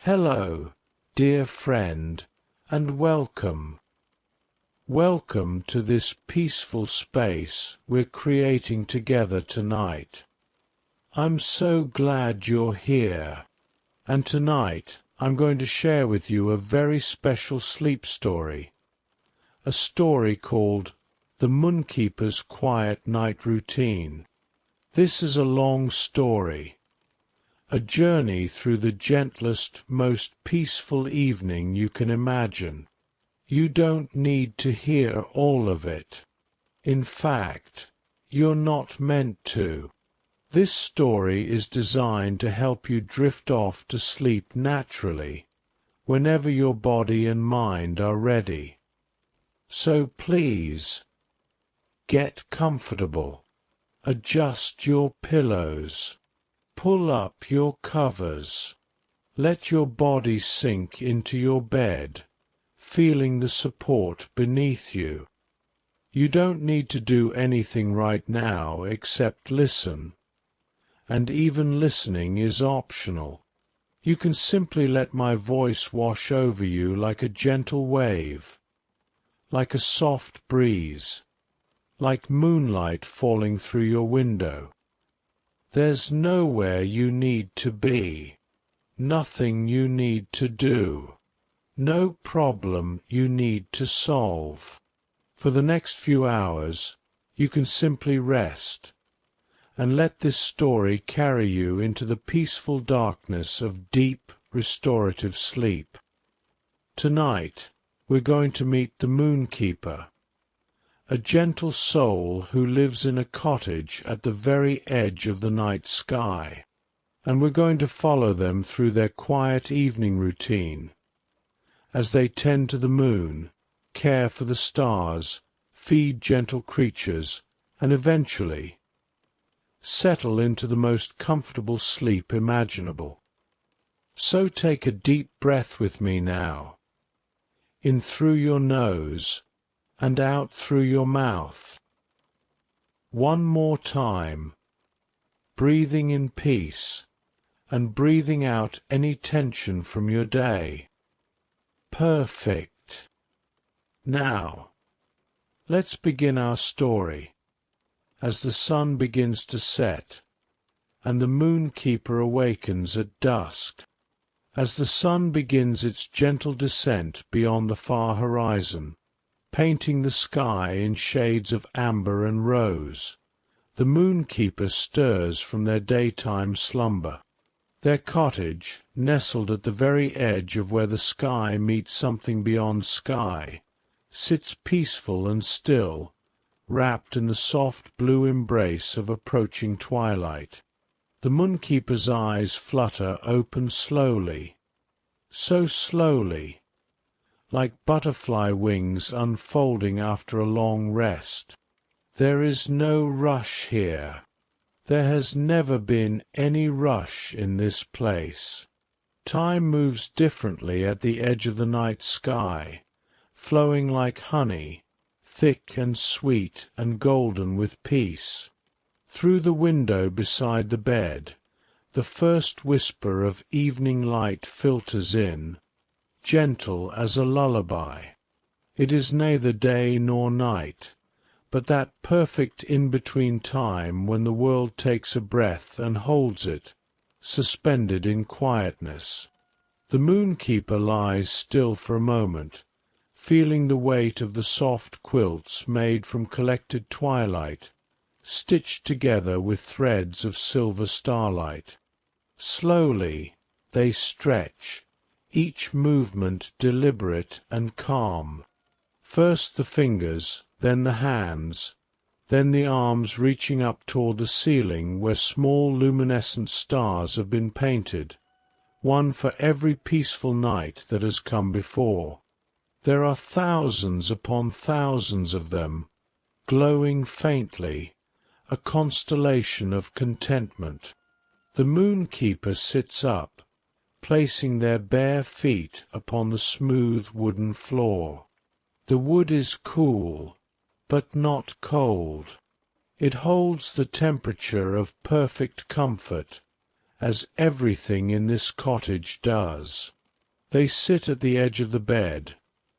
Hello, dear friend, and welcome. Welcome to this peaceful space we're creating together tonight. I'm so glad you're here, and tonight I'm going to share with you a very special sleep story. A story called The Moonkeeper's Quiet Night Routine. This is a long story, a journey through the gentlest, most peaceful evening you can imagine. You don't need to hear all of it. In fact, you're not meant to. This story is designed to help you drift off to sleep naturally, whenever your body and mind are ready. So please, get comfortable. Adjust your pillows. Pull up your covers. Let your body sink into your bed, feeling the support beneath you. You don't need to do anything right now except listen, and even listening is optional. You can simply let my voice wash over you like a gentle wave, like a soft breeze, like moonlight falling through your window. There's nowhere you need to be, nothing you need to do, no problem you need to solve. For the next few hours, you can simply rest, and let this story carry you into the peaceful darkness of deep, restorative sleep. Tonight, we're going to meet the Moonkeeper, a gentle soul who lives in a cottage at the very edge of the night sky, and we're going to follow them through their quiet evening routine, as they tend to the moon, care for the stars, feed gentle creatures, and eventually settle into the most comfortable sleep imaginable. So take a deep breath with me now, in through your nose, and out through your mouth. One more time, breathing in peace, and breathing out any tension from your day. Perfect. Now, let's begin our story. As the sun begins to set, and the Moonkeeper awakens at dusk, as the sun begins its gentle descent beyond the far horizon, painting the sky in shades of amber and rose, the Moonkeeper stirs from their daytime slumber. Their cottage, nestled at the very edge of where the sky meets something beyond sky, sits peaceful and still, wrapped in the soft blue embrace of approaching twilight. The Moonkeeper's eyes flutter open slowly, so slowly, like butterfly wings unfolding after a long rest. There is no rush here. There has never been any rush in this place. Time moves differently at the edge of the night sky, flowing like honey, thick and sweet and golden with peace. Through the window beside the bed, the first whisper of evening light filters in, gentle as a lullaby. It is neither day nor night, but that perfect in-between time when the world takes a breath and holds it, suspended in quietness. The Moonkeeper lies still for a moment, feeling the weight of the soft quilts made from collected twilight, stitched together with threads of silver starlight. Slowly they stretch, each movement deliberate and calm. First the fingers, then the hands, then the arms reaching up toward the ceiling where small luminescent stars have been painted, one for every peaceful night that has come before. There are thousands upon thousands of them, glowing faintly, a constellation of contentment. The Moonkeeper sits up, placing their bare feet upon the smooth wooden floor. The wood is cool, but not cold. It holds the temperature of perfect comfort, as everything in this cottage does. They sit at the edge of the bed,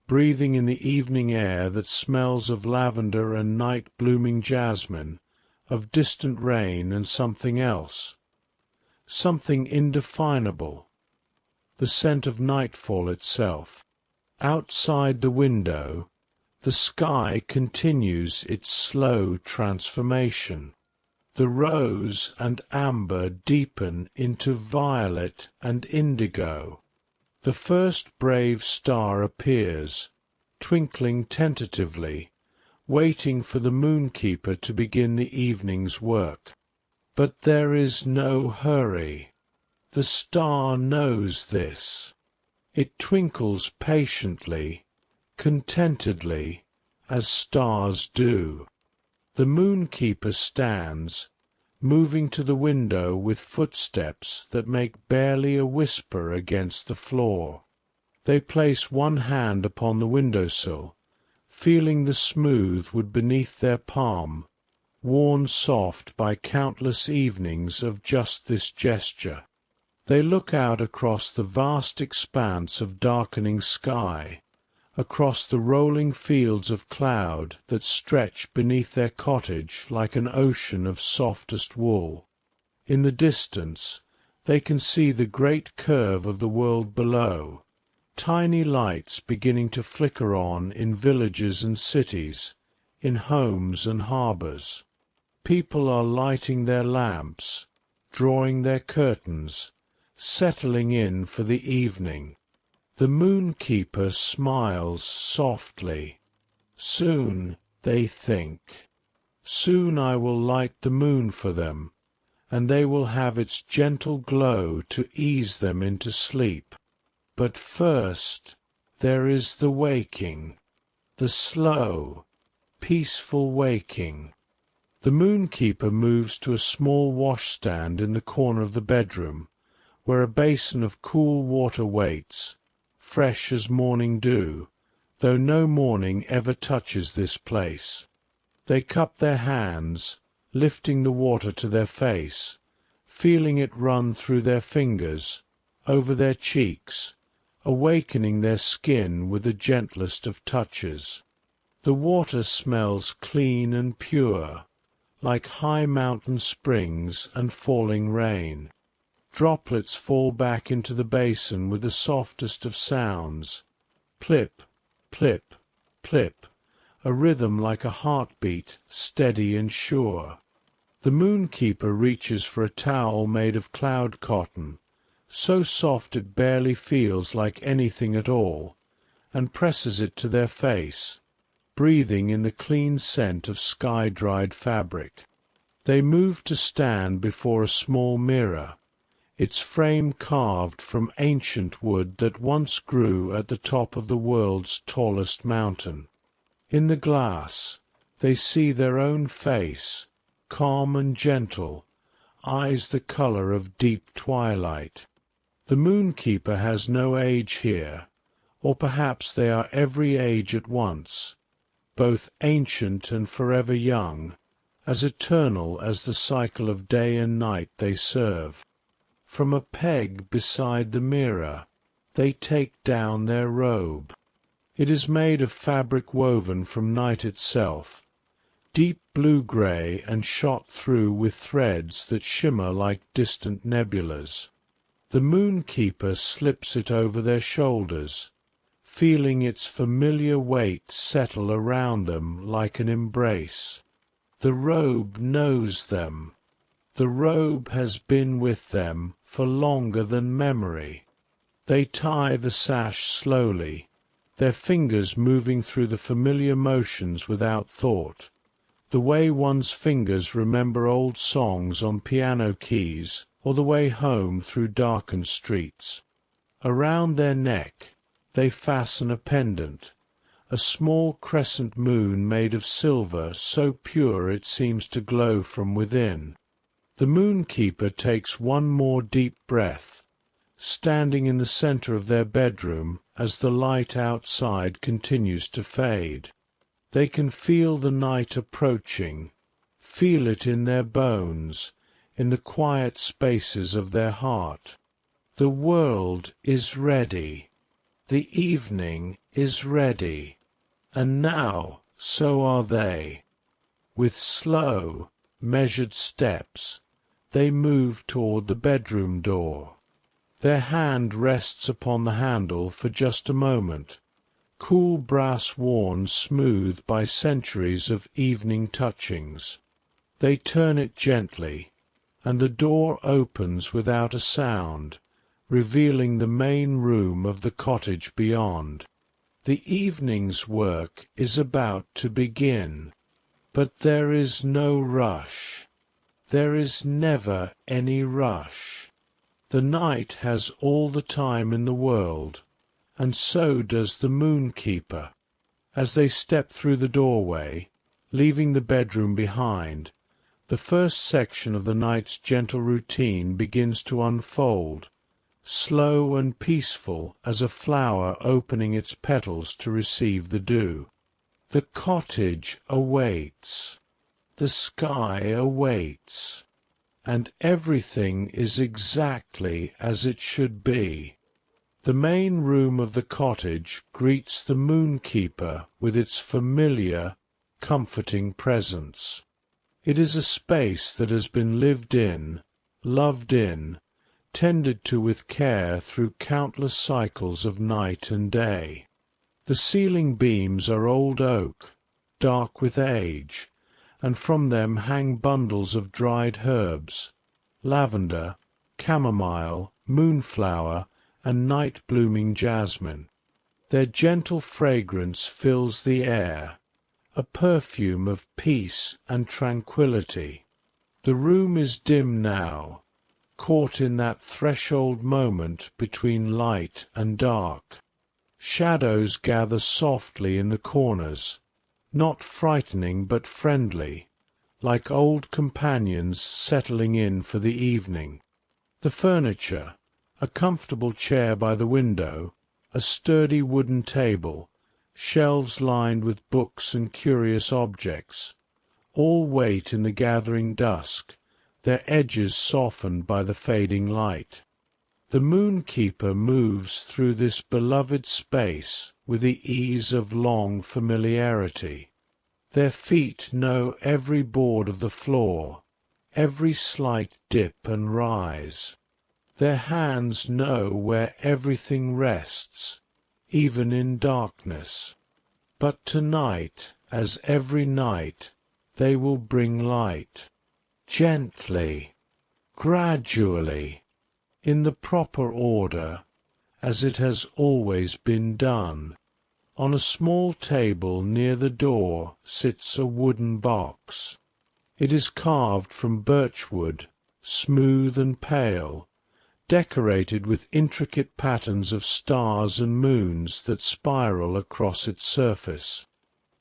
breathing in the evening air that smells of lavender and night-blooming jasmine, of distant rain and something else, something indefinable, the scent of nightfall itself. Outside the window, the sky continues its slow transformation. The rose and amber deepen into violet and indigo. The first brave star appears, twinkling tentatively, waiting for the Moonkeeper to begin the evening's work. But there is no hurry. The star knows this. It twinkles patiently, contentedly, as stars do. The Moonkeeper stands, moving to the window with footsteps that make barely a whisper against the floor. They place one hand upon the window-sill, feeling the smooth wood beneath their palm, worn soft by countless evenings of just this gesture. They look out across the vast expanse of darkening sky, across the rolling fields of cloud that stretch beneath their cottage like an ocean of softest wool. In the distance they can see the great curve of the world below, tiny lights beginning to flicker on in villages and cities, in homes and harbours. People are lighting their lamps, drawing their curtains, settling in for the evening. The Moonkeeper smiles softly. Soon, they think, soon I will light the moon for them, and they will have its gentle glow to ease them into sleep. But first there is the waking, the slow, peaceful waking. The Moonkeeper moves to a small washstand in the corner of the bedroom, where a basin of cool water waits, fresh as morning dew, though no morning ever touches this place. They cup their hands, lifting the water to their face, feeling it run through their fingers, over their cheeks, awakening their skin with the gentlest of touches. The water smells clean and pure, like high mountain springs and falling rain. Droplets fall back into the basin with the softest of sounds, plip, plip, plip, a rhythm like a heartbeat, steady and sure. The Moonkeeper reaches for a towel made of cloud cotton, so soft it barely feels like anything at all, and presses it to their face, breathing in the clean scent of sky-dried fabric. They move to stand before a small mirror, its frame carved from ancient wood that once grew at the top of the world's tallest mountain. In the glass they see their own face, calm and gentle, eyes the colour of deep twilight. The Moonkeeper has no age here, or perhaps they are every age at once, both ancient and forever young, as eternal as the cycle of day and night they serve. From a peg beside the mirror they take down their robe. It is made of fabric woven from night itself, deep blue-grey and shot through with threads that shimmer like distant nebulas. The Moonkeeper slips it over their shoulders, feeling its familiar weight settle around them like an embrace. The robe knows them. The robe has been with them for longer than memory. They tie the sash slowly, their fingers moving through the familiar motions without thought, the way one's fingers remember old songs on piano keys or the way home through darkened streets. Around their neck they fasten a pendant, a small crescent moon made of silver so pure it seems to glow from within. The Moonkeeper takes one more deep breath, standing in the centre of their bedroom as the light outside continues to fade. They can feel the night approaching, feel it in their bones, in the quiet spaces of their heart. The world is ready. The evening is ready. And now so are they. With slow, measured steps, they move toward the bedroom door. Their hand rests upon the handle for just a moment, cool brass worn smooth by centuries of evening touchings. They turn it gently, and the door opens without a sound, revealing the main room of the cottage beyond. The evening's work is about to begin, but there is no rush. There is never any rush. The night has all the time in the world, and so does the Moonkeeper. As they step through the doorway, leaving the bedroom behind, the first section of the night's gentle routine begins to unfold, slow and peaceful as a flower opening its petals to receive the dew. The cottage awaits. The sky awaits. And everything is exactly as it should be. The main room of the cottage greets the Moonkeeper with its familiar, comforting presence. It is a space that has been lived in, loved in, tended to with care through countless cycles of night and day. The ceiling beams are old oak, dark with age, and from them hang bundles of dried herbs, lavender, chamomile, moonflower, and night-blooming jasmine. Their gentle fragrance fills the air, a perfume of peace and tranquillity. The room is dim now, caught in that threshold moment between light and dark. Shadows gather softly in the corners, not frightening but friendly, like old companions settling in for the evening. The furniture, a comfortable chair by the window, a sturdy wooden table, shelves lined with books and curious objects, all wait in the gathering dusk, their edges softened by the fading light. The Moonkeeper moves through this beloved space with the ease of long familiarity. Their feet know every board of the floor, every slight dip and rise. Their hands know where everything rests, even in darkness. But tonight, as every night, they will bring light, gently, gradually, in the proper order, as it has always been done. On a small table near the door sits a wooden box. It is carved from birchwood, smooth and pale, decorated with intricate patterns of stars and moons that spiral across its surface.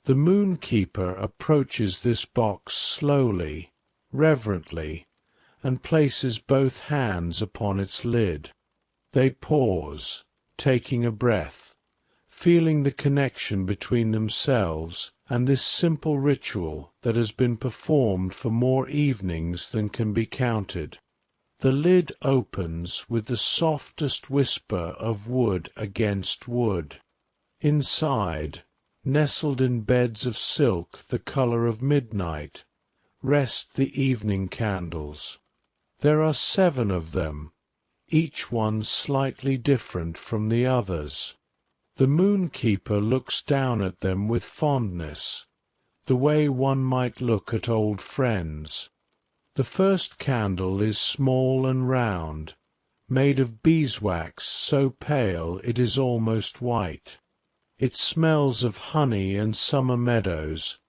The Moonkeeper approaches this box slowly, reverently, and places both hands upon its lid. They pause, taking a breath, feeling the connection between themselves and this simple ritual that has been performed for more evenings than can be counted. The lid opens with the softest whisper of wood against wood. Inside, nestled in beds of silk the colour of midnight, rest the evening candles. There are 7 of them, each one slightly different from the others. The Moonkeeper looks down at them with fondness, the way one might look at old friends. The first candle is small and round, made of beeswax so pale it is almost white. It smells of honey and summer meadows,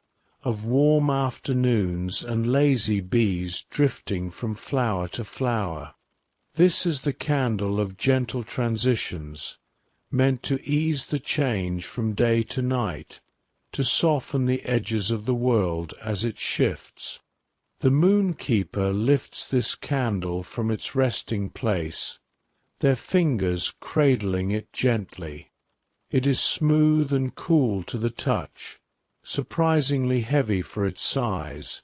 of warm afternoons and lazy bees drifting from flower to flower. This is the candle of gentle transitions, meant to ease the change from day to night, to soften the edges of the world as it shifts. The Moonkeeper lifts this candle from its resting place, their fingers cradling it gently. It is smooth and cool to the touch, surprisingly heavy for its size,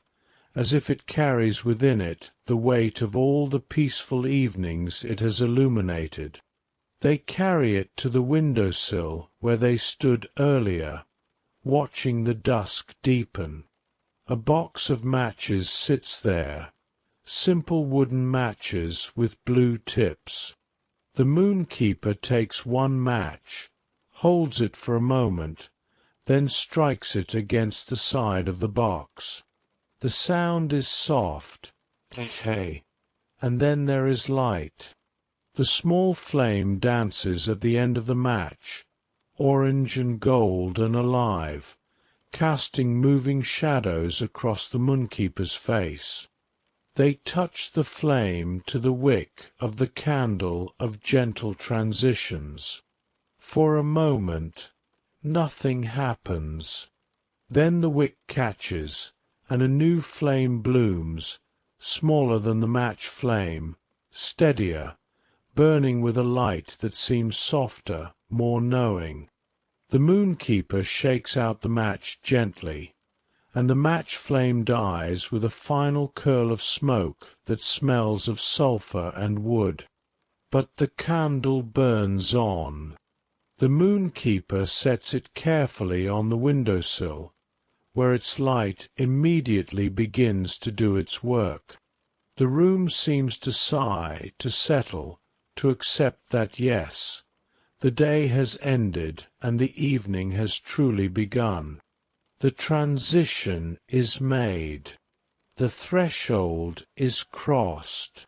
as if it carries within it the weight of all the peaceful evenings it has illuminated. They carry it to the window-sill where they stood earlier, watching the dusk deepen. A box of matches sits there, simple wooden matches with blue tips. The Moonkeeper takes one match, holds it for a moment, then strikes it against the side of the box. The sound is soft, hey, and then there is light. The small flame dances at the end of the match, orange and gold and alive, casting moving shadows across the Moonkeeper's face. They touch the flame to the wick of the candle of gentle transitions. For a moment, nothing happens. Then the wick catches, and a new flame blooms, smaller than the match flame, steadier, burning with a light that seems softer, more knowing. The Moonkeeper shakes out the match gently, and the match flame dies with a final curl of smoke that smells of sulphur and wood. But the candle burns on. The Moonkeeper sets it carefully on the window-sill, where its light immediately begins to do its work. The room seems to sigh, to settle, to accept that yes, the day has ended and the evening has truly begun. The transition is made. The threshold is crossed.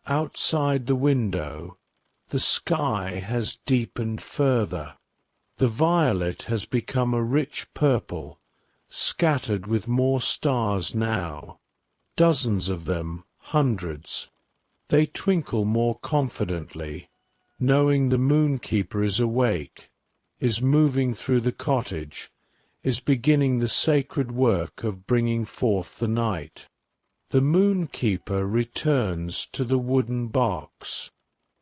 Outside the window, the sky has deepened further. The violet has become a rich purple, scattered with more stars now, dozens of them, hundreds. They twinkle more confidently, knowing the Moonkeeper is awake, is moving through the cottage, is beginning the sacred work of bringing forth the night. The Moonkeeper returns to the wooden box.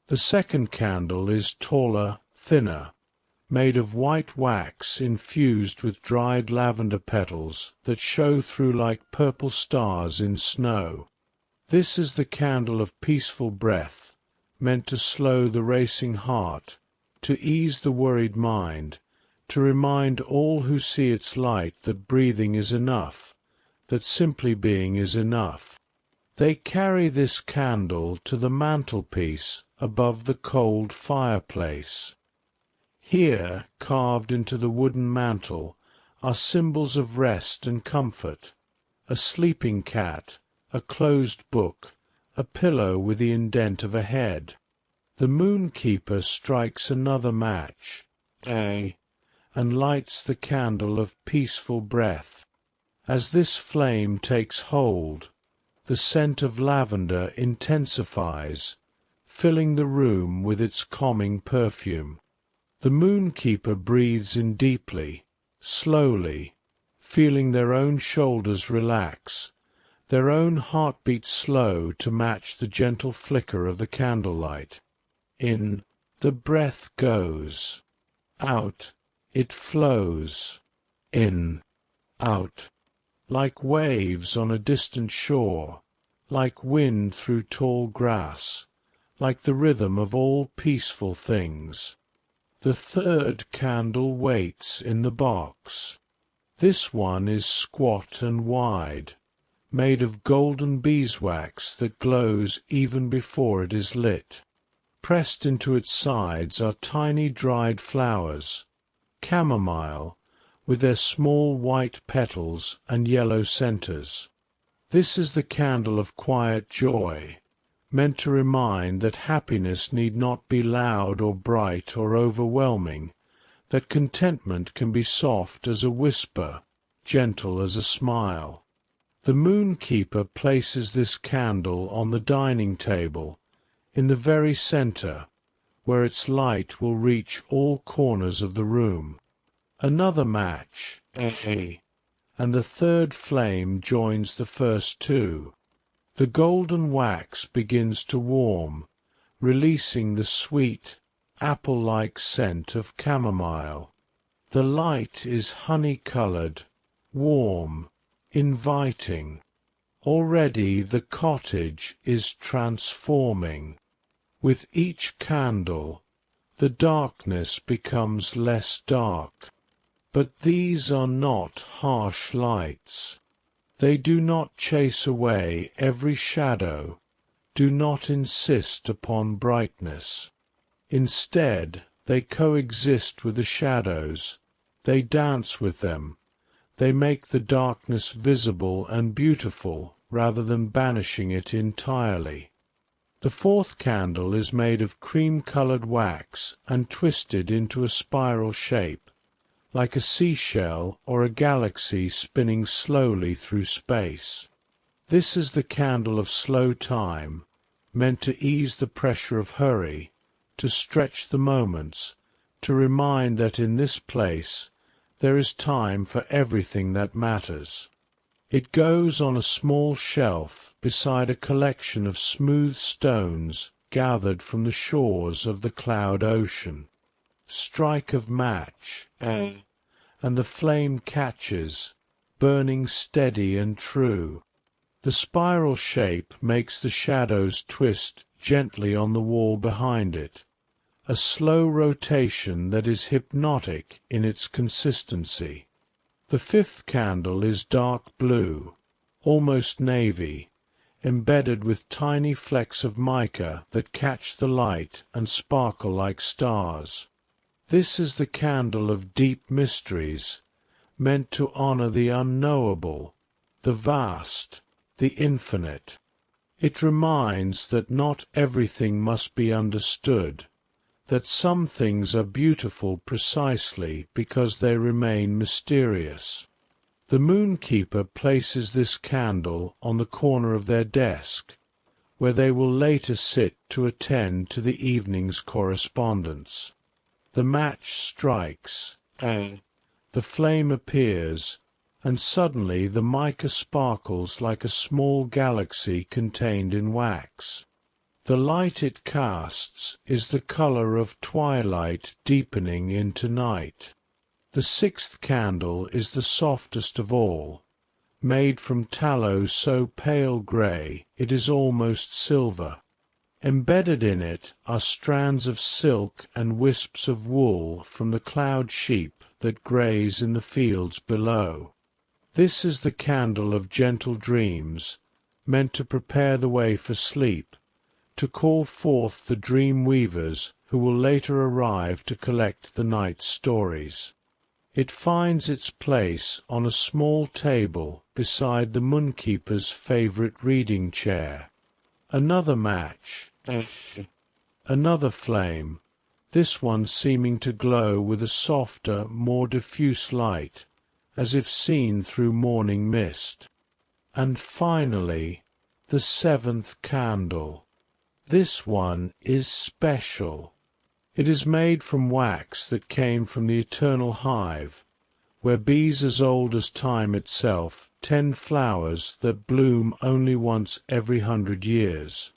The second candle is taller, thinner, made of white wax infused with dried lavender petals that show through like purple stars in snow. This is the candle of peaceful breath, meant to slow the racing heart, to ease the worried mind, to remind all who see its light that breathing is enough, that simply being is enough. They carry this candle to the mantelpiece above the cold fireplace. Here, carved into the wooden mantel, are symbols of rest and comfort: a sleeping cat, a closed book, a pillow with the indent of a head. The Moonkeeper strikes another match, and lights the candle of peaceful breath. As this flame takes hold, the scent of lavender intensifies, filling the room with its calming perfume. The Moonkeeper breathes in deeply, slowly, feeling their own shoulders relax, their own heartbeat slow to match the gentle flicker of the candlelight. In, the breath goes. Out, it flows. In, out. Like waves on a distant shore, like wind through tall grass, like the rhythm of all peaceful things. The third candle waits in the box. This one is squat and wide, made of golden beeswax that glows even before it is lit. Pressed into its sides are tiny dried flowers, chamomile, with their small white petals and yellow centers. This is the candle of quiet joy, meant to remind that happiness need not be loud or bright or overwhelming, that contentment can be soft as a whisper, gentle as a smile. The Moonkeeper places this candle on the dining table, in the very center, where its light will reach all corners of the room. Another match, and the third flame joins the first two. The golden wax begins to warm, releasing the sweet, apple-like scent of chamomile. The light is honey-colored, warm, inviting. Already the cottage is transforming. With each candle, the darkness becomes less dark. But these are not harsh lights. They do not chase away every shadow, do not insist upon brightness. Instead, they coexist with the shadows, they dance with them, they make the darkness visible and beautiful rather than banishing it entirely. The fourth candle is made of cream-colored wax and twisted into a spiral shape, like a seashell or a galaxy spinning slowly through space. This is the candle of slow time, meant to ease the pressure of hurry, to stretch the moments, to remind that in this place there is time for everything that matters. It goes on a small shelf beside a collection of smooth stones gathered from the shores of the cloud ocean. Strike of match, and the flame catches, burning steady and true. The spiral shape makes the shadows twist gently on the wall behind it, a slow rotation that is hypnotic in its consistency. The fifth candle is dark blue, almost navy, embedded with tiny flecks of mica that catch the light and sparkle like stars. This is the candle of deep mysteries, meant to honor the unknowable, the vast, the infinite. It reminds that not everything must be understood, that some things are beautiful precisely because they remain mysterious. The Moonkeeper places this candle on the corner of their desk, where they will later sit to attend to the evening's correspondence. The match strikes, and the flame appears, and suddenly the mica sparkles like a small galaxy contained in wax. The light it casts is the color of twilight deepening into night. The sixth candle is the softest of all, made from tallow so pale grey it is almost silver. Embedded in it are strands of silk and wisps of wool from the cloud sheep that graze in the fields below. This is the candle of gentle dreams, meant to prepare the way for sleep, to call forth the dream weavers who will later arrive to collect the night's stories. It finds its place on a small table beside the Moonkeeper's favorite reading chair. Another match, another flame, this one seeming to glow with a softer, more diffuse light, as if seen through morning mist. And finally, the seventh candle. This one is special. It is made from wax that came from the eternal hive, where bees as old as time itself tend flowers that bloom only once every 100 years.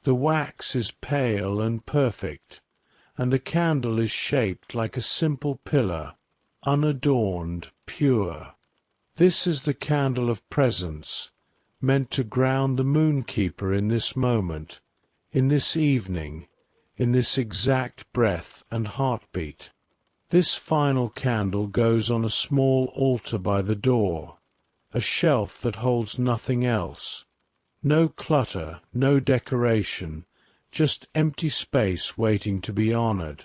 The wax is pale and perfect, and the candle is shaped like a simple pillar, unadorned, pure. This is the candle of presence, meant to ground the Moonkeeper in this moment, in this evening, in this exact breath and heartbeat. This final candle goes on a small altar by the door, a shelf that holds nothing else. No clutter, no decoration, just empty space waiting to be honored.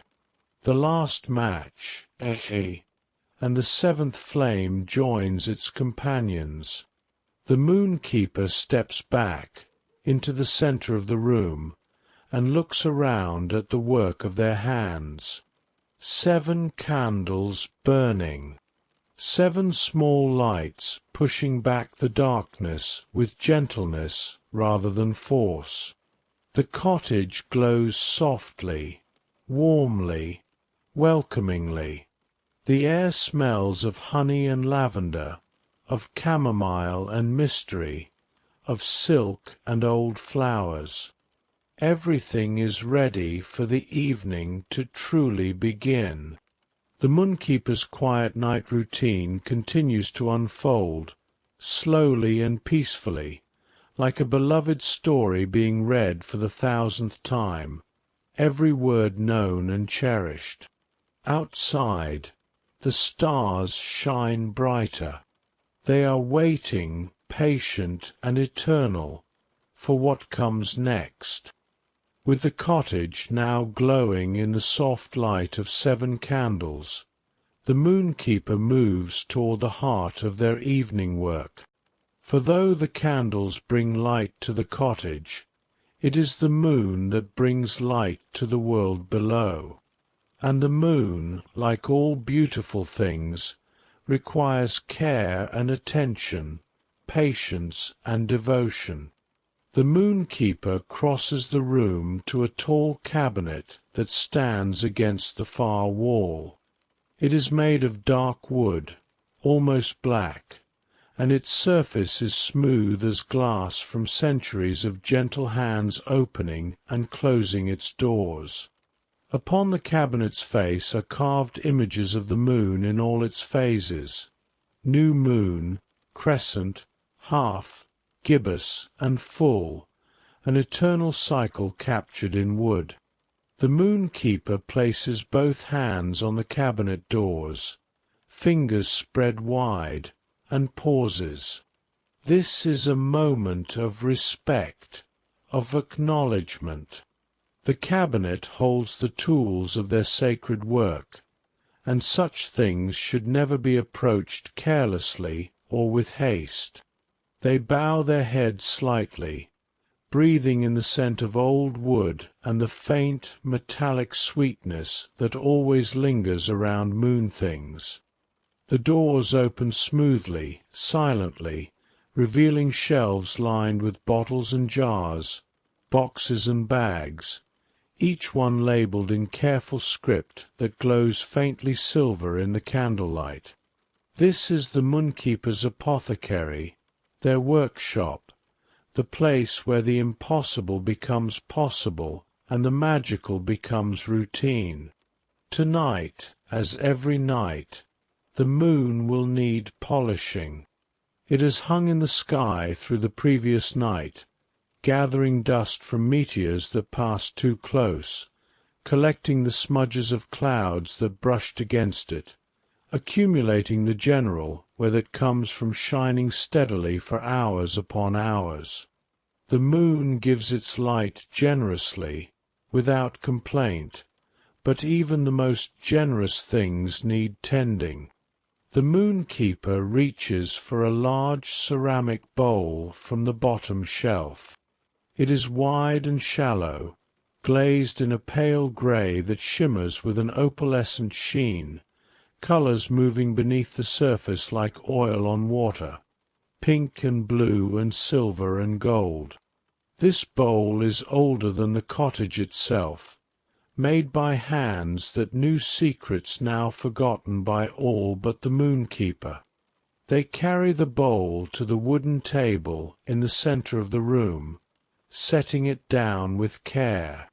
The last match, and the seventh flame joins its companions. The Moonkeeper steps back into the center of the room and looks around at the work of their hands. 7 candles burning, 7 small lights pushing back the darkness with gentleness rather than force. The cottage glows softly, warmly, welcomingly. The air smells of honey and lavender, of chamomile and mystery, of silk and old flowers. Everything is ready for the evening to truly begin. The Moonkeeper's quiet night routine continues to unfold, slowly and peacefully, like a beloved story being read for the 1000th time, every word known and cherished. Outside, the stars shine brighter. They are waiting, patient and eternal, for what comes next. With the cottage now glowing in the soft light of 7 candles, the Moonkeeper moves toward the heart of their evening work. For though the candles bring light to the cottage, it is the moon that brings light to the world below. And the moon, like all beautiful things, requires care and attention, patience and devotion. The Moonkeeper crosses the room to a tall cabinet that stands against the far wall. It is made of dark wood, almost black, and its surface is smooth as glass from centuries of gentle hands opening and closing its doors. Upon the cabinet's face are carved images of the moon in all its phases: new moon, crescent, half, gibbous, and full, an eternal cycle captured in wood. The Moonkeeper places both hands on the cabinet doors, fingers spread wide, and pauses. This is a moment of respect, of acknowledgment. The cabinet holds the tools of their sacred work, and such things should never be approached carelessly or with haste. They bow their heads slightly, breathing in the scent of old wood and the faint, metallic sweetness that always lingers around moon things. The doors open smoothly, silently, revealing shelves lined with bottles and jars, boxes and bags, each one labelled in careful script that glows faintly silver in the candlelight. This is the Moonkeeper's apothecary, their workshop, the place where the impossible becomes possible and the magical becomes routine. Tonight, as every night, the moon will need polishing. It has hung in the sky through the previous night, gathering dust from meteors that passed too close, collecting the smudges of clouds that brushed against it, accumulating the general where that comes from shining steadily for hours upon hours. The moon gives its light generously, without complaint, but even the most generous things need tending. The Moonkeeper reaches for a large ceramic bowl from the bottom shelf. It is wide and shallow, glazed in a pale grey that shimmers with an opalescent sheen, colours moving beneath the surface like oil on water, pink and blue and silver and gold. This bowl is older than the cottage itself, made by hands that knew secrets now forgotten by all but the Moonkeeper. They carry the bowl to the wooden table in the centre of the room, setting it down with care.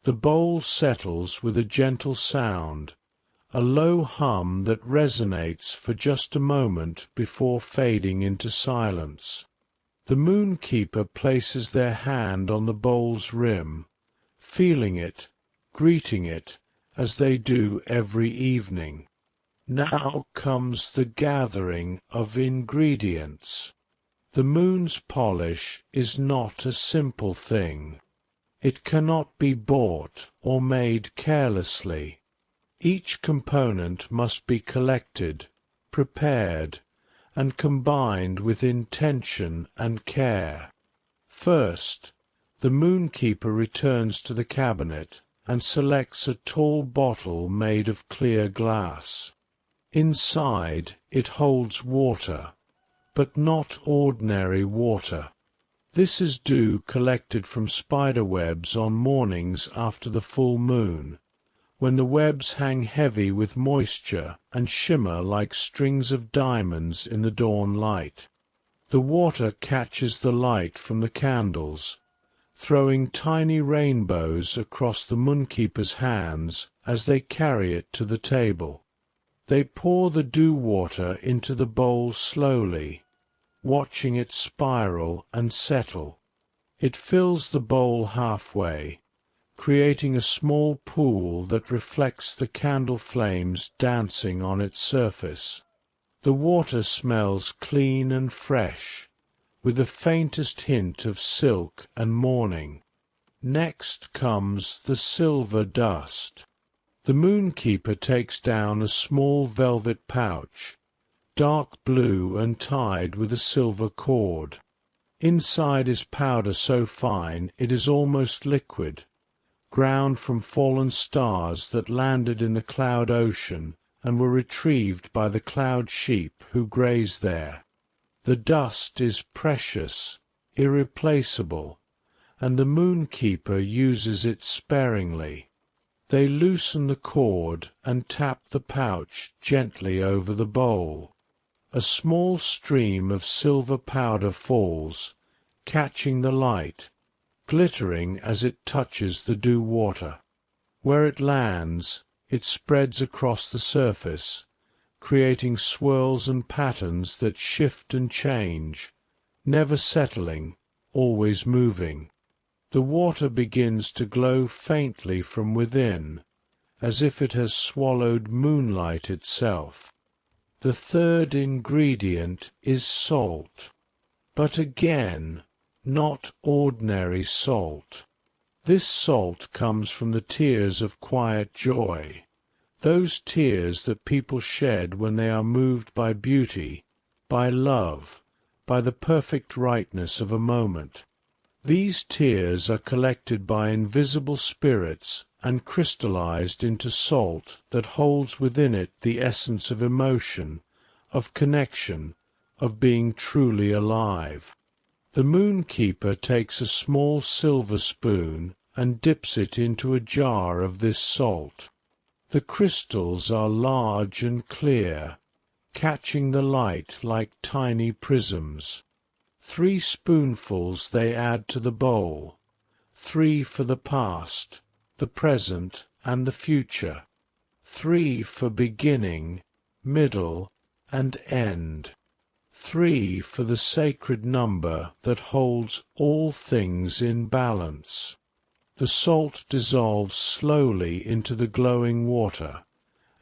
The bowl settles with a gentle sound, a low hum that resonates for just a moment before fading into silence. The Moonkeeper places their hand on the bowl's rim, feeling it, greeting it, as they do every evening. Now comes the gathering of ingredients. The moon's polish is not a simple thing. It cannot be bought or made carelessly. Each component must be collected, prepared, and combined with intention and care. First, the Moonkeeper returns to the cabinet and selects a tall bottle made of clear glass. Inside it holds water, but not ordinary water. This is dew collected from spider webs on mornings after the full moon, when the webs hang heavy with moisture and shimmer like strings of diamonds in the dawn light. The water catches the light from the candles, throwing tiny rainbows across the Moonkeeper's hands as they carry it to the table. They pour the dew water into the bowl slowly, watching it spiral and settle. It fills the bowl halfway, creating a small pool that reflects the candle flames dancing on its surface. The water smells clean and fresh, with the faintest hint of silk and morning. Next comes the silver dust. The Moonkeeper takes down a small velvet pouch, dark blue and tied with a silver cord. Inside is powder so fine it is almost liquid, ground from fallen stars that landed in the cloud ocean and were retrieved by the cloud sheep who graze there. The dust is precious, irreplaceable, and the Moonkeeper uses it sparingly. They loosen the cord and tap the pouch gently over the bowl. A small stream of silver powder falls, catching the light, glittering as it touches the dew water. Where it lands, it spreads across the surface, creating swirls and patterns that shift and change, never settling, always moving. The water begins to glow faintly from within, as if it has swallowed moonlight itself. The third ingredient is salt, but again, not ordinary salt. This salt comes from the tears of quiet joy, those tears that people shed when they are moved by beauty, by love, by the perfect rightness of a moment. These tears are collected by invisible spirits and crystallized into salt that holds within it the essence of emotion, of connection, of being truly alive. The Moonkeeper takes a small silver spoon and dips it into a jar of this salt. The crystals are large and clear, catching the light like tiny prisms. 3 spoonfuls they add to the bowl, 3 for the past, the present, and the future, 3 for beginning, middle, and end, 3 for the sacred number that holds all things in balance. The salt dissolves slowly into the glowing water,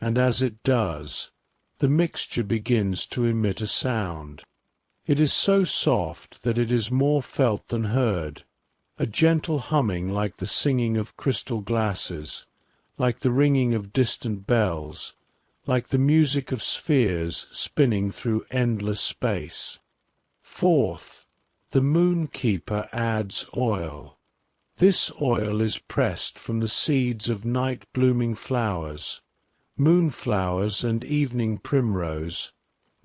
and as it does, the mixture begins to emit a sound. It is so soft that it is more felt than heard, a gentle humming like the singing of crystal glasses, like the ringing of distant bells, like the music of spheres spinning through endless space. Fourth, the Moonkeeper adds oil. This oil is pressed from the seeds of night-blooming flowers, moonflowers and evening primrose,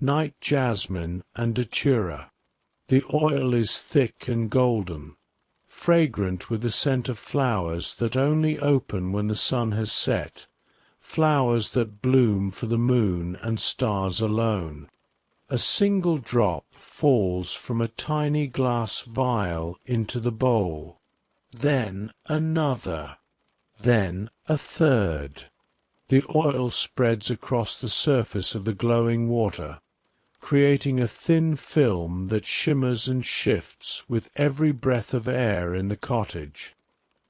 night jasmine and datura. The oil is thick and golden, fragrant with the scent of flowers that only open when the sun has set, flowers that bloom for the moon and stars alone. A single drop falls from a tiny glass vial into the bowl, then another, then a third. The oil spreads across the surface of the glowing water, creating a thin film that shimmers and shifts with every breath of air in the cottage.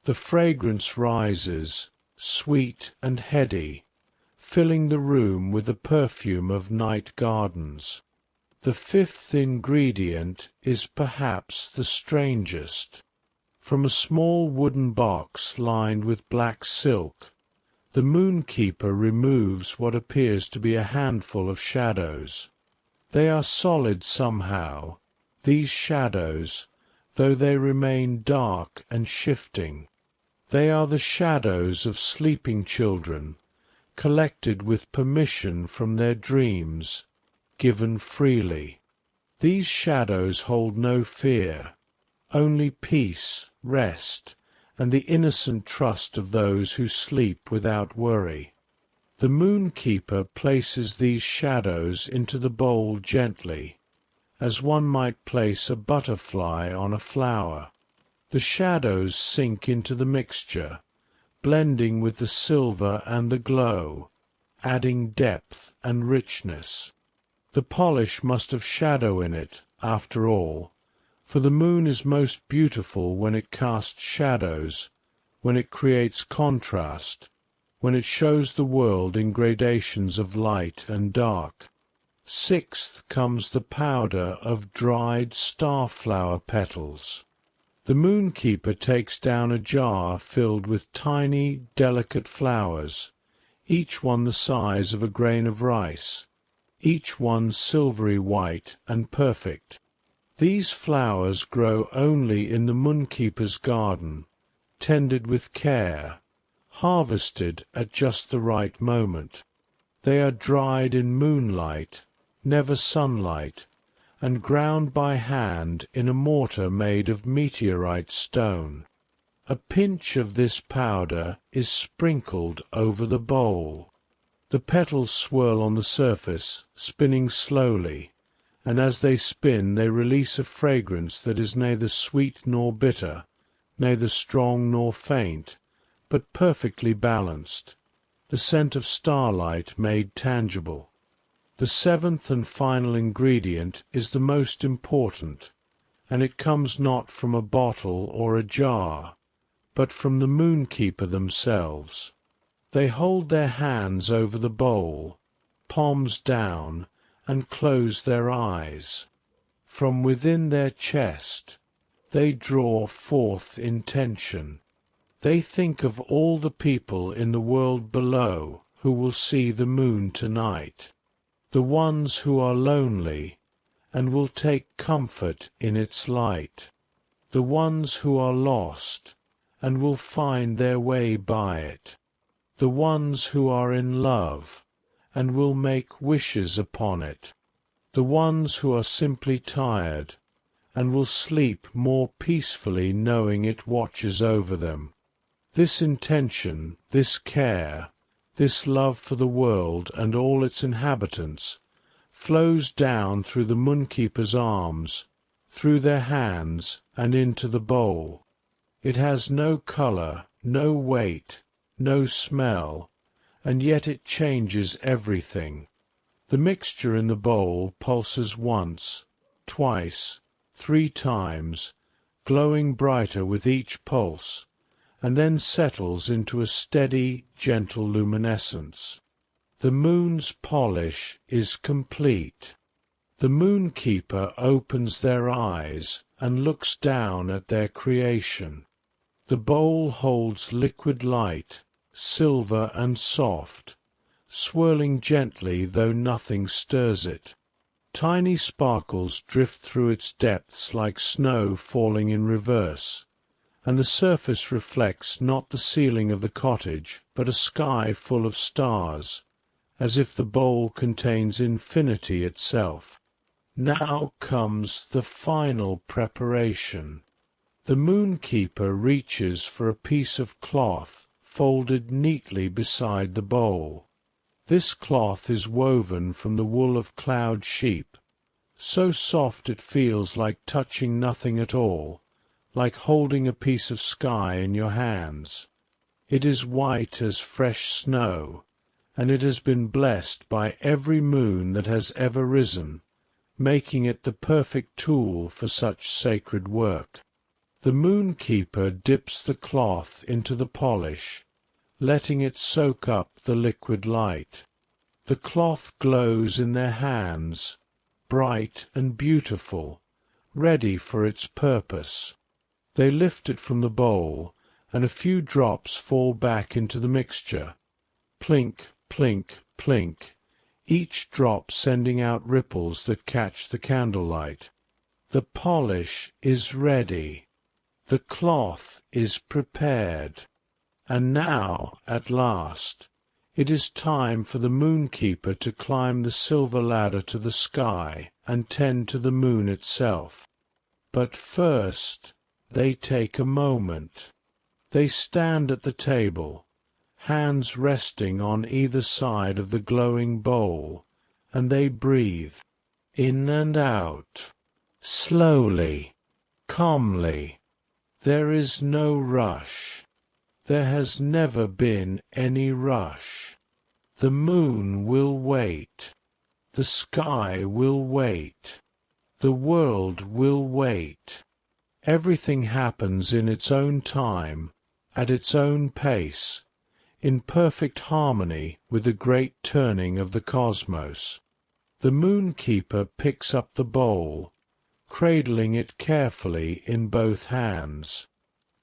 The fragrance rises, sweet and heady, filling the room with the perfume of night gardens. The fifth ingredient is perhaps the strangest. From a small wooden box lined with black silk, the Moonkeeper removes what appears to be a handful of shadows. They are solid somehow, these shadows, though they remain dark and shifting. They are the shadows of sleeping children, collected with permission from their dreams, given freely. These shadows hold no fear, only peace, rest, and the innocent trust of those who sleep without worry. The Moonkeeper places these shadows into the bowl gently, as one might place a butterfly on a flower. The shadows sink into the mixture, blending with the silver and the glow, adding depth and richness. The polish must have shadow in it, after all, for the moon is most beautiful when it casts shadows, when it creates contrast, when it shows the world in gradations of light and dark. Sixth comes the powder of dried starflower petals. The moonkeeper takes down a jar filled with tiny, delicate flowers, each one the size of a grain of rice, each one silvery white and perfect. These flowers grow only in the moonkeeper's garden, tended with care, harvested at just the right moment. They are dried in moonlight, never sunlight, and ground by hand in a mortar made of meteorite stone. A pinch of this powder is sprinkled over the bowl. The petals swirl on the surface, spinning slowly, and as they spin they release a fragrance that is neither sweet nor bitter, neither strong nor faint, but perfectly balanced, the scent of starlight made tangible. The seventh and final ingredient is the most important, and it comes not from a bottle or a jar, but from the moonkeeper themselves. They hold their hands over the bowl, palms down, and close their eyes. From within their chest they draw forth intention. They think of all the people in the world below who will see the moon tonight, the ones who are lonely and will take comfort in its light, the ones who are lost and will find their way by it, the ones who are in love and will make wishes upon it, the ones who are simply tired and will sleep more peacefully knowing it watches over them. This intention, this care, this love for the world and all its inhabitants, flows down through the moonkeeper's arms, through their hands, and into the bowl. It has no colour, no weight, no smell, and yet it changes everything. The mixture in the bowl pulses once, twice, 3 times, glowing brighter with each pulse, and then settles into a steady, gentle luminescence. The moon's polish is complete. The moonkeeper opens their eyes and looks down at their creation. The bowl holds liquid light, silver and soft, swirling gently though nothing stirs it. Tiny sparkles drift through its depths like snow falling in reverse, and the surface reflects not the ceiling of the cottage, but a sky full of stars, as if the bowl contains infinity itself. Now comes the final preparation. The moonkeeper reaches for a piece of cloth folded neatly beside the bowl. This cloth is woven from the wool of cloud sheep, so soft it feels like touching nothing at all, like holding a piece of sky in your hands. It is white as fresh snow, and it has been blessed by every moon that has ever risen, making it the perfect tool for such sacred work. The moonkeeper dips the cloth into the polish, letting it soak up the liquid light. The cloth glows in their hands, bright and beautiful, ready for its purpose. They lift it from the bowl, and a few drops fall back into the mixture. Plink, plink, plink, each drop sending out ripples that catch the candlelight. The polish is ready. The cloth is prepared. And now, at last, it is time for the moonkeeper to climb the silver ladder to the sky and tend to the moon itself. But first they take a moment. They stand at the table, hands resting on either side of the glowing bowl, and they breathe, in and out, slowly, calmly. There is no rush. There has never been any rush. The moon will wait. The sky will wait. The world will wait. Everything happens in its own time, at its own pace, in perfect harmony with the great turning of the cosmos. The Moonkeeper picks up the bowl, cradling it carefully in both hands.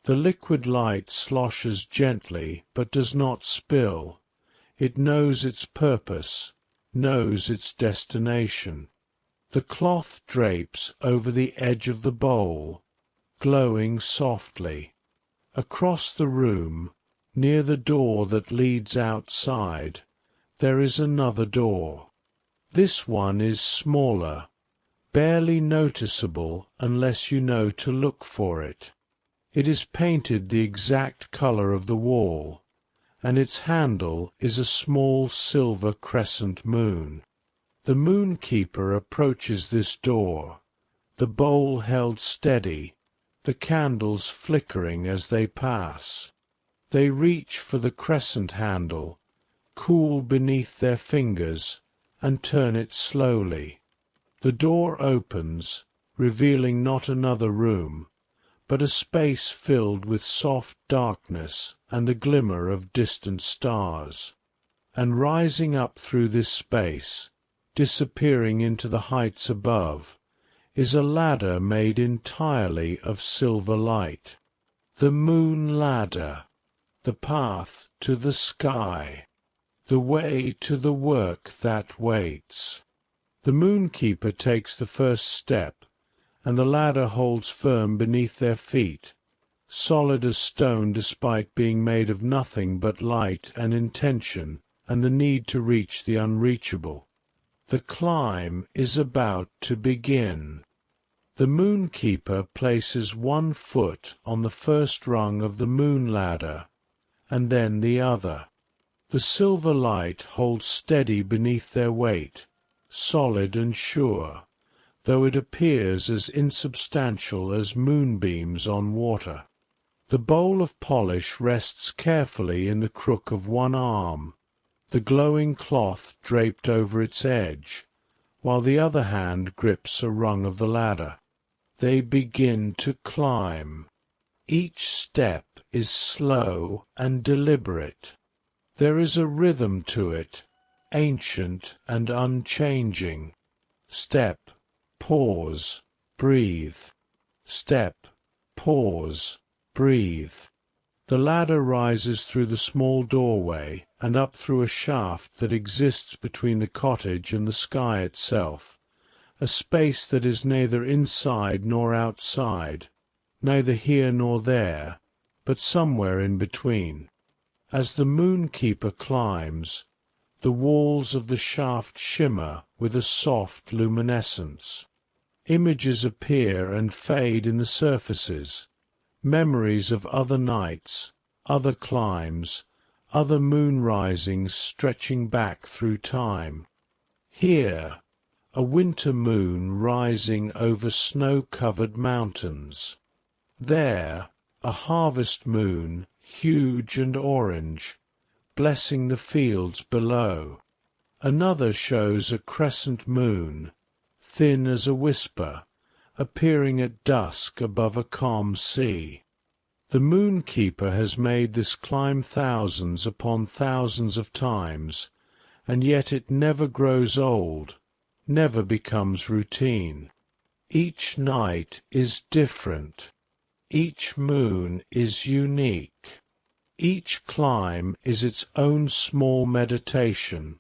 The liquid light sloshes gently but does not spill. It knows its purpose, knows its destination. The cloth drapes over the edge of the bowl, glowing softly. Across the room, near the door that leads outside, there is another door. This one is smaller, barely noticeable unless you know to look for it. It is painted the exact color of the wall, and its handle is a small silver crescent moon. The Moonkeeper approaches this door, the bowl held steady, the candles flickering as they pass. They reach for the crescent handle, cool beneath their fingers, and turn it slowly. The door opens, revealing not another room, but a space filled with soft darkness and the glimmer of distant stars. And rising up through this space, disappearing into the heights above, is a ladder made entirely of silver light. The moon ladder, the path to the sky, the way to the work that waits. The Moonkeeper takes the first step, and the ladder holds firm beneath their feet, solid as stone despite being made of nothing but light and intention and the need to reach the unreachable. The climb is about to begin. The Moonkeeper places one foot on the first rung of the moon ladder, and then the other. The silver light holds steady beneath their weight, solid and sure, though it appears as insubstantial as moonbeams on water. The bowl of polish rests carefully in the crook of one arm, the glowing cloth draped over its edge, while the other hand grips a rung of the ladder. They begin to climb. Each step is slow and deliberate. There is a rhythm to it, ancient and unchanging. Step, pause, breathe. Step, pause, breathe. The ladder rises through the small doorway and up through a shaft that exists between the cottage and the sky itself, a space that is neither inside nor outside, neither here nor there, but somewhere in between. As the Moonkeeper climbs, the walls of the shaft shimmer with a soft luminescence. Images appear and fade in the surfaces, memories of other nights, other climbs, other moonrisings stretching back through time. Here, a winter moon rising over snow-covered mountains. There, a harvest moon, huge and orange, blessing the fields below. Another shows a crescent moon, thin as a whisper, appearing at dusk above a calm sea. The Moonkeeper has made this climb thousands upon thousands of times, and yet it never grows old, never becomes routine. Each night is different. Each moon is unique. Each climb is its own small meditation,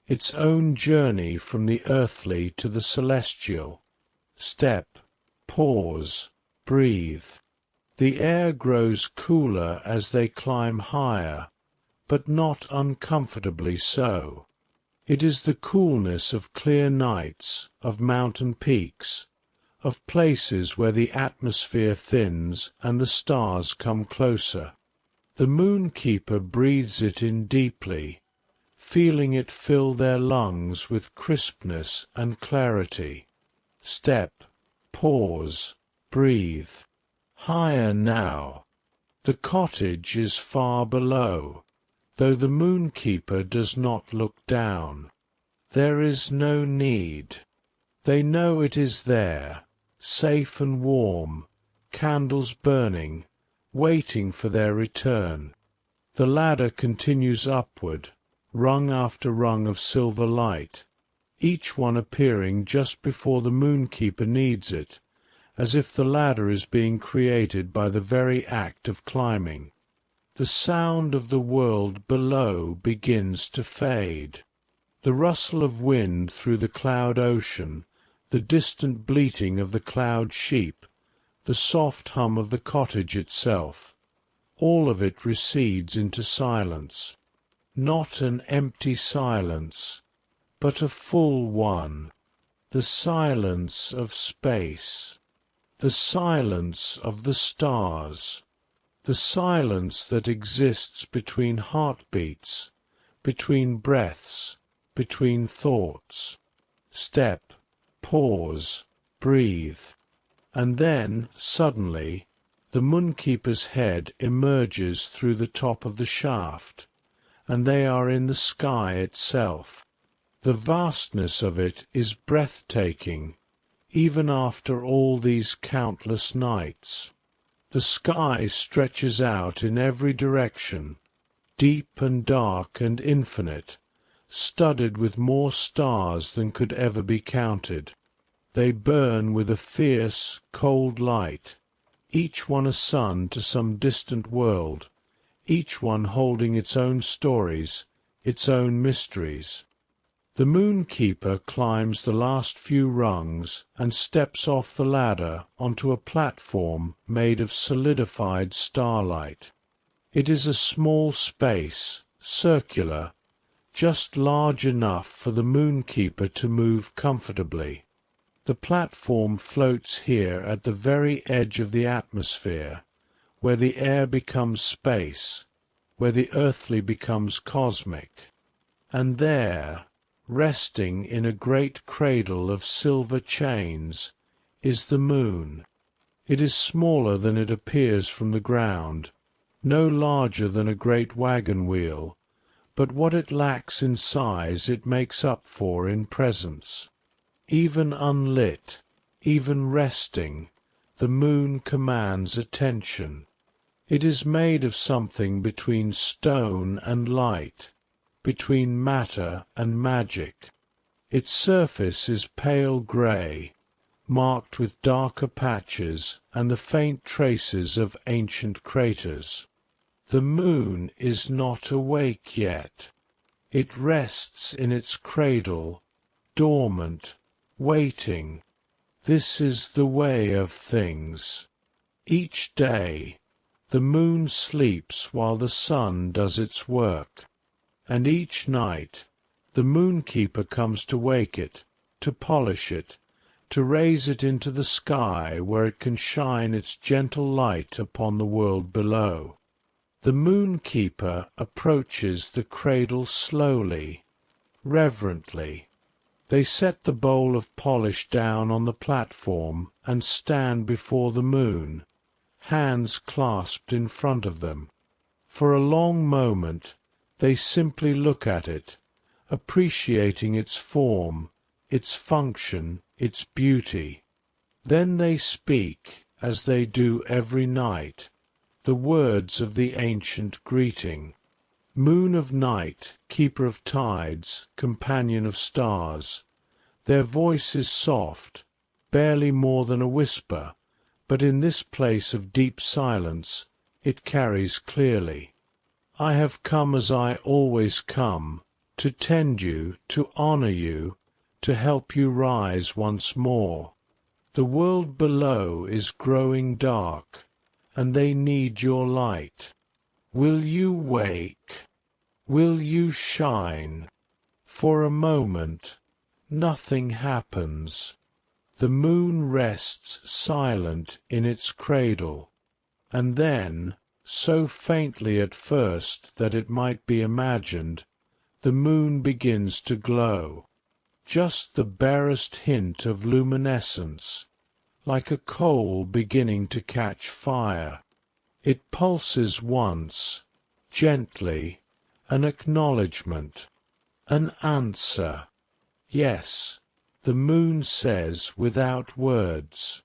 its own journey from the earthly to the celestial. Step, pause, breathe. The air grows cooler as they climb higher, but not uncomfortably so. It is the coolness of clear nights, of mountain peaks, of places where the atmosphere thins and the stars come closer. The Moonkeeper breathes it in deeply, feeling it fill their lungs with crispness and clarity. Step, pause, breathe. Higher now. The cottage is far below, though the Moonkeeper does not look down. There is no need. They know it is there, safe and warm, candles burning, waiting for their return. The ladder continues upward, rung after rung of silver light, each one appearing just before the Moonkeeper needs it, as if the ladder is being created by the very act of climbing. The sound of the world below begins to fade. The rustle of wind through the cloud ocean, the distant bleating of the cloud sheep, the soft hum of the cottage itself, all of it recedes into silence. Not an empty silence, but a full one, the silence of space, the silence of the stars, the silence that exists between heartbeats, between breaths, between thoughts. Step, pause, breathe, and then, suddenly, the Moonkeeper's head emerges through the top of the shaft, and they are in the sky itself. The vastness of it is breathtaking, even after all these countless nights. The sky stretches out in every direction, deep and dark and infinite, studded with more stars than could ever be counted. They burn with a fierce, cold light, each one a sun to some distant world, each one holding its own stories, its own mysteries. The Moonkeeper climbs the last few rungs and steps off the ladder onto a platform made of solidified starlight. It is a small space, circular, just large enough for the Moonkeeper to move comfortably. The platform floats here at the very edge of the atmosphere, where the air becomes space, where the earthly becomes cosmic. And there, resting in a great cradle of silver chains, is the moon. It is smaller than it appears from the ground, no larger than a great wagon wheel, but what it lacks in size it makes up for in presence. Even unlit, even resting, the moon commands attention. It is made of something between stone and light, between matter and magic. Its surface is pale grey, marked with darker patches and the faint traces of ancient craters. The moon is not awake yet. It rests in its cradle, dormant, waiting. This is the way of things. Each day, the moon sleeps while the sun does its work, and each night the Moonkeeper comes to wake it, to polish it, to raise it into the sky where it can shine its gentle light upon the world below. The Moonkeeper approaches the cradle slowly, reverently. They set the bowl of polish down on the platform and stand before the moon, hands clasped in front of them. For a long moment they simply look at it, appreciating its form, its function, its beauty. Then they speak, as they do every night, the words of the ancient greeting. Moon of night, keeper of tides, companion of stars. Their voice is soft, barely more than a whisper, but in this place of deep silence it carries clearly. I have come as I always come, to tend you, to honor you, to help you rise once more. The world below is growing dark, and they need your light. Will you wake? Will you shine? For a moment, nothing happens. The moon rests silent in its cradle, and then, so faintly at first that it might be imagined, the moon begins to glow. Just the barest hint of luminescence, like a coal beginning to catch fire. It pulses once, gently, an acknowledgment, an answer. Yes, The moon says without words,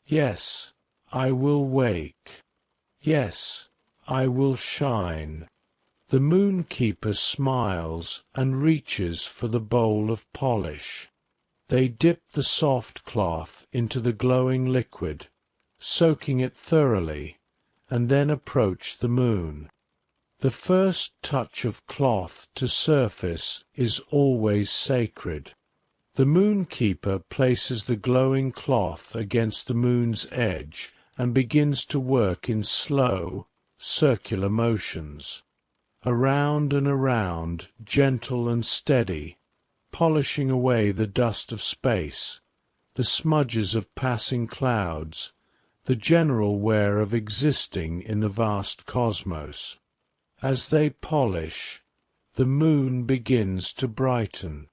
"Yes, I will wake. Yes, I will shine." The moonkeeper smiles and reaches for the bowl of polish. They dip the soft cloth into the glowing liquid, soaking it thoroughly, and then approach the moon. The first touch of cloth to surface is always sacred. The moonkeeper places the glowing cloth against the moon's edge and begins to work in slow, circular motions. Around and around, gentle and steady, polishing away the dust of space, the smudges of passing clouds, the general wear of existing in the vast cosmos. As they polish, the moon begins to brighten.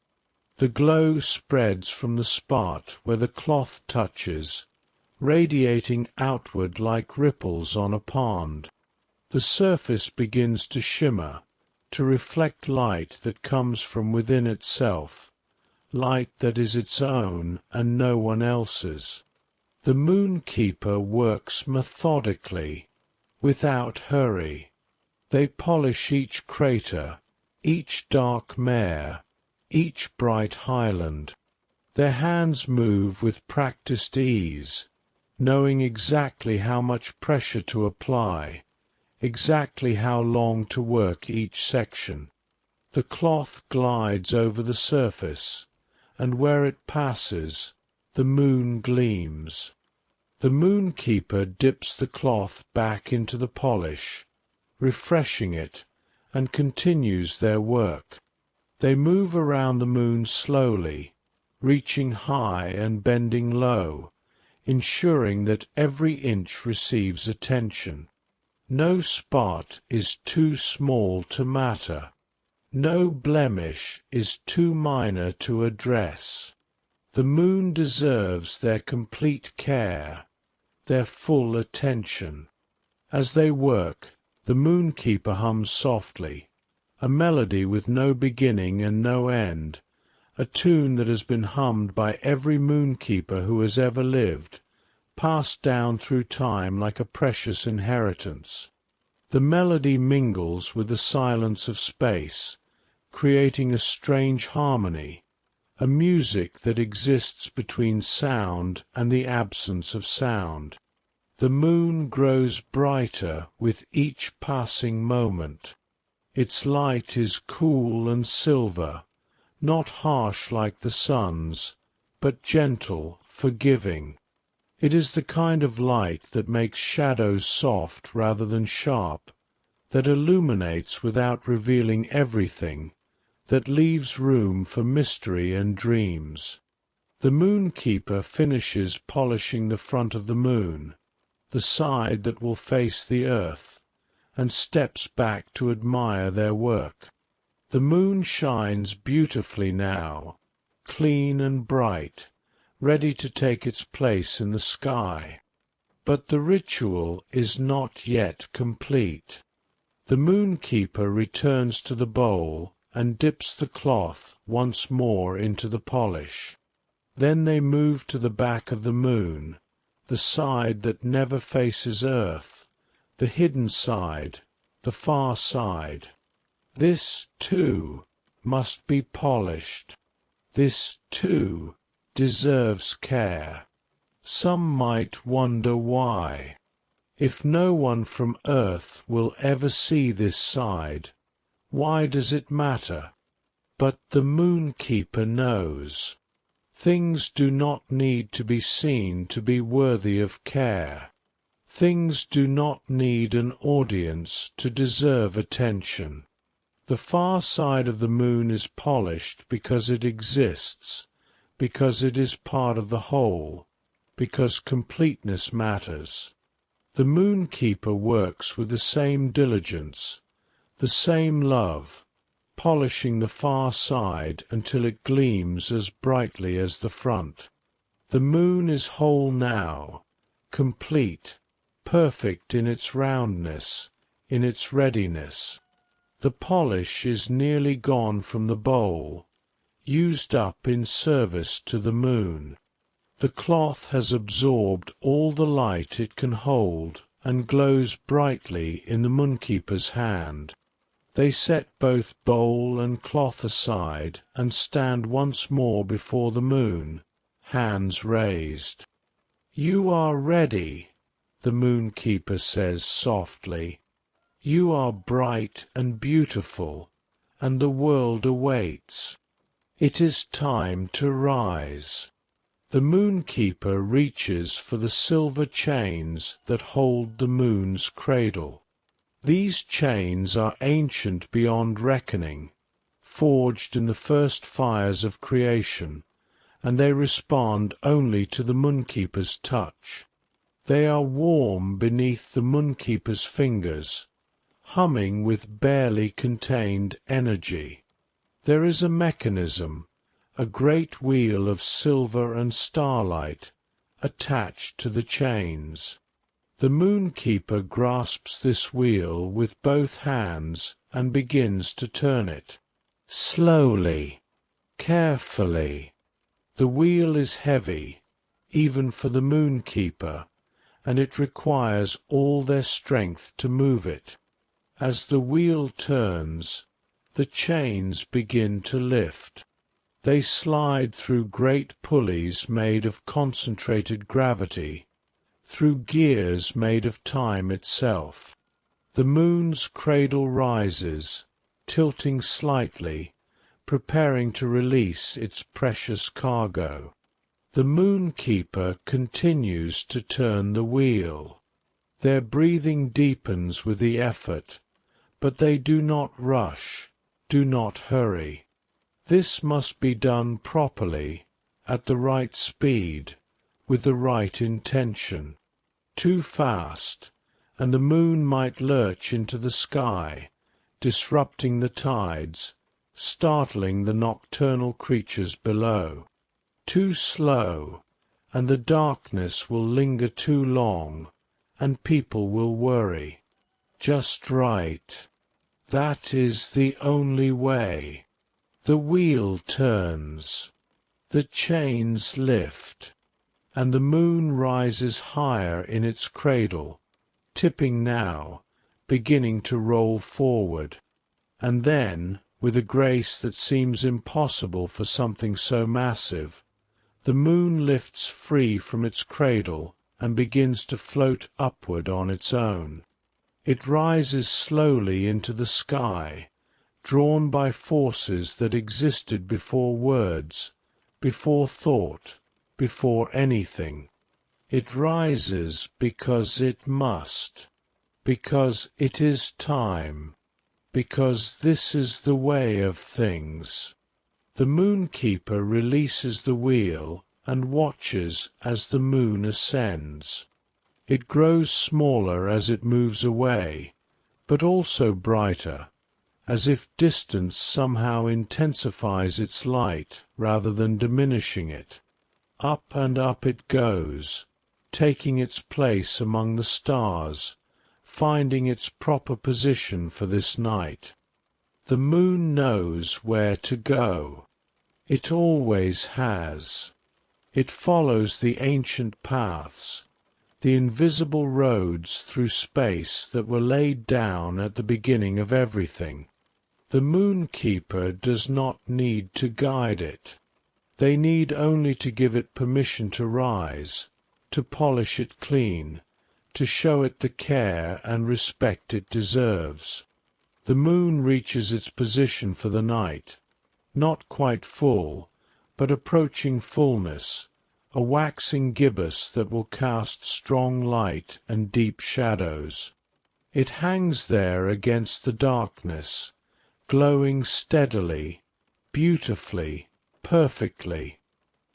The glow spreads from the spot where the cloth touches, radiating outward like ripples on a pond. The surface begins to shimmer, to reflect light that comes from within itself, light that is its own and no one else's. The moonkeeper works methodically, without hurry. They polish each crater, each dark mare, each bright highland. Their hands move with practised ease, knowing exactly how much pressure to apply, exactly how long to work each section. The cloth glides over the surface, and where it passes, the moon gleams. The moonkeeper dips the cloth back into the polish, refreshing it, and continues their work. They move around the moon slowly, reaching high and bending low, ensuring that every inch receives attention. No spot is too small to matter. No blemish is too minor to address. The moon deserves their complete care, their full attention. As they work, the moonkeeper hums softly, a melody with no beginning and no end, a tune that has been hummed by every moonkeeper who has ever lived, passed down through time like a precious inheritance. The melody mingles with the silence of space, creating a strange harmony, a music that exists between sound and the absence of sound. The moon grows brighter with each passing moment. Its light is cool and silver, not harsh like the sun's, but gentle, forgiving. It is the kind of light that makes shadows soft rather than sharp, that illuminates without revealing everything, that leaves room for mystery and dreams. The moonkeeper finishes polishing the front of the moon, the side that will face the earth, and steps back to admire their work. The moon shines beautifully now, clean and bright, ready to take its place in the sky. But the ritual is not yet complete. The moonkeeper returns to the bowl and dips the cloth once more into the polish. Then they move to the back of the moon, the side that never faces earth, the hidden side, the far side. This, too, must be polished. This, too, deserves care. Some might wonder why. If no one from earth will ever see this side, why does it matter? But the moonkeeper knows. Things do not need to be seen to be worthy of care. Things do not need an audience to deserve attention. The far side of the moon is polished because it exists, because it is part of the whole, because completeness matters. The moonkeeper works with the same diligence, the same love, polishing the far side until it gleams as brightly as the front. The moon is whole now, complete, perfect in its roundness, in its readiness. The polish is nearly gone from the bowl. used up in service to the moon. The cloth has absorbed all the light it can hold and glows brightly in the Moonkeeper's hand. They set both bowl and cloth aside and stand once more before the moon, hands raised. "You are ready," the Moonkeeper says softly. "You are bright and beautiful, and the world awaits. It is time to rise." The Moonkeeper reaches for the silver chains that hold the moon's cradle. These chains are ancient beyond reckoning, forged in the first fires of creation, and they respond only to the Moonkeeper's touch. They are warm beneath the Moonkeeper's fingers, humming with barely contained energy. There is a mechanism, a great wheel of silver and starlight, attached to the chains. The Moonkeeper grasps this wheel with both hands and begins to turn it. Slowly, carefully. The wheel is heavy, even for the Moonkeeper, and it requires all their strength to move it. As the wheel turns, the chains begin to lift. They slide through great pulleys made of concentrated gravity, through gears made of time itself. The moon's cradle rises, tilting slightly, preparing to release its precious cargo. The Moonkeeper continues to turn the wheel. Their breathing deepens with the effort, but they do not rush, do not hurry. This must be done properly, at the right speed, with the right intention. Too fast, and the moon might lurch into the sky, disrupting the tides, startling the nocturnal creatures below. Too slow, and the darkness will linger too long, and people will worry. Just right. That is the only way. The wheel turns. The chains lift, and the moon rises higher in its cradle, tipping now, beginning to roll forward. And then, with a grace that seems impossible for something so massive, the moon lifts free from its cradle and begins to float upward on its own. It rises slowly into the sky, drawn by forces that existed before words, before thought, before anything. It rises because it must, because it is time, because this is the way of things. The Moonkeeper releases the wheel and watches as the moon ascends. It grows smaller as it moves away, but also brighter, as if distance somehow intensifies its light rather than diminishing it. Up and up it goes, taking its place among the stars, finding its proper position for this night. The moon knows where to go. It always has. It follows the ancient paths, the invisible roads through space that were laid down at the beginning of everything. The Moonkeeper does not need to guide it. They need only to give it permission to rise, to polish it clean, to show it the care and respect it deserves. The moon reaches its position for the night, not quite full, but approaching fullness, a waxing gibbous that will cast strong light and deep shadows. It hangs there against the darkness, glowing steadily, beautifully, perfectly.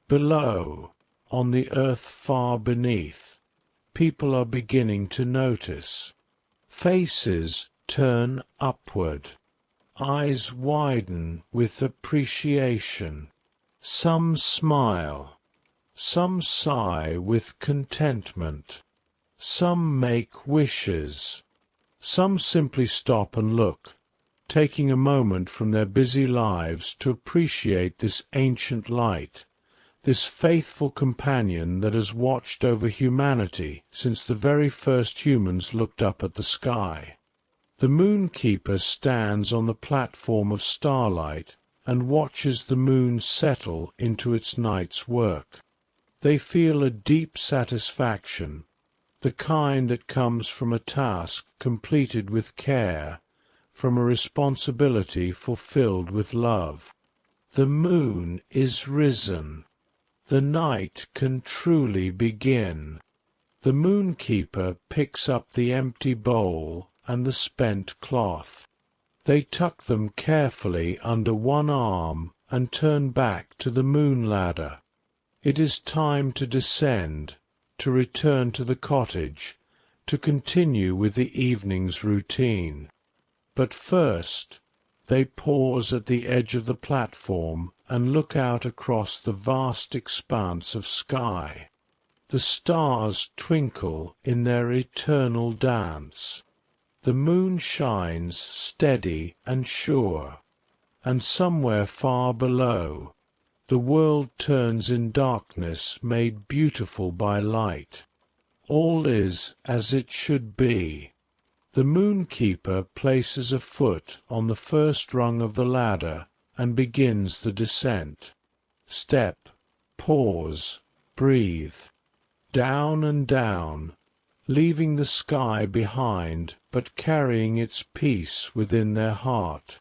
Below, on the earth far beneath, people are beginning to notice. Faces turn upward. Eyes widen with appreciation. Some smile. Some sigh with contentment. Some make wishes. Some simply stop and look, taking a moment from their busy lives to appreciate this ancient light, this faithful companion that has watched over humanity since the very first humans looked up at the sky. The Moonkeeper stands on the platform of starlight and watches the moon settle into its night's work. They feel a deep satisfaction, the kind that comes from a task completed with care, from a responsibility fulfilled with love. The moon is risen. The night can truly begin. The Moonkeeper picks up the empty bowl and the spent cloth. They tuck them carefully under one arm and turn back to the moon ladder. It is time to descend, to return to the cottage, to continue with the evening's routine. But first, they pause at the edge of the platform and look out across the vast expanse of sky. The stars twinkle in their eternal dance. The moon shines steady and sure, and somewhere far below, the world turns in darkness made beautiful by light. All is as it should be. The Moonkeeper places a foot on the first rung of the ladder and begins the descent. Step, pause, breathe. Down and down, leaving the sky behind but carrying its peace within their heart.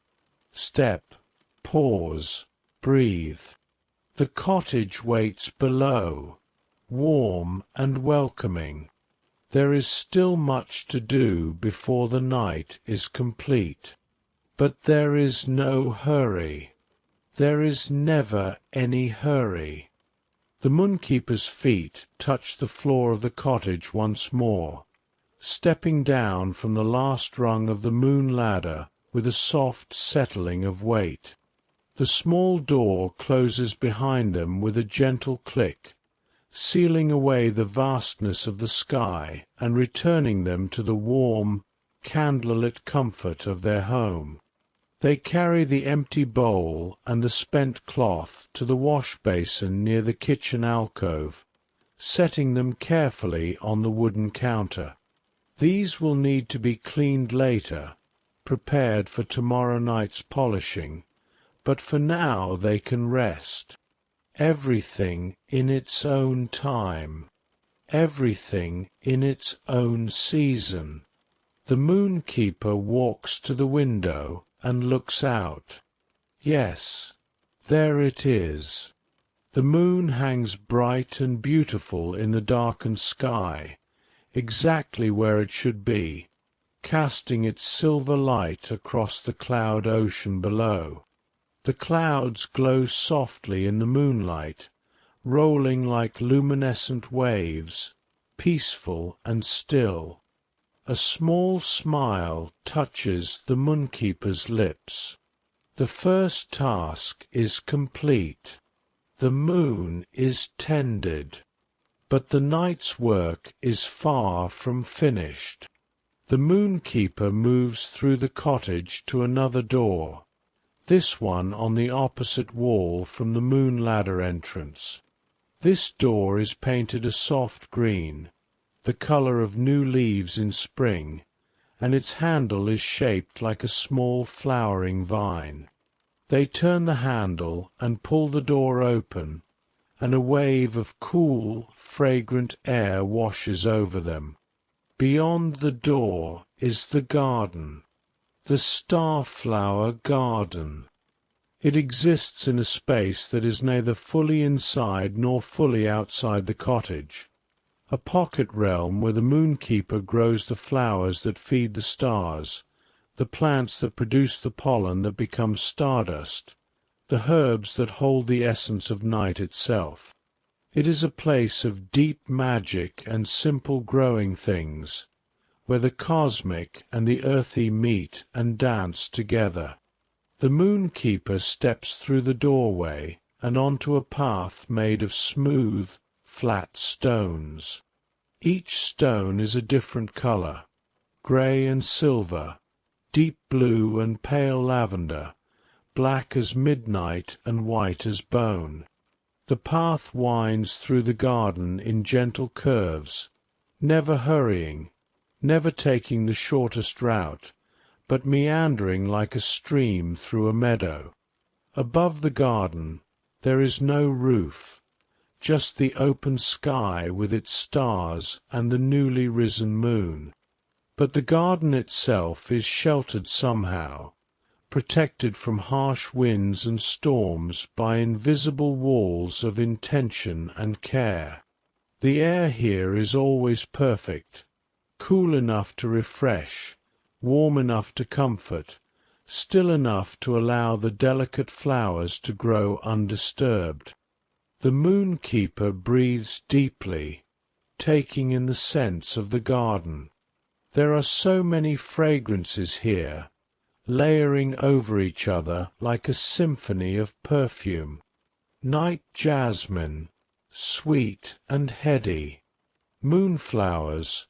Step, pause, breathe. The cottage waits below, warm and welcoming. There is still much to do before the night is complete. But there is no hurry. There is never any hurry. The Moonkeeper's feet touch the floor of the cottage once more, stepping down from the last rung of the moon ladder with a soft settling of weight. The small door closes behind them with a gentle click, sealing away the vastness of the sky and returning them to the warm, candlelit comfort of their home. They carry the empty bowl and the spent cloth to the wash-basin near the kitchen alcove, setting them carefully on the wooden counter. These will need to be cleaned later, prepared for tomorrow night's polishing, but for now they can rest. Everything in its own time, everything in its own season. The Moonkeeper walks to the window and looks out. Yes, there it is. The moon hangs bright and beautiful in the darkened sky, exactly where it should be, casting its silver light across the cloud ocean below. The clouds glow softly in the moonlight, rolling like luminescent waves, peaceful and still. A small smile touches the Moonkeeper's lips. The first task is complete. The moon is tended. But the night's work is far from finished. The Moonkeeper moves through the cottage to another door, this one on the opposite wall from the moon ladder entrance. This door is painted a soft green, the colour of new leaves in spring, and its handle is shaped like a small flowering vine. They turn the handle and pull the door open, and a wave of cool, fragrant air washes over them. Beyond the door is the garden, the Starflower Garden. It exists in a space that is neither fully inside nor fully outside the cottage, a pocket realm where the Moonkeeper grows the flowers that feed the stars, the plants that produce the pollen that becomes stardust, the herbs that hold the essence of night itself. It is a place of deep magic and simple growing things, where the cosmic and the earthy meet and dance together. The Moonkeeper steps through the doorway and onto a path made of smooth, flat stones. Each stone is a different color, grey and silver, deep blue and pale lavender, black as midnight and white as bone. The path winds through the garden in gentle curves, never hurrying, never taking the shortest route, but meandering like a stream through a meadow. Above the garden there is no roof, just the open sky with its stars and the newly risen moon. But the garden itself is sheltered somehow, protected from harsh winds and storms by invisible walls of intention and care. The air here is always perfect, cool enough to refresh, warm enough to comfort, still enough to allow the delicate flowers to grow undisturbed. The moonkeeper breathes deeply, taking in the scents of the garden. There are so many fragrances here, layering over each other like a symphony of perfume. Night jasmine, sweet and heady. Moonflowers,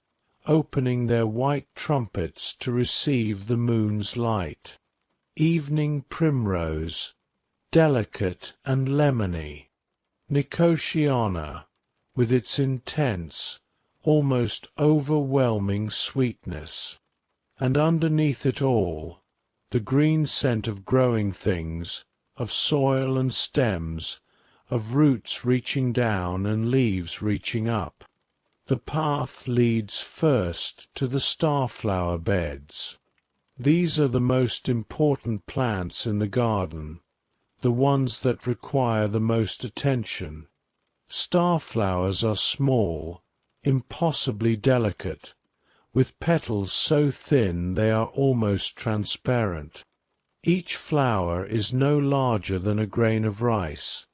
opening their white trumpets to receive the moon's light. Evening primrose, delicate and lemony. Nicotiana, with its intense, almost overwhelming sweetness. And underneath it all, the green scent of growing things, of soil and stems, of roots reaching down and leaves reaching up. The path leads first to the starflower beds. These are the most important plants in the garden, the ones that require the most attention. Starflowers are small, impossibly delicate, with petals so thin they are almost transparent. Each flower is no larger than a grain of rice,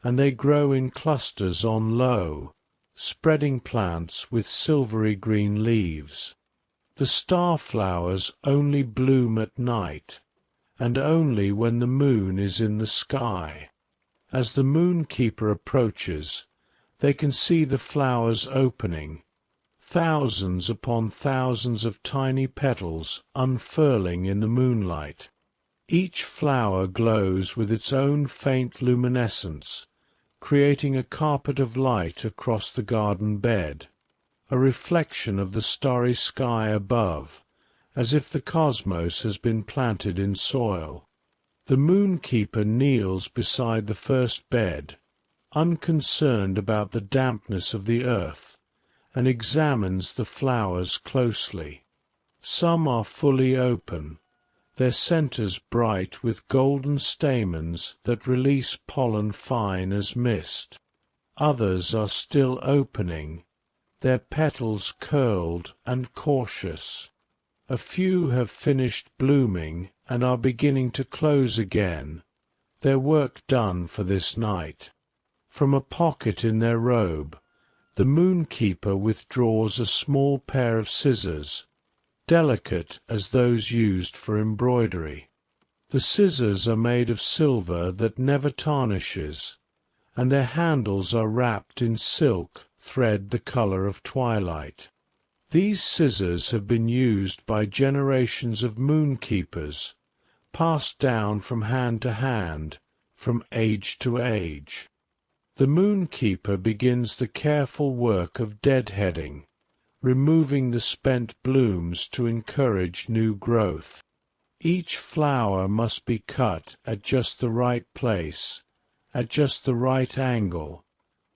and they grow in clusters on low, spreading plants with silvery green leaves. The starflowers only bloom at night, and only when the moon is in the sky. As the moonkeeper approaches, they can see the flowers opening, thousands upon thousands of tiny petals unfurling in the moonlight. Each flower glows with its own faint luminescence, creating a carpet of light across the garden bed, a reflection of the starry sky above, as if the cosmos has been planted in soil. The moonkeeper kneels beside the first bed, unconcerned about the dampness of the earth, and examines the flowers closely. Some are fully open, their centres bright with golden stamens that release pollen fine as mist. Others are still opening, their petals curled and cautious. A few have finished blooming and are beginning to close again, their work done for this night. From a pocket in their robe, the moonkeeper withdraws a small pair of scissors, delicate as those used for embroidery. The scissors are made of silver that never tarnishes, and their handles are wrapped in silk thread the color of twilight. These scissors have been used by generations of moonkeepers, passed down from hand to hand, from age to age. The moonkeeper begins the careful work of deadheading, removing the spent blooms to encourage new growth. Each flower must be cut at just the right place, at just the right angle,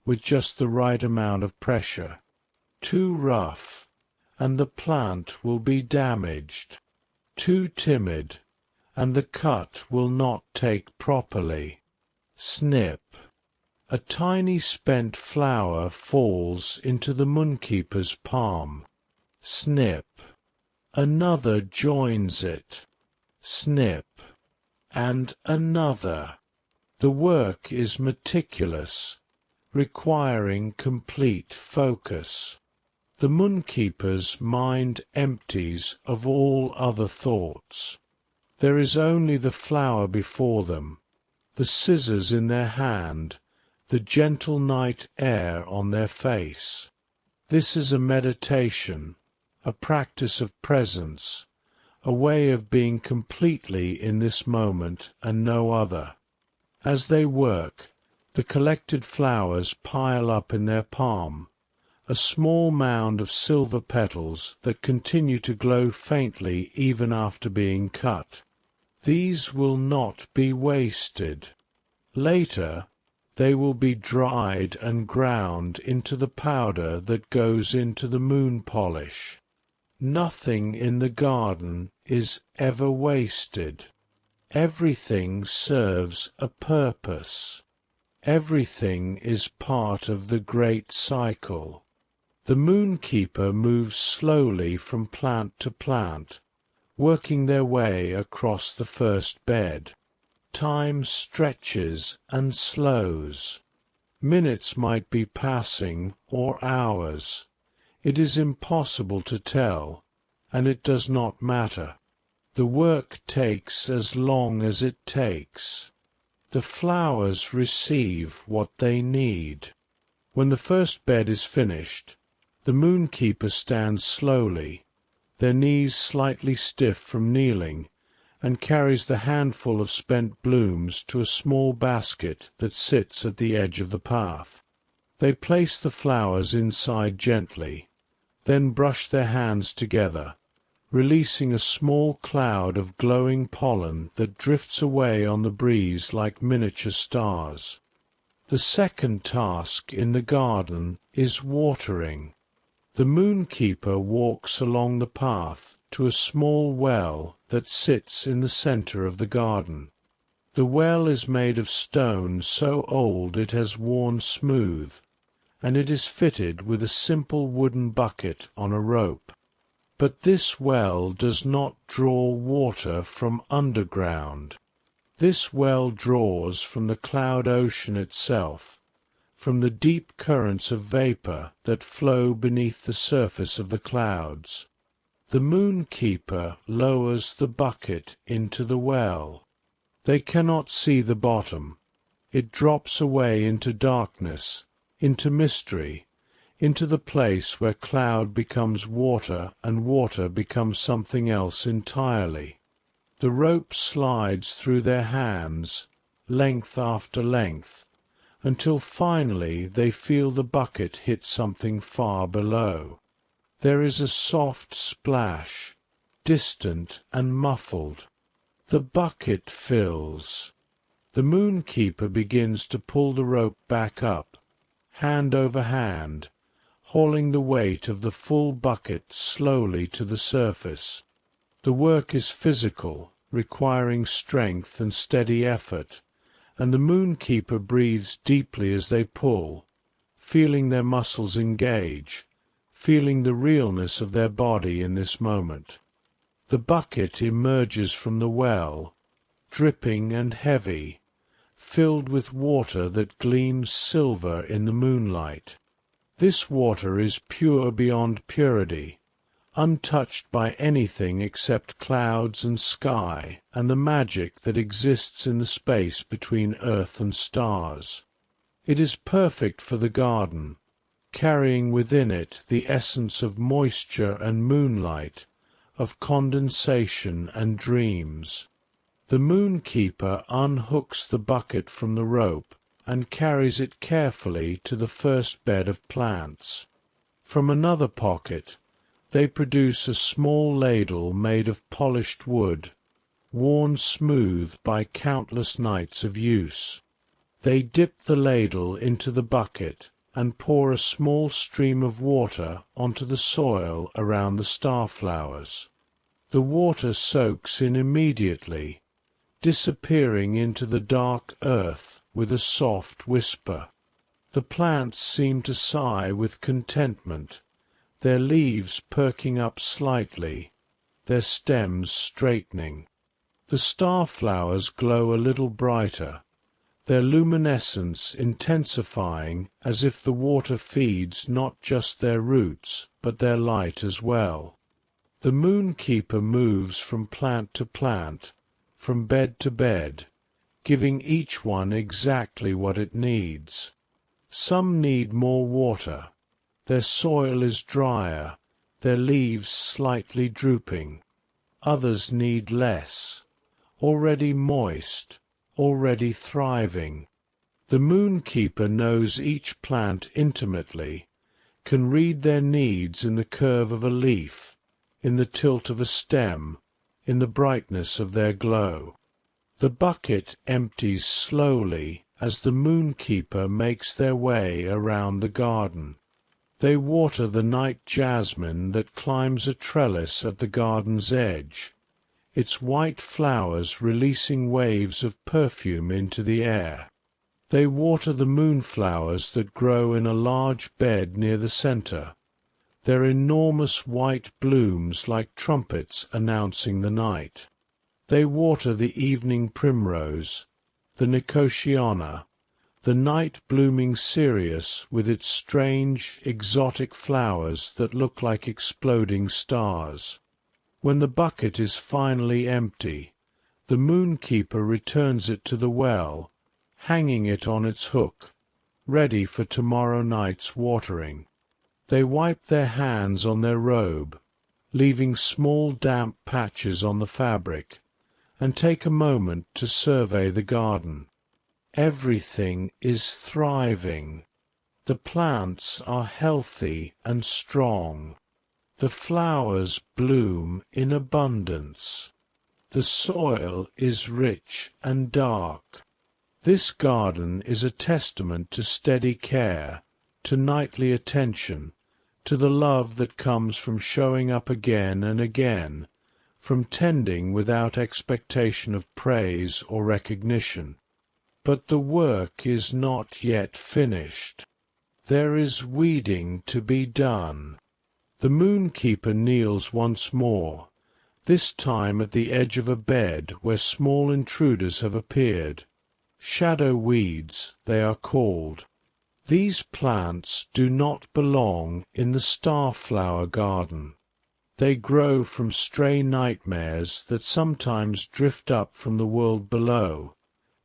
with just the right amount of pressure. Too rough, and the plant will be damaged. Too timid, and the cut will not take properly. Snip. A tiny spent flower falls into the moonkeeper's palm. Snip. Another joins it. Snip. And another. The work is meticulous, requiring complete focus. The moonkeeper's mind empties of all other thoughts. There is only the flower before them, the scissors in their hand, the gentle night air on their face. This is a meditation, a practice of presence, a way of being completely in this moment and no other. As they work, the collected flowers pile up in their palm, a small mound of silver petals that continue to glow faintly even after being cut. These will not be wasted. Later, they will be dried and ground into the powder that goes into the moon polish. Nothing in the garden is ever wasted. Everything serves a purpose. Everything is part of the great cycle. The Moonkeeper moves slowly from plant to plant, working their way across the first bed. Time stretches and slows. Minutes might be passing, or hours. It is impossible to tell, and it does not matter. The work takes as long as it takes. The flowers receive what they need. When the first bed is finished, the Moonkeeper stands slowly, their knees slightly stiff from kneeling, and carries the handful of spent blooms to a small basket that sits at the edge of the path. They place the flowers inside gently, then brush their hands together, releasing a small cloud of glowing pollen that drifts away on the breeze like miniature stars. The second task in the garden is watering. The Moonkeeper walks along the path to a small well that sits in the center of the garden. The well is made of stone so old it has worn smooth, and it is fitted with a simple wooden bucket on a rope. But this well does not draw water from underground. This well draws from the cloud ocean itself, from the deep currents of vapor that flow beneath the surface of the clouds. The Moonkeeper lowers the bucket into the well. They cannot see the bottom. It drops away into darkness, into mystery, into the place where cloud becomes water and water becomes something else entirely. The rope slides through their hands, length after length, until finally they feel the bucket hit something far below. There is a soft splash, distant and muffled. The bucket fills. The Moonkeeper begins to pull the rope back up, hand over hand, hauling the weight of the full bucket slowly to the surface. The work is physical, requiring strength and steady effort, and the Moonkeeper breathes deeply as they pull, feeling their muscles engage, feeling the realness of their body in this moment. The bucket emerges from the well, dripping and heavy, filled with water that gleams silver in the moonlight. This water is pure beyond purity, untouched by anything except clouds and sky and the magic that exists in the space between earth and stars. It is perfect for the garden, carrying within it the essence of moisture and moonlight, of condensation and dreams. The Moonkeeper unhooks the bucket from the rope and carries it carefully to the first bed of plants. From another pocket, they produce a small ladle made of polished wood, worn smooth by countless nights of use. They dip the ladle into the bucket and pour a small stream of water onto the soil around the starflowers. The water soaks in immediately, disappearing into the dark earth with a soft whisper. The plants seem to sigh with contentment, their leaves perking up slightly, their stems straightening. The starflowers glow a little brighter, their luminescence intensifying as if the water feeds not just their roots, but their light as well. The Moonkeeper moves from plant to plant, from bed to bed, giving each one exactly what it needs. Some need more water. Their soil is drier, their leaves slightly drooping. others need less, already moist, already thriving. The Moonkeeper knows each plant intimately, can read their needs in the curve of a leaf, in the tilt of a stem, in the brightness of their glow. The bucket empties slowly as the Moonkeeper makes their way around the garden. They water the night jasmine that climbs a trellis at the garden's edge, its white flowers releasing waves of perfume into the air. They water the moonflowers that grow in a large bed near the center, their enormous white blooms like trumpets announcing the night. They water the evening primrose, the nicotiana, the night-blooming cereus with its strange, exotic flowers that look like exploding stars. When the bucket is finally empty, the Moonkeeper returns it to the well, hanging it on its hook, ready for tomorrow night's watering. They wipe their hands on their robe, leaving small damp patches on the fabric, and take a moment to survey the garden. Everything is thriving. The plants are healthy and strong. The flowers bloom in abundance. The soil is rich and dark. This garden is a testament to steady care, to nightly attention, to the love that comes from showing up again and again, from tending without expectation of praise or recognition. But the work is not yet finished. There is weeding to be done. The Moonkeeper kneels once more, this time at the edge of a bed where small intruders have appeared. Shadow weeds, they are called. These plants do not belong in the starflower garden. They grow from stray nightmares that sometimes drift up from the world below,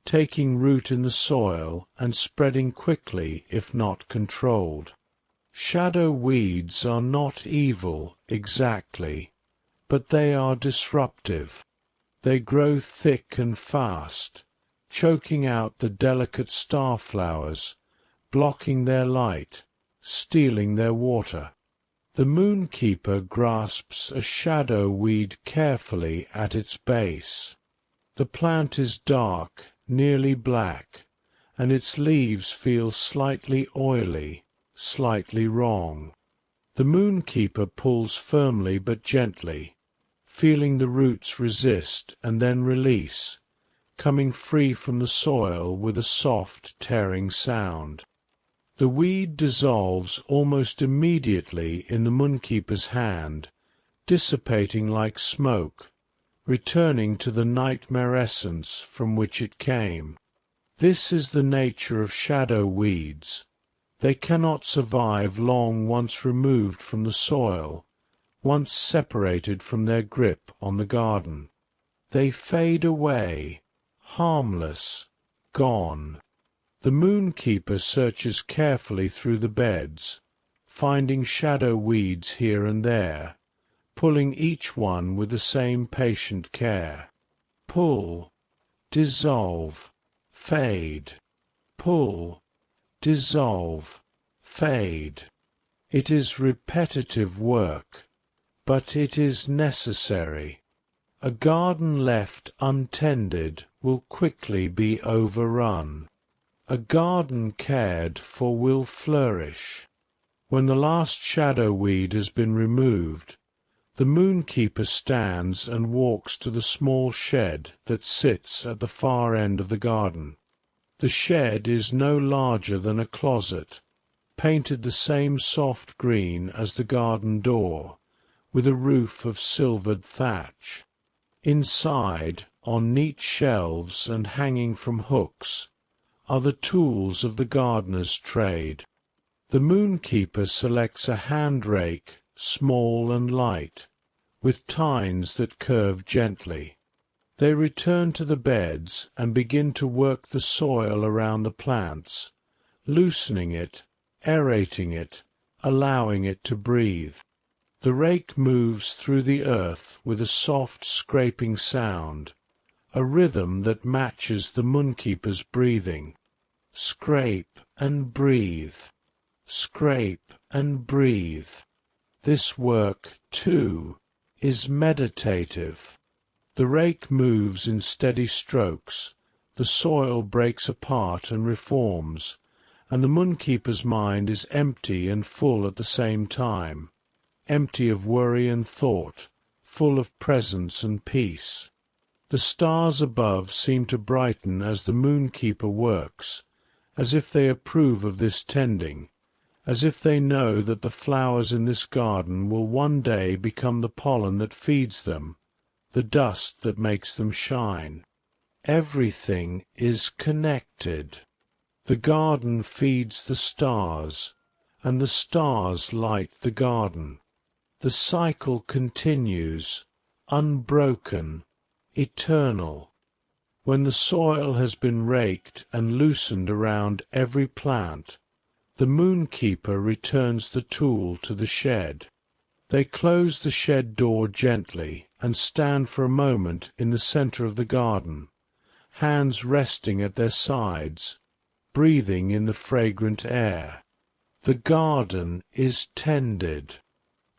taking root in the soil and spreading quickly if not controlled. Shadow weeds are not evil exactly, but they are disruptive. They grow thick and fast, choking out the delicate starflowers, blocking their light, stealing their water. The Moonkeeper grasps a shadow weed carefully at its base. The plant is dark, nearly black, and its leaves feel slightly oily, slightly wrong. The Moonkeeper pulls firmly but gently, feeling the roots resist and then release, coming free from the soil with a soft, tearing sound. The weed dissolves almost immediately in the Moonkeeper's hand, dissipating like smoke, returning to the nightmare essence from which it came. This is the nature of shadow weeds. They cannot survive long once removed from the soil, once separated from their grip on the garden. They fade away, harmless, gone. The Moonkeeper searches carefully through the beds, finding shadow weeds here and there, pulling each one with the same patient care. Pull, dissolve, fade. Pull, dissolve, fade. It is repetitive work, but it is necessary. A garden left untended will quickly be overrun. A garden cared for will flourish. When the last shadow weed has been removed, the Moonkeeper stands and walks to the small shed that sits at the far end of the garden. The shed is no larger than a closet, painted the same soft green as the garden door, with a roof of silvered thatch. Inside, on neat shelves and hanging from hooks, are the tools of the gardener's trade. The Moonkeeper selects a hand rake, small and light, with tines that curve gently. They return to the beds and begin to work the soil around the plants, loosening it, aerating it, allowing it to breathe. The rake moves through the earth with a soft scraping sound, a rhythm that matches the moonkeeper's breathing. Scrape and breathe, scrape and breathe. This work, too, is meditative. The rake moves in steady strokes, the soil breaks apart and reforms, and the moonkeeper's mind is empty and full at the same time, empty of worry and thought, full of presence and peace. The stars above seem to brighten as the moonkeeper works, as if they approve of this tending, as if they know that the flowers in this garden will one day become the pollen that feeds them, the dust that makes them shine. Everything is connected. The garden feeds the stars, and the stars light the garden. The cycle continues, unbroken, eternal. When the soil has been raked and loosened around every plant, the moonkeeper returns the tool to the shed. They close the shed door gently and stand for a moment in the center of the garden, hands resting at their sides, breathing in the fragrant air. The garden is tended.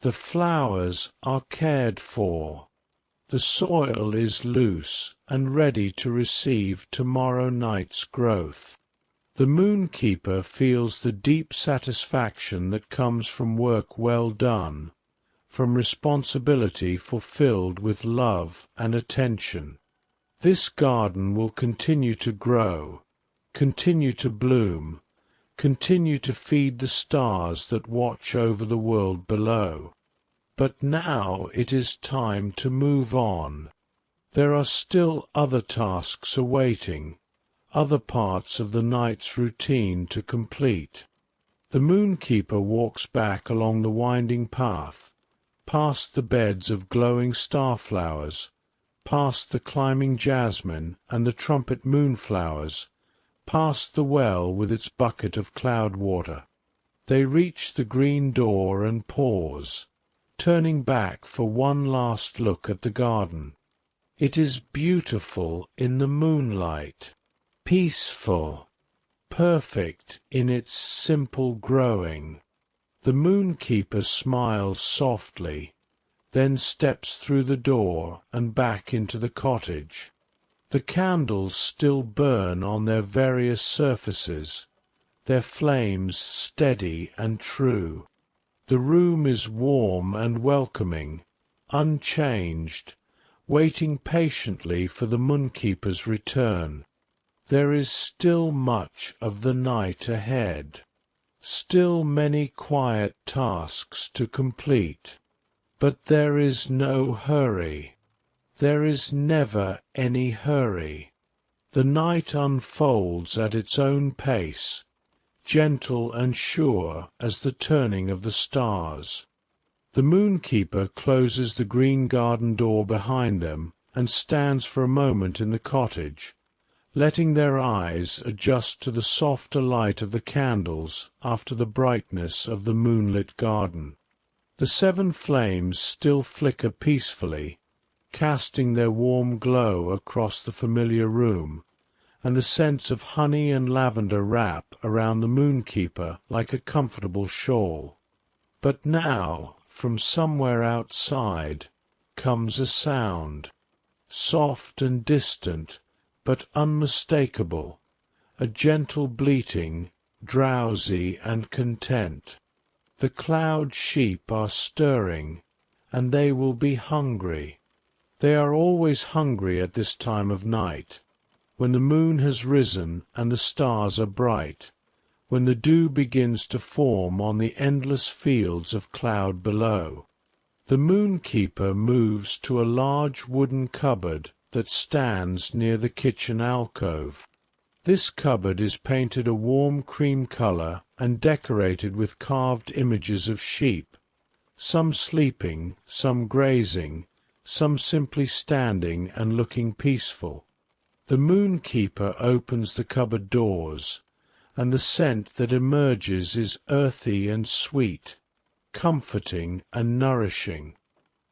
The flowers are cared for. The soil is loose and ready to receive tomorrow night's growth. The moonkeeper feels the deep satisfaction that comes from work well done, from responsibility fulfilled with love and attention. This garden will continue to grow, continue to bloom, continue to feed the stars that watch over the world below. But now it is time to move on. There are still other tasks awaiting, other parts of the night's routine to complete. The moonkeeper walks back along the winding path, past the beds of glowing starflowers, past the climbing jasmine and the trumpet moonflowers, past the well with its bucket of cloud water. They reach the green door and pause, turning back for one last look at the garden. It is beautiful in the moonlight, peaceful, perfect in its simple growing. The moonkeeper smiles softly, then steps through the door and back into the cottage. The candles still burn on their various surfaces, their flames steady and true. The room is warm and welcoming, unchanged, waiting patiently for the moonkeeper's return. There is still much of the night ahead, still many quiet tasks to complete. But there is no hurry. There is never any hurry. The night unfolds at its own pace, gentle and sure as the turning of the stars. The moonkeeper closes the green garden door behind them and stands for a moment in the cottage, letting their eyes adjust to the softer light of the candles after the brightness of the moonlit garden. The 7 flames still flicker peacefully, casting their warm glow across the familiar room, and the scents of honey and lavender wrap around the moonkeeper like a comfortable shawl. But now, from somewhere outside, comes a sound, soft and distant, but unmistakable, a gentle bleating, drowsy and content. The cloud sheep are stirring, and they will be hungry. They are always hungry at this time of night, when the moon has risen and the stars are bright, when the dew begins to form on the endless fields of cloud below. The moonkeeper moves to a large wooden cupboard that stands near the kitchen alcove. This cupboard is painted a warm cream color and decorated with carved images of sheep, some sleeping, some grazing, some simply standing and looking peaceful. The moonkeeper opens the cupboard doors, and the scent that emerges is earthy and sweet, comforting and nourishing.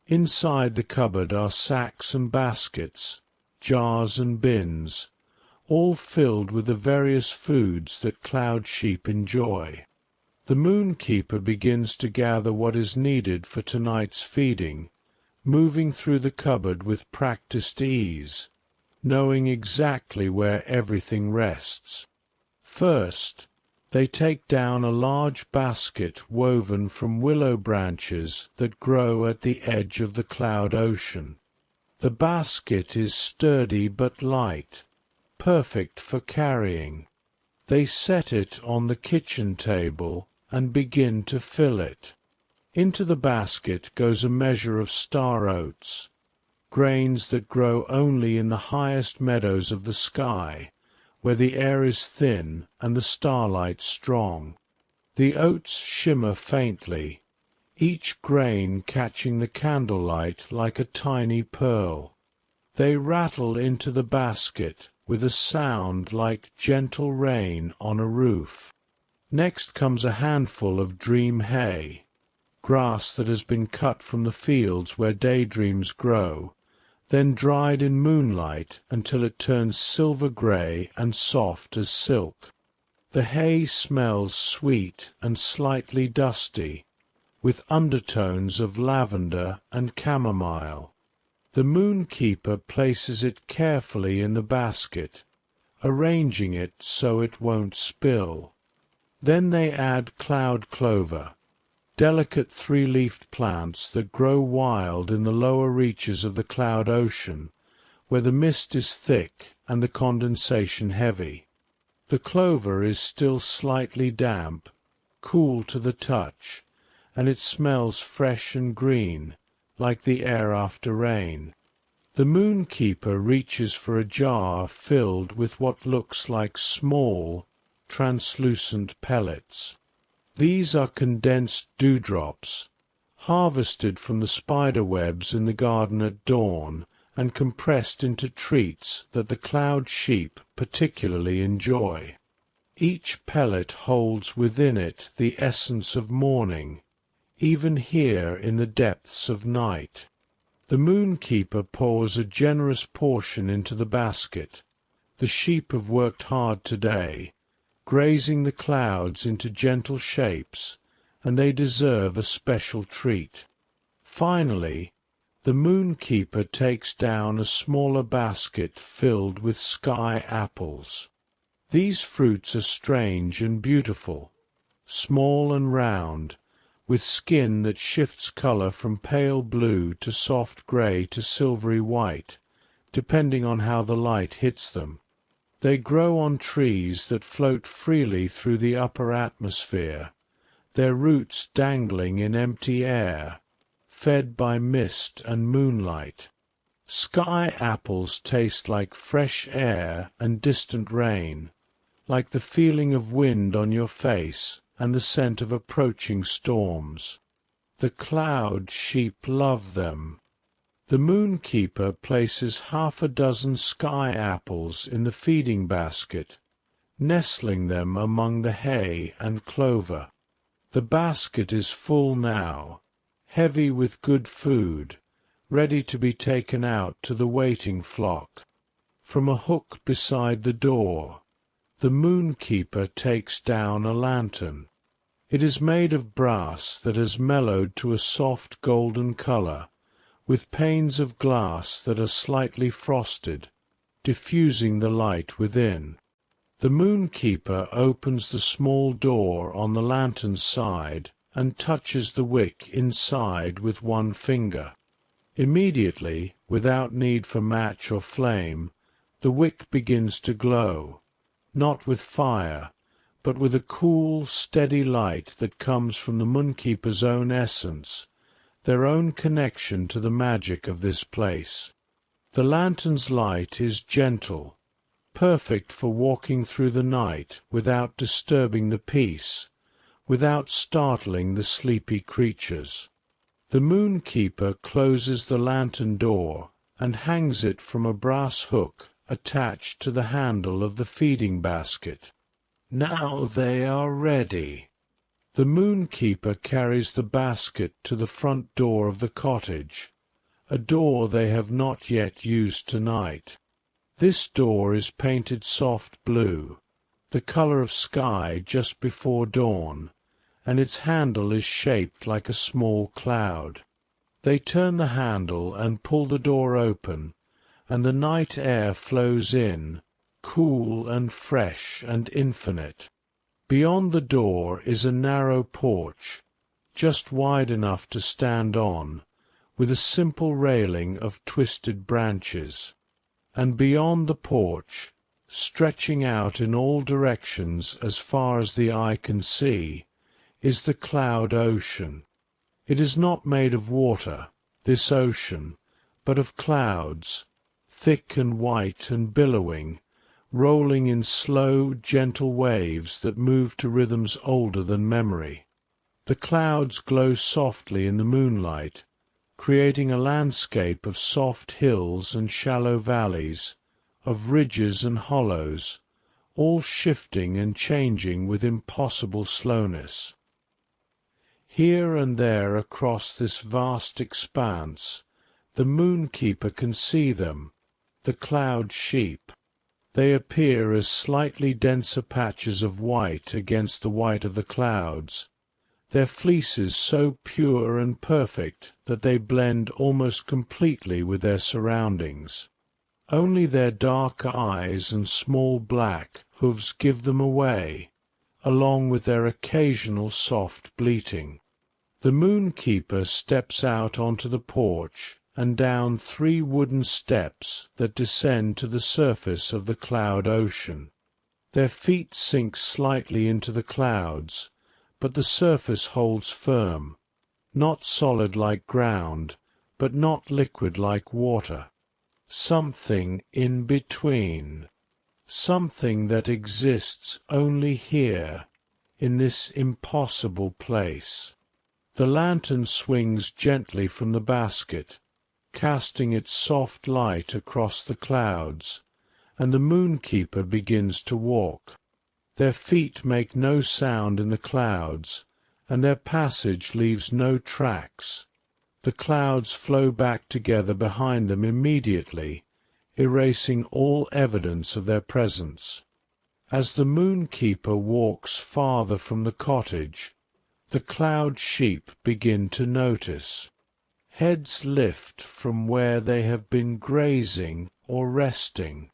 Inside the cupboard are sacks and baskets, jars and bins, all filled with the various foods that cloud sheep enjoy. The Moonkeeper begins to gather what is needed for tonight's feeding, moving through the cupboard with practiced ease, knowing exactly where everything rests. First, they take down a large basket woven from willow branches that grow at the edge of the cloud ocean. The basket is sturdy but light, perfect for carrying. They set it on the kitchen table and begin to fill it. Into the basket goes a measure of star oats, grains that grow only in the highest meadows of the sky, where the air is thin and the starlight strong. The oats shimmer faintly, each grain catching the candlelight like a tiny pearl. They rattle into the basket with a sound like gentle rain on a roof. Next comes a handful of dream hay, grass that has been cut from the fields where daydreams grow, then dried in moonlight until it turns silver-grey and soft as silk. The hay smells sweet and slightly dusty, with undertones of lavender and chamomile. The Moonkeeper places it carefully in the basket, arranging it so it won't spill. Then they add cloud clover, delicate three-leafed plants that grow wild in the lower reaches of the cloud ocean, where the mist is thick and the condensation heavy. The clover is still slightly damp, cool to the touch, and it smells fresh and green, like the air after rain. The Moonkeeper reaches for a jar filled with what looks like small, translucent pellets. These are condensed dewdrops, harvested from the spider-webs in the garden at dawn and compressed into treats that the cloud sheep particularly enjoy. Each pellet holds within it the essence of morning, even here in the depths of night. The Moonkeeper pours a generous portion into the basket. The sheep have worked hard today, grazing the clouds into gentle shapes, and they deserve a special treat. Finally, the Moonkeeper takes down a smaller basket filled with sky apples. These fruits are strange and beautiful, small and round, with skin that shifts color from pale blue to soft gray to silvery white, depending on how the light hits them. They grow on trees that float freely through the upper atmosphere, their roots dangling in empty air, fed by mist and moonlight. Sky apples taste like fresh air and distant rain, like the feeling of wind on your face and the scent of approaching storms. The cloud sheep love them. The Moonkeeper places half a dozen sky apples in the feeding basket, nestling them among the hay and clover. The basket is full now, heavy with good food, ready to be taken out to the waiting flock. From a hook beside the door, the Moonkeeper takes down a lantern. It is made of brass that has mellowed to a soft golden color, with panes of glass that are slightly frosted, diffusing the light within. The Moonkeeper opens the small door on the lantern's side and touches the wick inside with one finger. Immediately, without need for match or flame, the wick begins to glow, not with fire, but with a cool, steady light that comes from the Moonkeeper's own essence, their own connection to the magic of this place. The lantern's light is gentle, perfect for walking through the night without disturbing the peace, without startling the sleepy creatures. The Moonkeeper closes the lantern door and hangs it from a brass hook attached to the handle of the feeding basket. Now they are ready. The moonkeeper carries the basket to the front door of the cottage, a door they have not yet used tonight. This door is painted soft blue, the color of sky just before dawn, and its handle is shaped like a small cloud. They turn the handle and pull the door open, and the night air flows in, cool and fresh and infinite. Beyond the door is a narrow porch, just wide enough to stand on, with a simple railing of twisted branches. And beyond the porch, stretching out in all directions as far as the eye can see, is the cloud ocean. It is not made of water, this ocean, but of clouds, thick and white and billowing, rolling in slow, gentle waves that move to rhythms older than memory. The clouds glow softly in the moonlight, creating a landscape of soft hills and shallow valleys, of ridges and hollows, all shifting and changing with impossible slowness. Here and there across this vast expanse, the moonkeeper can see them, the cloud sheep. They appear as slightly denser patches of white against the white of the clouds, their fleeces so pure and perfect that they blend almost completely with their surroundings. Only their dark eyes and small black hooves give them away, along with their occasional soft bleating. The moonkeeper steps out onto the porch and down 3 wooden steps that descend to the surface of the cloud ocean. Their feet sink slightly into the clouds, but the surface holds firm, not solid like ground, but not liquid like water. Something in between, something that exists only here, in this impossible place. The lantern swings gently from the basket, casting its soft light across the clouds, and the moonkeeper begins to walk. Their feet make no sound in the clouds, and their passage leaves no tracks. The clouds flow back together behind them immediately, erasing all evidence of their presence. As the moonkeeper walks farther from the cottage, the cloud sheep begin to notice. Heads lift from where they have been grazing or resting.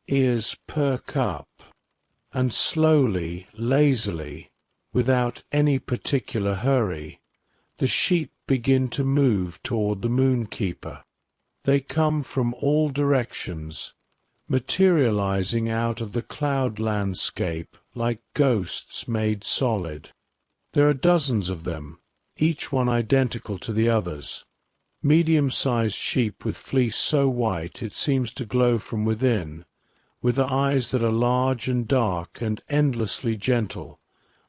Ears perk up, and slowly, lazily, without any particular hurry, the sheep begin to move toward the moonkeeper. They come from all directions, materializing out of the cloud landscape like ghosts made solid. There are dozens of them, each one identical to the others. Medium-sized sheep with fleece so white it seems to glow from within, with eyes that are large and dark and endlessly gentle,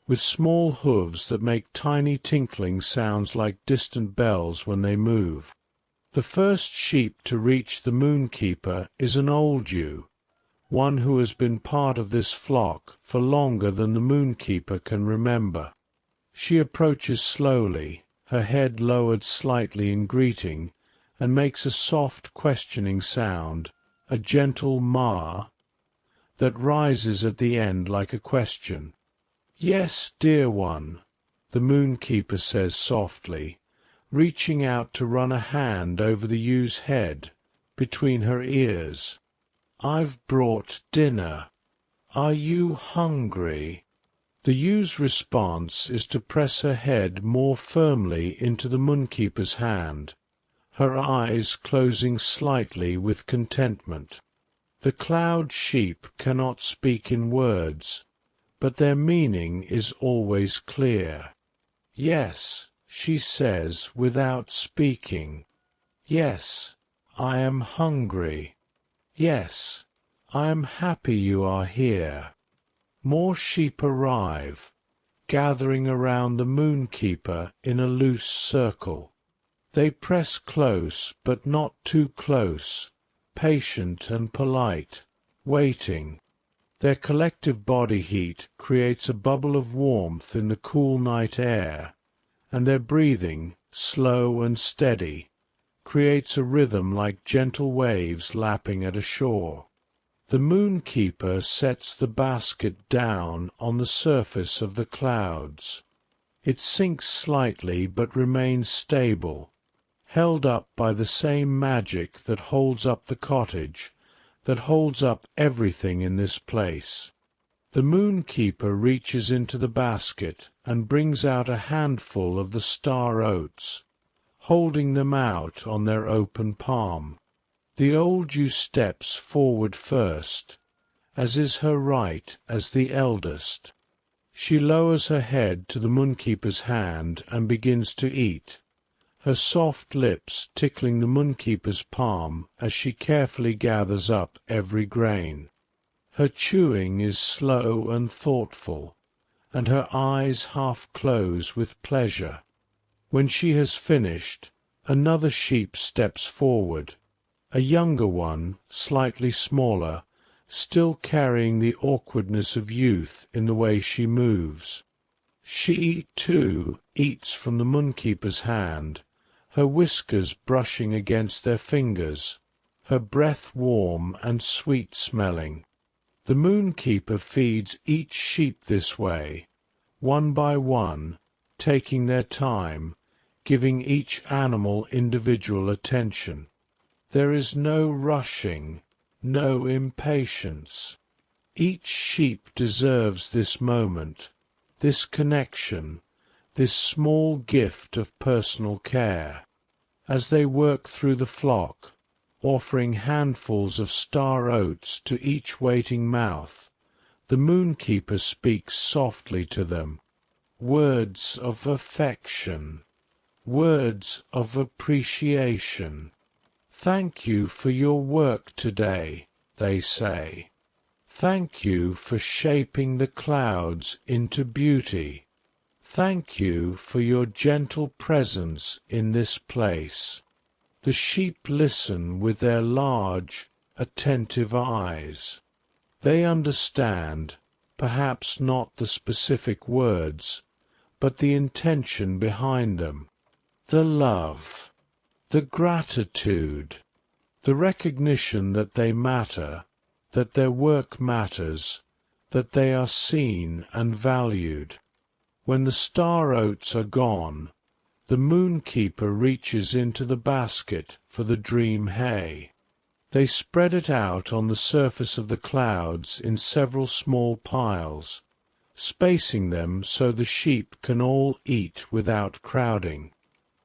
with small hooves that make tiny tinkling sounds like distant bells when they move. The first sheep to reach the moonkeeper is an old ewe, one who has been part of this flock for longer than the moonkeeper can remember. She approaches slowly, her head lowered slightly in greeting, and makes a soft questioning sound, a gentle ma, that rises at the end like a question. "Yes, dear one," the moonkeeper says softly, reaching out to run a hand over the ew's head, between her ears. "I've brought dinner. Are you hungry?" The ew's response is to press her head more firmly into the moonkeeper's hand, her eyes closing slightly with contentment. The cloud sheep cannot speak in words, but their meaning is always clear. "Yes," she says without speaking. "Yes, I am hungry. Yes, I am happy you are here." More sheep arrive, gathering around the moonkeeper in a loose circle. They press close, but not too close, patient and polite, waiting. Their collective body heat creates a bubble of warmth in the cool night air, and their breathing, slow and steady, creates a rhythm like gentle waves lapping at a shore. The Moonkeeper sets the basket down on the surface of the clouds. It sinks slightly but remains stable, held up by the same magic that holds up the cottage, that holds up everything in this place. The Moonkeeper reaches into the basket and brings out a handful of the star oats, holding them out on their open palm. The old ewe steps forward first, as is her right as the eldest. She lowers her head to the Moonkeeper's hand and begins to eat, her soft lips tickling the Moonkeeper's palm as she carefully gathers up every grain. Her chewing is slow and thoughtful, and her eyes half close with pleasure. When she has finished, another sheep steps forward, a younger one, slightly smaller, still carrying the awkwardness of youth in the way she moves. She, too, eats from the Moonkeeper's hand, her whiskers brushing against their fingers, her breath warm and sweet-smelling. The Moonkeeper feeds each sheep this way, one by one, taking their time, giving each animal individual attention. There is no rushing, no impatience. Each sheep deserves this moment, this connection, this small gift of personal care. As they work through the flock, offering handfuls of star oats to each waiting mouth, the Moonkeeper speaks softly to them, words of affection, words of appreciation. "Thank you for your work today," they say. "Thank you for shaping the clouds into beauty. Thank you for your gentle presence in this place." The sheep listen with their large, attentive eyes. They understand, perhaps not the specific words, but the intention behind them, the love, the gratitude, the recognition that they matter, that their work matters, that they are seen and valued. When the star oats are gone, the Moonkeeper reaches into the basket for the dream hay. They spread it out on the surface of the clouds in several small piles, spacing them so the sheep can all eat without crowding.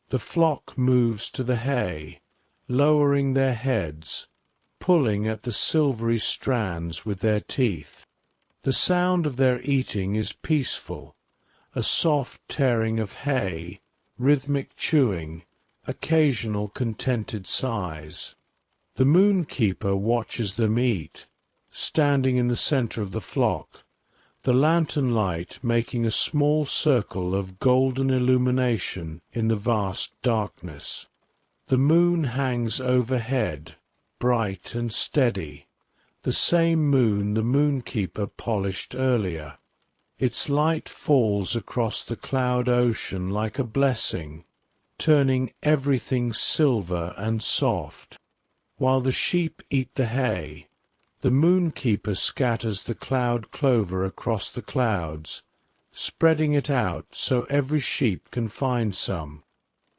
The flock moves to the hay, lowering their heads, pulling at the silvery strands with their teeth. The sound of their eating is peaceful, a soft tearing of hay, rhythmic chewing, occasional contented sighs. The Moonkeeper watches them eat, standing in the center of the flock, the lantern light making a small circle of golden illumination in the vast darkness. The moon hangs overhead, bright and steady, the same moon the Moonkeeper polished earlier. Its light falls across the cloud ocean like a blessing, turning everything silver and soft. While the sheep eat the hay, the Moonkeeper scatters the cloud clover across the clouds, spreading it out so every sheep can find some.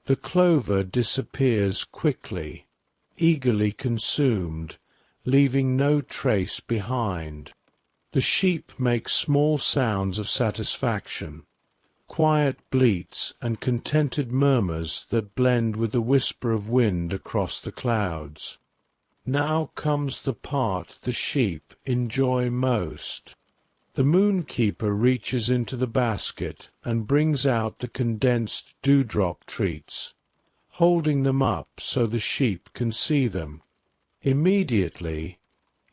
The clover disappears quickly, eagerly consumed, leaving no trace behind. The sheep make small sounds of satisfaction, quiet bleats and contented murmurs that blend with the whisper of wind across the clouds. Now comes the part the sheep enjoy most. The Moonkeeper reaches into the basket and brings out the condensed dewdrop treats, holding them up so the sheep can see them. Immediately,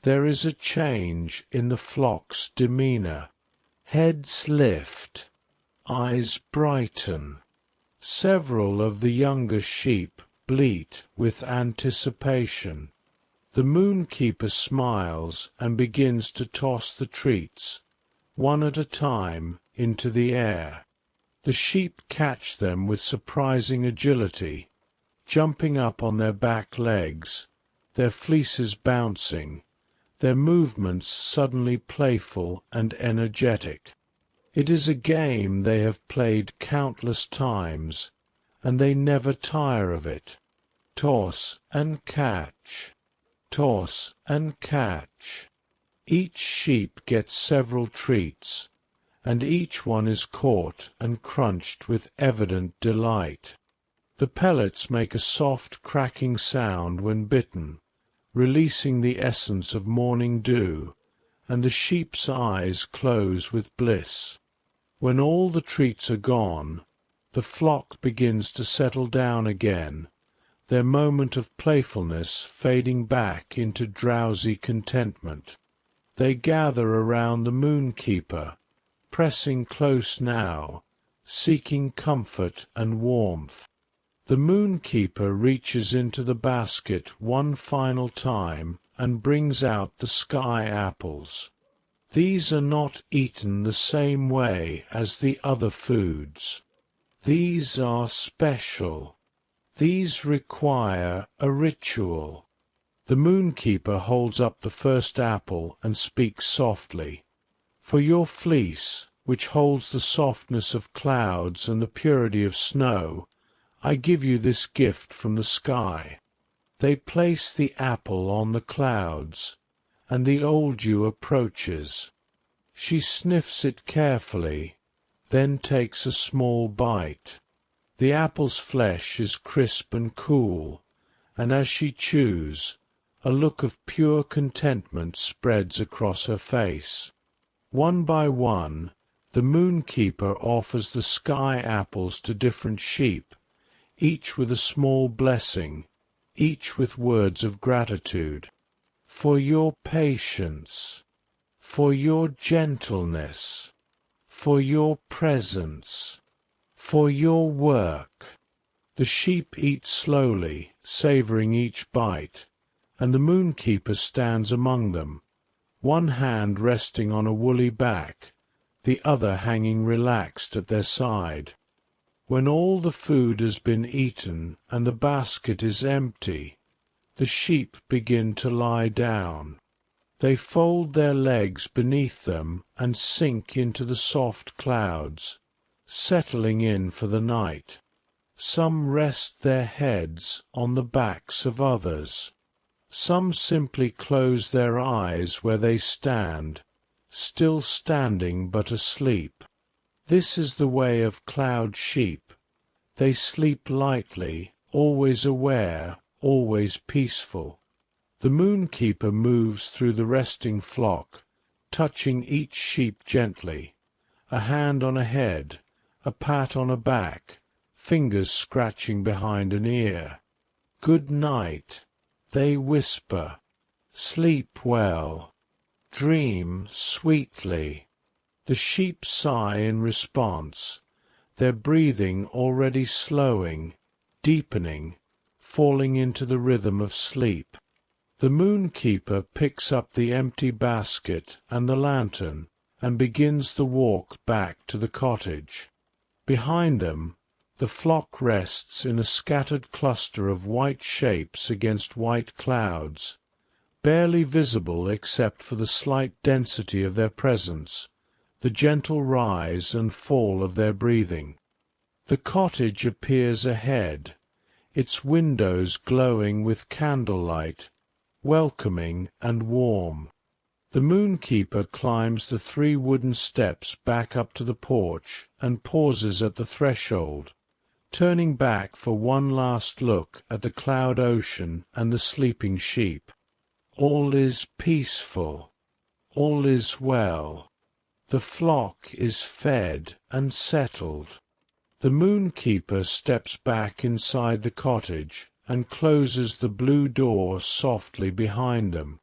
there is a change in the flock's demeanor. Heads lift, eyes brighten. Several of the younger sheep bleat with anticipation. The moonkeeper smiles and begins to toss the treats, one at a time, into the air. The sheep catch them with surprising agility, jumping up on their back legs, their fleeces bouncing, their movements suddenly playful and energetic. It is a game they have played countless times, and they never tire of it. Toss and catch. Toss and catch. Each sheep gets several treats, and each one is caught and crunched with evident delight. The pellets make a soft cracking sound when bitten, releasing the essence of morning dew, and the sheep's eyes close with bliss. When all the treats are gone, the flock begins to settle down again, their moment of playfulness fading back into drowsy contentment. They gather around the moonkeeper, pressing close now, seeking comfort and warmth. The moonkeeper reaches into the basket one final time and brings out the sky apples. These are not eaten the same way as the other foods. These are special. These require a ritual. The moonkeeper holds up the first apple and speaks softly. For your fleece, which holds the softness of clouds and the purity of snow, I give you this gift from the sky. They place the apple on the clouds, and the old you approaches. She sniffs it carefully, then takes a small bite. The apple's flesh is crisp and cool, and as she chews, a look of pure contentment spreads across her face. One by one, the moonkeeper offers the sky apples to different sheep, each with a small blessing, each with words of gratitude. For your patience, for your gentleness, for your presence, for your work. The sheep eat slowly, savouring each bite, and the moonkeeper stands among them, one hand resting on a woolly back, the other hanging relaxed at their side. When all the food has been eaten and the basket is empty, the sheep begin to lie down. They fold their legs beneath them and sink into the soft clouds, settling in for the night. Some rest their heads on the backs of others. Some simply close their eyes where they stand, still standing but asleep. This is the way of cloud sheep. They sleep lightly, always aware, always peaceful. The moonkeeper moves through the resting flock, touching each sheep gently, a hand on a head, a pat on a back, fingers scratching behind an ear. Good night, they whisper. Sleep well. Dream sweetly. The sheep sigh in response, their breathing already slowing, deepening, falling into the rhythm of sleep. The moonkeeper picks up the empty basket and the lantern and begins the walk back to the cottage. Behind them, the flock rests in a scattered cluster of white shapes against white clouds, barely visible except for the slight density of their presence, the gentle rise and fall of their breathing. The cottage appears ahead, its windows glowing with candlelight, welcoming and warm. The moonkeeper climbs the 3 wooden steps back up to the porch and pauses at the threshold, turning back for one last look at the cloud ocean and the sleeping sheep. All is peaceful. All is well. The flock is fed and settled. The moonkeeper steps back inside the cottage and closes the blue door softly behind them.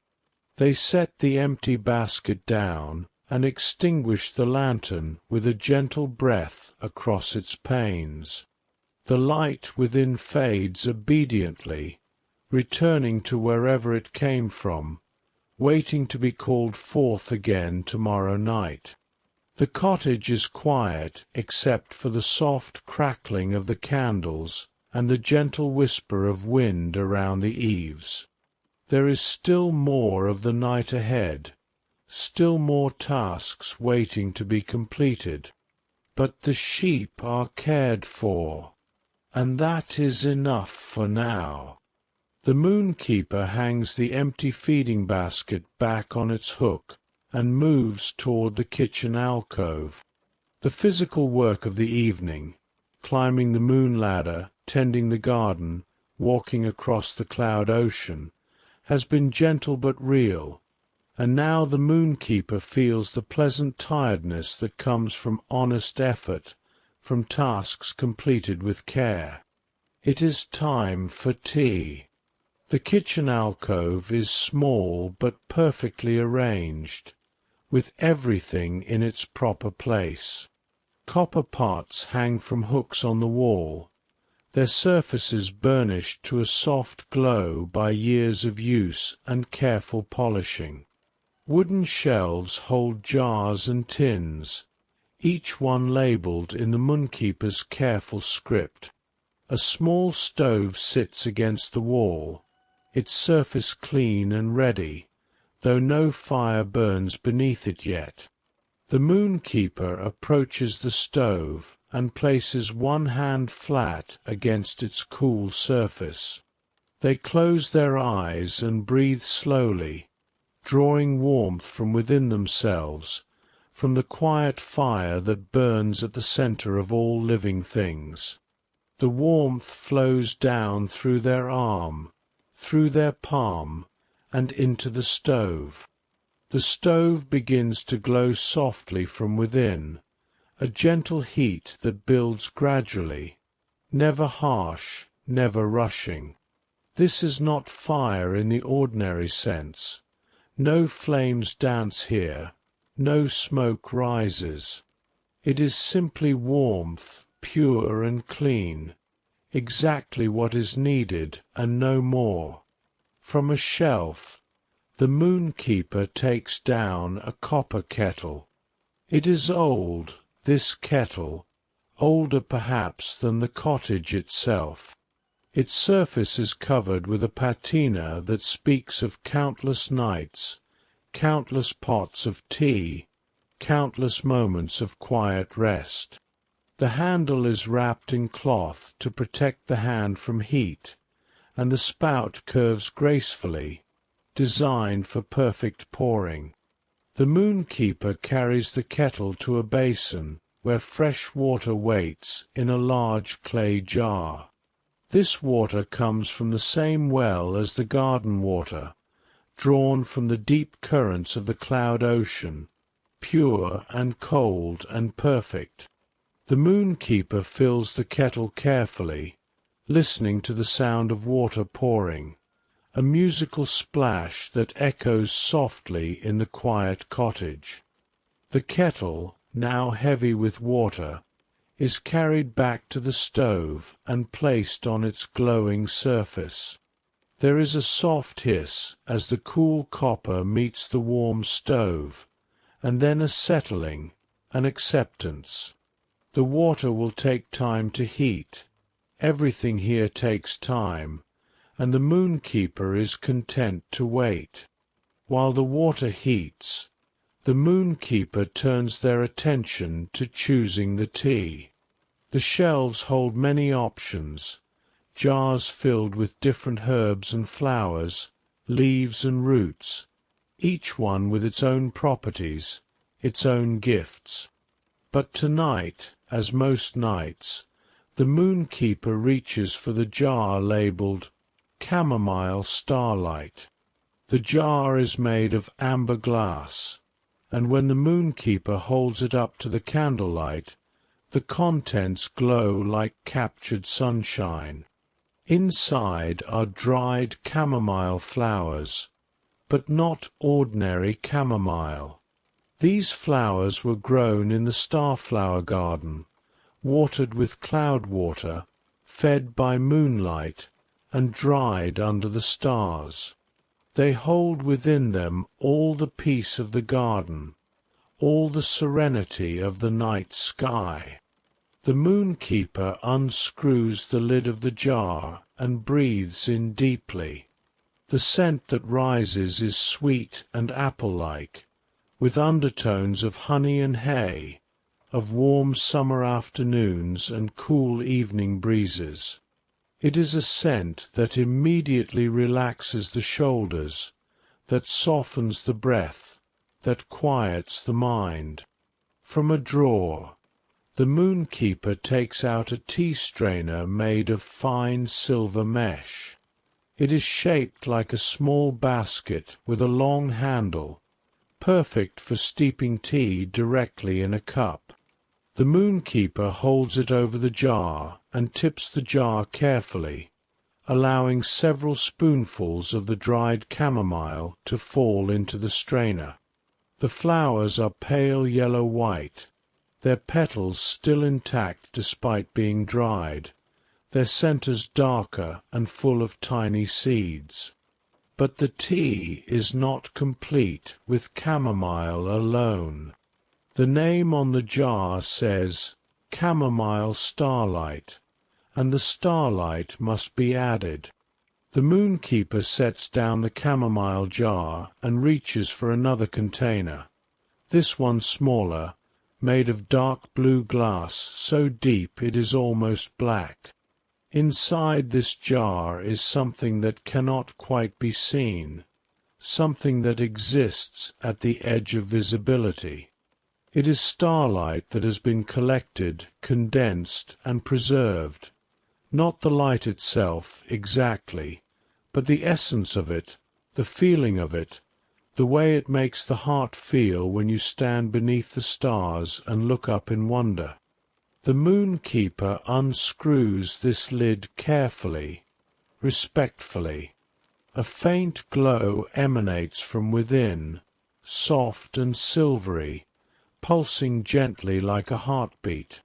They set the empty basket down and extinguish the lantern with a gentle breath across its panes. The light within fades obediently, returning to wherever it came from, waiting to be called forth again tomorrow night. The cottage is quiet except for the soft crackling of the candles and the gentle whisper of wind around the eaves. There is still more of the night ahead, still more tasks waiting to be completed. But the sheep are cared for, and that is enough for now. The Moonkeeper hangs the empty feeding basket back on its hook and moves toward the kitchen alcove. The physical work of the evening, climbing the moon ladder, tending the garden, walking across the cloud ocean, has been gentle but real, and now the Moonkeeper feels the pleasant tiredness that comes from honest effort, from tasks completed with care. It is time for tea. The kitchen alcove is small but perfectly arranged, with everything in its proper place. Copper pots hang from hooks on the wall, their surfaces burnished to a soft glow by years of use and careful polishing. Wooden shelves hold jars and tins, each one labelled in the Moonkeeper's careful script. A small stove sits against the wall, its surface clean and ready, though no fire burns beneath it yet. The Moonkeeper approaches the stove and places one hand flat against its cool surface. They close their eyes and breathe slowly, drawing warmth from within themselves, from the quiet fire that burns at the centre of all living things. The warmth flows down through their arm, through their palm, and into the stove. The stove begins to glow softly from within, a gentle heat that builds gradually, never harsh, never rushing. This is not fire in the ordinary sense. No flames dance here, no smoke rises. It is simply warmth, pure and clean, exactly what is needed and no more. From a shelf, the Moonkeeper takes down a copper kettle. It is old, this kettle, older perhaps than the cottage itself. Its surface is covered with a patina that speaks of countless nights, countless pots of tea, countless moments of quiet rest. The handle is wrapped in cloth to protect the hand from heat, and the spout curves gracefully, designed for perfect pouring. The Moonkeeper carries the kettle to a basin where fresh water waits in a large clay jar. This water comes from the same well as the garden water, drawn from the deep currents of the cloud ocean, pure and cold and perfect. The Moonkeeper fills the kettle carefully, listening to the sound of water pouring, a musical splash that echoes softly in the quiet cottage. The kettle, now heavy with water, is carried back to the stove and placed on its glowing surface. There is a soft hiss as the cool copper meets the warm stove, and then a settling, an acceptance. The water will take time to heat. Everything here takes time, and the Moonkeeper is content to wait. While the water heats, the Moonkeeper turns their attention to choosing the tea. The shelves hold many options, jars filled with different herbs and flowers, leaves and roots, each one with its own properties, its own gifts. But tonight, as most nights, the Moonkeeper reaches for the jar labelled Chamomile Starlight. The jar is made of amber glass, and when the Moonkeeper holds it up to the candlelight, the contents glow like captured sunshine. Inside are dried chamomile flowers, but not ordinary chamomile. These flowers were grown in the starflower garden, watered with cloud water, fed by moonlight, and dried under the stars. They hold within them all the peace of the garden, all the serenity of the night sky. The moonkeeper unscrews the lid of the jar and breathes in deeply. The scent that rises is sweet and apple-like, with undertones of honey and hay, of warm summer afternoons and cool evening breezes. It is a scent that immediately relaxes the shoulders, that softens the breath, that quiets the mind. From a drawer, the moonkeeper takes out a tea strainer made of fine silver mesh. It is shaped like a small basket with a long handle, perfect for steeping tea directly in a cup. The moonkeeper holds it over the jar and tips the jar carefully, allowing several spoonfuls of the dried chamomile to fall into the strainer. The flowers are pale yellow-white, their petals still intact despite being dried, their centers darker and full of tiny seeds. But the tea is not complete with chamomile alone. The name on the jar says chamomile starlight, and the starlight must be added. The moonkeeper sets down the chamomile jar and reaches for another container, this one smaller, made of dark blue glass so deep it is almost black. Inside this jar is something that cannot quite be seen, something that exists at the edge of visibility. It is starlight that has been collected, condensed, and preserved, not the light itself exactly, but the essence of it, the feeling of it, the way it makes the heart feel when you stand beneath the stars and look up in wonder. The moonkeeper unscrews this lid carefully, respectfully. A faint glow emanates from within, soft and silvery, pulsing gently like a heartbeat.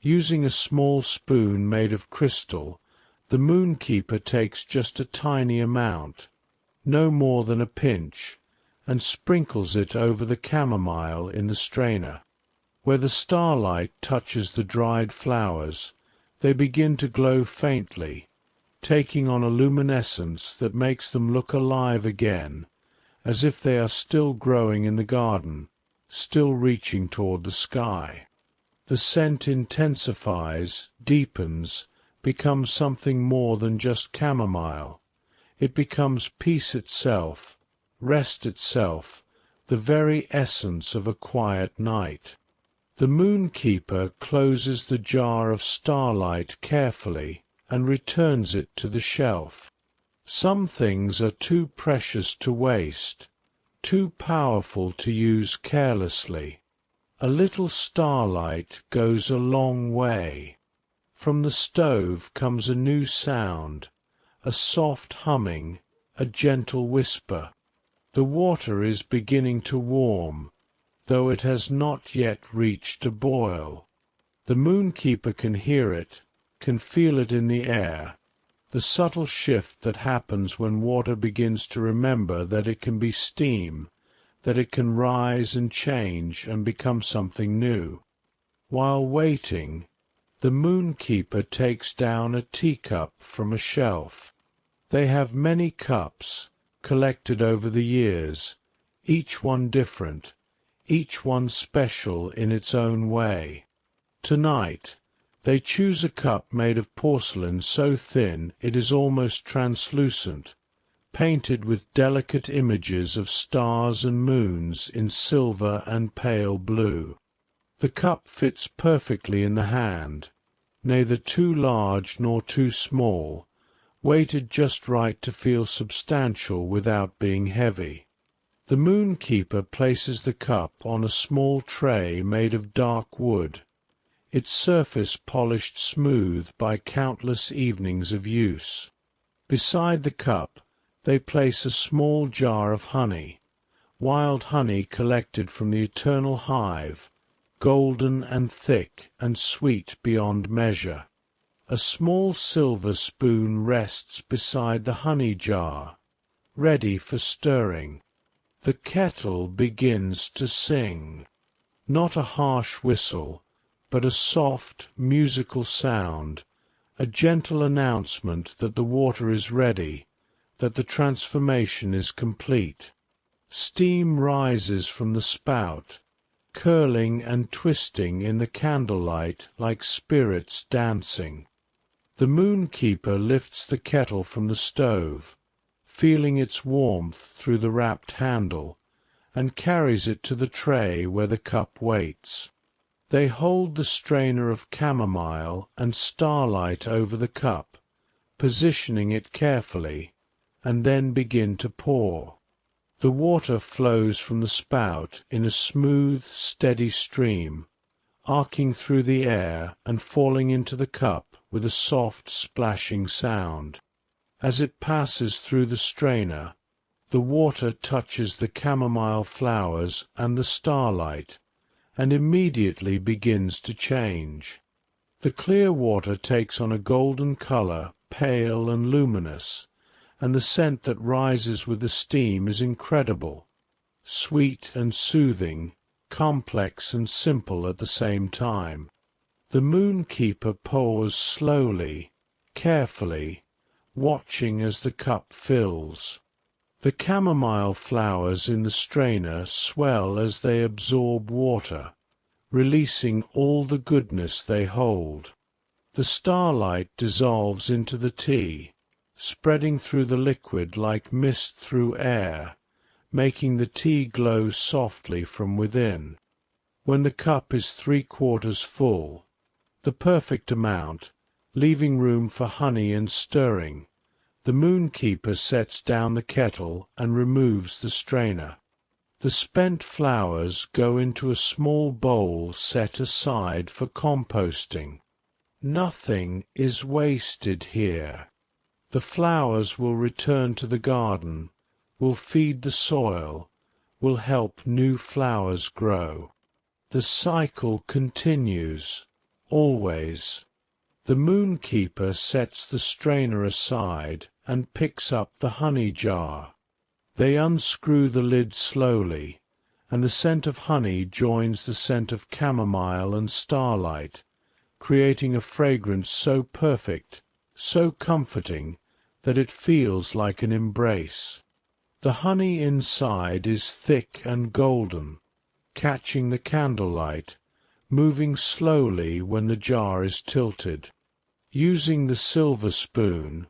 Using a small spoon made of crystal, the moonkeeper takes just a tiny amount, no more than a pinch, and sprinkles it over the chamomile in the strainer. Where the starlight touches the dried flowers, they begin to glow faintly, taking on a luminescence that makes them look alive again, as if they are still growing in the garden, still reaching toward the sky. The scent intensifies, deepens, becomes something more than just chamomile. It becomes peace itself, rest itself, the very essence of a quiet night. The moonkeeper closes the jar of starlight carefully and returns it to the shelf. Some things are too precious to waste, too powerful to use carelessly. A little starlight goes a long way. From the stove comes a new sound, a soft humming, a gentle whisper. The water is beginning to warm, though it has not yet reached a boil. The moonkeeper can hear it, can feel it in the air, the subtle shift that happens when water begins to remember that it can be steam, that it can rise and change and become something new. While waiting, the moonkeeper takes down a teacup from a shelf. They have many cups, collected over the years, each one different, each one special in its own way. Tonight, they choose a cup made of porcelain so thin it is almost translucent, painted with delicate images of stars and moons in silver and pale blue. The cup fits perfectly in the hand, neither too large nor too small, weighted just right to feel substantial without being heavy. The moonkeeper places the cup on a small tray made of dark wood, its surface polished smooth by countless evenings of use. Beside the cup they place a small jar of honey, wild honey collected from the eternal hive, golden and thick and sweet beyond measure. A small silver spoon rests beside the honey jar, ready for stirring. The kettle begins to sing. Not a harsh whistle, but a soft, musical sound, a gentle announcement that the water is ready, that the transformation is complete. Steam rises from the spout, curling and twisting in the candlelight like spirits dancing. The moonkeeper lifts the kettle from the stove, feeling its warmth through the wrapped handle, and carries it to the tray where the cup waits. They hold the strainer of chamomile and starlight over the cup, positioning it carefully, and then begin to pour. The water flows from the spout in a smooth, steady stream, arcing through the air and falling into the cup with a soft splashing sound. As it passes through the strainer, the water touches the chamomile flowers and the starlight, and immediately begins to change. The clear water takes on a golden color, pale and luminous, and the scent that rises with the steam is incredible, sweet and soothing, complex and simple at the same time. The moonkeeper pours slowly, carefully, watching as the cup fills. The chamomile flowers in the strainer swell as they absorb water, releasing all the goodness they hold. The starlight dissolves into the tea, spreading through the liquid like mist through air, making the tea glow softly from within. When the cup is 3/4 full, the perfect amount, leaving room for honey and stirring, the moonkeeper sets down the kettle and removes the strainer. The spent flowers go into a small bowl set aside for composting. Nothing is wasted here. The flowers will return to the garden, will feed the soil, will help new flowers grow. The cycle continues, always. The moonkeeper sets the strainer aside and picks up the honey jar. They unscrew the lid slowly, and the scent of honey joins the scent of chamomile and starlight, creating a fragrance so perfect, so comforting, that it feels like an embrace. The honey inside is thick and golden, catching the candlelight, moving slowly when the jar is tilted. Using the silver spoon,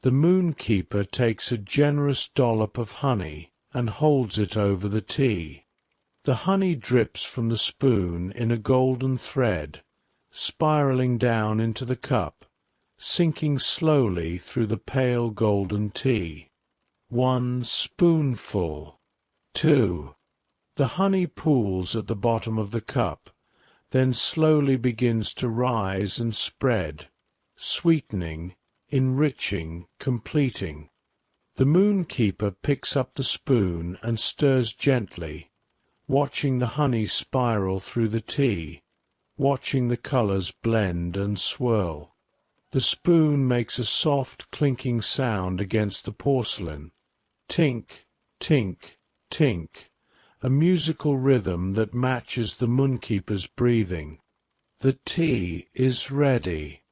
the moonkeeper takes a generous dollop of honey and holds it over the tea. The honey drips from the spoon in a golden thread, spiraling down into the cup, sinking slowly through the pale golden tea. 1 spoonful. 2. The honey pools at the bottom of the cup, then slowly begins to rise and spread, sweetening, enriching, completing. The moonkeeper picks up the spoon and stirs gently, watching the honey spiral through the tea, watching the colors blend and swirl. The spoon makes a soft clinking sound against the porcelain. Tink, tink, tink, a musical rhythm that matches the moonkeeper's breathing. The tea is ready.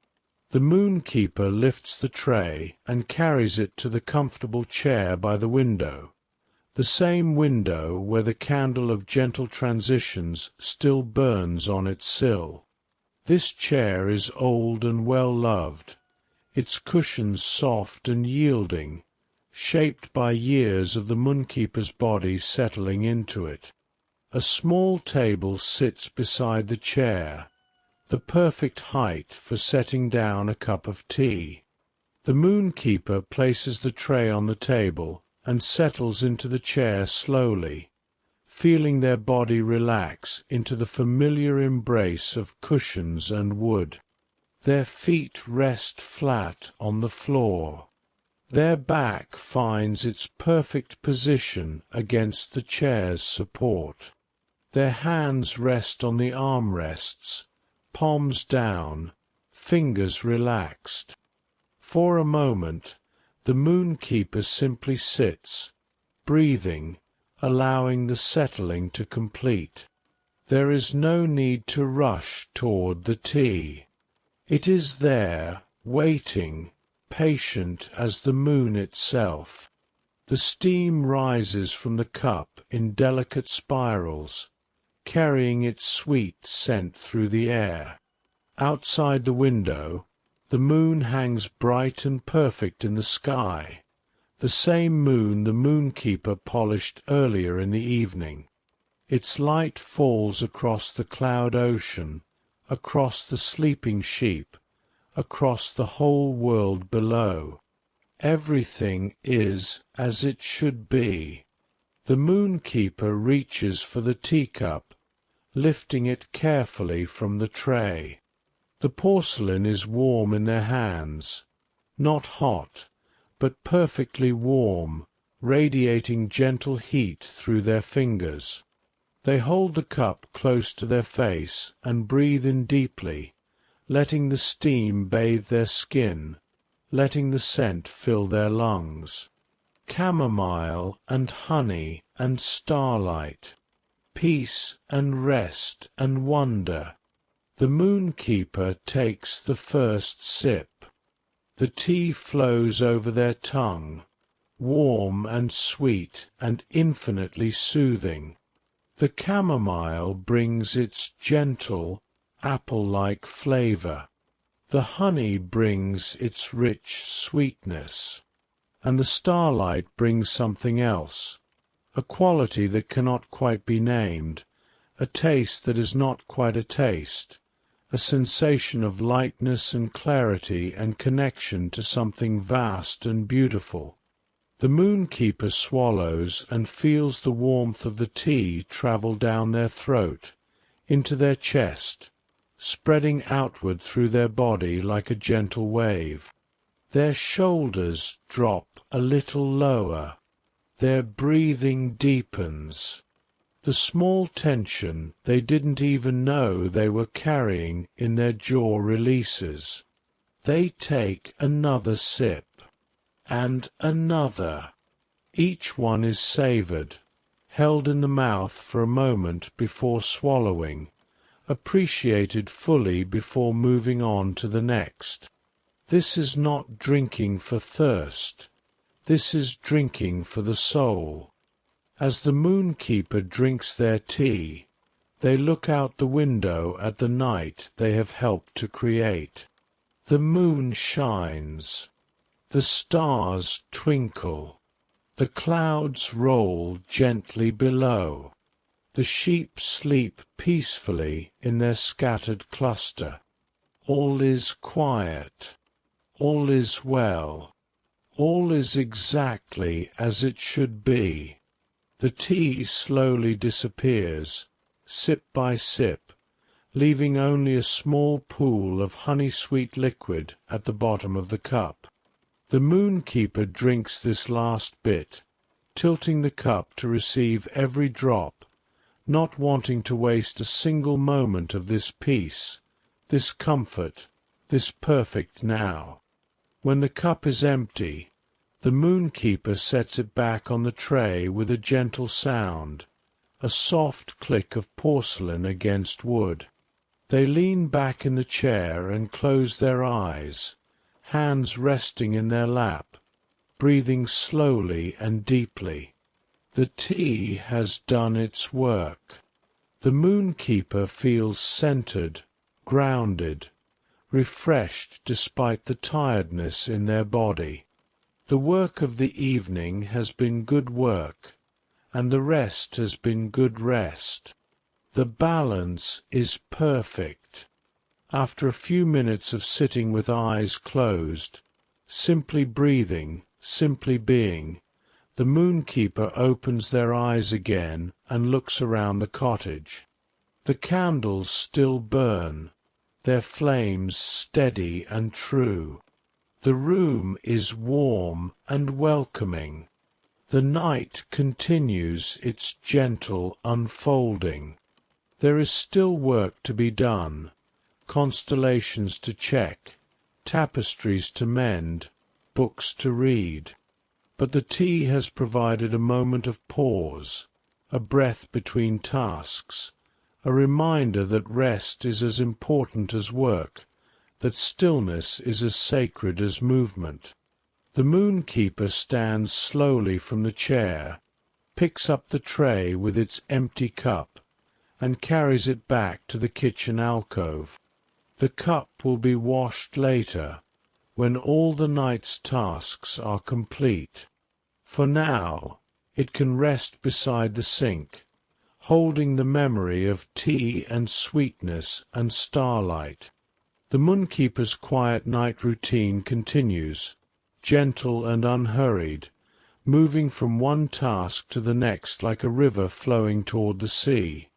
The moonkeeper lifts the tray and carries it to the comfortable chair by the window, the same window where the candle of gentle transitions still burns on its sill. This chair is old and well-loved, its cushions soft and yielding, shaped by years of the moonkeeper's body settling into it. A small table sits beside the chair, the perfect height for setting down a cup of tea. The moonkeeper places the tray on the table and settles into the chair slowly, feeling their body relax into the familiar embrace of cushions and wood. Their feet rest flat on the floor. Their back finds its perfect position against the chair's support. Their hands rest on the armrests, palms down, fingers relaxed. For a moment, the Moonkeeper simply sits, breathing, allowing the settling to complete. There is no need to rush toward the tea. It is there, waiting, patient as the moon itself. The steam rises from the cup in delicate spirals, carrying its sweet scent through the air. Outside the window, the moon hangs bright and perfect in the sky, the same moon the Moonkeeper polished earlier in the evening. Its light falls across the cloud ocean, across the sleeping sheep, across the whole world below. Everything is as it should be. The Moonkeeper reaches for the teacup, lifting it carefully from the tray. The porcelain is warm in their hands, not hot, but perfectly warm, radiating gentle heat through their fingers. They hold the cup close to their face and breathe in deeply, letting the steam bathe their skin, letting the scent fill their lungs. Chamomile and honey and starlight, peace and rest and wonder. The Moonkeeper takes the first sip. The tea flows over their tongue, warm and sweet and infinitely soothing. The chamomile brings its gentle, apple-like flavor. The honey brings its rich sweetness. And the starlight brings something else, a quality that cannot quite be named, a taste that is not quite a taste, a sensation of lightness and clarity and connection to something vast and beautiful. The Moonkeeper swallows and feels the warmth of the tea travel down their throat, into their chest, spreading outward through their body like a gentle wave. Their shoulders drop a little lower. Their breathing deepens. The small tension they didn't even know they were carrying in their jaw releases. They take another sip, and another. Each one is savored, held in the mouth for a moment before swallowing, appreciated fully before moving on to the next. This is not drinking for thirst. This is drinking for the soul. As the Moonkeeper drinks their tea, they look out the window at the night they have helped to create. The moon shines. The stars twinkle. The clouds roll gently below. The sheep sleep peacefully in their scattered cluster. All is quiet. All is well. All is exactly as it should be. The tea slowly disappears, sip by sip, leaving only a small pool of honey-sweet liquid at the bottom of the cup. The Moonkeeper drinks this last bit, tilting the cup to receive every drop, not wanting to waste a single moment of this peace, this comfort, this perfect now. When the cup is empty, the Moonkeeper sets it back on the tray with a gentle sound, a soft click of porcelain against wood. They lean back in the chair and close their eyes, hands resting in their lap, breathing slowly and deeply. The tea has done its work. The Moonkeeper feels centered, grounded, refreshed despite the tiredness in their body. The work of the evening has been good work, and the rest has been good rest. The balance is perfect. After a few minutes of sitting with eyes closed, simply breathing, simply being, the Moonkeeper opens their eyes again and looks around the cottage. The candles still burn, their flames steady and true. The room is warm and welcoming. The night continues its gentle unfolding. There is still work to be done, constellations to check, tapestries to mend, books to read. But the tea has provided a moment of pause, a breath between tasks, a reminder that rest is as important as work, that stillness is as sacred as movement. The Moonkeeper stands slowly from the chair, picks up the tray with its empty cup, and carries it back to the kitchen alcove. The cup will be washed later, when all the night's tasks are complete. For now, it can rest beside the sink, holding the memory of tea and sweetness and starlight. The Moonkeeper's quiet night routine continues, gentle and unhurried, moving from one task to the next like a river flowing toward the sea.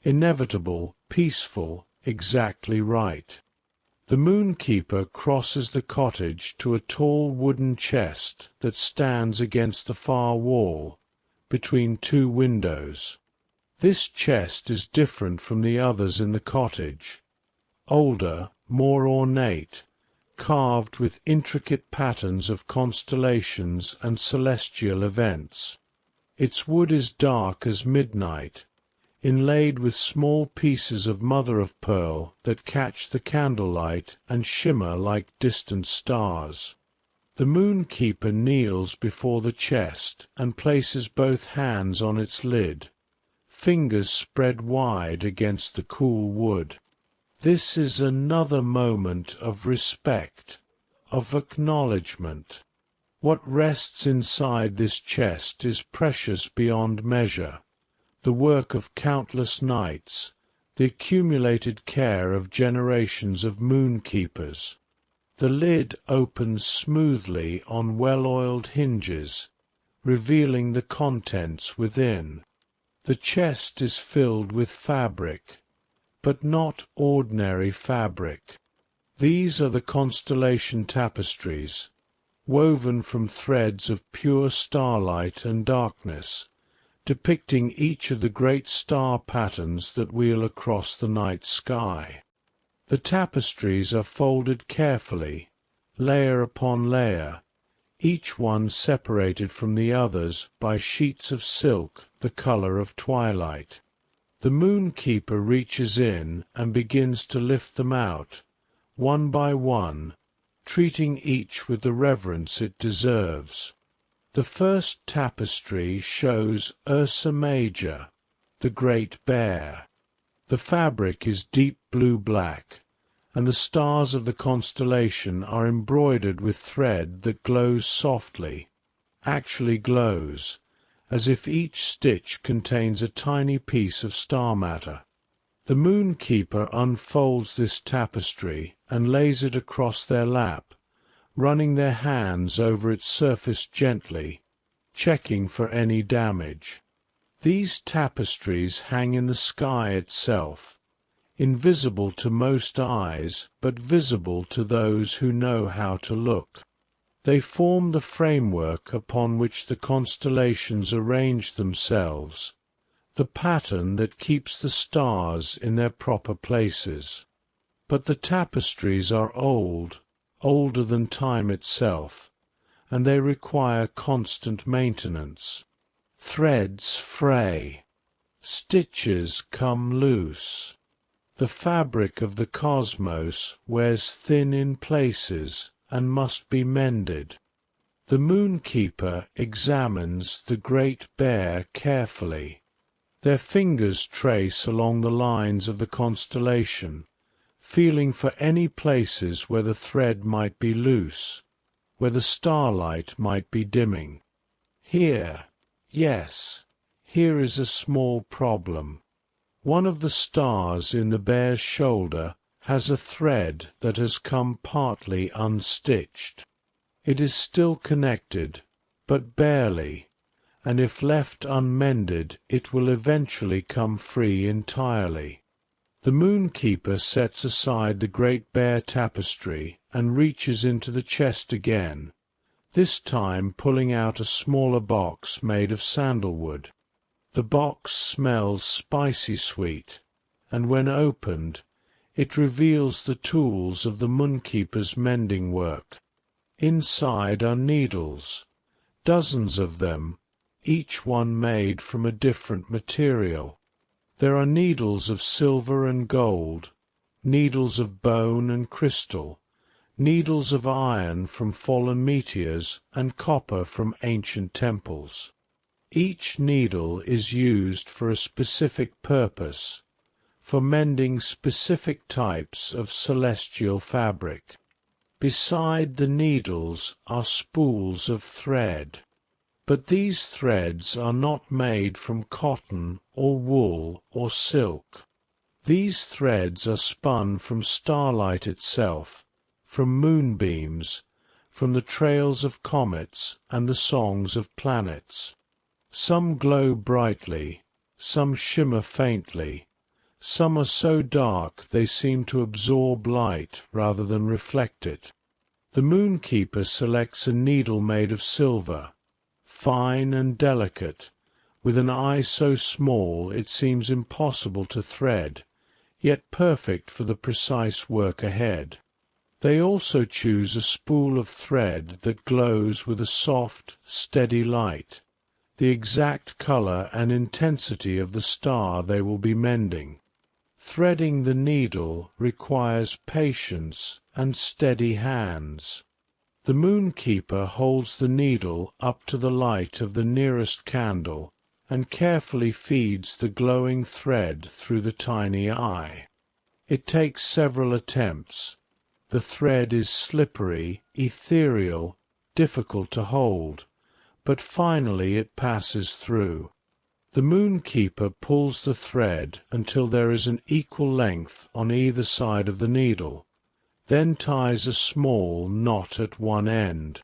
Inevitable, peaceful, exactly right. The Moonkeeper crosses the cottage to a tall wooden chest that stands against the far wall, between two windows. This chest is different from the others in the cottage. Older, more ornate, carved with intricate patterns of constellations and celestial events. Its wood is dark as midnight, inlaid with small pieces of mother-of-pearl that catch the candlelight and shimmer like distant stars. The Moonkeeper kneels before the chest and places both hands on its lid, fingers spread wide against the cool wood. This is another moment of respect, of acknowledgment. What rests inside this chest is precious beyond measure, the work of countless nights, the accumulated care of generations of Moonkeepers. The lid opens smoothly on well-oiled hinges, revealing the contents within. The chest is filled with fabric, but not ordinary fabric. These are the constellation tapestries, woven from threads of pure starlight and darkness, depicting each of the great star patterns that wheel across the night sky. The tapestries are folded carefully, layer upon layer, each one separated from the others by sheets of silk the color of twilight. The Moonkeeper reaches in and begins to lift them out, one by one, treating each with the reverence it deserves. The first tapestry shows Ursa Major, the Great Bear. The fabric is deep blue-black, and the stars of the constellation are embroidered with thread that glows softly, actually glows, as if each stitch contains a tiny piece of star matter. The Moonkeeper unfolds this tapestry and lays it across their lap, running their hands over its surface gently, checking for any damage. These tapestries hang in the sky itself, invisible to most eyes, but visible to those who know how to look. They form the framework upon which the constellations arrange themselves, the pattern that keeps the stars in their proper places. But the tapestries are old, older than time itself, and they require constant maintenance. Threads fray, stitches come loose. The fabric of the cosmos wears thin in places and must be mended. The Moonkeeper examines the Great Bear carefully. Their fingers trace along the lines of the constellation, feeling for any places where the thread might be loose, where the starlight might be dimming. Here, yes, here is a small problem. One of the stars in the bear's shoulder has a thread that has come partly unstitched. It is still connected, but barely, and if left unmended it will eventually come free entirely. The Moonkeeper sets aside the Great Bear tapestry and reaches into the chest again, this time pulling out a smaller box made of sandalwood. The box smells spicy sweet, and when opened, It reveals the tools of the Moonkeeper's mending work. Inside are needles, dozens of them, each one made from a different material. There are needles of silver and gold, needles of bone and crystal, needles of iron from fallen meteors and copper from ancient temples. Each needle is used for a specific purpose, for mending specific types of celestial fabric. Beside the needles are spools of thread. But these threads are not made from cotton or wool or silk. These threads are spun from starlight itself, from moonbeams, from the trails of comets and the songs of planets. Some glow brightly, some shimmer faintly, some are so dark they seem to absorb light rather than reflect it. The Moonkeeper selects a needle made of silver, fine and delicate, with an eye so small it seems impossible to thread, yet perfect for the precise work ahead. They also choose a spool of thread that glows with a soft, steady light, the exact color and intensity of the star they will be mending. Threading the needle requires patience and steady hands. The Moonkeeper holds the needle up to the light of the nearest candle and carefully feeds the glowing thread through the tiny eye. It takes several attempts. The thread is slippery, ethereal, difficult to hold, but finally it passes through. The Moonkeeper pulls the thread until there is an equal length on either side of the needle, then ties a small knot at one end.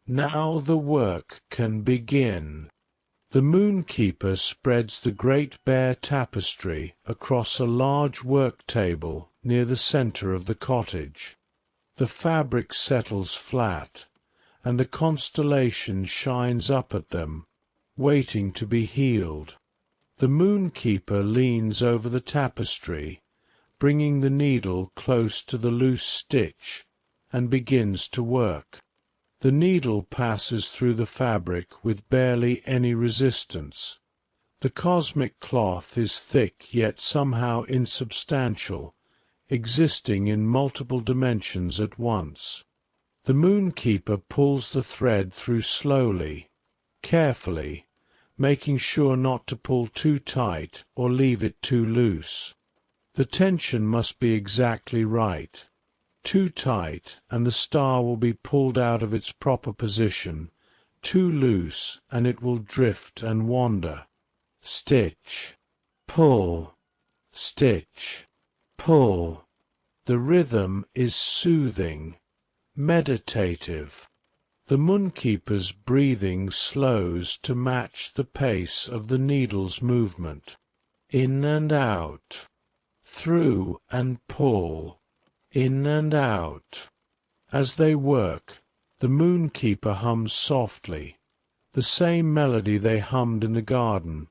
Now the work can begin. The Moonkeeper spreads the great bare tapestry across a large work table near the center of the cottage. The fabric settles flat, and the constellation shines up at them, waiting to be healed. The Moonkeeper leans over the tapestry, bringing the needle close to the loose stitch, and begins to work. The needle passes through the fabric with barely any resistance. The cosmic cloth is thick yet somehow insubstantial, existing in multiple dimensions at once. The Moonkeeper pulls the thread through slowly, carefully, making sure not to pull too tight or leave it too loose. The tension must be exactly right. Too tight, and the star will be pulled out of its proper position. Too loose, and it will drift and wander. Stitch, pull, stitch, pull. The rhythm is soothing, meditative. The Moonkeeper's breathing slows to match the pace of the needle's movement. In and out, through and pull, in and out. As they work, the Moonkeeper hums softly, the same melody they hummed in the garden,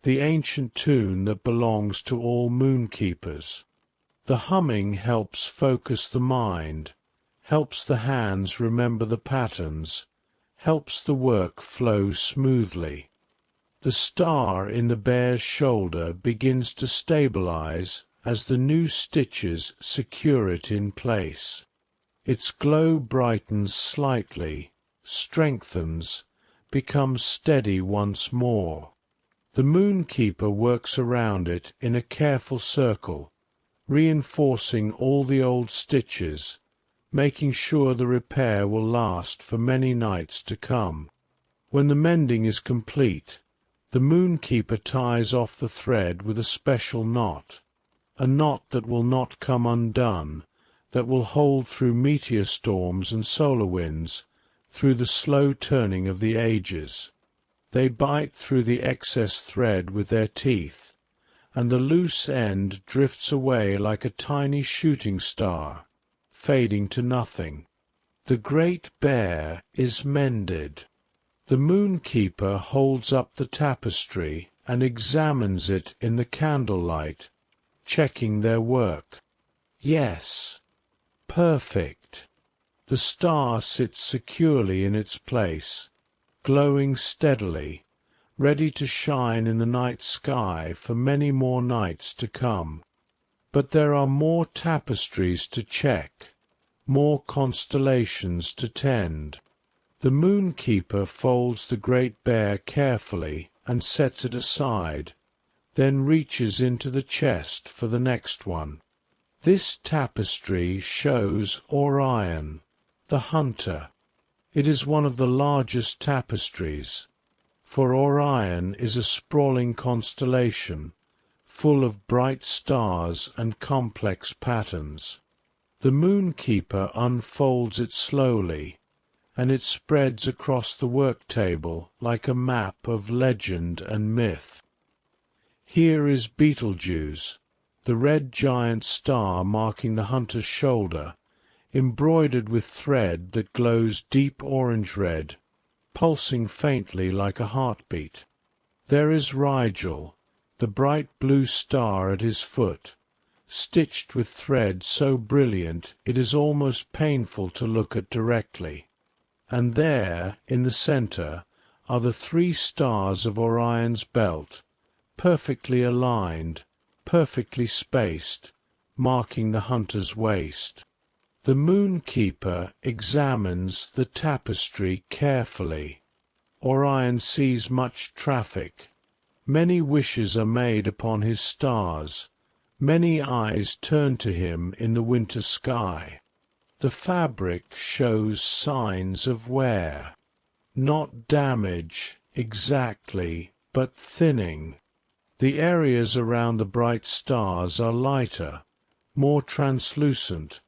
the ancient tune that belongs to all Moonkeepers. The humming helps focus the mind, helps the hands remember the patterns, helps the work flow smoothly. The star in the bear's shoulder begins to stabilize as the new stitches secure it in place. Its glow brightens slightly, strengthens, becomes steady once more. The Moonkeeper works around it in a careful circle, reinforcing all the old stitches, making sure the repair will last for many nights to come. When the mending is complete, the Moonkeeper ties off the thread with a special knot, a knot that will not come undone, that will hold through meteor storms and solar winds, through the slow turning of the ages. They bite through the excess thread with their teeth, and the loose end drifts away like a tiny shooting star, fading to nothing. The great bear is mended. The Moonkeeper holds up the tapestry and examines it in the candlelight, checking their work. Yes. Perfect. The star sits securely in its place, glowing steadily, ready to shine in the night sky for many more nights to come. But there are more tapestries to check, more constellations to tend. The Moonkeeper folds the Great Bear carefully and sets it aside, then reaches into the chest for the next one. This tapestry shows Orion, the hunter. It is one of the largest tapestries, for Orion is a sprawling constellation, full of bright stars and complex patterns. The Moonkeeper unfolds it slowly, and it spreads across the work table like a map of legend and myth. Here is Betelgeuse, the red giant star marking the hunter's shoulder, embroidered with thread that glows deep orange-red, pulsing faintly like a heartbeat. There is Rigel, the bright blue star at his foot, stitched with thread so brilliant it is almost painful to look at directly. And there, in the centre, are the 3 stars of Orion's belt, perfectly aligned, perfectly spaced, marking the hunter's waist. The Moonkeeper examines the tapestry carefully. Orion sees much traffic. Many wishes are made upon his stars. Many eyes turn to him in the winter sky. The fabric shows signs of wear. Not damage, exactly, but thinning. The areas around the bright stars are lighter, more translucent,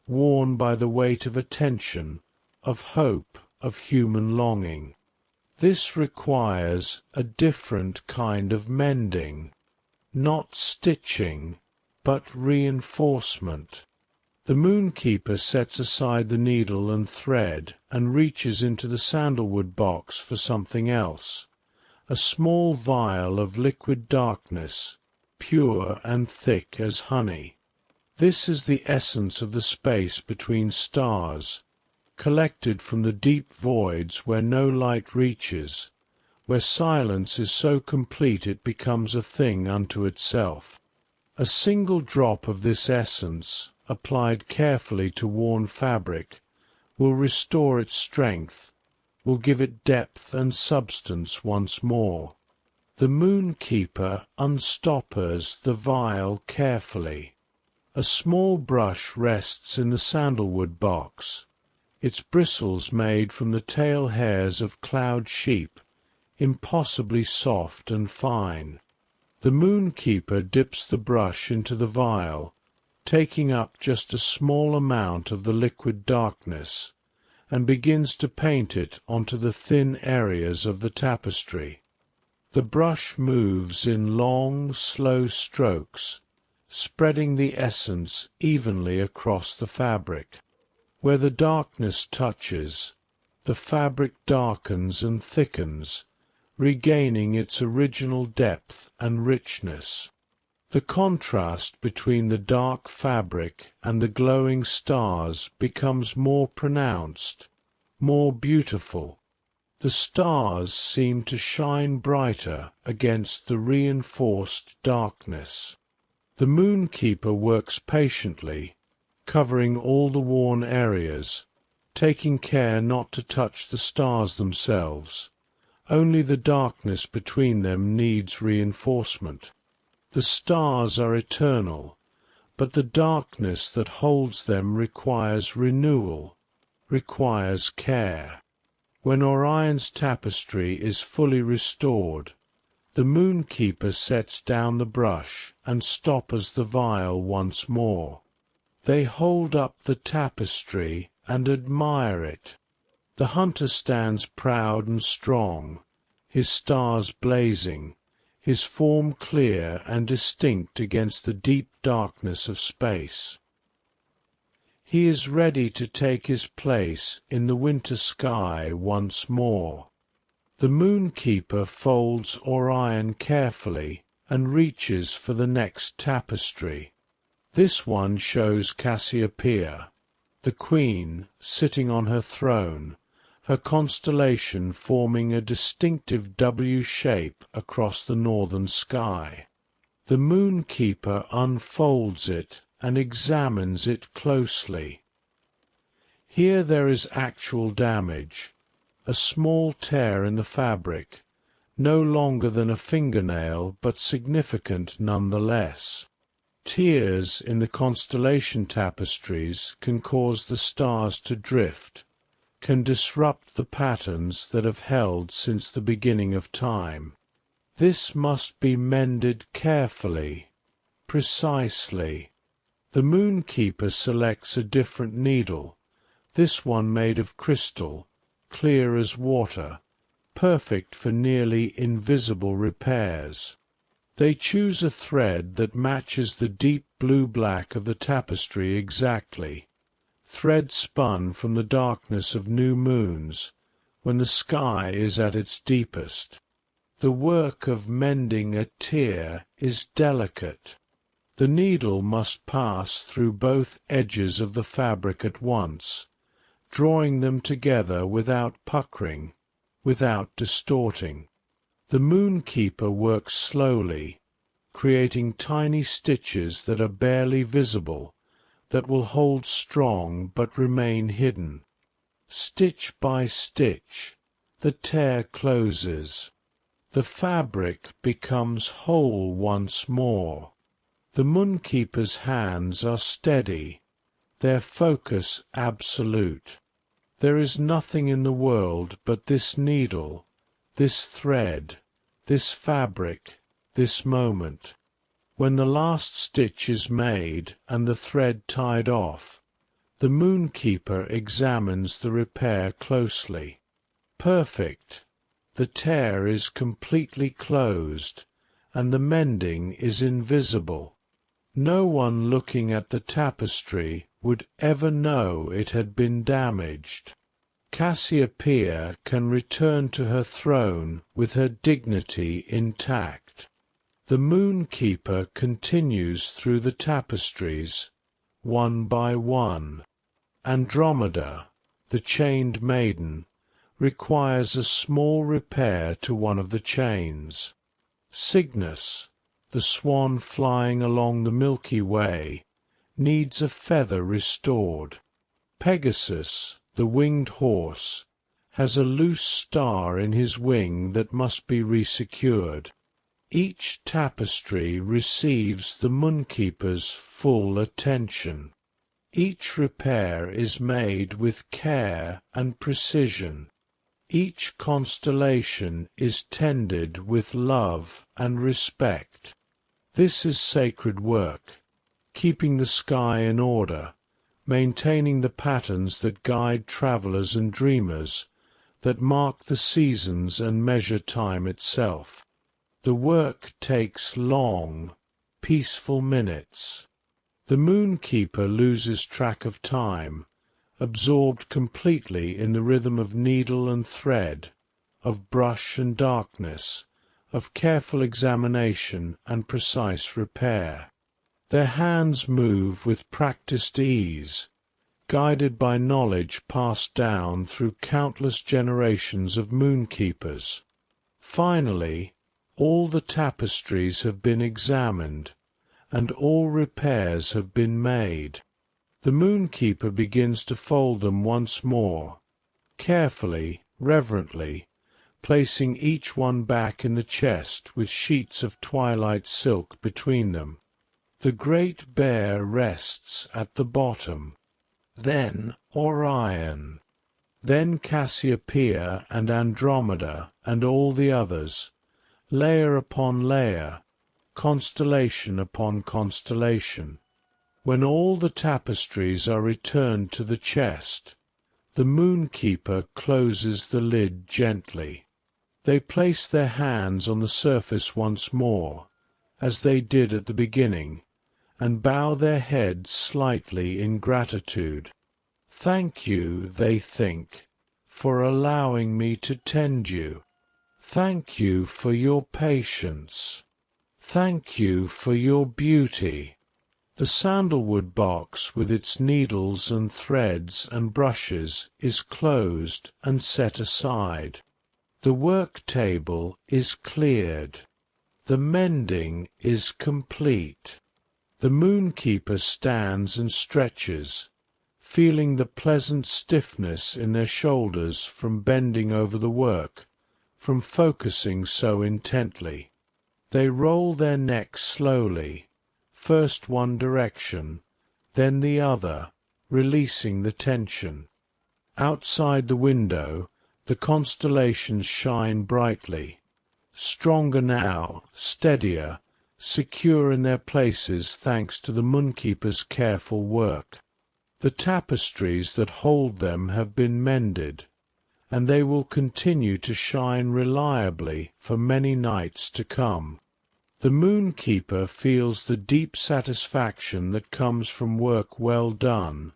worn by the weight of attention, of hope, of human longing. This requires a different kind of mending, not stitching, but reinforcement. The Moonkeeper sets aside the needle and thread and reaches into the sandalwood box for something else. A small vial of liquid darkness, pure and thick as honey. This is the essence of the space between stars, collected from the deep voids where no light reaches, where silence is so complete it becomes a thing unto itself. A single drop of this essence, applied carefully to worn fabric, will restore its strength, will give it depth and substance once more. The Moonkeeper unstoppers the vial carefully. A small brush rests in the sandalwood box, its bristles made from the tail hairs of cloud sheep, impossibly soft and fine. The Moonkeeper dips the brush into the vial, taking up just a small amount of the liquid darkness, and begins to paint it onto the thin areas of the tapestry. The brush moves in long, slow strokes, spreading the essence evenly across the fabric. Where the darkness touches, the fabric darkens and thickens, regaining its original depth and richness. The contrast between the dark fabric and the glowing stars becomes more pronounced, more beautiful. The stars seem to shine brighter against the reinforced darkness. The Moonkeeper works patiently, covering all the worn areas, taking care not to touch the stars themselves. Only the darkness between them needs reinforcement. The stars are eternal, but the darkness that holds them requires renewal, requires care. When Orion's tapestry is fully restored, the Moonkeeper sets down the brush and stoppers the vial once more. They hold up the tapestry and admire it. The hunter stands proud and strong, his stars blazing, his form clear and distinct against the deep darkness of space. He is ready to take his place in the winter sky once more. The Moonkeeper folds Orion carefully and reaches for the next tapestry. This one shows Cassiopeia, the queen, sitting on her throne, her constellation forming a distinctive W shape across the northern sky. The Moonkeeper unfolds it and examines it closely. Here there is actual damage, a small tear in the fabric, no longer than a fingernail but significant nonetheless. Tears in the constellation tapestries can cause the stars to drift, can disrupt the patterns that have held since the beginning of time. This must be mended carefully, precisely. The Moonkeeper selects a different needle, this one made of crystal, clear as water, perfect for nearly invisible repairs. They choose a thread that matches the deep blue-black of the tapestry exactly, thread spun from the darkness of new moons, when the sky is at its deepest. The work of mending a tear is delicate. The needle must pass through both edges of the fabric at once, drawing them together without puckering, without distorting. The Moonkeeper works slowly, creating tiny stitches that are barely visible, that will hold strong but remain hidden. Stitch by stitch, the tear closes. The fabric becomes whole once more. The Moonkeeper's hands are steady, their focus absolute. There is nothing in the world but this needle, this thread, this fabric, this moment. When the last stitch is made and the thread tied off, the Moonkeeper examines the repair closely. Perfect. The tear is completely closed, and the mending is invisible. No one looking at the tapestry would ever know it had been damaged. Cassiopeia can return to her throne with her dignity intact. The Moonkeeper continues through the tapestries, one by one. Andromeda, the chained maiden, requires a small repair to one of the chains. Cygnus, the swan flying along the Milky Way, needs a feather restored. Pegasus, the winged horse, has a loose star in his wing that must be resecured. Each tapestry receives the Moonkeeper's full attention. Each repair is made with care and precision. Each constellation is tended with love and respect. This is sacred work, keeping the sky in order, maintaining the patterns that guide travellers and dreamers, that mark the seasons and measure time itself. The work takes long, peaceful minutes. The Moonkeeper loses track of time, absorbed completely in the rhythm of needle and thread, of brush and darkness, of careful examination and precise repair. Their hands move with practised ease, guided by knowledge passed down through countless generations of Moonkeepers. Finally, all the tapestries have been examined, and all repairs have been made. The Moonkeeper begins to fold them once more, carefully, reverently, placing each one back in the chest with sheets of twilight silk between them. The Great Bear rests at the bottom, then Orion, then Cassiopeia and Andromeda and all the others, layer upon layer, constellation upon constellation. When all the tapestries are returned to the chest, the Moonkeeper closes the lid gently. They place their hands on the surface once more, as they did at the beginning, and bow their heads slightly in gratitude. Thank you, they think, for allowing me to tend you. Thank you for your patience. Thank you for your beauty. The sandalwood box with its needles and threads and brushes is closed and set aside. The work table is cleared. The mending is complete. The moonkeeper stands and stretches, feeling the pleasant stiffness in their shoulders from bending over the work, from focusing so intently. They roll their necks slowly, first one direction, then the other, releasing the tension. Outside the window, the constellations shine brightly, stronger now, steadier, secure in their places thanks to the moonkeeper's careful work. The tapestries that hold them have been mended, and they will continue to shine reliably for many nights to come. The moonkeeper feels the deep satisfaction that comes from work well done,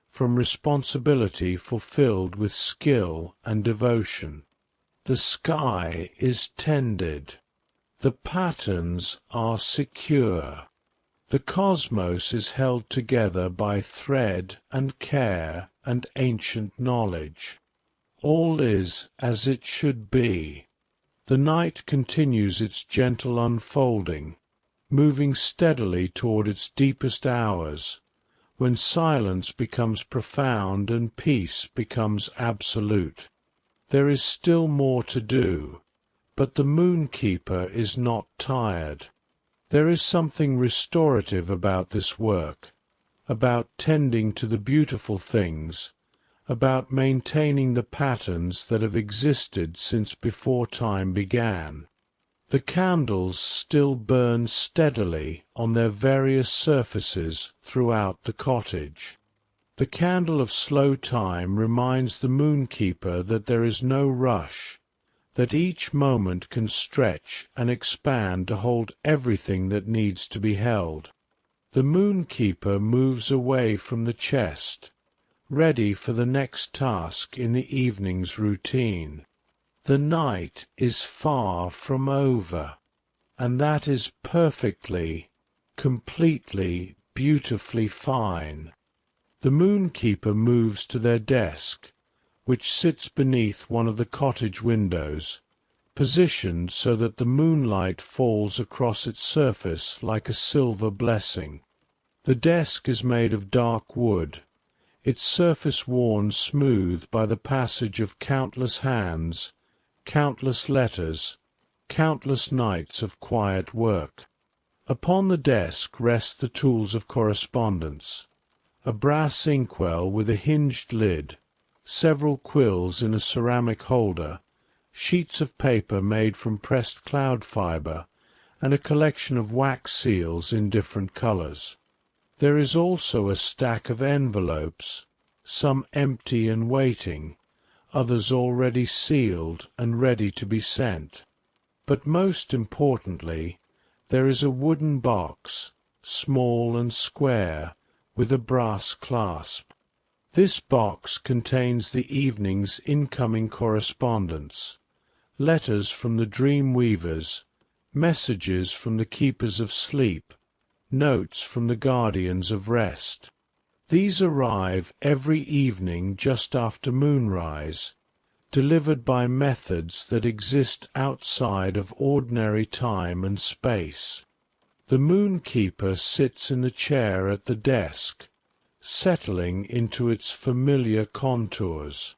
from responsibility fulfilled with skill and devotion. The sky is tended. The patterns are secure. The cosmos is held together by thread and care and ancient knowledge. All is as it should be. The night continues its gentle unfolding, moving steadily toward its deepest hours, when silence becomes profound and peace becomes absolute. There is still more to do, but the moonkeeper is not tired. There is something restorative about this work, about tending to the beautiful things, about maintaining the patterns that have existed since before time began. The candles still burn steadily on their various surfaces throughout the cottage. The candle of slow time reminds the moonkeeper that there is no rush, that each moment can stretch and expand to hold everything that needs to be held. The moonkeeper moves away from the chest, ready for the next task in the evening's routine. The night is far from over, and that is perfectly, completely, beautifully fine. The moonkeeper moves to their desk, which sits beneath one of the cottage windows, positioned so that the moonlight falls across its surface like a silver blessing. The desk is made of dark wood, its surface worn smooth by the passage of countless hands, countless letters, countless nights of quiet work. Upon the desk rest the tools of correspondence, a brass inkwell with a hinged lid, several quills in a ceramic holder, sheets of paper made from pressed cloud fibre, and a collection of wax seals in different colours. There is also a stack of envelopes, some empty and waiting, others already sealed and ready to be sent. But most importantly, there is a wooden box, small and square, with a brass clasp. This box contains the evening's incoming correspondence, letters from the dream weavers, messages from the keepers of sleep, notes from the guardians of rest. These arrive every evening just after moonrise, delivered by methods that exist outside of ordinary time and space. The moonkeeper sits in the chair at the desk, settling into its familiar contours.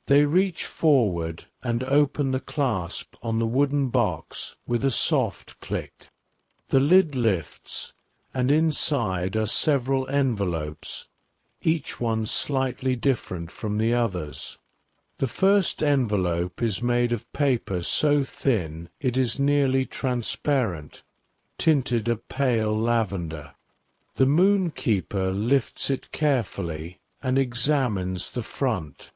They reach forward and open the clasp on the wooden box with a soft click. The lid lifts, and inside are several envelopes, each one slightly different from the others. The first envelope is made of paper so thin it is nearly transparent, tinted a pale lavender. The moonkeeper lifts it carefully and examines the front.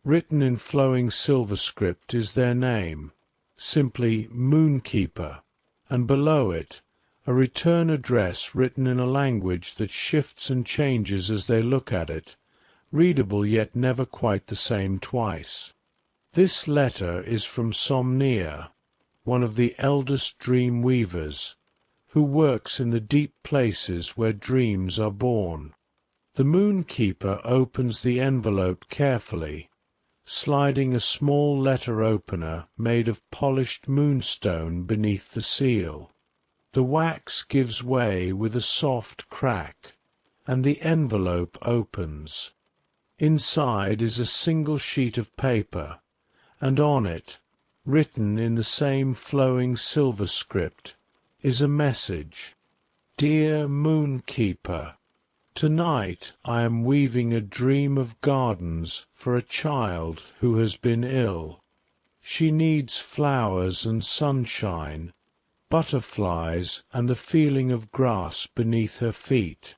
Written in flowing silver script is their name, simply Moonkeeper, and below it a return address written in a language that shifts and changes as they look at it, readable yet never quite the same twice. This letter is from Somnia, one of the eldest dream weavers, who works in the deep places where dreams are born. The Moonkeeper opens the envelope carefully, sliding a small letter opener made of polished moonstone beneath the seal. The wax gives way with a soft crack, and the envelope opens. Inside is a single sheet of paper, and on it, written in the same flowing silver script, is a message. Dear Moonkeeper, tonight I am weaving a dream of gardens for a child who has been ill. She needs flowers and sunshine, butterflies and the feeling of grass beneath her feet.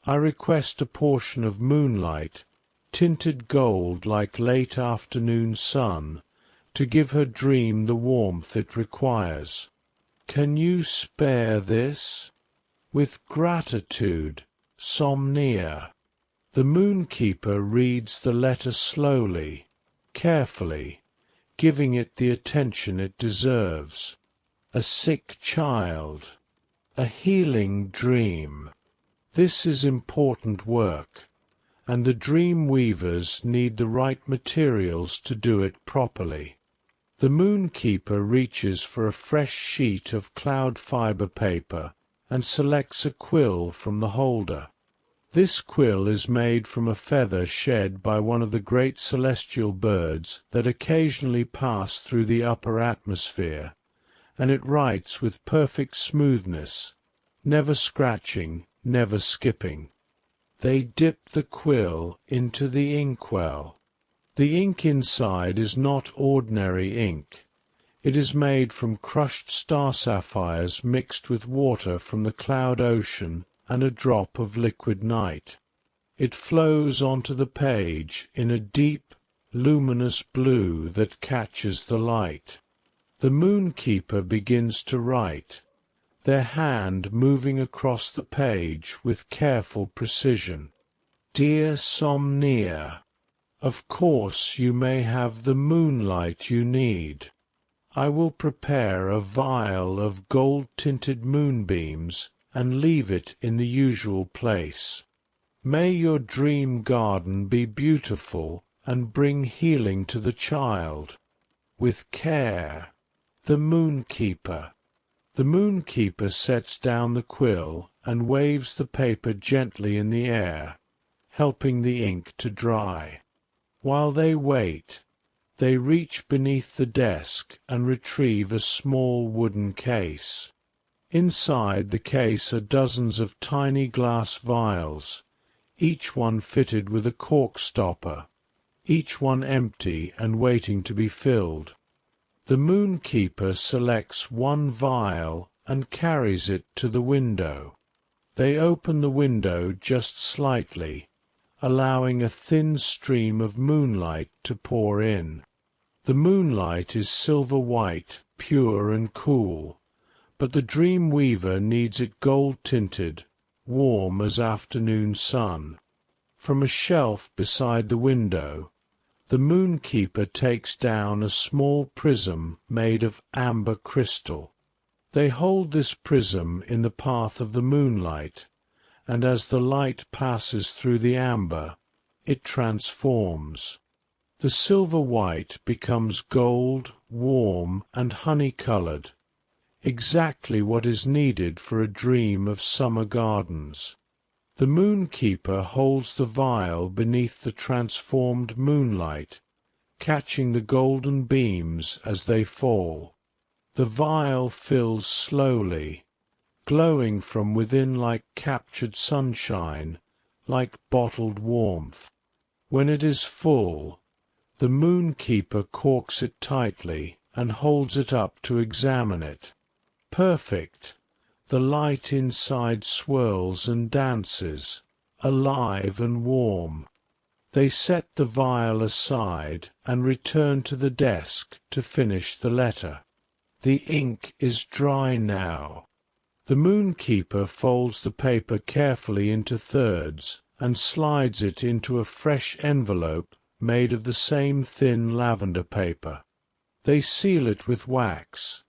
I request a portion of moonlight, tinted gold like late afternoon sun, to give her dream the warmth it requires. Can you spare this? With gratitude, Somnia. The Moonkeeper reads the letter slowly, carefully, giving it the attention it deserves. A sick child, a healing dream. This is important work, and the dream weavers need the right materials to do it properly. The Moonkeeper reaches for a fresh sheet of cloud fibre paper and selects a quill from the holder. This quill is made from a feather shed by one of the great celestial birds that occasionally pass through the upper atmosphere, and it writes with perfect smoothness, never scratching, never skipping. They dip the quill into the inkwell. The ink inside is not ordinary ink. It is made from crushed star sapphires mixed with water from the cloud ocean and a drop of liquid night. It flows onto the page in a deep, luminous blue that catches the light. The Moonkeeper begins to write, their hand moving across the page with careful precision. Dear Somnia, of course you may have the moonlight you need. I will prepare a vial of gold-tinted moonbeams and leave it in the usual place. May your dream garden be beautiful and bring healing to the child. With care, the Moonkeeper. The Moonkeeper sets down the quill and waves the paper gently in the air, helping the ink to dry. While they wait, they reach beneath the desk and retrieve a small wooden case. Inside the case are dozens of tiny glass vials, each one fitted with a cork stopper, each one empty and waiting to be filled. The Moonkeeper selects one vial and carries it to the window. They open the window just slightly, allowing a thin stream of moonlight to pour in. The moonlight is silver-white, pure and cool, but the dream weaver needs it gold-tinted, warm as afternoon sun. From a shelf beside the window, the Moonkeeper takes down a small prism made of amber crystal. They hold this prism in the path of the moonlight, and as the light passes through the amber, it transforms. The silver-white becomes gold, warm, and honey-coloured, exactly what is needed for a dream of summer gardens. The Moonkeeper holds the vial beneath the transformed moonlight, catching the golden beams as they fall. The vial fills slowly, glowing from within like captured sunshine, like bottled warmth. When it is full, the Moonkeeper corks it tightly and holds it up to examine it. Perfect! The light inside swirls and dances, alive and warm. They set the vial aside and return to the desk to finish the letter. The ink is dry now. The Moonkeeper folds the paper carefully into thirds and slides it into a fresh envelope made of the same thin lavender paper. They seal it with wax,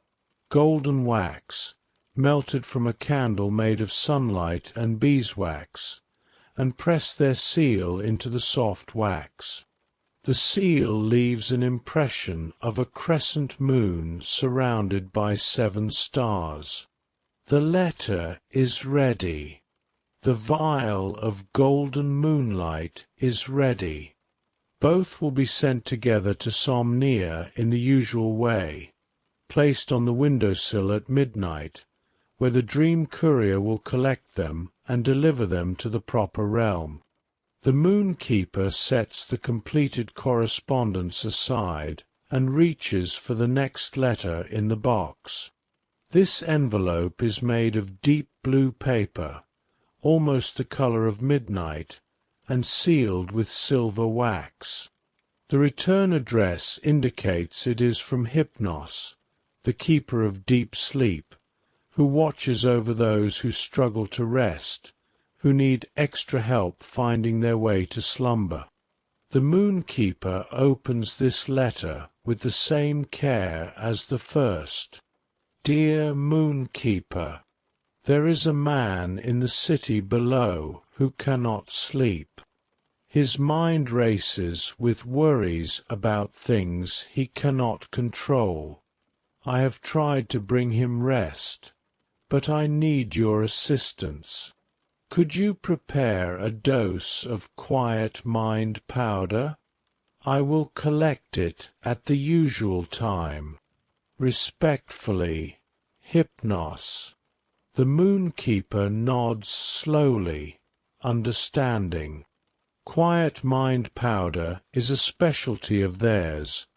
golden wax, melted from a candle made of sunlight and beeswax, and press their seal into the soft wax. The seal leaves an impression of a crescent moon surrounded by 7 stars. The letter is ready. The vial of golden moonlight is ready. Both will be sent together to Somnia in the usual way, placed on the windowsill at midnight, where the dream courier will collect them and deliver them to the proper realm. The Moonkeeper sets the completed correspondence aside and reaches for the next letter in the box. This envelope is made of deep blue paper, almost the color of midnight, and sealed with silver wax. The return address indicates it is from Hypnos, the keeper of deep sleep, who watches over those who struggle to rest, who need extra help finding their way to slumber. The Moonkeeper opens this letter with the same care as the first. Dear Moonkeeper, there is a man in the city below who cannot sleep. His mind races with worries about things he cannot control. I have tried to bring him rest, but I need your assistance. Could you prepare a dose of quiet mind powder? I will collect it at the usual time. Respectfully, Hypnos. The Moonkeeper nods slowly, understanding. Quiet mind powder is a specialty of theirs,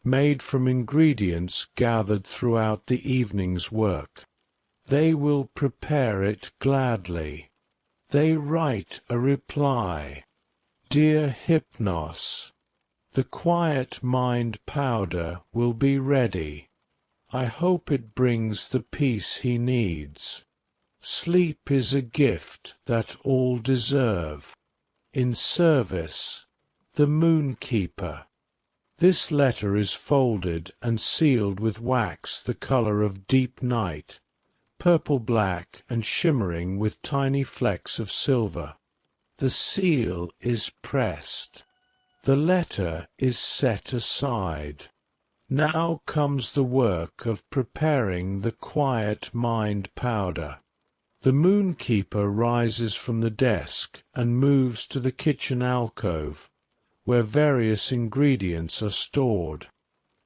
made from ingredients gathered throughout the evening's work. They will prepare it gladly. They write a reply. Dear Hypnos, the quiet mind powder will be ready. I hope it brings the peace he needs. Sleep is a gift that all deserve. In service, the Moonkeeper. This letter is folded and sealed with wax the color of deep night, purple-black and shimmering with tiny flecks of silver. The seal is pressed. The letter is set aside. Now comes the work of preparing the quiet mind powder. The Moonkeeper rises from the desk and moves to the kitchen alcove, where various ingredients are stored.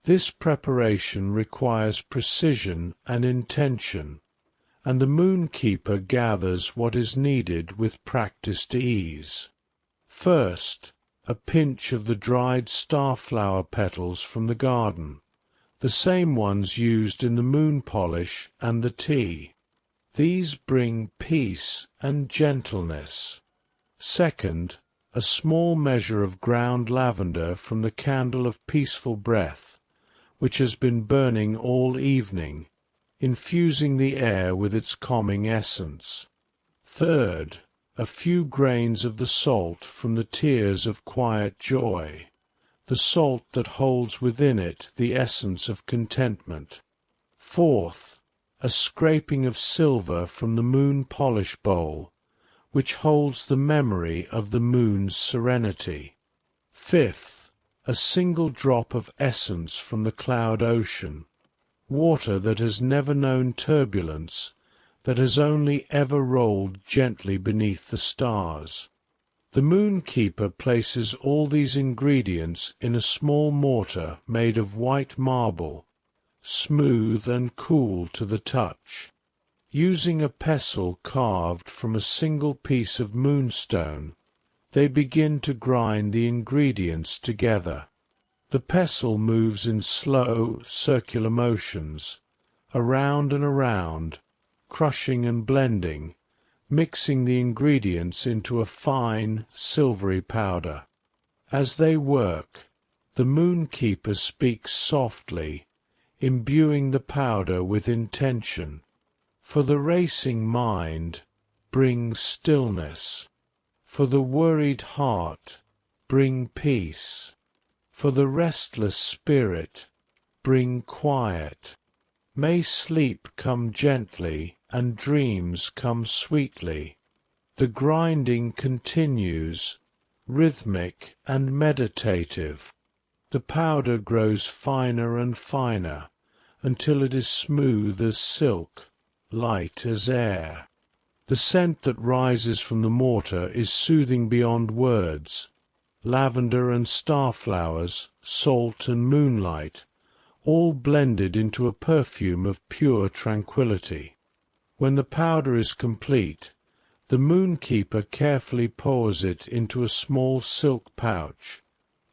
This preparation requires precision and intention, and the Moonkeeper gathers what is needed with practised ease. First, a pinch of the dried starflower petals from the garden, the same ones used in the moon polish and the tea. These bring peace and gentleness. Second, a small measure of ground lavender from the candle of peaceful breath, which has been burning all evening, infusing the air with its calming essence. Third, a few grains of the salt from the tears of quiet joy, the salt that holds within it the essence of contentment. Fourth, a scraping of silver from the moon polish bowl, which holds the memory of the moon's serenity. Fifth, a single drop of essence from the cloud ocean, water that has never known turbulence, that has only ever rolled gently beneath the stars. The Moonkeeper places all these ingredients in a small mortar made of white marble, smooth and cool to the touch. Using a pestle carved from a single piece of moonstone, they begin to grind the ingredients together. The pestle moves in slow, circular motions, around and around, crushing and blending, mixing the ingredients into a fine, silvery powder. As they work, the Moonkeeper speaks softly, imbuing the powder with intention. For the racing mind, bring stillness. For the worried heart, bring peace. For the restless spirit, bring quiet. May sleep come gently and dreams come sweetly. The grinding continues, rhythmic and meditative. The powder grows finer and finer, until it is smooth as silk, light as air. The scent that rises from the mortar is soothing beyond words. Lavender and starflowers, salt and moonlight, all blended into a perfume of pure tranquillity. When the powder is complete, the Moonkeeper carefully pours it into a small silk pouch,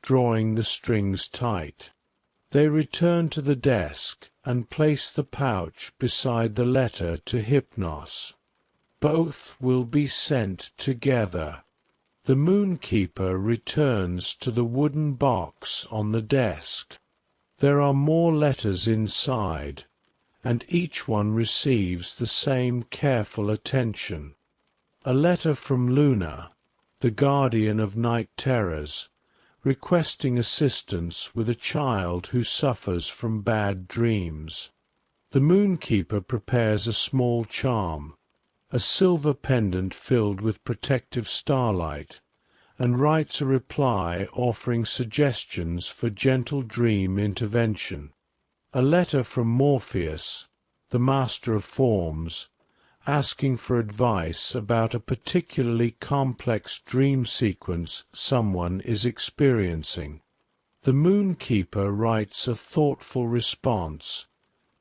drawing the strings tight. They return to the desk and place the pouch beside the letter to Hypnos. Both will be sent together. The Moonkeeper returns to the wooden box on the desk. There are more letters inside, and each one receives the same careful attention. A letter from Luna, the guardian of night terrors, requesting assistance with a child who suffers from bad dreams. The Moonkeeper prepares a small charm, a silver pendant filled with protective starlight, and writes a reply offering suggestions for gentle dream intervention. A letter from Morpheus, the master of forms, asking for advice about a particularly complex dream sequence someone is experiencing. The Moonkeeper writes a thoughtful response,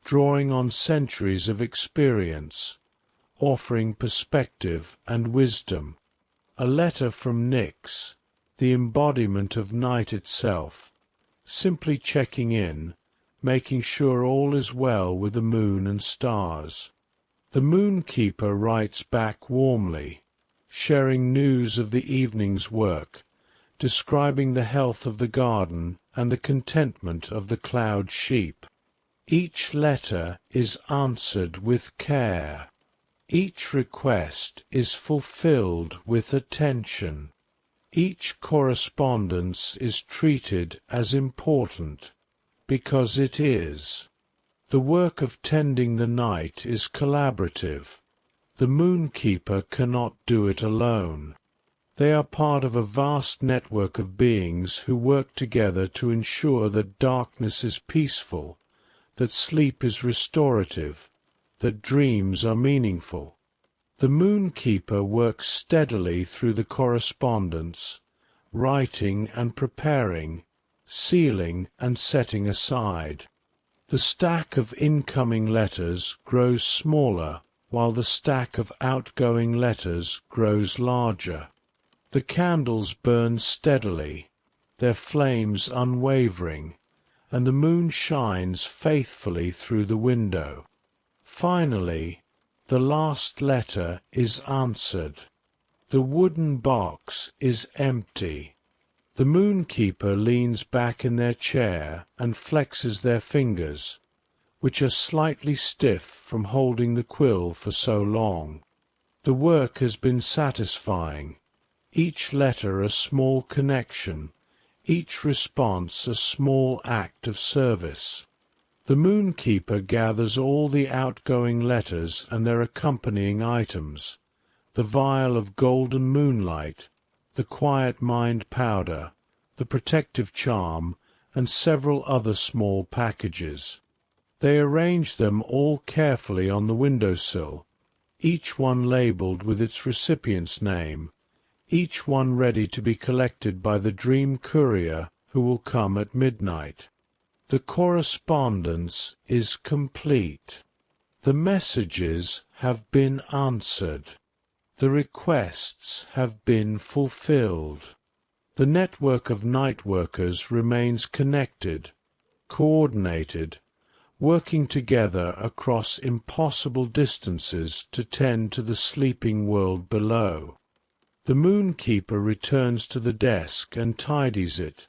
drawing on centuries of experience, offering perspective and wisdom. A letter from Nyx, the embodiment of night itself, simply checking in, making sure all is well with the moon and stars. The Moonkeeper writes back warmly, sharing news of the evening's work, describing the health of the garden and the contentment of the cloud sheep. Each letter is answered with care. Each request is fulfilled with attention. Each correspondence is treated as important, because it is. The work of tending the night is collaborative. The Moonkeeper cannot do it alone. They are part of a vast network of beings who work together to ensure that darkness is peaceful, that sleep is restorative, that dreams are meaningful. The Moonkeeper works steadily through the correspondence, writing and preparing, sealing and setting aside. The stack of incoming letters grows smaller, while the stack of outgoing letters grows larger. The candles burn steadily, their flames unwavering, and the moon shines faithfully through the window. Finally, the last letter is answered. The wooden box is empty. The Moonkeeper leans back in their chair and flexes their fingers, which are slightly stiff from holding the quill for so long. The work has been satisfying, each letter a small connection, each response a small act of service. The Moonkeeper gathers all the outgoing letters and their accompanying items, the vial of golden moonlight, the quiet mind powder, the protective charm, and several other small packages. They arrange them all carefully on the windowsill, each one labelled with its recipient's name, each one ready to be collected by the dream courier who will come at midnight. The correspondence is complete. The messages have been answered. The requests have been fulfilled. The network of night workers remains connected, coordinated, working together across impossible distances to tend to the sleeping world below. The Moonkeeper returns to the desk and tidies it,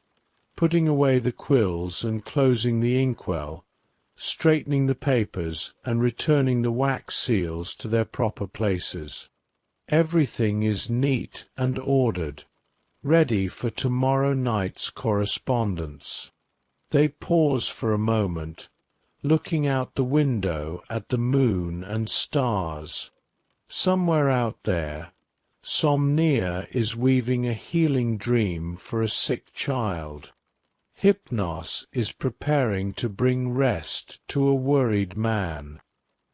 putting away the quills and closing the inkwell, straightening the papers and returning the wax seals to their proper places. Everything is neat and ordered, ready for tomorrow night's correspondence. They pause for a moment, looking out the window at the moon and stars. Somewhere out there, Somnia is weaving a healing dream for a sick child. Hypnos is preparing to bring rest to a worried man.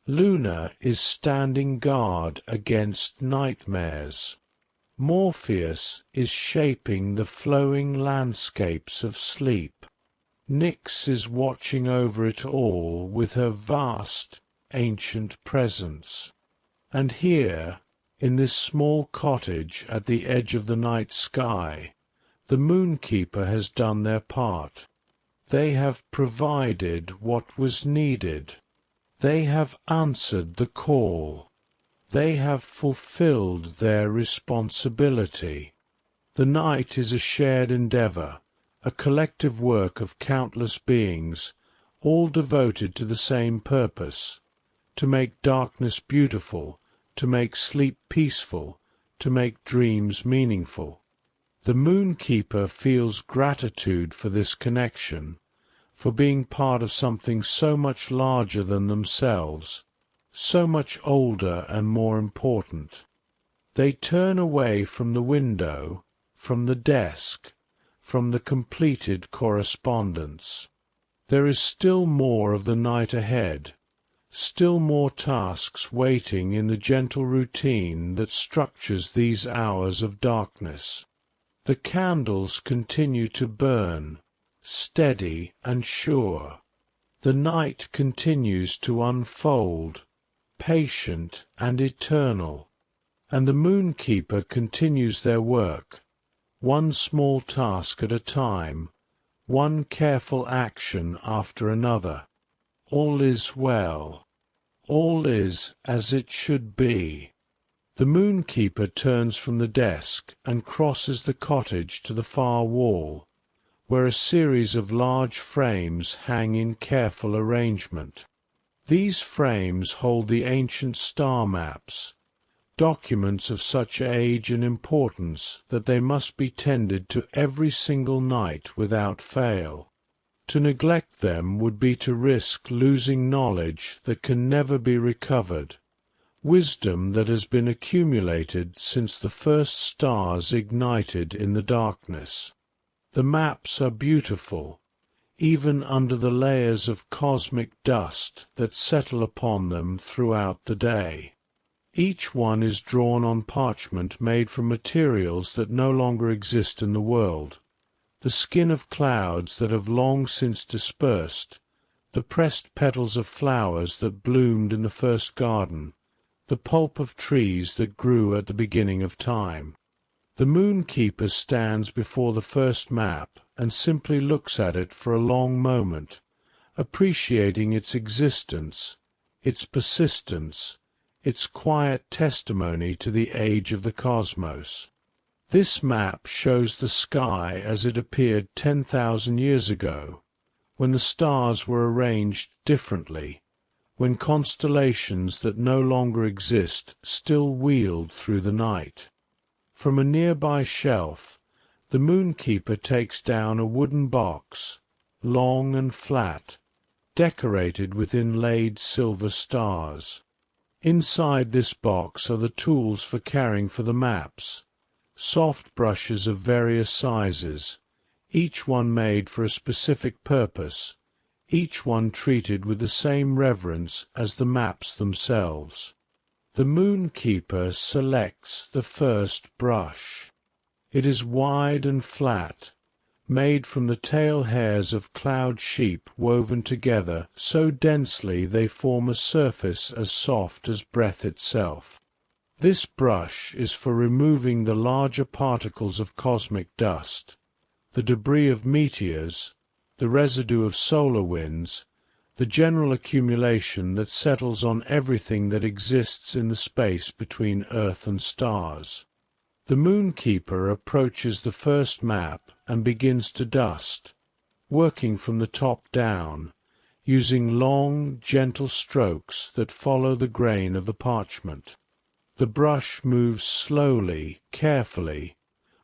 Luna is standing guard against nightmares. Morpheus is shaping the flowing landscapes of sleep. Nyx is watching over it all with her vast, ancient presence. And here, in this small cottage at the edge of the night sky, the Moonkeeper has done their part. They have provided what was needed. They have answered the call. They have fulfilled their responsibility. The night is a shared endeavor, a collective work of countless beings, all devoted to the same purpose, to make darkness beautiful, to make sleep peaceful, to make dreams meaningful. The Moonkeeper feels gratitude for this connection, for being part of something so much larger than themselves, so much older and more important. They turn away from the window, from the desk, from the completed correspondence. There is still more of the night ahead, still more tasks waiting in the gentle routine that structures these hours of darkness. The candles continue to burn, steady and sure. The night continues to unfold, patient and eternal, and the Moonkeeper continues their work, one small task at a time, one careful action after another. All is well. All is as it should be. The Moonkeeper turns from the desk and crosses the cottage to the far wall, where a series of large frames hang in careful arrangement. These frames hold the ancient star maps, documents of such age and importance that they must be tended to every single night without fail. To neglect them would be to risk losing knowledge that can never be recovered, wisdom that has been accumulated since the first stars ignited in the darkness. The maps are beautiful, even under the layers of cosmic dust that settle upon them throughout the day. Each one is drawn on parchment made from materials that no longer exist in the world, the skin of clouds that have long since dispersed, the pressed petals of flowers that bloomed in the first garden, the pulp of trees that grew at the beginning of time. The Moonkeeper stands before the first map and simply looks at it for a long moment, appreciating its existence, its persistence, its quiet testimony to the age of the cosmos. This map shows the sky as it appeared 10,000 years ago, when the stars were arranged differently, when constellations that no longer exist still wheeled through the night. From a nearby shelf, the Moonkeeper takes down a wooden box, long and flat, decorated with inlaid silver stars. Inside this box are the tools for caring for the maps, soft brushes of various sizes, each one made for a specific purpose, each one treated with the same reverence as the maps themselves. The Moonkeeper selects the first brush. It is wide and flat, made from the tail hairs of cloud sheep woven together so densely they form a surface as soft as breath itself. This brush is for removing the larger particles of cosmic dust, the debris of meteors, the residue of solar winds, the general accumulation that settles on everything that exists in the space between Earth and stars. The Moonkeeper approaches the first map and begins to dust, working from the top down, using long, gentle strokes that follow the grain of the parchment. The brush moves slowly, carefully,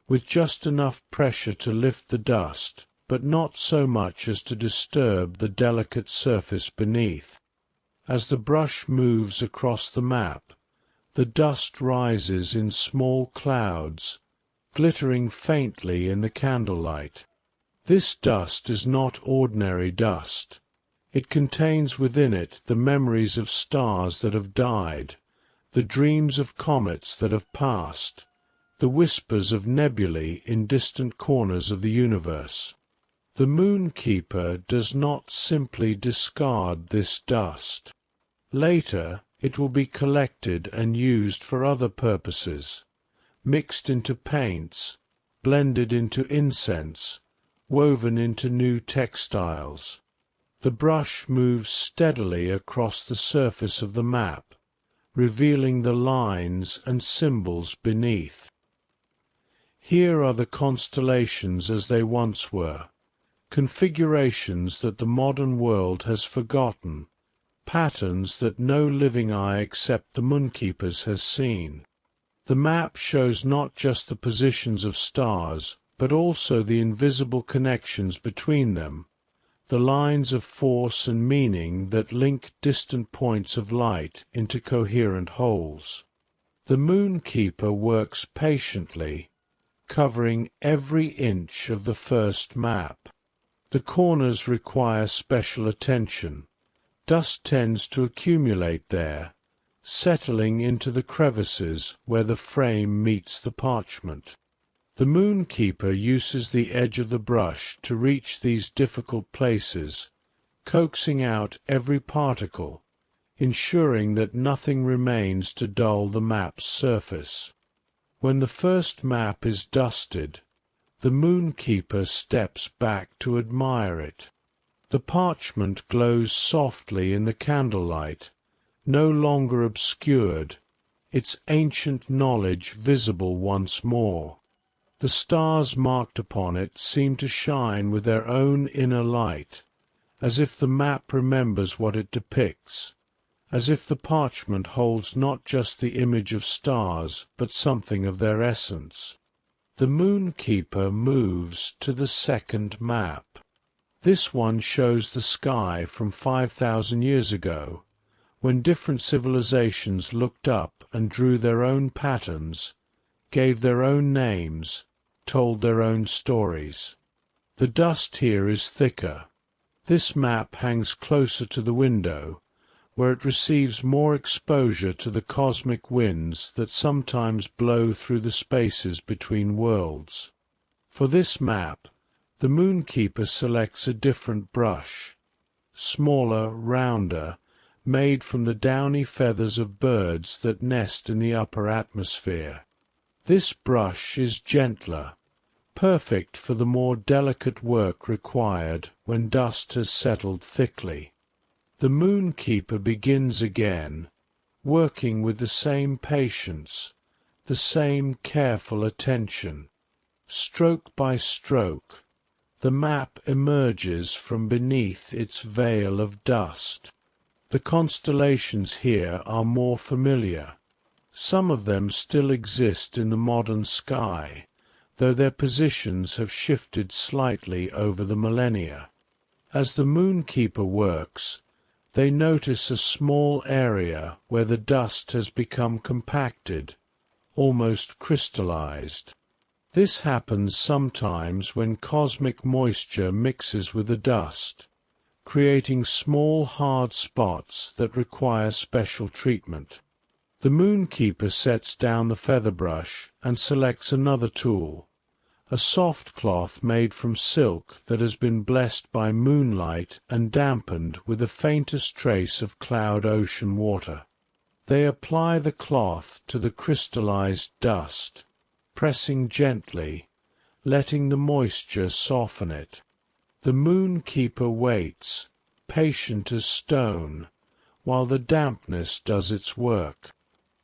with just enough pressure to lift the dust, but not so much as to disturb the delicate surface beneath. As the brush moves across the map, the dust rises in small clouds, glittering faintly in the candlelight. This dust is not ordinary dust. It contains within it the memories of stars that have died, the dreams of comets that have passed, the whispers of nebulae in distant corners of the universe. The Moonkeeper does not simply discard this dust. Later, it will be collected and used for other purposes, mixed into paints, blended into incense, woven into new textiles. The brush moves steadily across the surface of the map, revealing the lines and symbols beneath. Here are the constellations as they once were, configurations that the modern world has forgotten, patterns that no living eye except the Moonkeeper's has seen. The map shows not just the positions of stars, but also the invisible connections between them, the lines of force and meaning that link distant points of light into coherent wholes. The Moonkeeper works patiently, covering every inch of the first map. The corners require special attention. Dust tends to accumulate there, settling into the crevices where the frame meets the parchment. The Moonkeeper uses the edge of the brush to reach these difficult places, coaxing out every particle, ensuring that nothing remains to dull the map's surface. When the first map is dusted, the Moonkeeper steps back to admire it. The parchment glows softly in the candlelight, no longer obscured, its ancient knowledge visible once more. The stars marked upon it seem to shine with their own inner light, as if the map remembers what it depicts, as if the parchment holds not just the image of stars, but something of their essence. The Moonkeeper moves to the second map. This one shows the sky from 5,000 years ago, when different civilizations looked up and drew their own patterns, gave their own names, told their own stories. The dust here is thicker. This map hangs closer to the window, where it receives more exposure to the cosmic winds that sometimes blow through the spaces between worlds. For this map, the Moonkeeper selects a different brush, smaller, rounder, made from the downy feathers of birds that nest in the upper atmosphere. This brush is gentler, perfect for the more delicate work required when dust has settled thickly. The Moonkeeper begins again, working with the same patience, the same careful attention. Stroke by stroke, the map emerges from beneath its veil of dust. The constellations here are more familiar. Some of them still exist in the modern sky, though their positions have shifted slightly over the millennia. As the Moonkeeper works, they notice a small area where the dust has become compacted, almost crystallized. This happens sometimes when cosmic moisture mixes with the dust, creating small hard spots that require special treatment. The Moonkeeper sets down the feather brush and selects another tool, a soft cloth made from silk that has been blessed by moonlight and dampened with the faintest trace of cloud ocean water. They apply the cloth to the crystallized dust, pressing gently, letting the moisture soften it. The Moonkeeper waits, patient as stone, while the dampness does its work.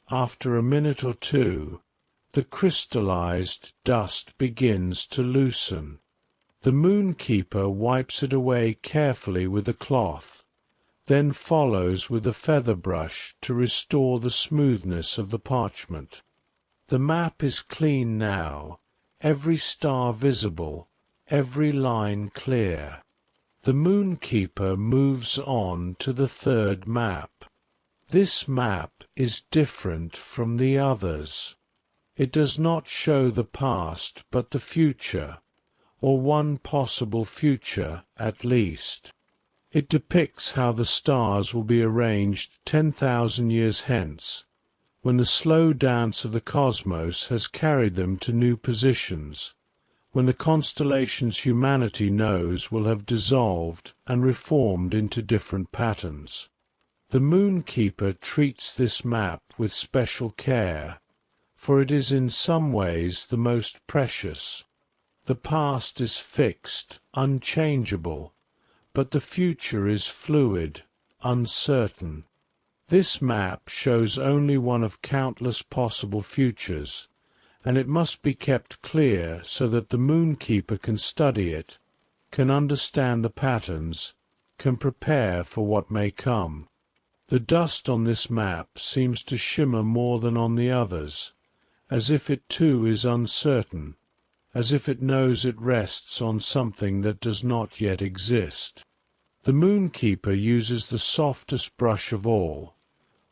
After a minute or two, the crystallized dust begins to loosen. The Moonkeeper wipes it away carefully with a cloth, then follows with a feather brush to restore the smoothness of the parchment. The map is clean now, every star visible, every line clear. The Moonkeeper moves on to the third map. This map is different from the others. It does not show the past but the future, or one possible future at least. It depicts how the stars will be arranged 10,000 years hence, when the slow dance of the cosmos has carried them to new positions, when the constellations humanity knows will have dissolved and reformed into different patterns. The Moonkeeper treats this map with special care, for it is in some ways the most precious. The past is fixed, unchangeable, but the future is fluid, uncertain. This map shows only one of countless possible futures, and it must be kept clear so that the Moonkeeper can study it, can understand the patterns, can prepare for what may come. The dust on this map seems to shimmer more than on the others, as if it too is uncertain, as if it knows it rests on something that does not yet exist. The Moonkeeper uses the softest brush of all,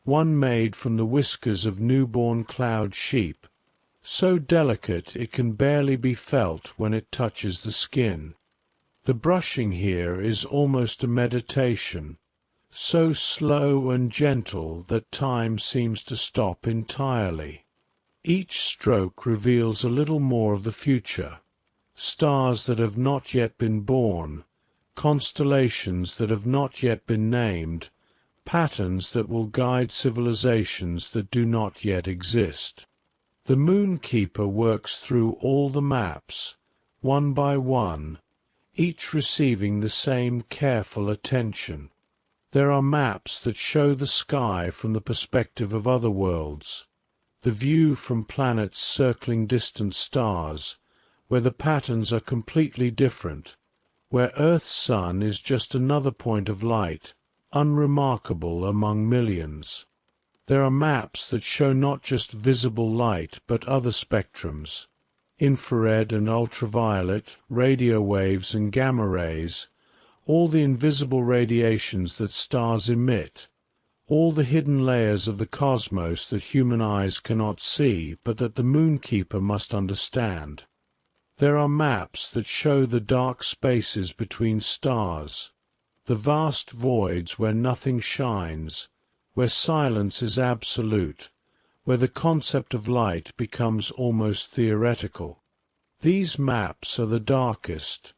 one made from the whiskers of newborn cloud sheep, so delicate it can barely be felt when it touches the skin. The brushing here is almost a meditation, so slow and gentle that time seems to stop entirely. Each stroke reveals a little more of the future, stars that have not yet been born, constellations that have not yet been named, patterns that will guide civilizations that do not yet exist. The Moonkeeper works through all the maps, one by one, each receiving the same careful attention. There are maps that show the sky from the perspective of other worlds, the view from planets circling distant stars, where the patterns are completely different, where Earth's sun is just another point of light, unremarkable among millions. There are maps that show not just visible light but other spectrums, infrared and ultraviolet, radio waves and gamma rays, all the invisible radiations that stars emit, all the hidden layers of the cosmos that human eyes cannot see but that the Moonkeeper must understand. There are maps that show the dark spaces between stars, the vast voids where nothing shines, where silence is absolute, where the concept of light becomes almost theoretical. These maps are the darkest,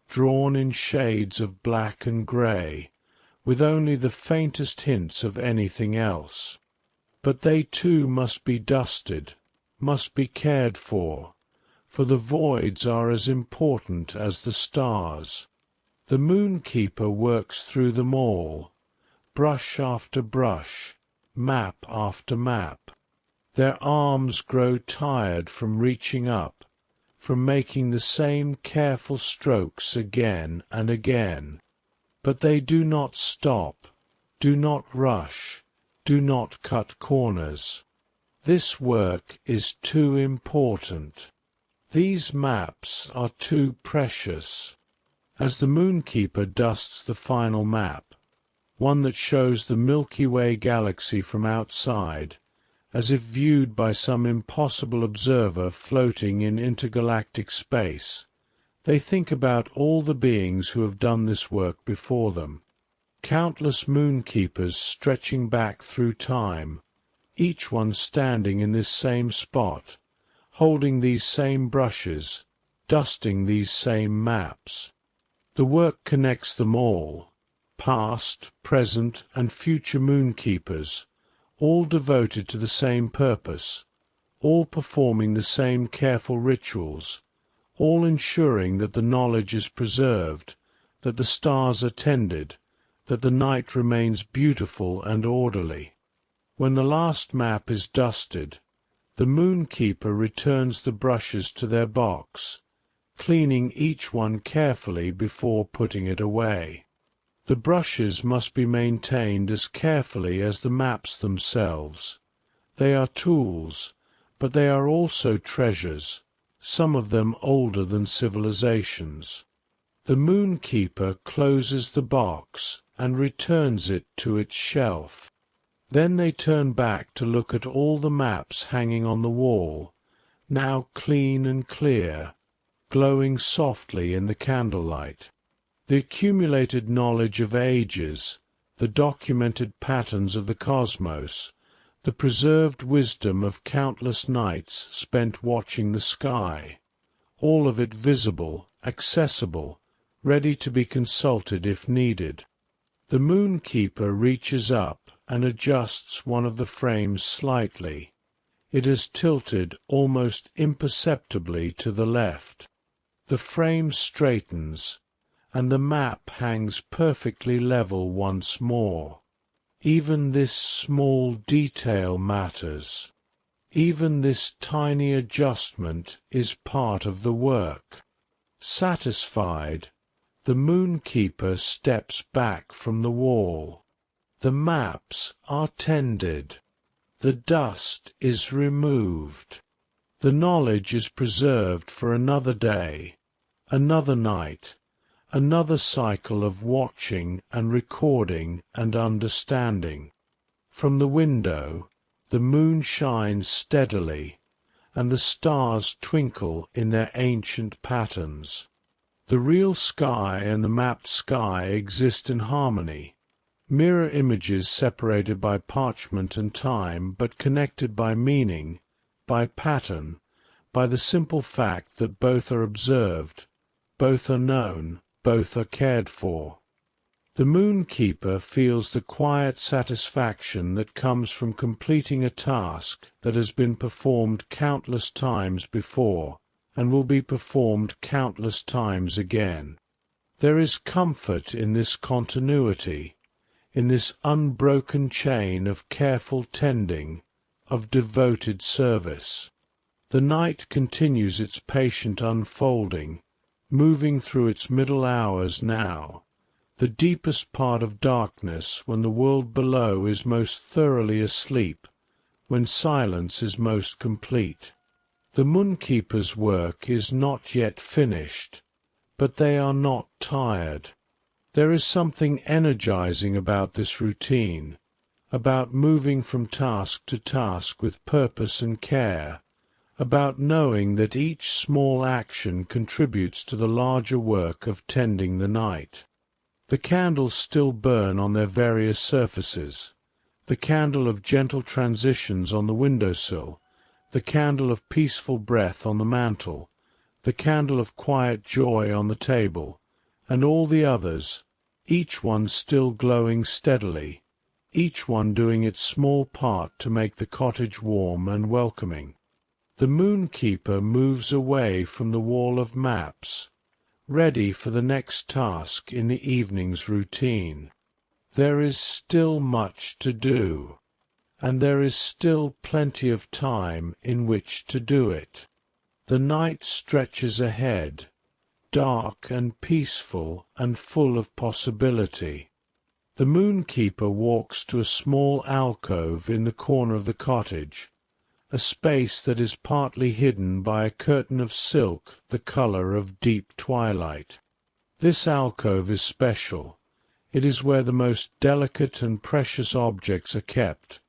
drawn in shades of black and grey, with only the faintest hints of anything else. But they too must be dusted, must be cared for the voids are as important as the stars. The Moonkeeper works through them all, brush after brush, map after map. Their arms grow tired from reaching up, from making the same careful strokes again and again. But they do not stop, do not rush, do not cut corners. This work is too important. These maps are too precious. As the Moonkeeper dusts the final map, one that shows the Milky Way galaxy from outside, as if viewed by some impossible observer floating in intergalactic space, they think about all the beings who have done this work before them. Countless Moonkeepers stretching back through time, each one standing in this same spot, holding these same brushes, dusting these same maps. The work connects them all, past, present, and future Moonkeepers, all devoted to the same purpose, all performing the same careful rituals, all ensuring that the knowledge is preserved, that the stars are tended, that the night remains beautiful and orderly. When the last map is dusted, the Moonkeeper returns the brushes to their box, cleaning each one carefully before putting it away. The brushes must be maintained as carefully as the maps themselves. They are tools, but they are also treasures, some of them older than civilizations. The Moonkeeper closes the box and returns it to its shelf. Then they turn back to look at all the maps hanging on the wall, now clean and clear, glowing softly in the candlelight. The accumulated knowledge of ages, the documented patterns of the cosmos, the preserved wisdom of countless nights spent watching the sky, all of it visible, accessible, ready to be consulted if needed. The Moonkeeper reaches up and adjusts one of the frames slightly. It is tilted almost imperceptibly to the left. The frame straightens, and the map hangs perfectly level once more. Even this small detail matters. Even this tiny adjustment is part of the work. Satisfied, the Moonkeeper steps back from the wall. The maps are tended. The dust is removed. The knowledge is preserved for another day, another night, another cycle of watching and recording and understanding. From the window, the moon shines steadily, and the stars twinkle in their ancient patterns. The real sky and the mapped sky exist in harmony, mirror images separated by parchment and time, but connected by meaning, by pattern, by the simple fact that both are observed, both are known, both are cared for. The Moonkeeper feels the quiet satisfaction that comes from completing a task that has been performed countless times before, and will be performed countless times again. There is comfort in this continuity, in this unbroken chain of careful tending, of devoted service. The night continues its patient unfolding, moving through its middle hours now, the deepest part of darkness, when the world below is most thoroughly asleep, when silence is most complete. The Moonkeeper's work is not yet finished, but they are not tired. There is something energizing about this routine, about moving from task to task with purpose and care, about knowing that each small action contributes to the larger work of tending the night. The candles still burn on their various surfaces, the candle of gentle transitions on the windowsill, the candle of peaceful breath on the mantel, the candle of quiet joy on the table, and all the others, each one still glowing steadily, each one doing its small part to make the cottage warm and welcoming. The Moonkeeper moves away from the wall of maps, ready for the next task in the evening's routine. There is still much to do, and there is still plenty of time in which to do it. The night stretches ahead, dark and peaceful and full of possibility. The Moonkeeper walks to a small alcove in the corner of the cottage, a space that is partly hidden by a curtain of silk the color of deep twilight. This alcove is special. It is where the most delicate and precious objects are kept,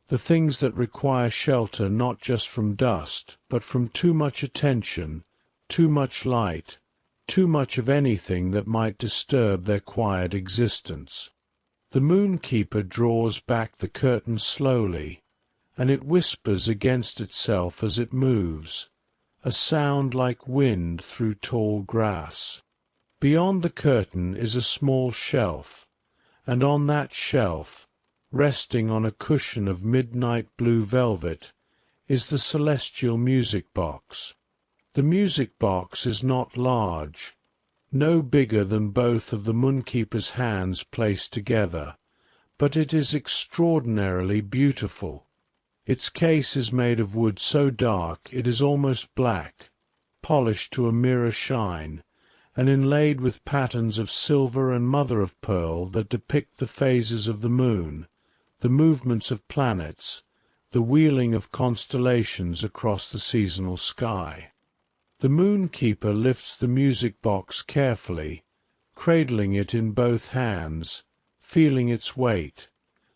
the things that require shelter not just from dust, but from too much attention, too much light, too much of anything that might disturb their quiet existence. The Moonkeeper draws back the curtain slowly, and it whispers against itself as it moves, a sound like wind through tall grass. Beyond the curtain is a small shelf, and on that shelf, resting on a cushion of midnight blue velvet, is the celestial music box. The music box is not large, no bigger than both of the Moonkeeper's hands placed together, but it is extraordinarily beautiful. Its case is made of wood so dark it is almost black, polished to a mirror shine, and inlaid with patterns of silver and mother-of-pearl that depict the phases of the moon, the movements of planets, the wheeling of constellations across the seasonal sky. The Moonkeeper lifts the music box carefully, cradling it in both hands, feeling its weight,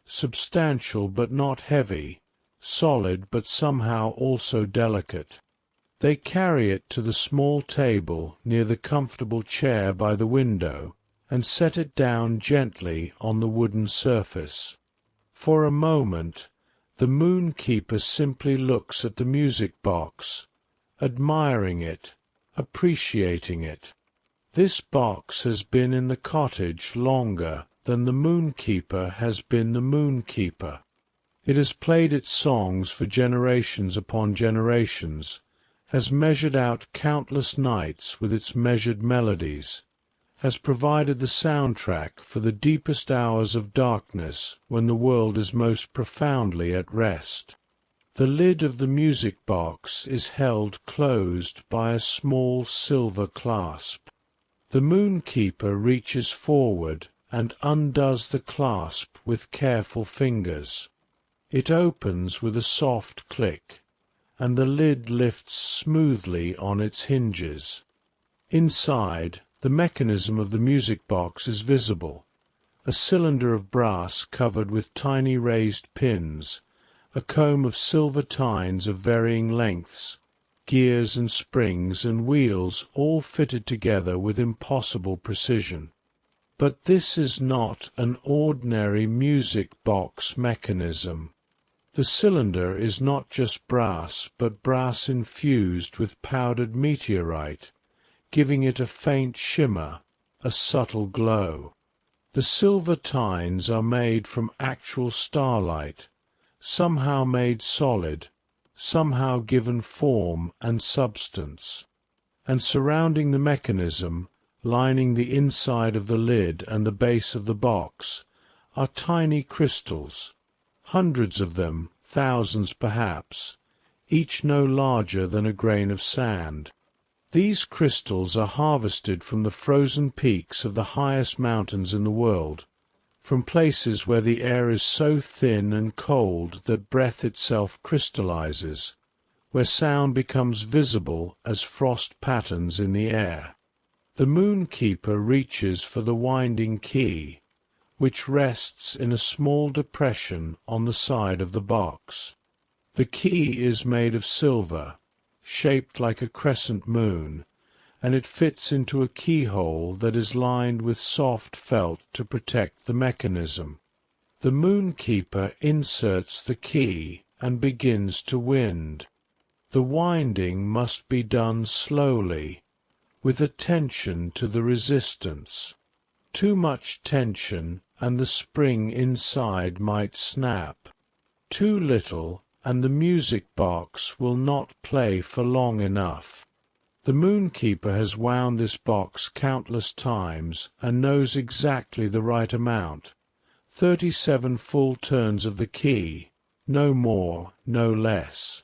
substantial but not heavy, solid but somehow also delicate. They carry it to the small table near the comfortable chair by the window and set it down gently on the wooden surface. For a moment, the Moonkeeper simply looks at the music box, admiring it, appreciating it. This box has been in the cottage longer than the Moonkeeper has been the Moonkeeper. It has played its songs for generations upon generations, has measured out countless nights with its measured melodies, has provided the soundtrack for the deepest hours of darkness when the world is most profoundly at rest. The lid of the music box is held closed by a small silver clasp. The Moonkeeper reaches forward and undoes the clasp with careful fingers. It opens with a soft click, and the lid lifts smoothly on its hinges. Inside, the mechanism of the music box is visible, a cylinder of brass covered with tiny raised pins, a comb of silver tines of varying lengths, gears and springs and wheels all fitted together with impossible precision. But this is not an ordinary music box mechanism. The cylinder is not just brass, but brass infused with powdered meteorite, giving it a faint shimmer, a subtle glow. The silver tines are made from actual starlight, somehow made solid, somehow given form and substance. And surrounding the mechanism, lining the inside of the lid and the base of the box, are tiny crystals, hundreds of them, thousands perhaps, each no larger than a grain of sand. These crystals are harvested from the frozen peaks of the highest mountains in the world, from places where the air is so thin and cold that breath itself crystallizes, where sound becomes visible as frost patterns in the air. The Moonkeeper reaches for the winding key, which rests in a small depression on the side of the box. The key is made of silver, shaped like a crescent moon, and it fits into a keyhole that is lined with soft felt to protect the mechanism. The Moonkeeper inserts the key and begins to wind. The winding must be done slowly, with attention to the resistance. Too much tension and the spring inside might snap. Too little and the music box will not play for long enough. The Moonkeeper has wound this box countless times and knows exactly the right amount. 37 full turns of the key, no more, no less.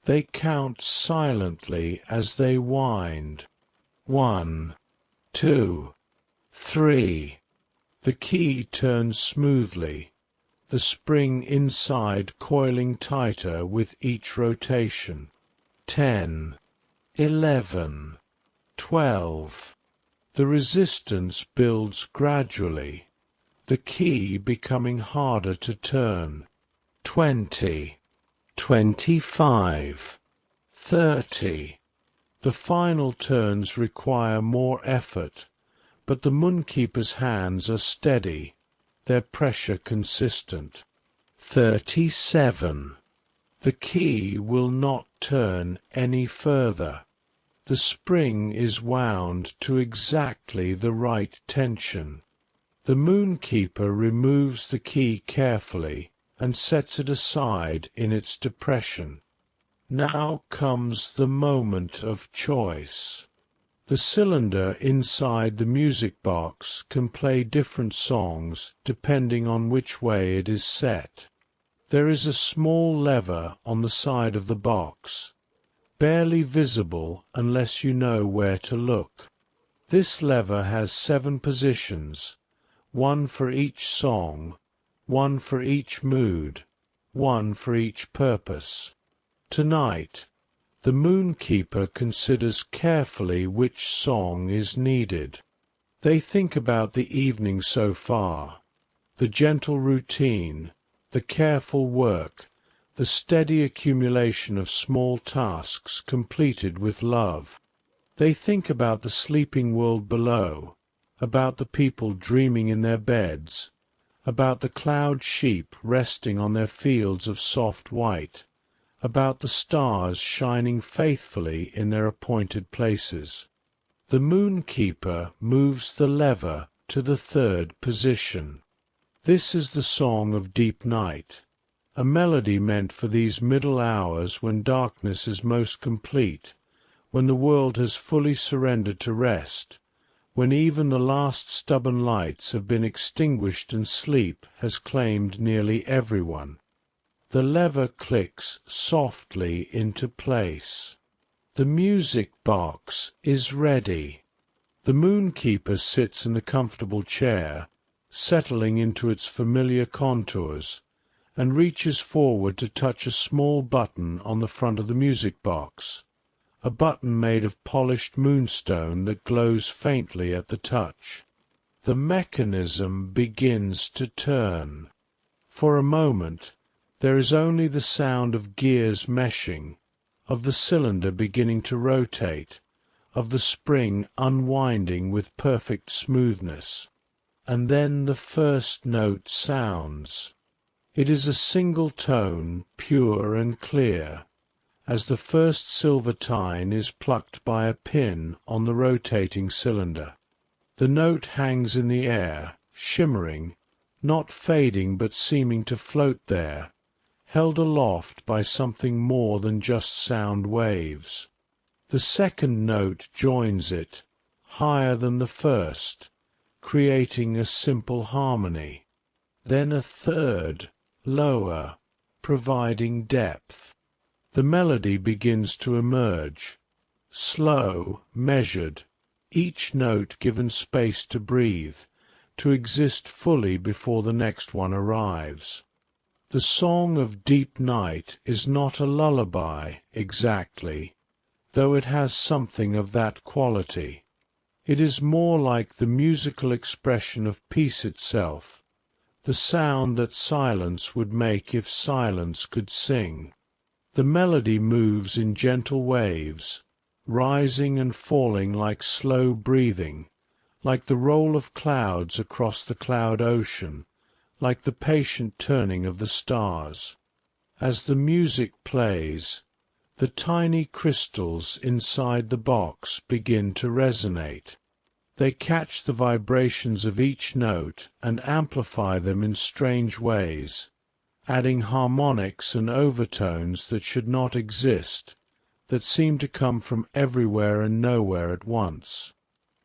They count silently as they wind. 1, 2, 3. The key turns smoothly, the spring inside coiling tighter with each rotation. 10, 11, 12. The resistance builds gradually, the key becoming harder to turn. 20, 25, 30. The final turns require more effort, but the Moonkeeper's hands are steady, their pressure consistent. 37. The key will not turn any further. The spring is wound to exactly the right tension. The Moonkeeper removes the key carefully and sets it aside in its depression. Now comes the moment of choice. The cylinder inside the music box can play different songs depending on which way it is set. There is a small lever on the side of the box, barely visible unless you know where to look. This lever has 7 positions, one for each song, one for each mood, one for each purpose. Tonight, The Moonkeeper considers carefully which song is needed. They think about the evening so far, the gentle routine, the careful work, the steady accumulation of small tasks completed with love. They think about the sleeping world below, about the people dreaming in their beds, about the cloud sheep resting on their fields of soft white, about the stars shining faithfully in their appointed places. The Moonkeeper moves the lever to the third position. This is the song of deep night, a melody meant for these middle hours when darkness is most complete, when the world has fully surrendered to rest, when even the last stubborn lights have been extinguished and sleep has claimed nearly everyone. The lever clicks softly into place. The music box is ready. The Moonkeeper sits in the comfortable chair, settling into its familiar contours, and reaches forward to touch a small button on the front of the music box, a button made of polished moonstone that glows faintly at the touch. The mechanism begins to turn. For a moment, there is only the sound of gears meshing, of the cylinder beginning to rotate, of the spring unwinding with perfect smoothness. And then the first note sounds. It is a single tone, pure and clear, as the first silver tine is plucked by a pin on the rotating cylinder. The note hangs in the air, shimmering, not fading but seeming to float there, held aloft by something more than just sound waves. The second note joins it, higher than the first, creating a simple harmony. Then a third, lower, providing depth. The melody begins to emerge, slow, measured, each note given space to breathe, to exist fully before the next one arrives. The song of deep night is not a lullaby, exactly, though it has something of that quality. It is more like the musical expression of peace itself, the sound that silence would make if silence could sing. The melody moves in gentle waves, rising and falling like slow breathing, like the roll of clouds across the cloud ocean, like the patient turning of the stars. As the music plays, the tiny crystals inside the box begin to resonate. They catch the vibrations of each note and amplify them in strange ways, adding harmonics and overtones that should not exist, that seem to come from everywhere and nowhere at once.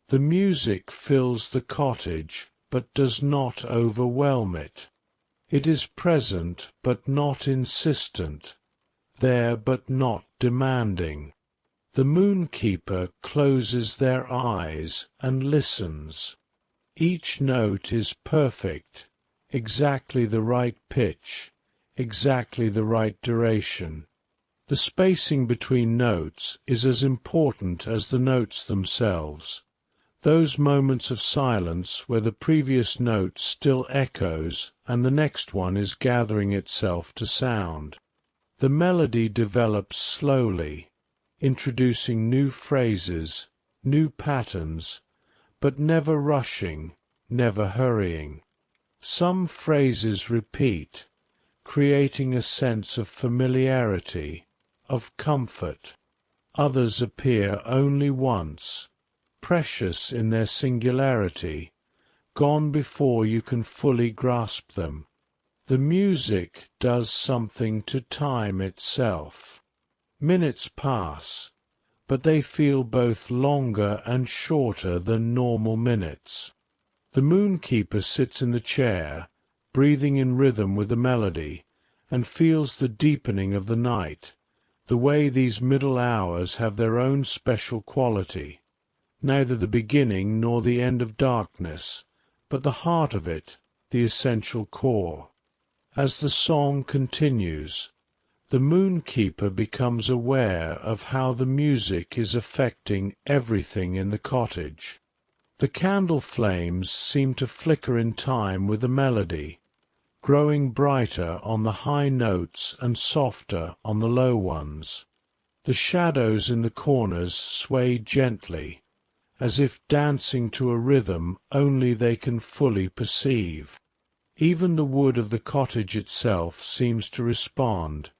The music fills the cottage, but does not overwhelm it. It is present, but not insistent, there but not demanding. The Moonkeeper closes their eyes and listens. Each note is perfect, exactly the right pitch, exactly the right duration. The spacing between notes is as important as the notes themselves. Those moments of silence where the previous note still echoes and the next one is gathering itself to sound. The melody develops slowly, introducing new phrases, new patterns, but never rushing, never hurrying. Some phrases repeat, creating a sense of familiarity, of comfort. Others appear only once, precious in their singularity, gone before you can fully grasp them. The music does something to time itself. Minutes pass, but they feel both longer and shorter than normal minutes. The Moonkeeper sits in the chair, breathing in rhythm with the melody, and feels the deepening of the night, the way these middle hours have their own special quality. Neither the beginning nor the end of darkness, but the heart of it, the essential core. As the song continues, The Moonkeeper becomes aware of how the music is affecting everything in the cottage. The candle flames seem to flicker in time with the melody, growing brighter on the high notes and softer on the low ones. The shadows in the corners sway gently, as if dancing to a rhythm only they can fully perceive. Even the wood of the cottage itself seems to respond,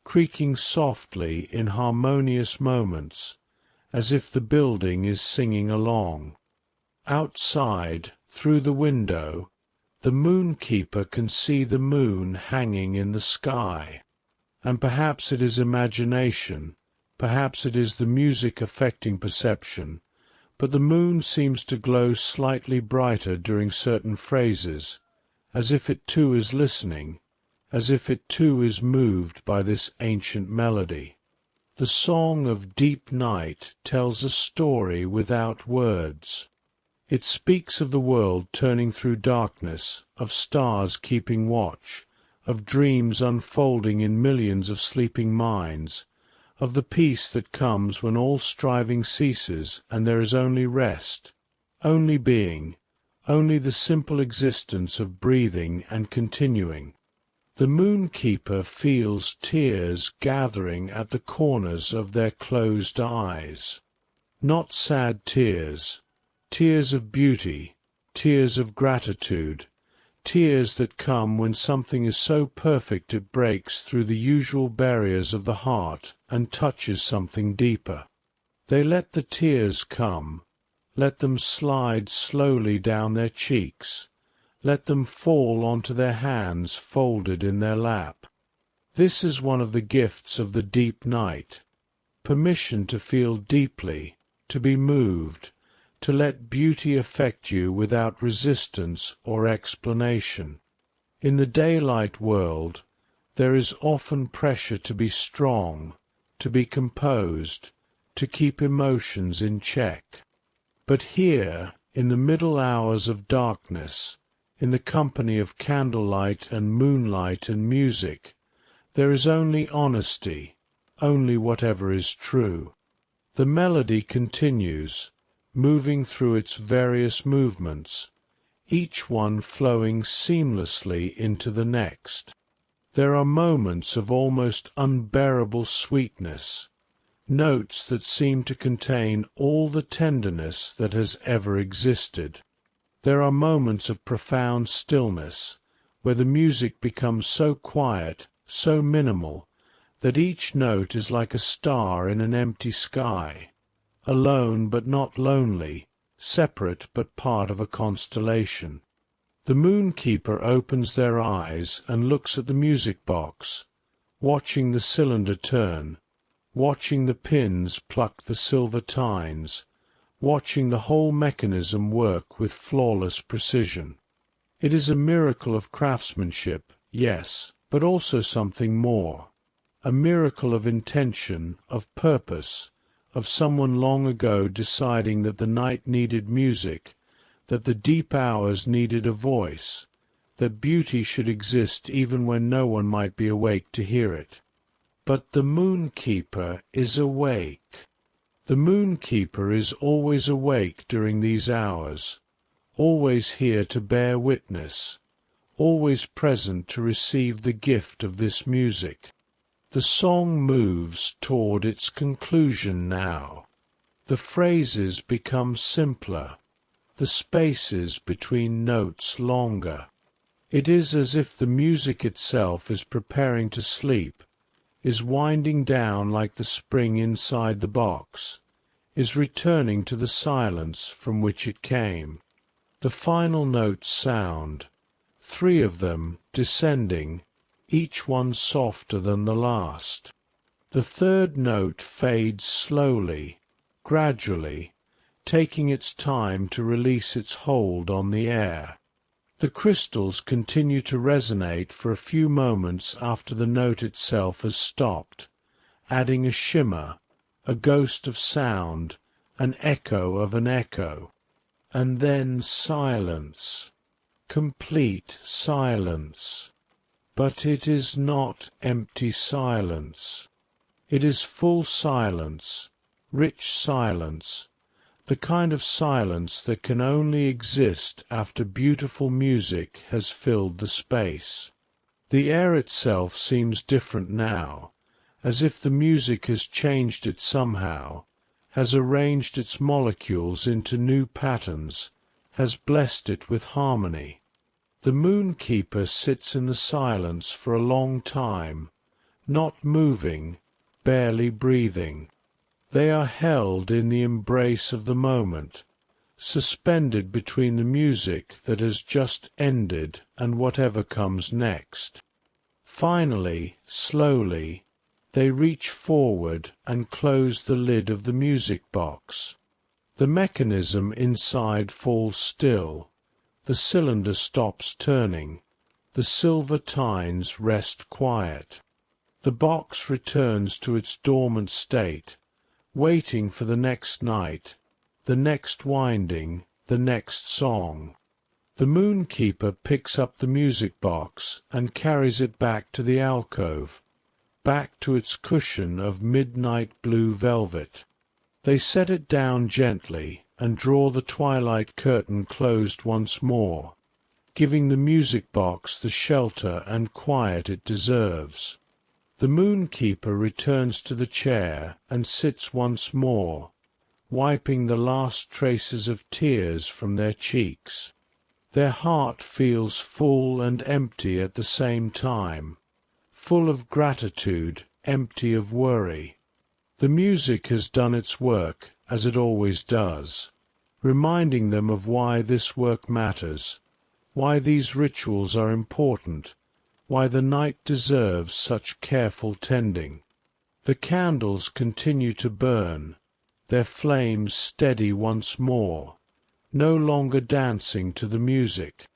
creaking softly in harmonious moments, as if the building is singing along. Outside, through the window, the Moonkeeper can see the moon hanging in the sky. And perhaps it is imagination, perhaps it is the music affecting perception, but the moon seems to glow slightly brighter during certain phrases, as if it too is listening, as if it too is moved by this ancient melody. The song of deep night tells a story without words. It speaks of the world turning through darkness, of stars keeping watch, of dreams unfolding in millions of sleeping minds, of the peace that comes when all striving ceases and there is only rest, only being, only the simple existence of breathing and continuing. The Moonkeeper feels tears gathering at the corners of their closed eyes. Not sad tears, tears of beauty, tears of gratitude, tears that come when something is so perfect it breaks through the usual barriers of the heart and touches something deeper. They let the tears come, let them slide slowly down their cheeks, let them fall onto their hands folded in their lap. This is one of the gifts of the deep night, permission to feel deeply, to be moved, to let beauty affect you without resistance or explanation. In the daylight world, there is often pressure to be strong, to be composed, to keep emotions in check. But here, in the middle hours of darkness, in the company of candlelight and moonlight and music, there is only honesty, only whatever is true. The melody continues, moving through its various movements, each one flowing seamlessly into the next. There are moments of almost unbearable sweetness, notes that seem to contain all the tenderness that has ever existed. There are moments of profound stillness, where the music becomes so quiet, so minimal, that each note is like a star in an empty sky, alone but not lonely, separate but part of a constellation. The Moonkeeper opens their eyes and looks at the music box, watching the cylinder turn, watching the pins pluck the silver tines, watching the whole mechanism work with flawless precision. It is a miracle of craftsmanship, yes, but also something more. A miracle of intention, of purpose, of someone long ago deciding that the night needed music, that the deep hours needed a voice, that beauty should exist even when no one might be awake to hear it. But the Moonkeeper is awake. The Moonkeeper is always awake during these hours, always here to bear witness, always present to receive the gift of this music. The song moves toward its conclusion now. The phrases become simpler, the spaces between notes longer. It is as if the music itself is preparing to sleep, is winding down like the spring inside the box, is returning to the silence from which it came. The final notes sound, 3 of them descending, each one softer than the last. The third note fades slowly, gradually, taking its time to release its hold on the air. The crystals continue to resonate for a few moments after the note itself has stopped, adding a shimmer, a ghost of sound, an echo of an echo. And then silence, complete silence. But it is not empty silence. It is full silence, rich silence, the kind of silence that can only exist after beautiful music has filled the space. The air itself seems different now, as if the music has changed it somehow, has arranged its molecules into new patterns, has blessed it with harmony. The Moonkeeper sits in the silence for a long time, not moving, barely breathing. They are held in the embrace of the moment, suspended between the music that has just ended and whatever comes next. Finally, slowly, they reach forward and close the lid of the music box. The mechanism inside falls still. The cylinder stops turning. The silver tines rest quiet. The box returns to its dormant state, waiting for the next night, the next winding, the next song. The Moonkeeper picks up the music box and carries it back to the alcove, back to its cushion of midnight blue velvet. They set it down gently and draw the twilight curtain closed once more, giving the music box the shelter and quiet it deserves. The Moonkeeper returns to the chair and sits once more, wiping the last traces of tears from their cheeks. Their heart feels full and empty at the same time, full of gratitude, empty of worry. The music has done its work, as it always does, reminding them of why this work matters, why these rituals are important, why the night deserves such careful tending. The candles continue to burn, their flames steady once more, no longer dancing to the music.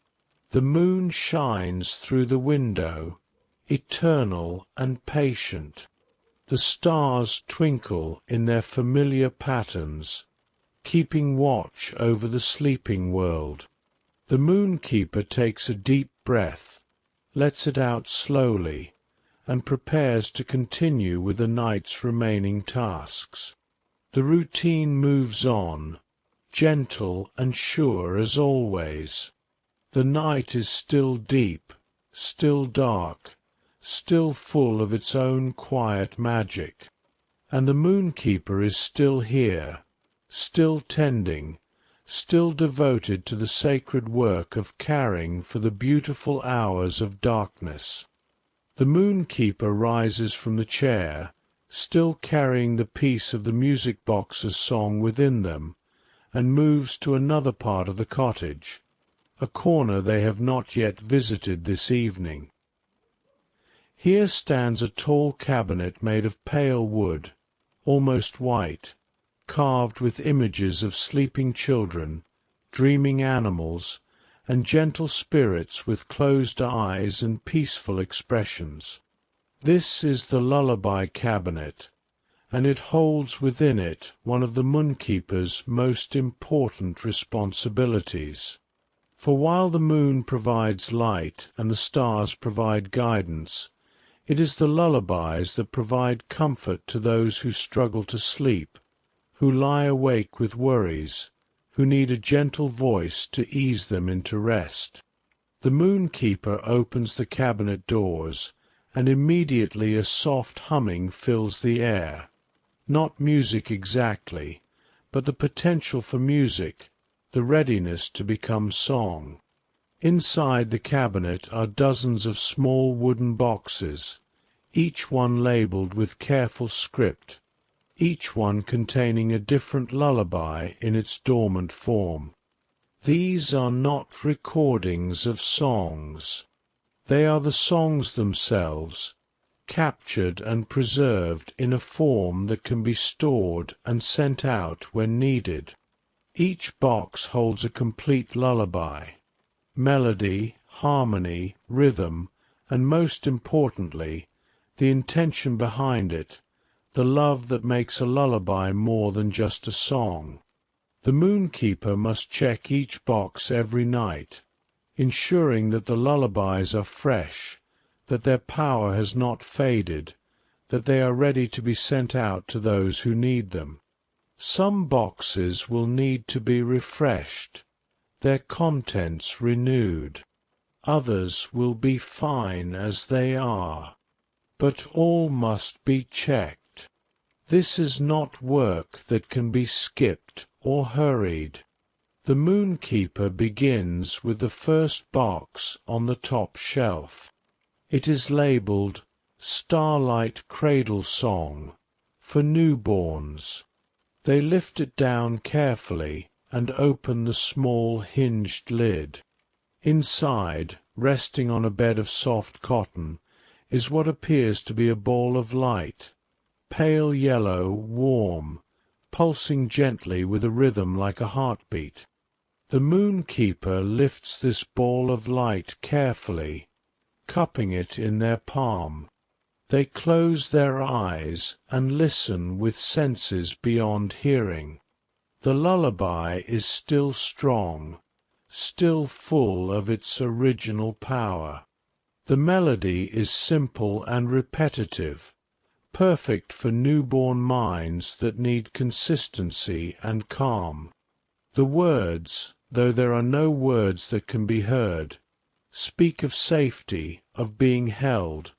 The moon shines through the window, eternal and patient. The stars twinkle in their familiar patterns, keeping watch over the sleeping world. The Moonkeeper takes a deep breath, lets it out slowly, and prepares to continue with the night's remaining tasks. The routine moves on, gentle and sure as always. The night is still deep, still dark, still full of its own quiet magic, and the Moonkeeper is still here, still tending, still devoted to the sacred work of caring for the beautiful hours of darkness. The Moonkeeper rises from the chair, still carrying the piece of the music box's song within them, and moves to another part of the cottage, a corner they have not yet visited this evening. Here stands a tall cabinet made of pale wood, almost white, carved with images of sleeping children, dreaming animals, and gentle spirits with closed eyes and peaceful expressions. This is the lullaby cabinet, and it holds within it one of the Moonkeeper's most important responsibilities. For while the moon provides light and the stars provide guidance, it is the lullabies that provide comfort to those who struggle to sleep, who lie awake with worries, who need a gentle voice to ease them into rest. The Moonkeeper opens the cabinet doors, and immediately a soft humming fills the air. Not music exactly, but the potential for music, the readiness to become song. Inside the cabinet are dozens of small wooden boxes, each one labelled with careful script, each one containing a different lullaby in its dormant form. These are not recordings of songs. They are the songs themselves, captured and preserved in a form that can be stored and sent out when needed. Each box holds a complete lullaby. Melody, harmony, rhythm, and most importantly, the intention behind it, the love that makes a lullaby more than just a song. The Moonkeeper must check each box every night, ensuring that the lullabies are fresh, that their power has not faded, that they are ready to be sent out to those who need them. Some boxes will need to be refreshed, their contents renewed. Others will be fine as they are. But all must be checked. This is not work that can be skipped or hurried. The Moonkeeper begins with the first box on the top shelf. It is labeled Starlight Cradle Song for newborns. They lift it down carefully and open the small hinged lid. Inside, resting on a bed of soft cotton, is what appears to be a ball of light, pale yellow, warm, pulsing gently with a rhythm like a heartbeat. The Moonkeeper lifts this ball of light carefully, cupping it in their palm. They close their eyes and listen with senses beyond hearing. The lullaby is still strong, still full of its original power. The melody is simple and repetitive, perfect for newborn minds that need consistency and calm. The words, though there are no words that can be heard, speak of safety, of being held,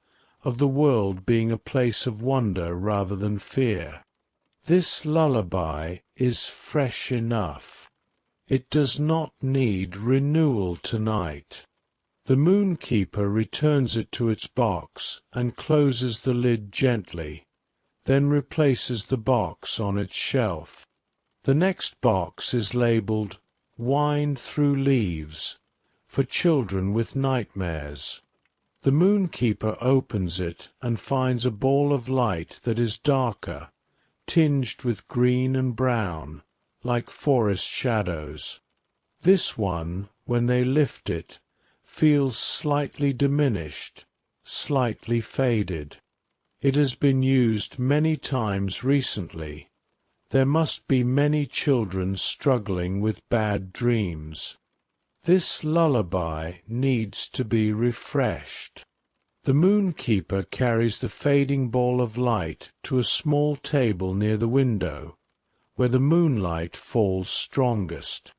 of the world being a place of wonder rather than fear. This lullaby is fresh enough. It does not need renewal tonight. The Moonkeeper returns it to its box and closes the lid gently, then replaces the box on its shelf. The next box is labeled Wind Through Leaves for children with nightmares. The Moonkeeper opens it and finds a ball of light that is darker, tinged with green and brown, like forest shadows. This one, when they lift it, feels slightly diminished, slightly faded. It has been used many times recently. There must be many children struggling with bad dreams. This lullaby needs to be refreshed. The Moonkeeper carries the fading ball of light to a small table near the window, where the moonlight falls strongest.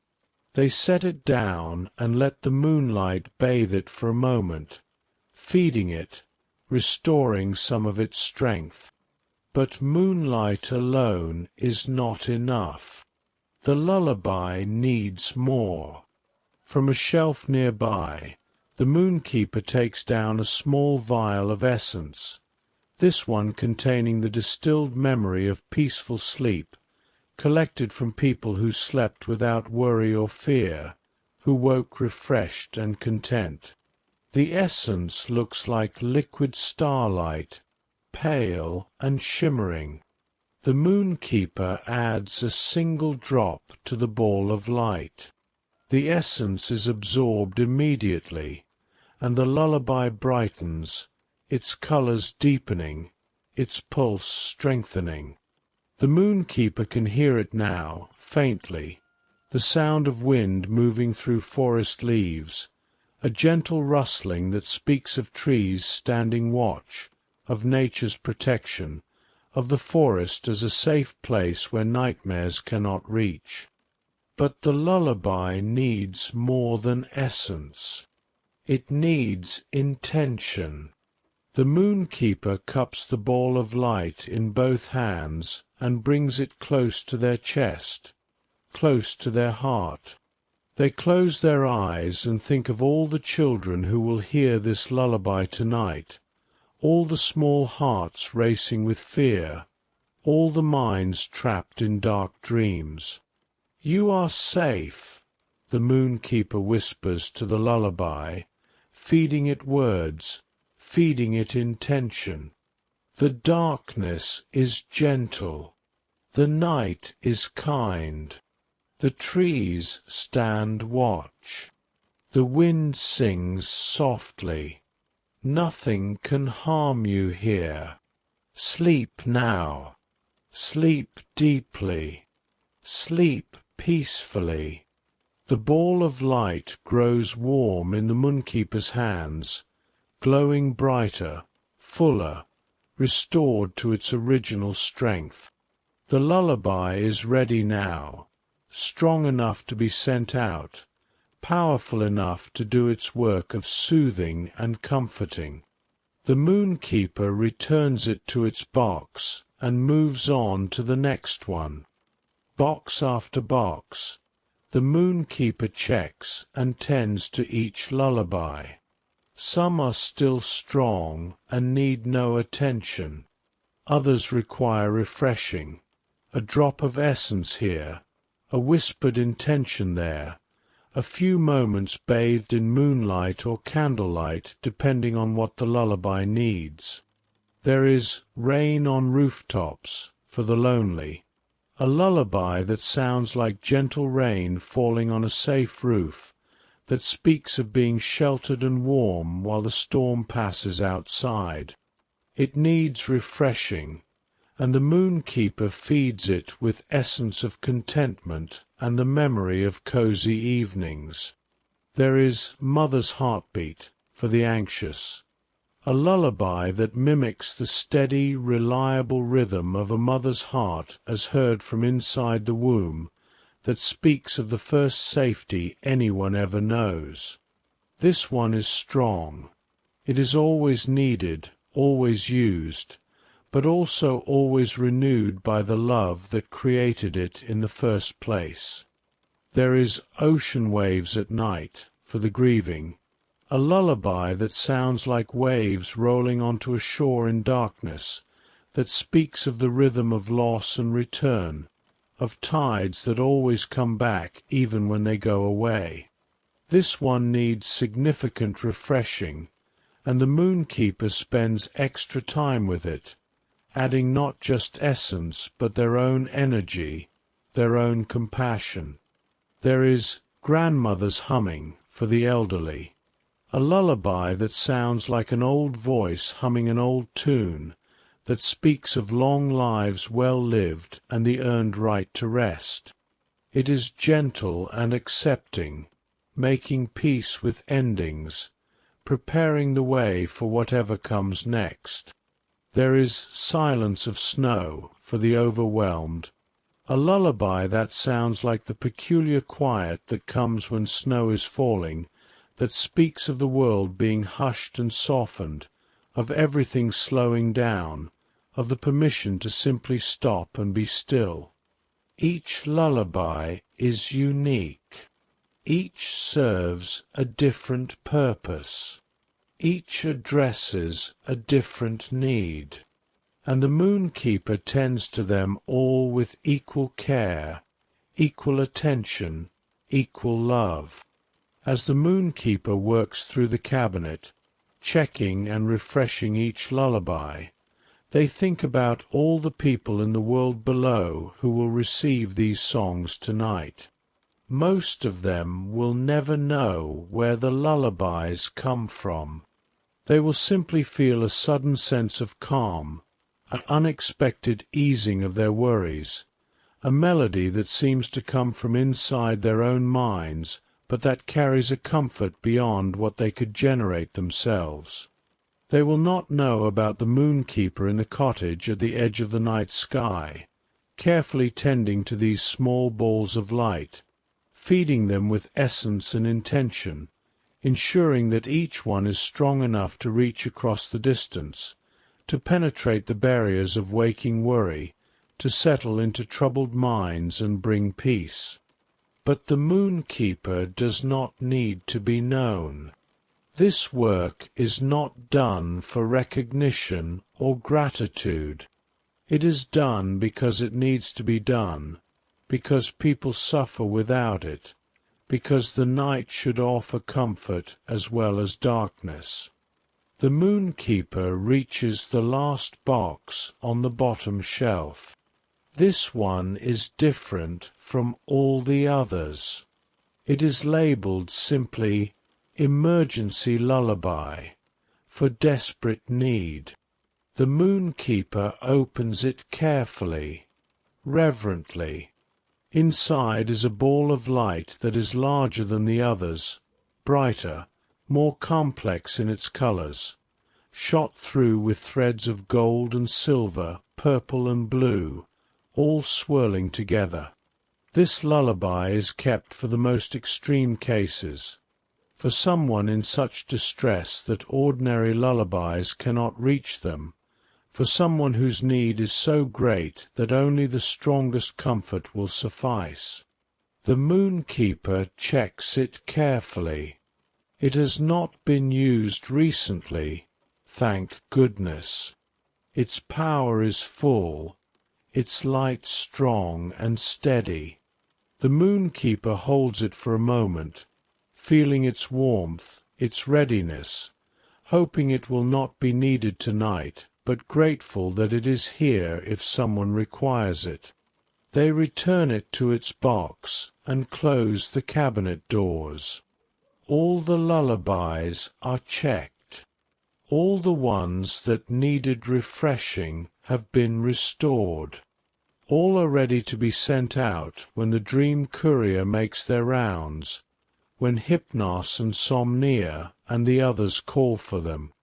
They set it down and let the moonlight bathe it for a moment, feeding it, restoring some of its strength. But moonlight alone is not enough. The lullaby needs more. From a shelf nearby, the Moonkeeper takes down a small vial of essence, this one containing the distilled memory of peaceful sleep, collected from people who slept without worry or fear, who woke refreshed and content. The essence looks like liquid starlight, pale and shimmering. The Moonkeeper adds a single drop to the ball of light. The essence is absorbed immediately, and the lullaby brightens, its colors deepening, its pulse strengthening. The Moonkeeper can hear it now, faintly, the sound of wind moving through forest leaves, a gentle rustling that speaks of trees standing watch, of nature's protection, of the forest as a safe place where nightmares cannot reach. But the lullaby needs more than essence. It needs intention. The Moonkeeper cups the ball of light in both hands and brings it close to their chest, close to their heart. They close their eyes and think of all the children who will hear this lullaby tonight, all the small hearts racing with fear, all the minds trapped in dark dreams. "You are safe," the Moonkeeper whispers to the lullaby, feeding it words, feeding it intention. The darkness is gentle. The night is kind. The trees stand watch. The wind sings softly. Nothing can harm you here. Sleep now. Sleep deeply. Sleep peacefully. The ball of light grows warm in the Moonkeeper's hands, glowing brighter, fuller, restored to its original strength. The lullaby is ready now, strong enough to be sent out, powerful enough to do its work of soothing and comforting. The Moonkeeper returns it to its box and moves on to the next one. Box after box, the Moonkeeper checks and tends to each lullaby. Some are still strong and need no attention. Others require refreshing, a drop of essence here, a whispered intention there, a few moments bathed in moonlight or candlelight depending on what the lullaby needs. There is Rain on Rooftops for the lonely, a lullaby that sounds like gentle rain falling on a safe roof, that speaks of being sheltered and warm while the storm passes outside. It needs refreshing, and the Moonkeeper feeds it with essence of contentment and the memory of cozy evenings. There is Mother's Heartbeat for the anxious, a lullaby that mimics the steady, reliable rhythm of a mother's heart as heard from inside the womb, that speaks of the first safety anyone ever knows. This one is strong. It is always needed, always used, but also always renewed by the love that created it in the first place. There is Ocean Waves at Night for the grieving, a lullaby that sounds like waves rolling onto a shore in darkness, that speaks of the rhythm of loss and return, of tides that always come back even when they go away. This one needs significant refreshing, and the Moonkeeper spends extra time with it, adding not just essence but their own energy, their own compassion. There is Grandmother's Humming for the elderly, a lullaby that sounds like an old voice humming an old tune, that speaks of long lives well lived and the earned right to rest. It is gentle and accepting, making peace with endings, preparing the way for whatever comes next. There is Silence of Snow for the overwhelmed, a lullaby that sounds like the peculiar quiet that comes when snow is falling, that speaks of the world being hushed and softened, of everything slowing down, of the permission to simply stop and be still. Each lullaby is unique. Each serves a different purpose. Each addresses a different need, and the Moonkeeper tends to them all with equal care, equal attention, equal love. As the Moonkeeper works through the cabinet, checking and refreshing each lullaby, they think about all the people in the world below who will receive these songs tonight. Most of them will never know where the lullabies come from. They will simply feel a sudden sense of calm, an unexpected easing of their worries, a melody that seems to come from inside their own minds, but that carries a comfort beyond what they could generate themselves. They will not know about the Moonkeeper in the cottage at the edge of the night sky, carefully tending to these small balls of light, feeding them with essence and intention, ensuring that each one is strong enough to reach across the distance, to penetrate the barriers of waking worry, to settle into troubled minds and bring peace. But the Moonkeeper does not need to be known. This work is not done for recognition or gratitude. It is done because it needs to be done, because people suffer without it, because the night should offer comfort as well as darkness. The Moonkeeper reaches the last box on the bottom shelf. This one is different from all the others. It is labeled simply Emergency Lullaby, for desperate need. The Moonkeeper opens it carefully, reverently. Inside is a ball of light that is larger than the others, brighter, more complex in its colors, shot through with threads of gold and silver, purple and blue, all swirling together. This lullaby is kept for the most extreme cases, for someone in such distress that ordinary lullabies cannot reach them, for someone whose need is so great that only the strongest comfort will suffice. The Moonkeeper checks it carefully. It has not been used recently, thank goodness. Its power is full, its light strong and steady. The Moonkeeper holds it for a moment, feeling its warmth, its readiness, hoping it will not be needed tonight, but grateful that it is here if someone requires it. They return it to its box and close the cabinet doors. All the lullabies are checked. All the ones that needed refreshing have been restored. All are ready to be sent out when the dream courier makes their rounds, when Hypnos and Somnia and the others call for them.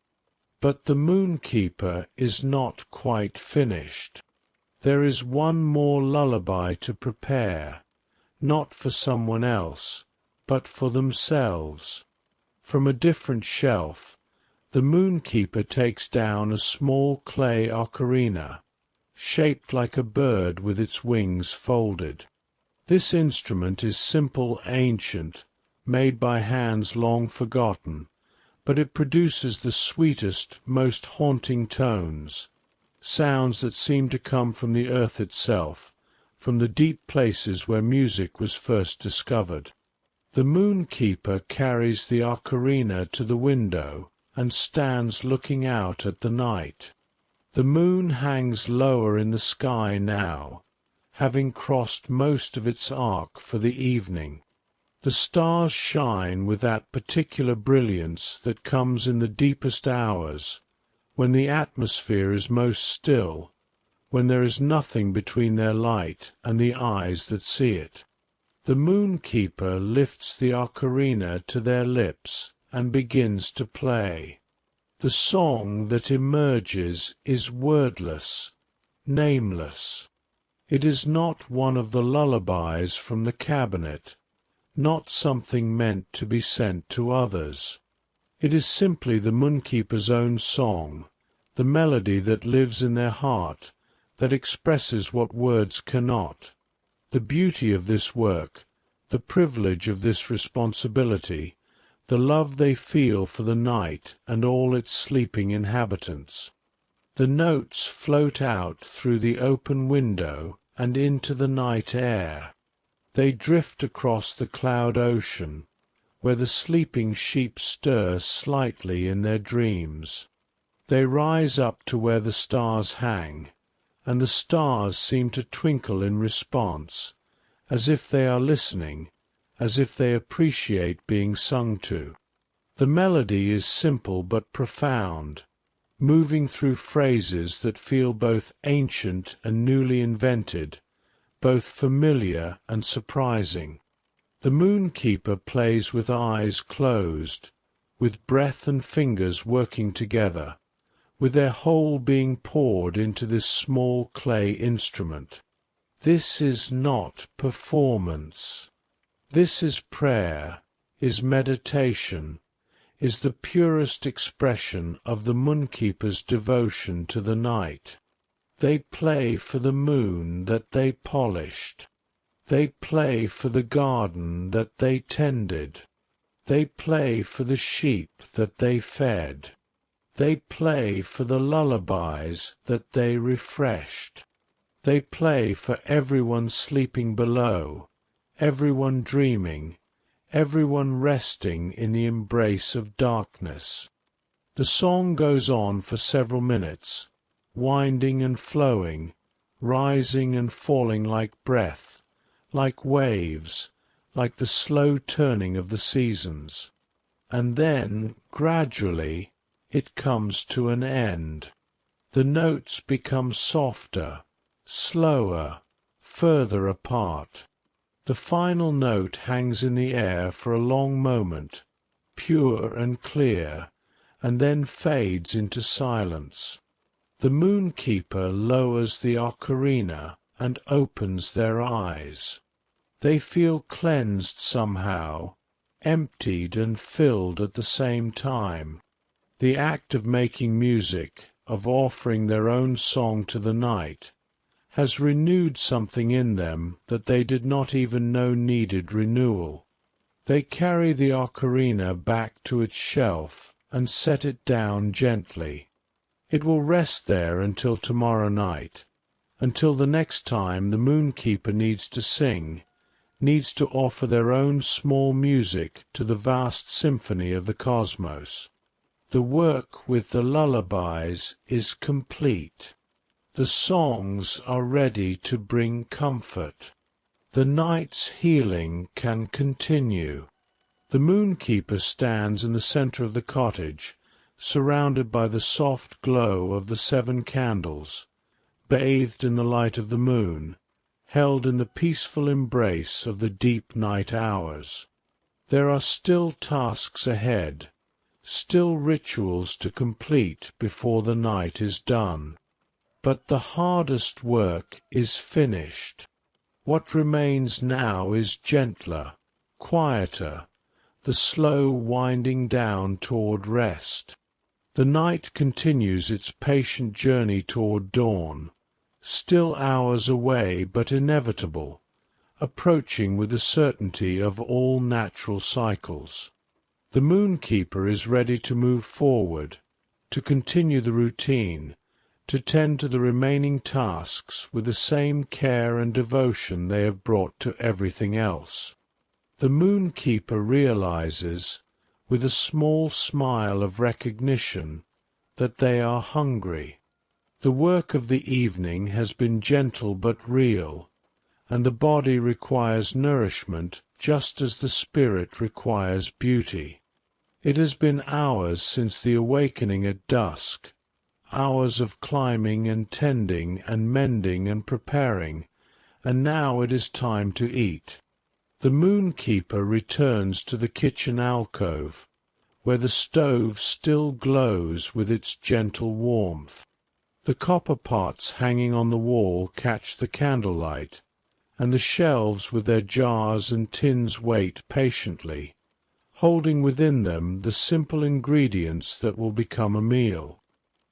But the Moonkeeper is not quite finished. There is one more lullaby to prepare, not for someone else, but for themselves. From a different shelf, the Moonkeeper takes down a small clay ocarina, shaped like a bird with its wings folded. This instrument is simple, ancient, made by hands long forgotten, but it produces the sweetest, most haunting tones, sounds that seem to come from the earth itself, from the deep places where music was first discovered. The Moonkeeper carries the ocarina to the window and stands looking out at the night. The moon hangs lower in the sky now, having crossed most of its arc for the evening. The stars shine with that particular brilliance that comes in the deepest hours, when the atmosphere is most still, when there is nothing between their light and the eyes that see it. The Moonkeeper lifts the ocarina to their lips and begins to play. The song that emerges is wordless, nameless. It is not one of the lullabies from the cabinet, not something meant to be sent to others. It is simply the Moonkeeper's own song, the melody that lives in their heart, that expresses what words cannot. The beauty of this work, the privilege of this responsibility, the love they feel for the night and all its sleeping inhabitants. The notes float out through the open window and into the night air. They drift across the cloud ocean, where the sleeping sheep stir slightly in their dreams. They rise up to where the stars hang, and the stars seem to twinkle in response, as if they are listening, as if they appreciate being sung to. The melody is simple but profound, moving through phrases that feel both ancient and newly invented, both familiar and surprising. The Moonkeeper plays with eyes closed, with breath and fingers working together, with their whole being poured into this small clay instrument. This is not performance. This is prayer, is meditation, is the purest expression of the Moonkeeper's devotion to the night. They play for the moon that they polished. They play for the garden that they tended. They play for the sheep that they fed. They play for the lullabies that they refreshed. They play for everyone sleeping below, everyone dreaming, everyone resting in the embrace of darkness. The song goes on for several minutes, winding and flowing, rising and falling like breath, like waves, like the slow turning of the seasons. And then, gradually, it comes to an end. The notes become softer, slower, further apart. The final note hangs in the air for a long moment, pure and clear, and then fades into silence. The Moonkeeper lowers the ocarina and opens their eyes. They feel cleansed somehow, emptied and filled at the same time. The act of making music, of offering their own song to the night, has renewed something in them that they did not even know needed renewal. They carry the ocarina back to its shelf and set it down gently. It will rest there until tomorrow night, until the next time the Moonkeeper needs to sing, needs to offer their own small music to the vast symphony of the cosmos. The work with the lullabies is complete. The songs are ready to bring comfort. The night's healing can continue. The Moonkeeper stands in the center of the cottage, surrounded by the soft glow of the 7 candles, bathed in the light of the moon, held in the peaceful embrace of the deep night hours. There are still tasks ahead, still rituals to complete before the night is done. But the hardest work is finished. What remains now is gentler, quieter, the slow winding down toward rest. The night continues its patient journey toward dawn, still hours away but inevitable, approaching with the certainty of all natural cycles. The Moonkeeper is ready to move forward, to continue the routine, to tend to the remaining tasks with the same care and devotion they have brought to everything else. The Moonkeeper realizes, with a small smile of recognition, that they are hungry. The work of the evening has been gentle but real, and the body requires nourishment just as the spirit requires beauty. It has been hours since the awakening at dusk, hours of climbing and tending and mending and preparing, and now it is time to eat. The Moonkeeper returns to the kitchen alcove, where the stove still glows with its gentle warmth. The copper pots hanging on the wall catch the candlelight, and the shelves with their jars and tins wait patiently, holding within them the simple ingredients that will become a meal.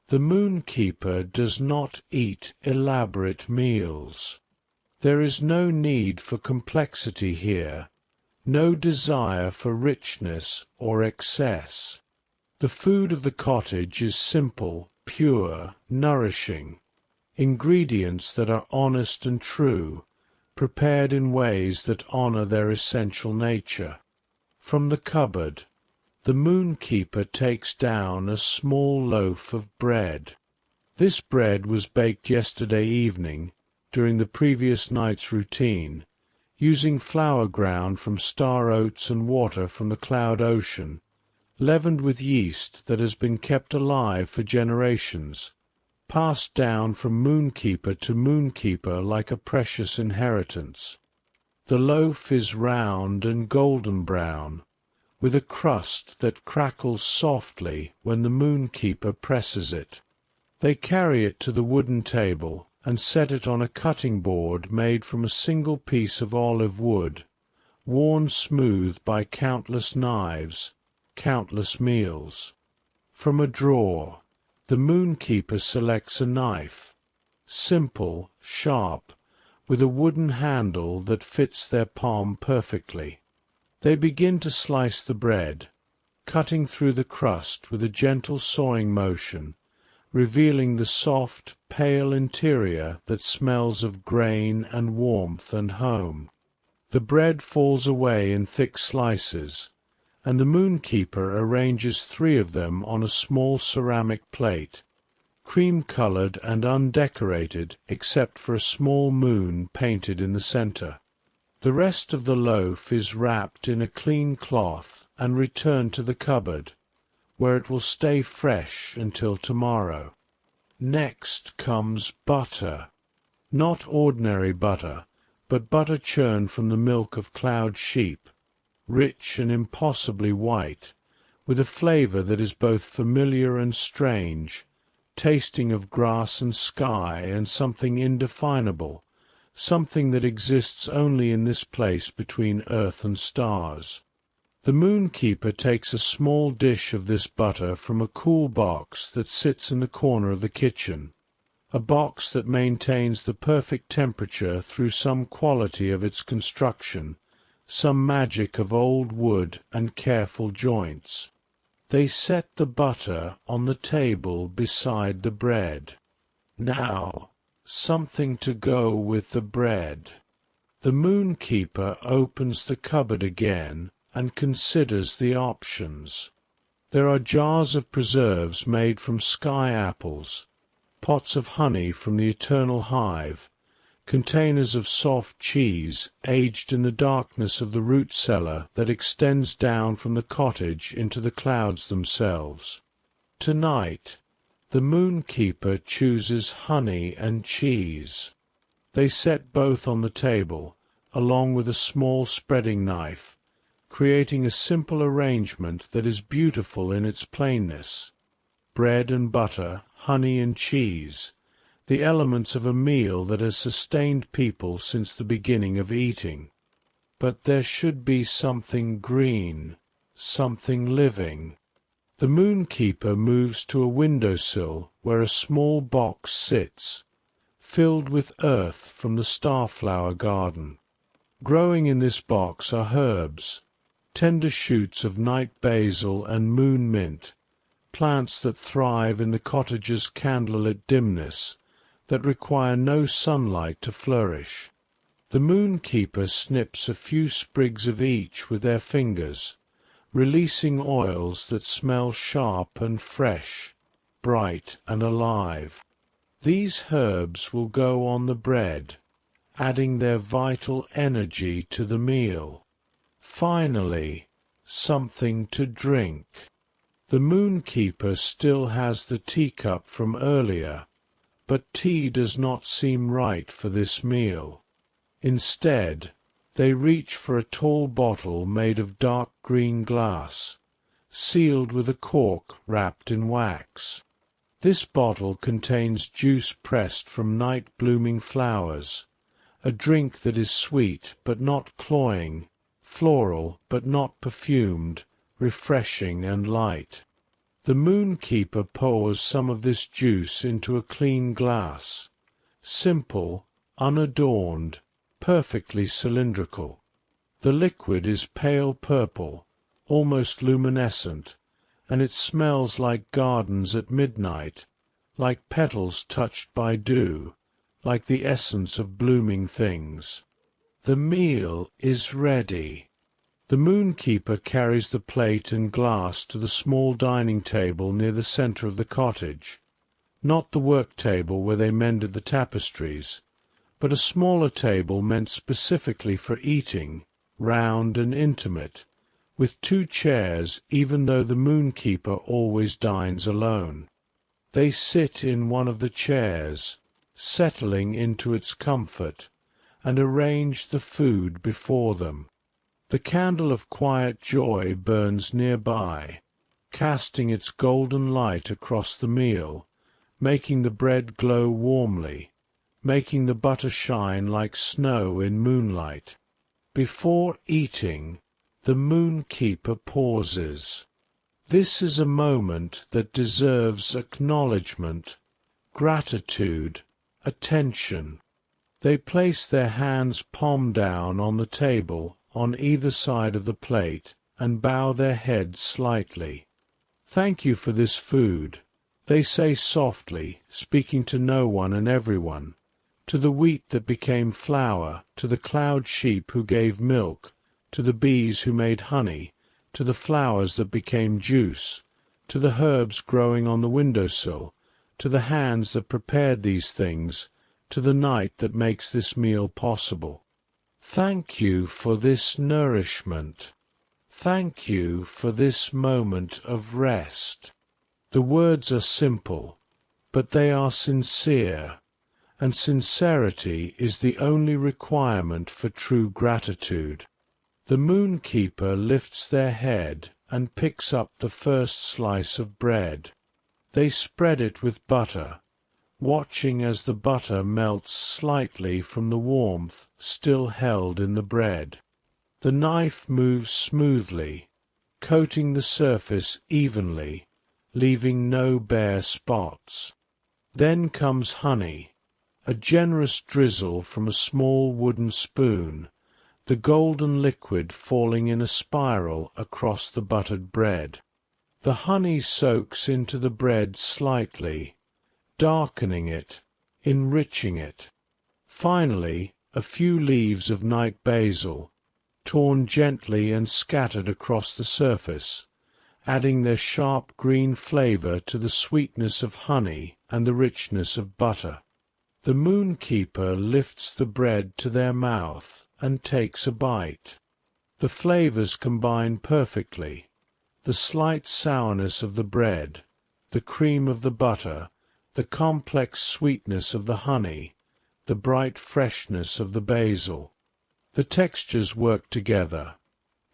The Moonkeeper does not eat elaborate meals. There is no need for complexity here, no desire for richness or excess. The food of the cottage is simple, pure, nourishing, ingredients that are honest and true, prepared in ways that honor their essential nature. From the cupboard, the Moonkeeper takes down a small loaf of bread. This bread was baked yesterday evening, during the previous night's routine, using flour ground from star oats and water from the cloud ocean, leavened with yeast that has been kept alive for generations, passed down from Moonkeeper to Moonkeeper like a precious inheritance. The loaf is round and golden brown, with a crust that crackles softly when the Moonkeeper presses it. They carry it to the wooden table and set it on a cutting board made from a single piece of olive wood, worn smooth by countless knives, countless meals. From a drawer, the Moonkeeper selects a knife, simple, sharp, with a wooden handle that fits their palm perfectly. They begin to slice the bread, cutting through the crust with a gentle sawing motion, revealing the soft, pale interior that smells of grain and warmth and home. The bread falls away in thick slices, and the Moonkeeper arranges 3 of them on a small ceramic plate, cream-colored and undecorated except for a small moon painted in the center. The rest of the loaf is wrapped in a clean cloth and returned to the cupboard, where it will stay fresh until tomorrow. Next comes butter. Not ordinary butter, but butter churned from the milk of cloud sheep, rich and impossibly white, with a flavor that is both familiar and strange, tasting of grass and sky and something indefinable, something that exists only in this place between earth and stars. The Moonkeeper takes a small dish of this butter from a cool box that sits in the corner of the kitchen, a box that maintains the perfect temperature through some quality of its construction, some magic of old wood and careful joints. They set the butter on the table beside the bread. Now, something to go with the bread. The Moonkeeper opens the cupboard again and considers the options. There are jars of preserves made from sky apples, pots of honey from the eternal hive, containers of soft cheese aged in the darkness of the root cellar that extends down from the cottage into the clouds themselves. Tonight, the Moonkeeper chooses honey and cheese. They set both on the table, along with a small spreading knife, creating a simple arrangement that is beautiful in its plainness. Bread and butter, honey and cheese, the elements of a meal that has sustained people since the beginning of eating. But there should be something green, something living. The Moonkeeper moves to a windowsill where a small box sits, filled with earth from the starflower garden. Growing in this box are herbs, tender shoots of night basil and moon mint, plants that thrive in the cottage's candlelit dimness, that require no sunlight to flourish. The Moonkeeper snips a few sprigs of each with their fingers, releasing oils that smell sharp and fresh, bright and alive. These herbs will go on the bread, adding their vital energy to the meal. Finally, something to drink. The Moonkeeper still has the teacup from earlier, but tea does not seem right for this meal. Instead, they reach for a tall bottle made of dark green glass, sealed with a cork wrapped in wax. This bottle contains juice pressed from night-blooming flowers, a drink that is sweet but not cloying, floral but not perfumed, refreshing and light. The Moonkeeper pours some of this juice into a clean glass, simple, unadorned, perfectly cylindrical. The liquid is pale purple, almost luminescent, and it smells like gardens at midnight, like petals touched by dew, like the essence of blooming things. The meal is ready. The Moonkeeper carries the plate and glass to the small dining table near the centre of the cottage, not the work table where they mended the tapestries, but a smaller table meant specifically for eating, round and intimate, with 2 chairs, even though the Moonkeeper always dines alone. They sit in one of the chairs, settling into its comfort, and arrange the food before them. The candle of quiet joy burns nearby, casting its golden light across the meal, making the bread glow warmly, making the butter shine like snow in moonlight. Before eating, the Moonkeeper pauses. This is a moment that deserves acknowledgement, gratitude, attention. They place their hands palm down on the table on either side of the plate and bow their heads slightly. "Thank you for this food," they say softly, speaking to no one and everyone, to the wheat that became flour, to the cloud sheep who gave milk, to the bees who made honey, to the flowers that became juice, to the herbs growing on the windowsill, to the hands that prepared these things, to the night that makes this meal possible. Thank you for this nourishment. Thank you for this moment of rest. The words are simple, but they are sincere, and sincerity is the only requirement for true gratitude. The Moonkeeper lifts their head and picks up the first slice of bread. They spread it with butter, watching as the butter melts slightly from the warmth still held in the bread. The knife moves smoothly, coating the surface evenly, leaving no bare spots. Then comes honey, a generous drizzle from a small wooden spoon, the golden liquid falling in a spiral across the buttered bread. The honey soaks into the bread slightly, darkening it, enriching it. Finally, a few leaves of night basil, torn gently and scattered across the surface, adding their sharp green flavor to the sweetness of honey and the richness of butter. The moonkeeper lifts the bread to their mouth and takes a bite. The flavors combine perfectly. The slight sourness of the bread, the cream of the butter, the complex sweetness of the honey, the bright freshness of the basil. The textures work together,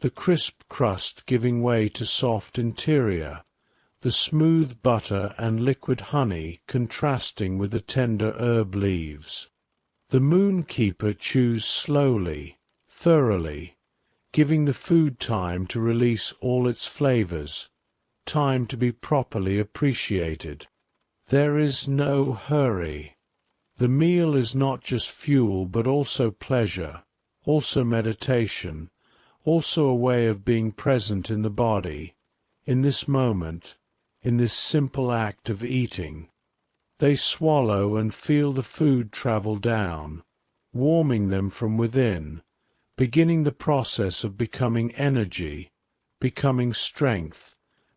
the crisp crust giving way to soft interior, the smooth butter and liquid honey contrasting with the tender herb leaves. The moonkeeper chews slowly, thoroughly, giving the food time to release all its flavors, time to be properly appreciated. There is no hurry. The meal is not just fuel but also pleasure, also meditation, also a way of being present in the body, in this moment, in this simple act of eating. They swallow and feel the food travel down, warming them from within, beginning the process of becoming energy, becoming strength,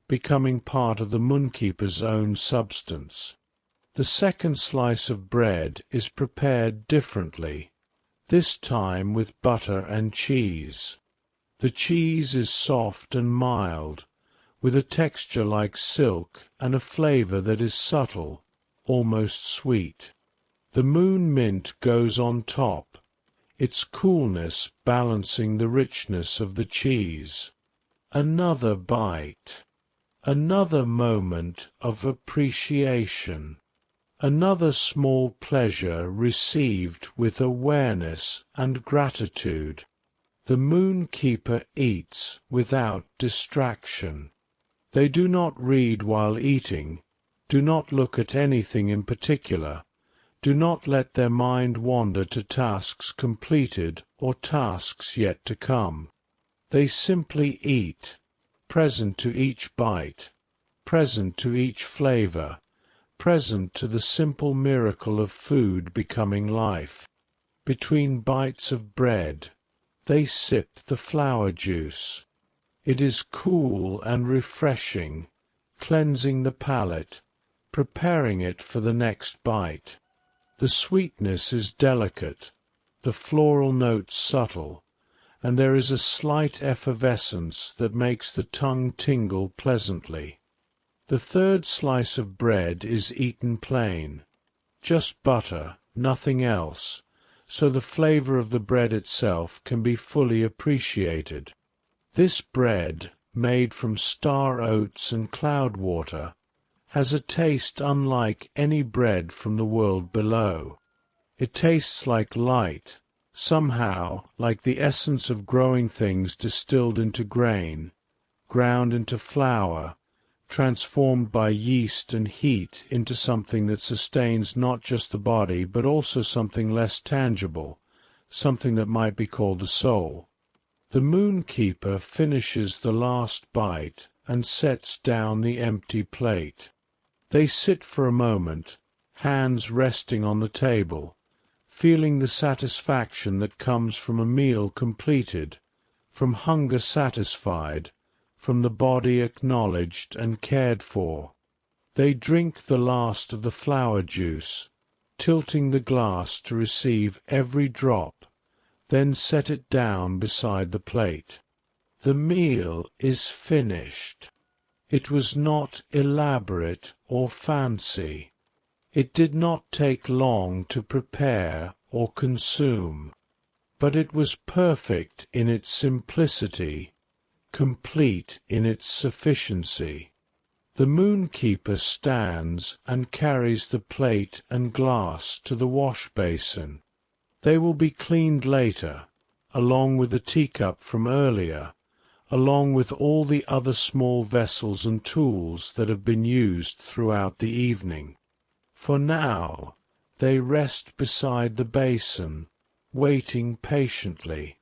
becoming part of the moonkeeper's own substance. The second slice of bread is prepared differently, this time with butter and cheese. The cheese is soft and mild, with a texture like silk and a flavor that is subtle, almost sweet. The moon mint goes on top, its coolness balancing the richness of the cheese. Another bite, another moment of appreciation, another small pleasure received with awareness and gratitude. The moonkeeper eats without distraction. They do not read while eating, do not look at anything in particular, do not let their mind wander to tasks completed or tasks yet to come. They simply eat, present to each bite, present to each flavor, present to the simple miracle of food becoming life. Between bites of bread, they sip the flower juice. It is cool and refreshing, cleansing the palate, preparing it for the next bite. The sweetness is delicate, the floral notes subtle, and there is a slight effervescence that makes the tongue tingle pleasantly. The third slice of bread is eaten plain, just butter, nothing else, so the flavor of the bread itself can be fully appreciated. This bread, made from star oats and cloud water, has a taste unlike any bread from the world below. It tastes like light, somehow like the essence of growing things distilled into grain, ground into flour, transformed by yeast and heat into something that sustains not just the body but also something less tangible, something that might be called the soul. The moonkeeper finishes the last bite and sets down the empty plate. They sit for a moment, hands resting on the table, feeling the satisfaction that comes from a meal completed, from hunger satisfied, from the body acknowledged and cared for. They drink the last of the flower juice, tilting the glass to receive every drop, then set it down beside the plate. The meal is finished. It was not elaborate or fancy. It did not take long to prepare or consume, but it was perfect in its simplicity, complete in its sufficiency. The Moonkeeper stands and carries the plate and glass to the wash basin. They will be cleaned later, along with the teacup from earlier, along with all the other small vessels and tools that have been used throughout the evening. For now, they rest beside the basin, waiting patiently.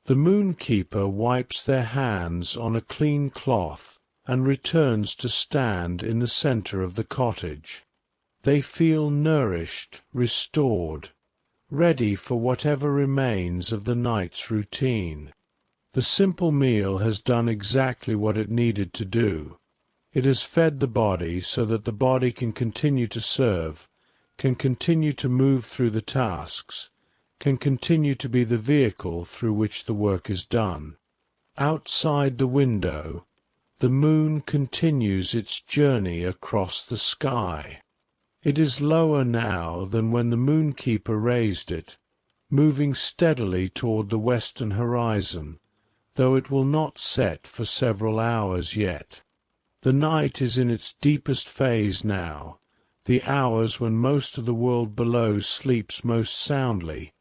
The Moonkeeper wipes their hands on a clean cloth and returns to stand in the center of the cottage. They feel nourished, restored, ready for whatever remains of the night's routine. The simple meal has done exactly what it needed to do. It has fed the body so that the body can continue to serve, can continue to move through the tasks, can continue to be the vehicle through which the work is done. Outside the window, the moon continues its journey across the sky. It is lower now than when the Moonkeeper raised it, moving steadily toward the western horizon, though it will not set for several hours yet. The night is in its deepest phase now, the hours when most of the world below sleeps most soundly,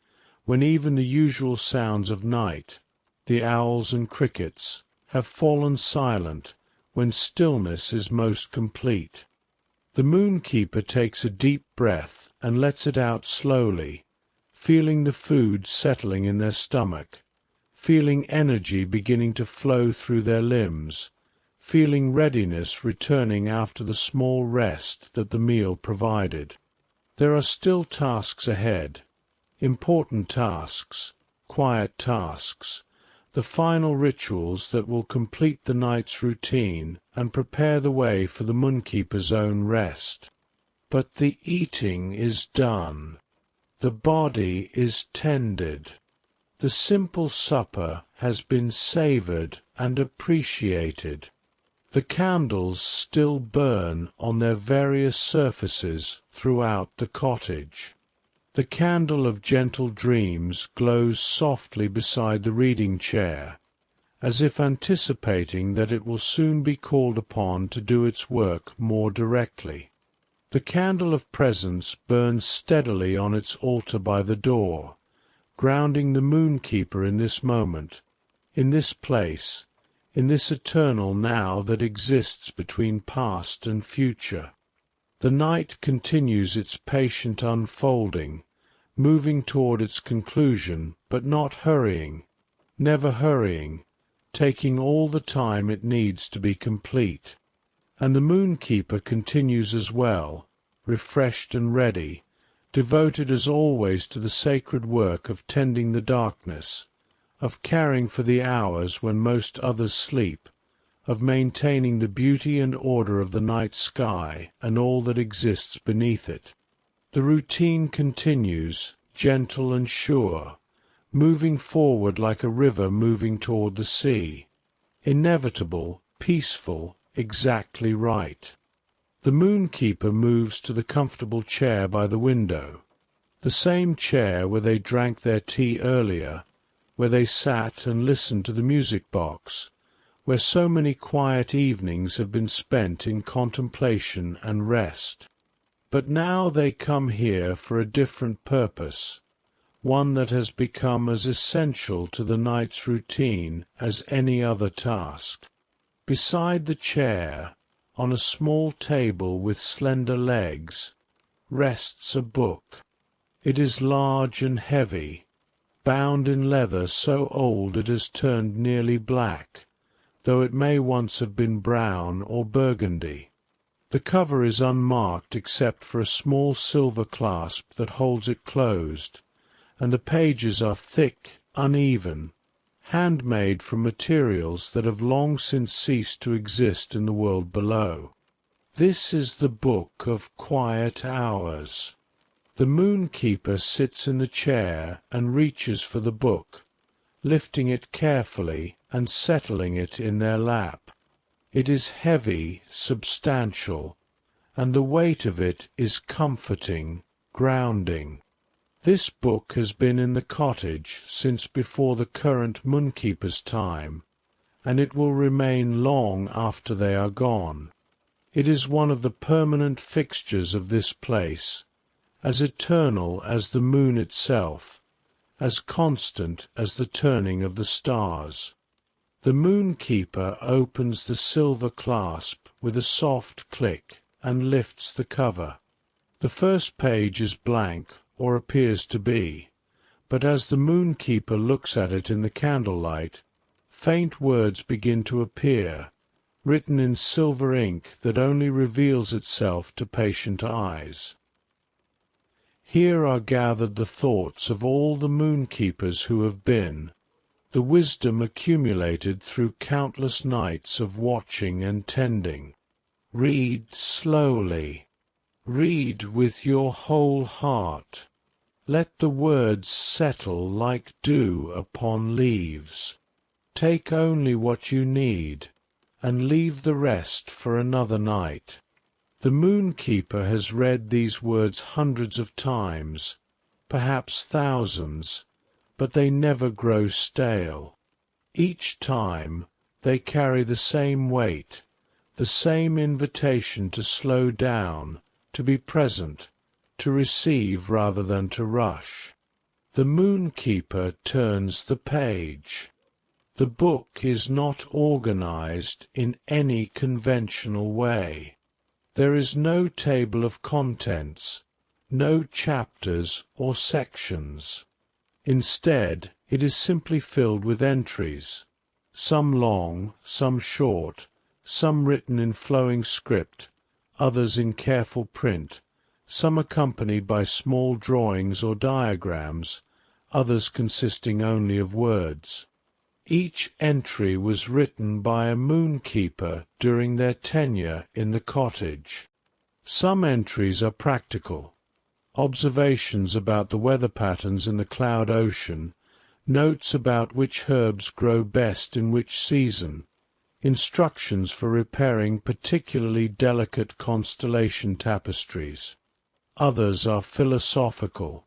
when even the usual sounds of night, the owls and crickets, have fallen silent, when stillness is most complete. The Moonkeeper takes a deep breath and lets it out slowly, feeling the food settling in their stomach, feeling energy beginning to flow through their limbs, feeling readiness returning after the small rest that the meal provided. There are still tasks ahead, important tasks, quiet tasks, the final rituals that will complete the night's routine and prepare the way for the Moonkeeper's own rest. But the eating is done. The body is tended. The simple supper has been savored and appreciated. The candles still burn on their various surfaces throughout the cottage. The candle of gentle dreams glows softly beside the reading chair, as if anticipating that it will soon be called upon to do its work more directly. The candle of presence burns steadily on its altar by the door, grounding the Moonkeeper in this moment, in this place, in this eternal now that exists between past and future. The night continues its patient unfolding, moving toward its conclusion, but not hurrying, never hurrying, taking all the time it needs to be complete. And the Moonkeeper continues as well, refreshed and ready, devoted as always to the sacred work of tending the darkness, of caring for the hours when most others sleep, of maintaining the beauty and order of the night sky and all that exists beneath it. The routine continues, gentle and sure, moving forward like a river moving toward the sea, inevitable, peaceful, exactly right. The Moonkeeper moves to the comfortable chair by the window, the same chair where they drank their tea earlier, where they sat and listened to the music box, where so many quiet evenings have been spent in contemplation and rest. But now they come here for a different purpose, one that has become as essential to the night's routine as any other task. Beside the chair, on a small table with slender legs, rests a book. It is large and heavy, bound in leather so old it has turned nearly black, though it may once have been brown or burgundy. The cover is unmarked except for a small silver clasp that holds it closed, and the pages are thick, uneven, handmade from materials that have long since ceased to exist in the world below. This is the Book of Quiet Hours. The Moonkeeper sits in the chair and reaches for the book, lifting it carefully and settling it in their lap. It is heavy, substantial, and the weight of it is comforting, grounding. This book has been in the cottage since before the current Moonkeeper's time, and it will remain long after they are gone. It is one of the permanent fixtures of this place, as eternal as the moon itself, as constant as the turning of the stars. The Moonkeeper opens the silver clasp with a soft click and lifts the cover. The first page is blank, or appears to be, but as the Moonkeeper looks at it in the candlelight, faint words begin to appear, written in silver ink that only reveals itself to patient eyes. Here are gathered the thoughts of all the Moonkeepers who have been, the wisdom accumulated through countless nights of watching and tending. Read slowly. Read with your whole heart. Let the words settle like dew upon leaves. Take only what you need, and leave the rest for another night. The Moonkeeper has read these words hundreds of times, perhaps thousands, but they never grow stale. Each time they carry the same weight, the same invitation to slow down, to be present, to receive rather than to rush. The Moonkeeper turns the page. The book is not organized in any conventional way. There is no table of contents, no chapters or sections. Instead, it is simply filled with entries, some long, some short, some written in flowing script, others in careful print, some accompanied by small drawings or diagrams, others consisting only of words. Each entry was written by a Moonkeeper during their tenure in the cottage. Some entries are practical, observations about the weather patterns in the cloud ocean, notes about which herbs grow best in which season, instructions for repairing particularly delicate constellation tapestries. Others are philosophical,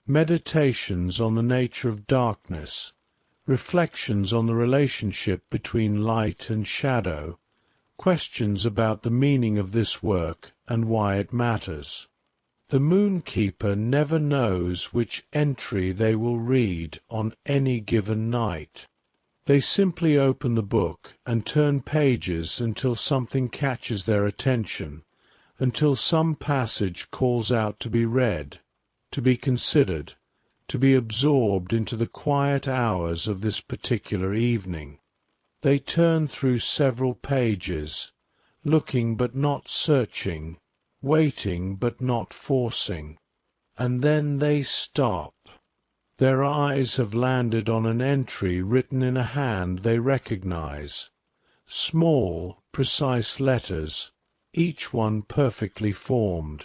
meditations on the nature of darkness, reflections on the relationship between light and shadow, questions about the meaning of this work and why it matters. The Moonkeeper never knows which entry they will read on any given night. They simply open the book and turn pages until something catches their attention, until some passage calls out to be read, to be considered, to be absorbed into the quiet hours of this particular evening. They turn through several pages, looking but not searching, waiting but not forcing, and then they stop. Their eyes have landed on an entry written in a hand they recognize. Small, precise letters, each one perfectly formed.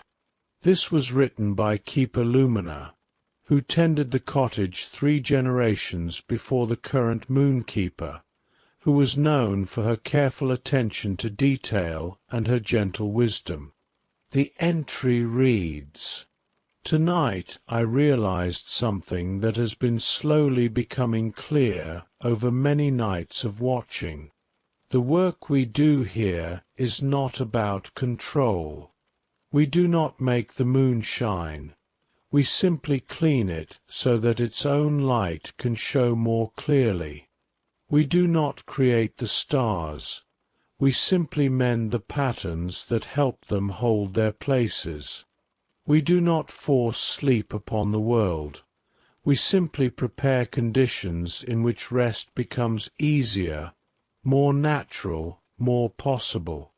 This was written by Keeper Lumina, who tended the cottage 3 generations before the current Moonkeeper, who was known for her careful attention to detail and her gentle wisdom. The entry reads, "Tonight I realized something that has been slowly becoming clear over many nights of watching. The work we do here is not about control. We do not make the moon shine. We simply clean it so that its own light can show more clearly. We do not create the stars. We simply mend the patterns that help them hold their places. We do not force sleep upon the world. We simply prepare conditions in which rest becomes easier, more natural, more possible.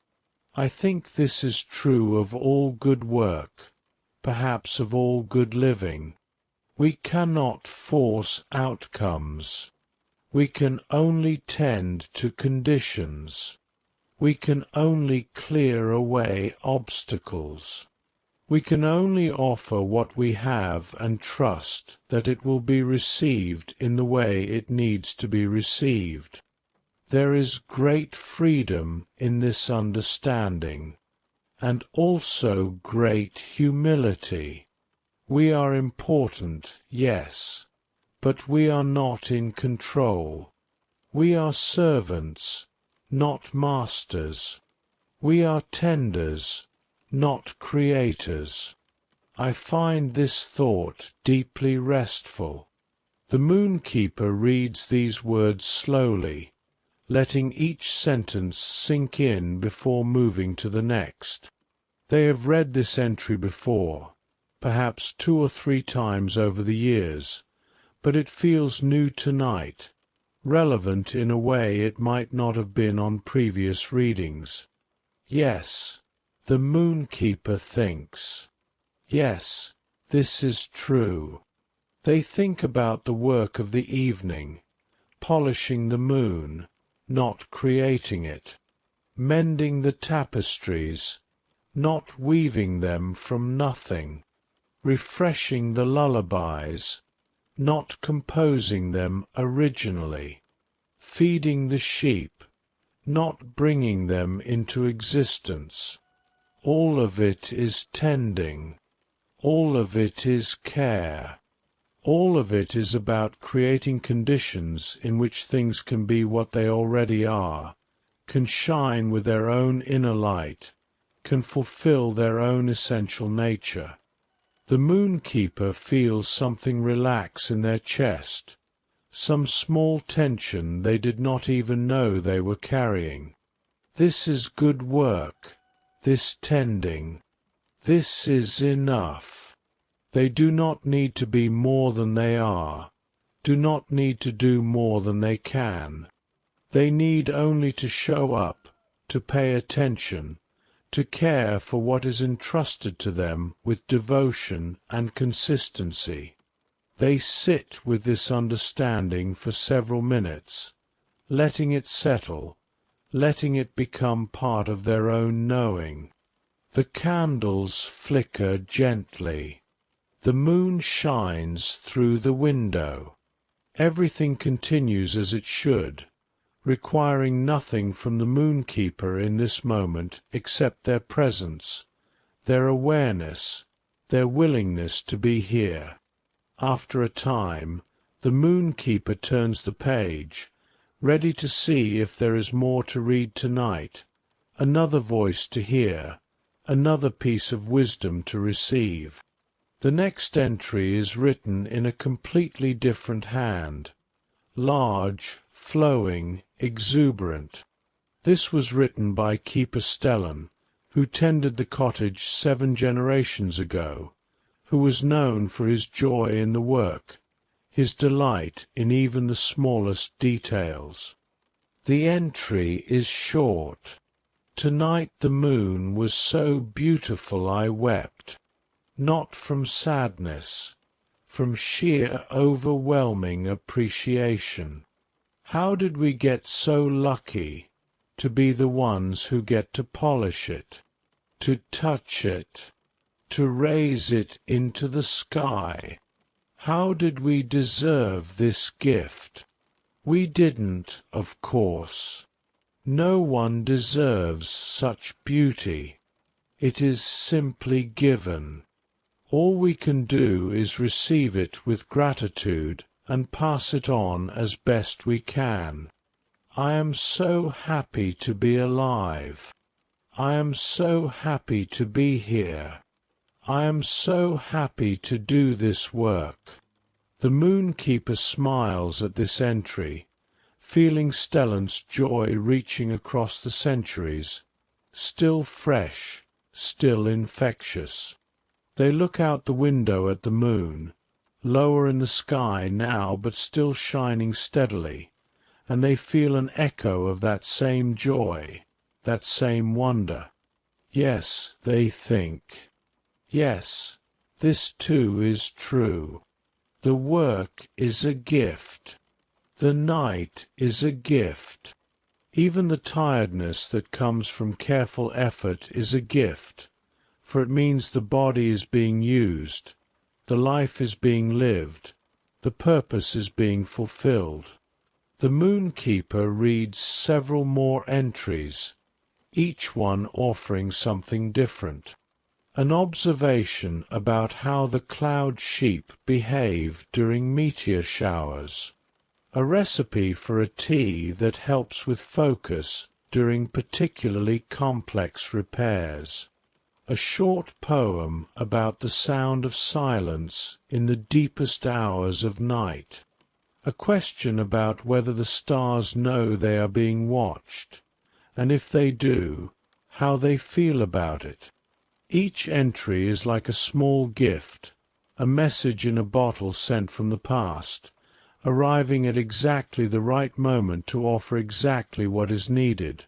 I think this is true of all good work, perhaps of all good living. We cannot force outcomes. We can only tend to conditions. We can only clear away obstacles. We can only offer what we have and trust that it will be received in the way it needs to be received. There is great freedom in this understanding, and also great humility. We are important, yes, but we are not in control. We are servants, not masters. We are tenders, not creators. I find this thought deeply restful. The Moonkeeper reads these words slowly, letting each sentence sink in before moving to the next. They have read this entry before, perhaps 2 or 3 times over the years, but it feels new tonight, relevant in a way it might not have been on previous readings. Yes, the Moonkeeper thinks. Yes, this is true. They think about the work of the evening, polishing the moon, not creating it, mending the tapestries, not weaving them from nothing, refreshing the lullabies, not composing them originally, feeding the sheep, not bringing them into existence. All of it is tending. All of it is care. All of it is about creating conditions in which things can be what they already are, can shine with their own inner light, can fulfill their own essential nature. The Moonkeeper feels something relax in their chest, some small tension they did not even know they were carrying. This is good work, this tending. This is enough. They do not need to be more than they are, do not need to do more than they can. They need only to show up, to pay attention, to care for what is entrusted to them with devotion and consistency. They sit with this understanding for several minutes, letting it settle, letting it become part of their own knowing. The candles flicker gently. The moon shines through the window. Everything continues as it should, requiring nothing from the Moonkeeper in this moment except their presence, their awareness, their willingness to be here. After a time, the Moonkeeper turns the page, ready to see if there is more to read tonight, another voice to hear, another piece of wisdom to receive. The next entry is written in a completely different hand, large, flowing, exuberant. This was written by Keeper Stellan, who tended the cottage 7 generations ago, who was known for his joy in the work, his delight in even the smallest details. The entry is short. Tonight the moon was so beautiful I wept, not from sadness, from sheer overwhelming appreciation. How did we get so lucky to be the ones who get to polish it, to touch it, to raise it into the sky? How did we deserve this gift? We didn't, of course. No one deserves such beauty. It is simply given. All we can do is receive it with gratitude and pass it on as best we can. I am so happy to be alive. I am so happy to be here. I am so happy to do this work. The Moonkeeper smiles at this entry, feeling Stellan's joy reaching across the centuries, still fresh, still infectious. They look out the window at the moon, lower in the sky now but still shining steadily, and they feel an echo of that same joy, that same wonder. Yes, they think. Yes, this too is true. The work is a gift. The night is a gift. Even the tiredness that comes from careful effort is a gift, for it means the body is being used, the life is being lived, the purpose is being fulfilled. The Moonkeeper reads several more entries, each one offering something different. An observation about how the cloud sheep behave during meteor showers, a recipe for a tea that helps with focus during particularly complex repairs, a short poem about the sound of silence in the deepest hours of night, a question about whether the stars know they are being watched, and if they do, how they feel about it. Each entry is like a small gift, a message in a bottle sent from the past, arriving at exactly the right moment to offer exactly what is needed,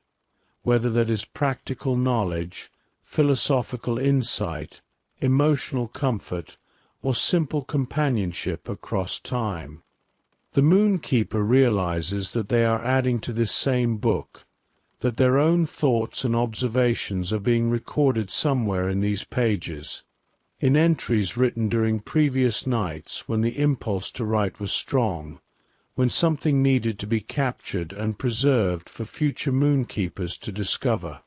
whether that is practical knowledge, philosophical insight, emotional comfort, or simple companionship across time. The Moonkeeper realizes that they are adding to this same book, that their own thoughts and observations are being recorded somewhere in these pages, in entries written during previous nights when the impulse to write was strong, when something needed to be captured and preserved for future Moonkeepers to discover.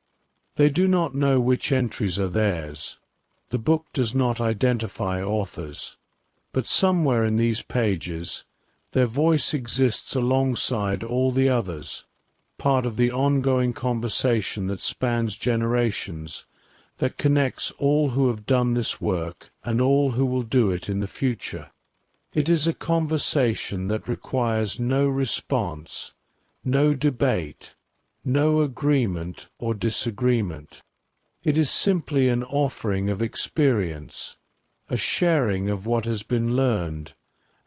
They do not know which entries are theirs. The book does not identify authors, but somewhere in these pages their voice exists alongside all the others, part of the ongoing conversation that spans generations, that connects all who have done this work and all who will do it in the future. It is a conversation that requires no response, no debate, no agreement or disagreement. It is simply an offering of experience, a sharing of what has been learned,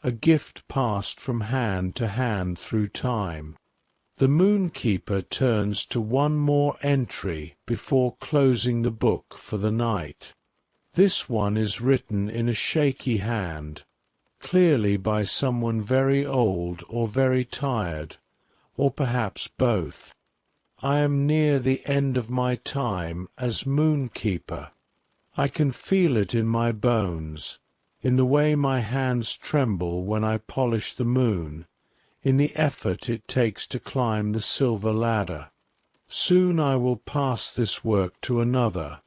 a gift passed from hand to hand through time. The Moonkeeper turns to one more entry before closing the book for the night. This one is written in a shaky hand, clearly by someone very old or very tired, or perhaps both. I am near the end of my time as Moonkeeper. I can feel it in my bones, in the way my hands tremble when I polish the moon, in the effort it takes to climb the silver ladder. Soon I will pass this work to another,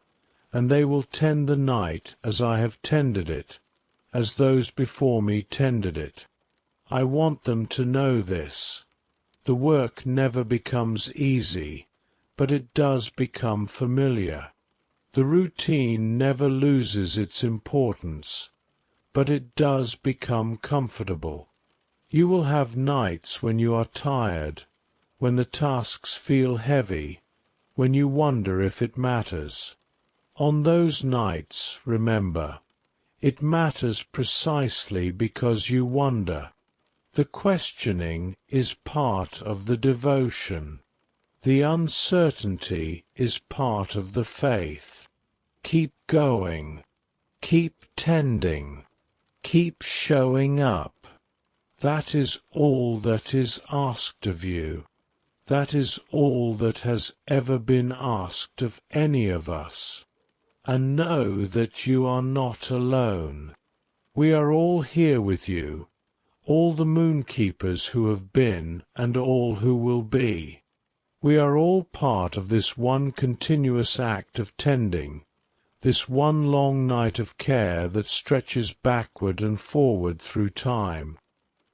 and they will tend the night as I have tended it, as those before me tended it. I want them to know this. The work never becomes easy, but it does become familiar. The routine never loses its importance, but it does become comfortable. You will have nights when you are tired, when the tasks feel heavy, when you wonder if it matters. On those nights, remember, it matters precisely because you wonder. The questioning is part of the devotion. The uncertainty is part of the faith. Keep going. Keep tending. Keep showing up. That is all that is asked of you. That is all that has ever been asked of any of us. And know that you are not alone. We are all here with you, all the Moonkeepers who have been and all who will be. We are all part of this one continuous act of tending, this one long night of care that stretches backward and forward through time.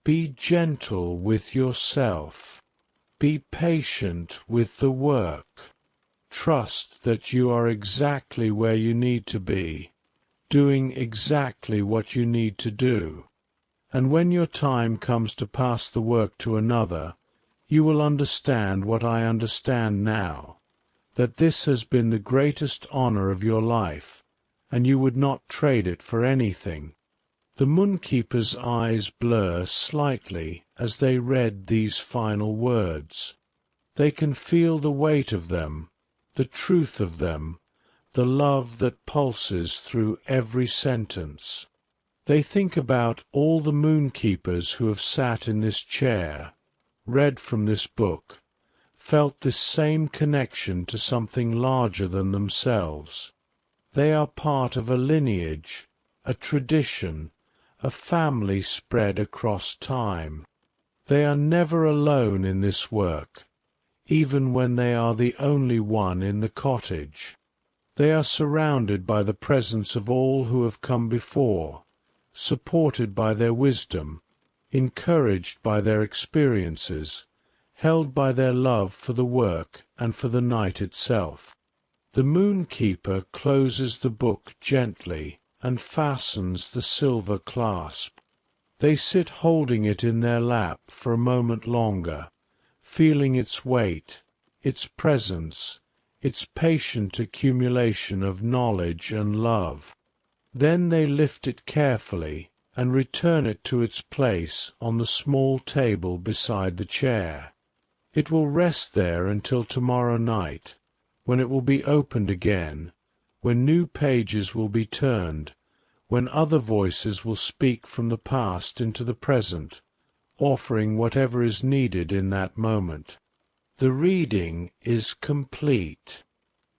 Be gentle with yourself. Be patient with the work. Trust that you are exactly where you need to be, doing exactly what you need to do. And when your time comes to pass the work to another, you will understand what I understand now, that this has been the greatest honor of your life, and you would not trade it for anything. The Moonkeeper's eyes blur slightly as they read these final words. They can feel the weight of them, the truth of them, the love that pulses through every sentence. They think about all the Moonkeepers who have sat in this chair, read from this book, felt this same connection to something larger than themselves. They are part of a lineage, a tradition, a family spread across time. They are never alone in this work, even when they are the only one in the cottage. They are surrounded by the presence of all who have come before, supported by their wisdom, encouraged by their experiences, held by their love for the work and for the night itself. The Moonkeeper closes the book gently and fastens the silver clasp. They sit holding it in their lap for a moment longer, feeling its weight, its presence, its patient accumulation of knowledge and love. Then they lift it carefully and return it to its place on the small table beside the chair. It will rest there until tomorrow night, when it will be opened again, when new pages will be turned, when other voices will speak from the past into the present, offering whatever is needed in that moment. The reading is complete.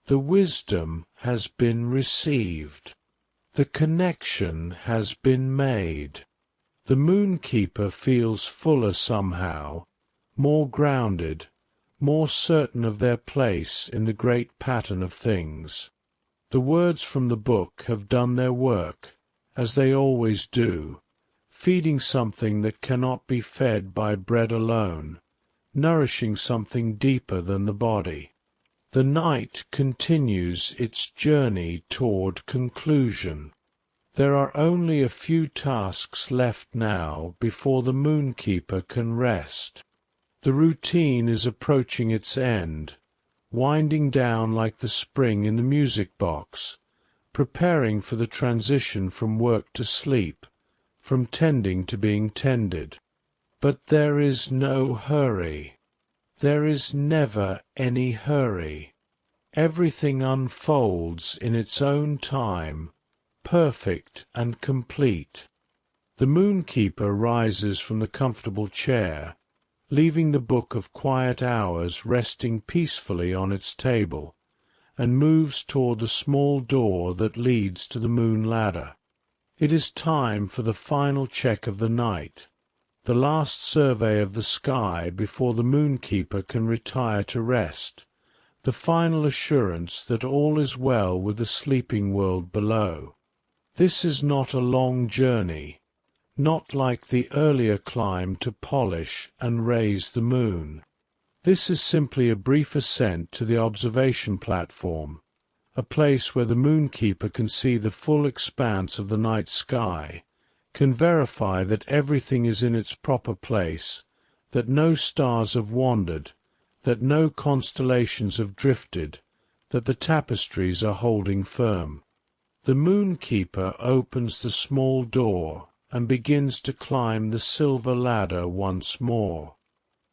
The wisdom has been received. The connection has been made. The Moonkeeper feels fuller somehow, more grounded, more certain of their place in the great pattern of things. The words from the book have done their work, as they always do, feeding something that cannot be fed by bread alone, nourishing something deeper than the body. The night continues its journey toward conclusion. There are only a few tasks left now before the Moonkeeper can rest. The routine is approaching its end, winding down like the spring in the music box, preparing for the transition from work to sleep, from tending to being tended. But there is no hurry. There is never any hurry. Everything unfolds in its own time, perfect and complete. The Moonkeeper rises from the comfortable chair, leaving the book of quiet hours resting peacefully on its table, and moves toward the small door that leads to the moon ladder. It is time for the final check of the night, the last survey of the sky before the Moonkeeper can retire to rest, the final assurance that all is well with the sleeping world below. This is not a long journey, not like the earlier climb to polish and raise the moon. This is simply a brief ascent to the observation platform, a place where the Moonkeeper can see the full expanse of the night sky, can verify that everything is in its proper place, that no stars have wandered, that no constellations have drifted, that the tapestries are holding firm. The Moonkeeper opens the small door and begins to climb the silver ladder once more.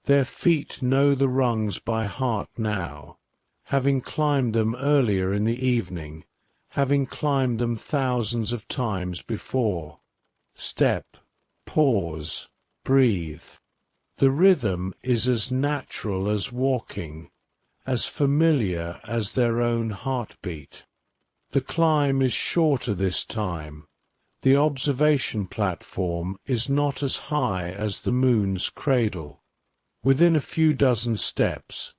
Their feet know the rungs by heart now, having climbed them earlier in the evening, having climbed them thousands of times before. Step, pause, breathe. The rhythm is as natural as walking, as familiar as their own heartbeat. The climb is shorter this time. The observation platform is not as high as the moon's cradle. Within a few dozen steps,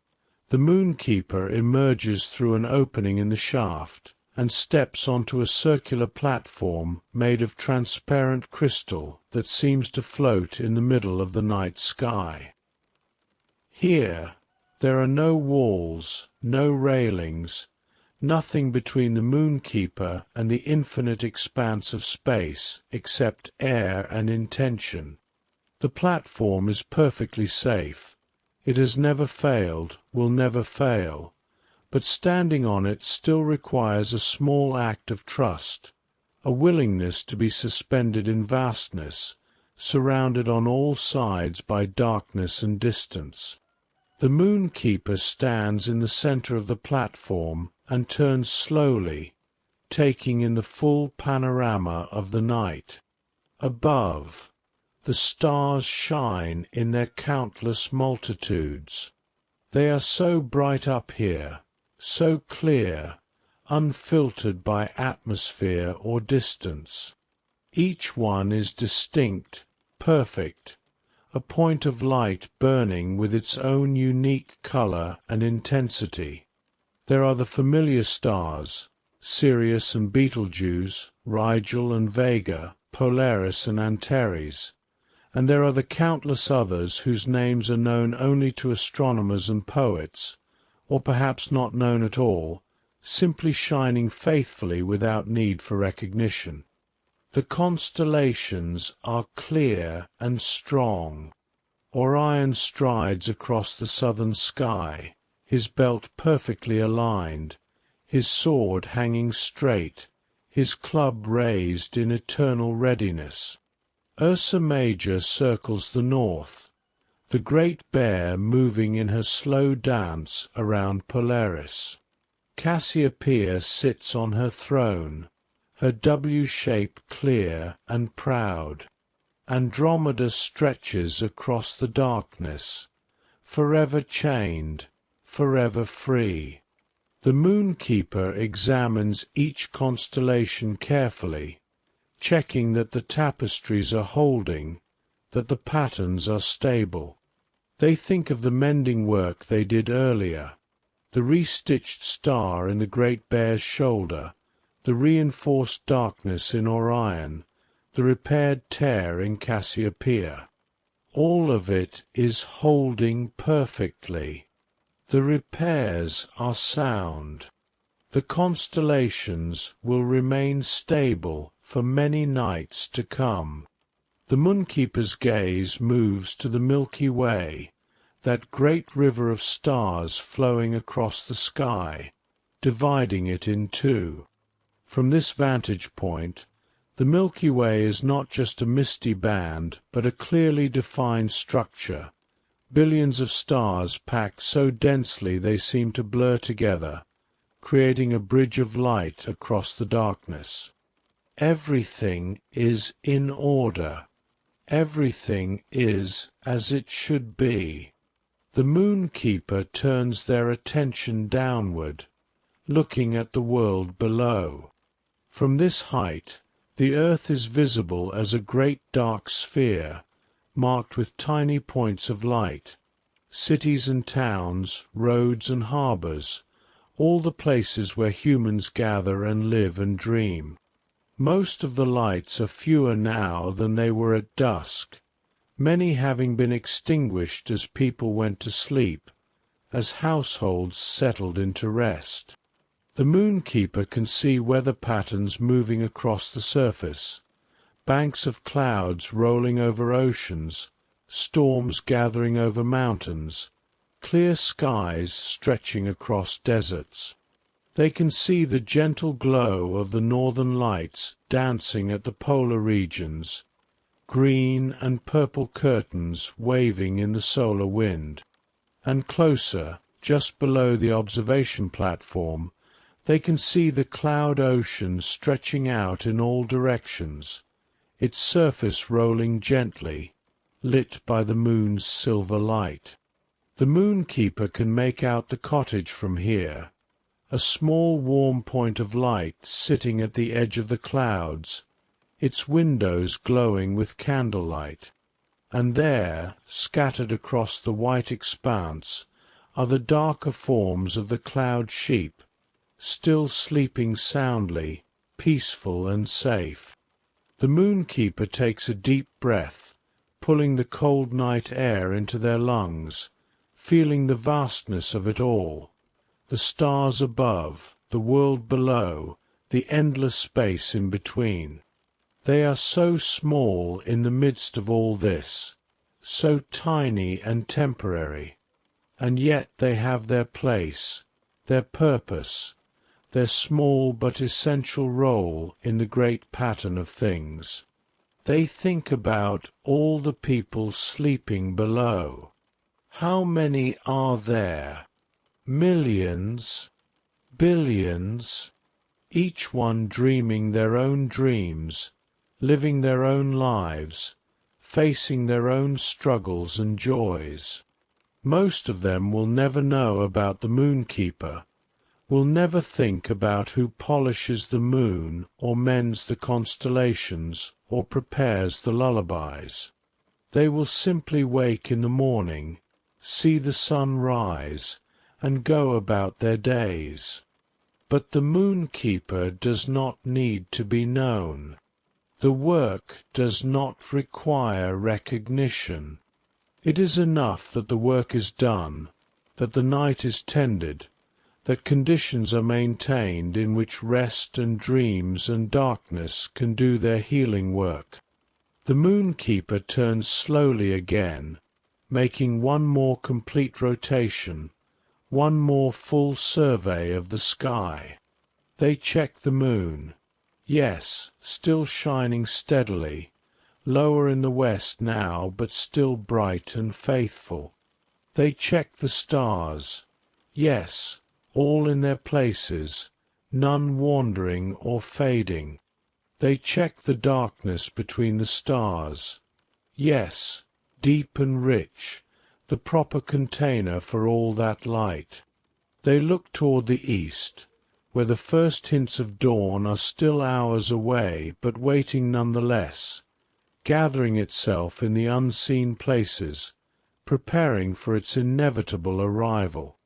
the Moonkeeper emerges through an opening in the shaft and steps onto a circular platform made of transparent crystal that seems to float in the middle of the night sky. Here, there are no walls, no railings, nothing between the Moonkeeper and the infinite expanse of space except air and intention. The platform is perfectly safe. It has never failed, will never fail, but standing on it still requires a small act of trust, a willingness to be suspended in vastness, surrounded on all sides by darkness and distance. The Moonkeeper stands in the center of the platform and turns slowly, taking in the full panorama of the night. Above, the stars shine in their countless multitudes. They are so bright up here, so clear, unfiltered by atmosphere or distance. Each one is distinct, perfect, a point of light burning with its own unique color and intensity. There are the familiar stars, Sirius and Betelgeuse, Rigel and Vega, Polaris and Antares, and there are the countless others whose names are known only to astronomers and poets, or perhaps not known at all, simply shining faithfully without need for recognition. The constellations are clear and strong. Orion strides across the southern sky, his belt perfectly aligned, his sword hanging straight, his club raised in eternal readiness. Ursa Major circles the north, the Great Bear moving in her slow dance around Polaris. Cassiopeia sits on her throne, her W-shape clear and proud. Andromeda stretches across the darkness, forever chained, forever free. The Moonkeeper examines each constellation carefully, checking that the tapestries are holding, that the patterns are stable. They think of the mending work they did earlier, the restitched star in the Great Bear's shoulder, the reinforced darkness in Orion, the repaired tear in Cassiopeia. All of it is holding perfectly. The repairs are sound. The constellations will remain stable for many nights to come. The Moonkeeper's gaze moves to the Milky Way, that great river of stars flowing across the sky, dividing it in two. From this vantage point, the Milky Way is not just a misty band, but a clearly defined structure, billions of stars packed so densely they seem to blur together, creating a bridge of light across the darkness. Everything is in order. Everything is as it should be. The Moonkeeper turns their attention downward, looking at the world below. From this height, the earth is visible as a great dark sphere, marked with tiny points of light. Cities and towns, roads and harbors, all the places where humans gather and live and dream. Most of the lights are fewer now than they were at dusk, many having been extinguished as people went to sleep, as households settled into rest. The Moonkeeper can see weather patterns moving across the surface, banks of clouds rolling over oceans, storms gathering over mountains, clear skies stretching across deserts. They can see the gentle glow of the northern lights dancing at the polar regions, green and purple curtains waving in the solar wind. And closer, just below the observation platform, they can see the cloud ocean stretching out in all directions, its surface rolling gently, lit by the moon's silver light. The Moonkeeper can make out the cottage from here, a small warm point of light sitting at the edge of the clouds, its windows glowing with candlelight. And there, scattered across the white expanse, are the darker forms of the cloud sheep, still sleeping soundly, peaceful and safe. The Moonkeeper takes a deep breath, pulling the cold night air into their lungs, feeling the vastness of it all, the stars above, the world below, the endless space in between. They are so small in the midst of all this, so tiny and temporary, and yet they have their place, their purpose, their small but essential role in the great pattern of things. They think about all the people sleeping below. How many are there? Millions, billions, each one dreaming their own dreams, living their own lives, facing their own struggles and joys. Most of them will never know about the Moonkeeper, will never think about who polishes the moon or mends the constellations or prepares the lullabies. They will simply wake in the morning, see the sun rise, and go about their days. But the Moonkeeper does not need to be known. The work does not require recognition. It is enough that the work is done, that the night is tended, that conditions are maintained in which rest and dreams and darkness can do their healing work. The Moonkeeper turns slowly again, making one more complete rotation, one more full survey of the sky. They check the moon. Yes, still shining steadily, lower in the west now, but still bright and faithful. They check the stars. Yes, all in their places, none wandering or fading. They check the darkness between the stars. Yes, deep and rich, the proper container for all that light. They look toward the east, where the first hints of dawn are still hours away, but waiting nonetheless, gathering itself in the unseen places, preparing for its inevitable arrival.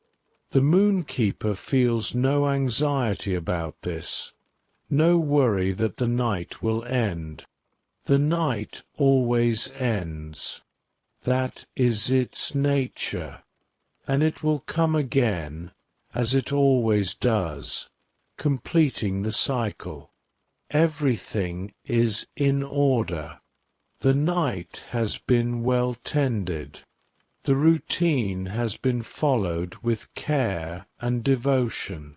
The Moonkeeper feels no anxiety about this, no worry that the night will end. The night always ends. That is its nature, and it will come again, as it always does, completing the cycle. Everything is in order. The night has been well tended. The routine has been followed with care and devotion.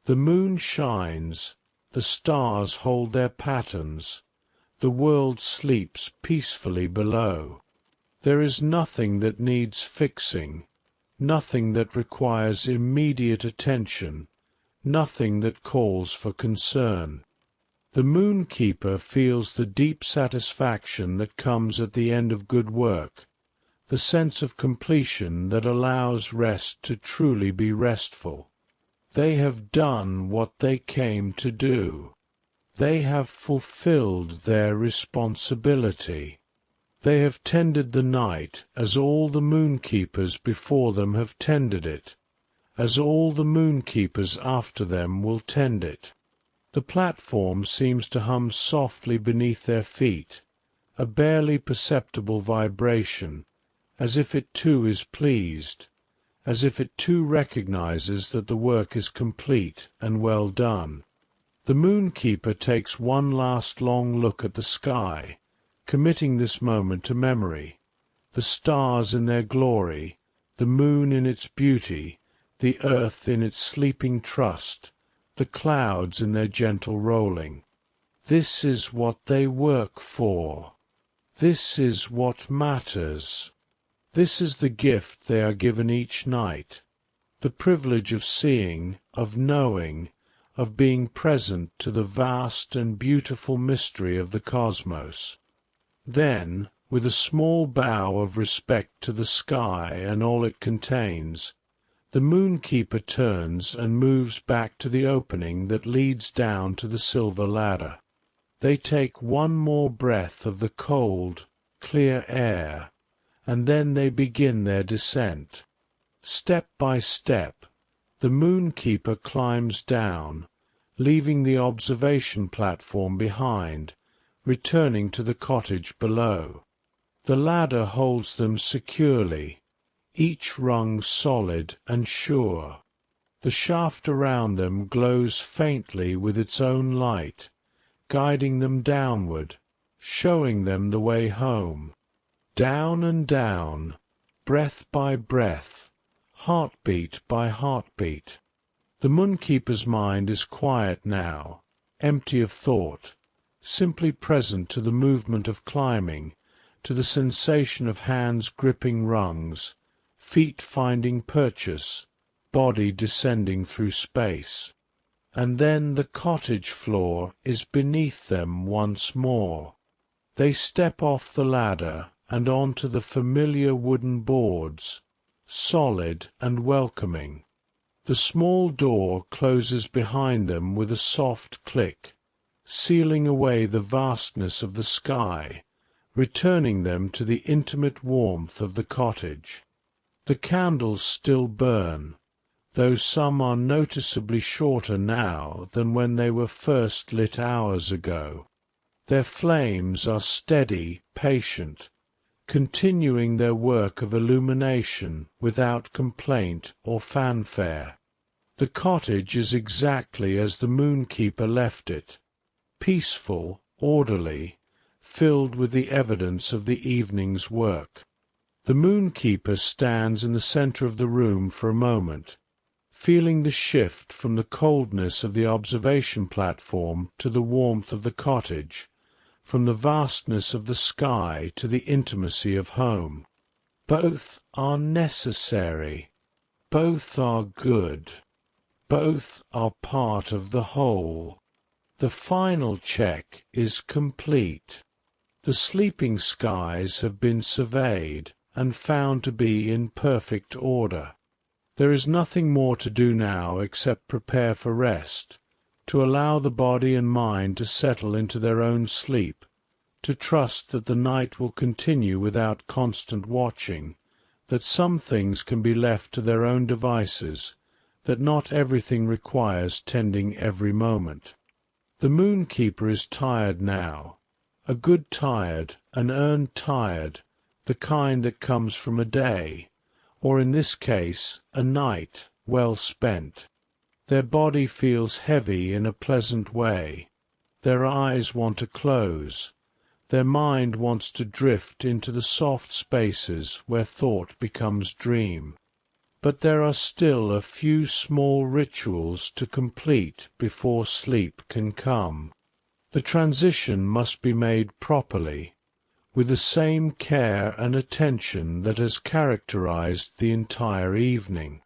The moon shines, the stars hold their patterns, the world sleeps peacefully below. There is nothing that needs fixing, nothing that requires immediate attention, nothing that calls for concern. The Moonkeeper feels the deep satisfaction that comes at the end of good work, the sense of completion that allows rest to truly be restful. They have done what they came to do. They have fulfilled their responsibility. They have tended the night as all the Moonkeepers before them have tended it, as all the Moonkeepers after them will tend it. The platform seems to hum softly beneath their feet, a barely perceptible vibration, as if it too is pleased, as if it too recognizes that the work is complete and well done. The Moonkeeper takes one last long look at the sky, committing this moment to memory, the stars in their glory, the moon in its beauty, the earth in its sleeping trust, the clouds in their gentle rolling. This is what they work for. This is what matters. This is the gift they are given each night, the privilege of seeing, of knowing, of being present to the vast and beautiful mystery of the cosmos. Then, with a small bow of respect to the sky and all it contains, the Moonkeeper turns and moves back to the opening that leads down to the silver ladder. They take one more breath of the cold, clear air, and then they begin their descent. Step by step, the Moonkeeper climbs down, leaving the observation platform behind, returning to the cottage below. The ladder holds them securely, each rung solid and sure. The shaft around them glows faintly with its own light, guiding them downward, showing them the way home. Down and down, breath by breath, heartbeat by heartbeat. The Moonkeeper's mind is quiet now, empty of thought, simply present to the movement of climbing, to the sensation of hands gripping rungs, feet finding purchase, body descending through space. And then the cottage floor is beneath them once more. They step off the ladder and onto the familiar wooden boards, solid and welcoming. The small door closes behind them with a soft click, sealing away the vastness of the sky, returning them to the intimate warmth of the cottage. The candles still burn, though some are noticeably shorter now than when they were first lit hours ago. Their flames are steady, patient, continuing their work of illumination without complaint or fanfare. The cottage is exactly as the Moonkeeper left it, peaceful, orderly, filled with the evidence of the evening's work. The Moonkeeper stands in the centre of the room for a moment, feeling the shift from the coldness of the observation platform to the warmth of the cottage, from the vastness of the sky to the intimacy of home. Both are necessary. Both are good. Both are part of the whole. The final check is complete. The sleeping skies have been surveyed and found to be in perfect order. There is nothing more to do now except prepare for rest, to allow the body and mind to settle into their own sleep, to trust that the night will continue without constant watching, that some things can be left to their own devices, that not everything requires tending every moment. The Moonkeeper is tired now, a good tired, an earned tired, the kind that comes from a day, or in this case a night, well spent. Their body feels heavy in a pleasant way. Their eyes want to close. Their mind wants to drift into the soft spaces where thought becomes dream. But there are still a few small rituals to complete before sleep can come. The transition must be made properly, with the same care and attention that has characterized the entire evening.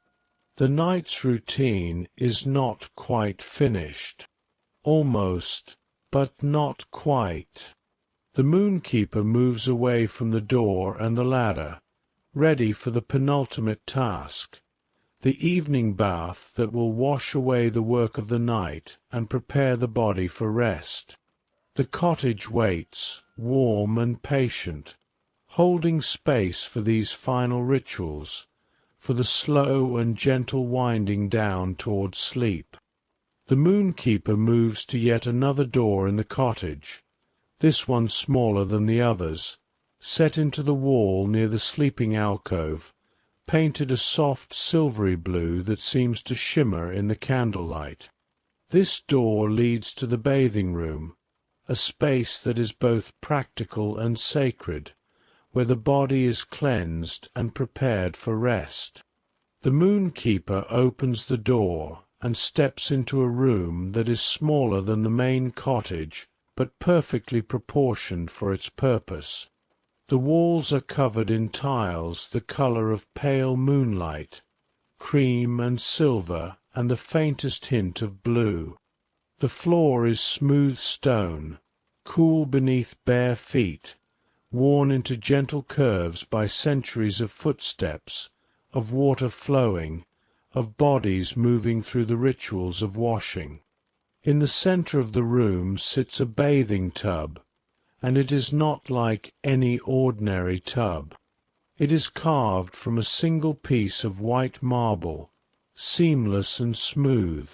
The night's routine is not quite finished. Almost, but not quite. The Moonkeeper moves away from the door and the ladder, ready for the penultimate task, the evening bath that will wash away the work of the night and prepare the body for rest. The cottage waits, warm and patient, holding space for these final rituals, for the slow and gentle winding down towards sleep. The Moonkeeper moves to yet another door in the cottage, this one smaller than the others, set into the wall near the sleeping alcove, painted a soft silvery blue that seems to shimmer in the candlelight. This door leads to the bathing room, a space that is both practical and sacred, where the body is cleansed and prepared for rest. The Moonkeeper opens the door and steps into a room that is smaller than the main cottage, but perfectly proportioned for its purpose. The walls are covered in tiles the colour of pale moonlight, cream and silver and the faintest hint of blue. The floor is smooth stone, cool beneath bare feet, worn into gentle curves by centuries of footsteps, of water flowing, of bodies moving through the rituals of washing. In the centre of the room sits a bathing tub, and it is not like any ordinary tub. It is carved from a single piece of white marble, seamless and smooth,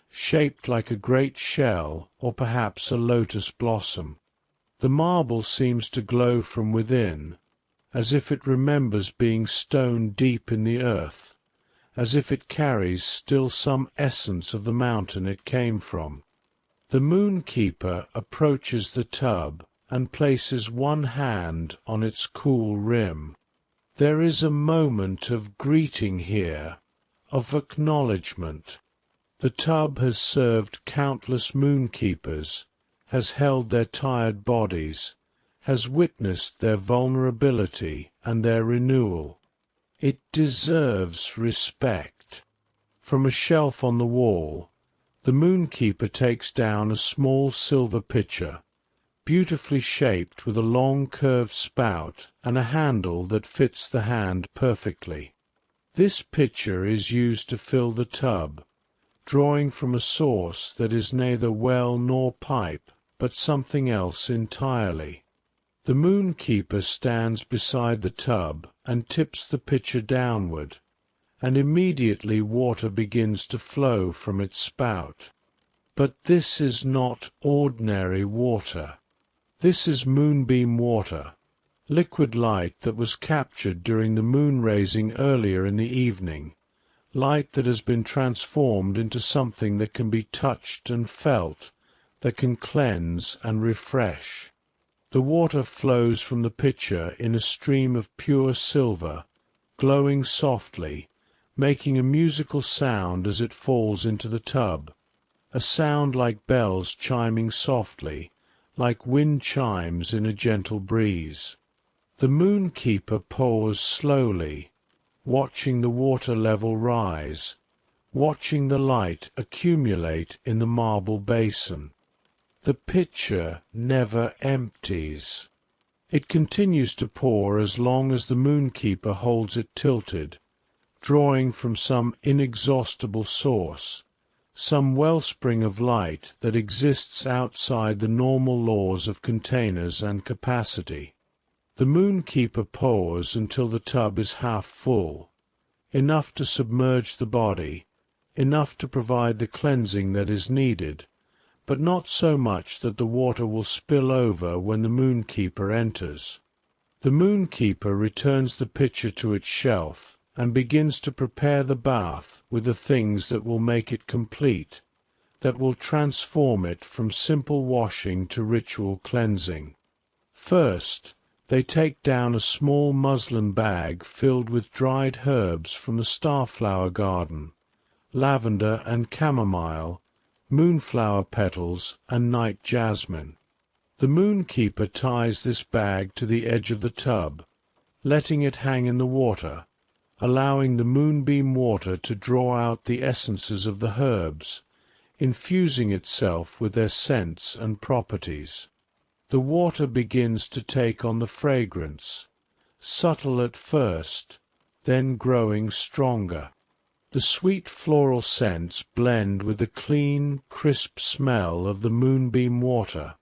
shaped like a great shell or perhaps a lotus blossom. The marble seems to glow from within, as if it remembers being stone deep in the earth, as if it carries still some essence of the mountain it came from. The Moonkeeper approaches the tub and places one hand on its cool rim. There is a moment of greeting here, of acknowledgment. The tub has served countless Moonkeepers, has held their tired bodies, has witnessed their vulnerability and their renewal. It deserves respect. From a shelf on the wall, the Moonkeeper takes down a small silver pitcher, beautifully shaped with a long curved spout and a handle that fits the hand perfectly. This pitcher is used to fill the tub, drawing from a source that is neither well nor pipe, but something else entirely. The Moonkeeper stands beside the tub and tips the pitcher downward, and immediately water begins to flow from its spout. But this is not ordinary water. This is moonbeam water, liquid light that was captured during the moon raising earlier in the evening, light that has been transformed into something that can be touched and felt, that can cleanse and refresh. The water flows from the pitcher in a stream of pure silver, glowing softly, making a musical sound as it falls into the tub, a sound like bells chiming softly, like wind chimes in a gentle breeze. The moonkeeper pours slowly, watching the water level rise, watching the light accumulate in the marble basin. The pitcher never empties. It continues to pour as long as the moonkeeper holds it tilted, drawing from some inexhaustible source, some wellspring of light that exists outside the normal laws of containers and capacity. The moonkeeper pours until the tub is half full, enough to submerge the body, enough to provide the cleansing that is needed, but not so much that the water will spill over when the moonkeeper enters. The moonkeeper returns the pitcher to its shelf and begins to prepare the bath with the things that will make it complete, that will transform it from simple washing to ritual cleansing. First, they take down a small muslin bag filled with dried herbs from the starflower garden, lavender and chamomile, moonflower petals and night jasmine. The moonkeeper ties this bag to the edge of the tub, letting it hang in the water, allowing the moonbeam water to draw out the essences of the herbs, infusing itself with their scents and properties. The water begins to take on the fragrance, subtle at first, then growing stronger. The sweet floral scents blend with the clean, crisp smell of the moonbeam water,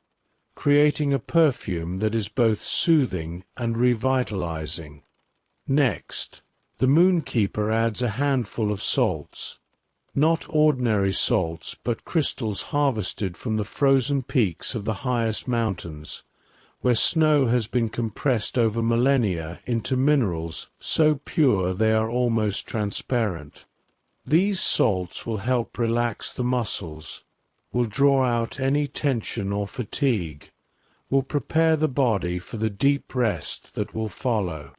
creating a perfume that is both soothing and revitalizing. Next, the moonkeeper adds a handful of salts, not ordinary salts, but crystals harvested from the frozen peaks of the highest mountains, where snow has been compressed over millennia into minerals so pure they are almost transparent. These salts will help relax the muscles, will draw out any tension or fatigue, will prepare the body for the deep rest that will follow.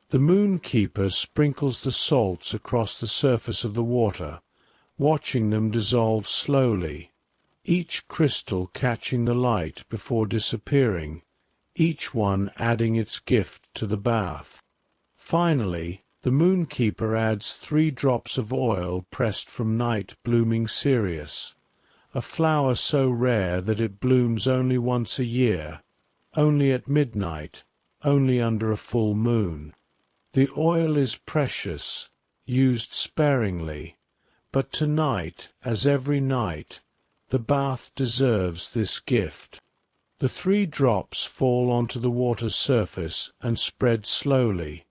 The moonkeeper sprinkles the salts across the surface of the water, watching them dissolve slowly, each crystal catching the light before disappearing, each one adding its gift to the bath. Finally, the moonkeeper adds 3 drops of oil pressed from night-blooming cereus, a flower so rare that it blooms only once a year, only at midnight, only under a full moon. The oil is precious, used sparingly, but tonight, as every night, the bath deserves this gift. The 3 drops fall onto the water's surface and spread slowly,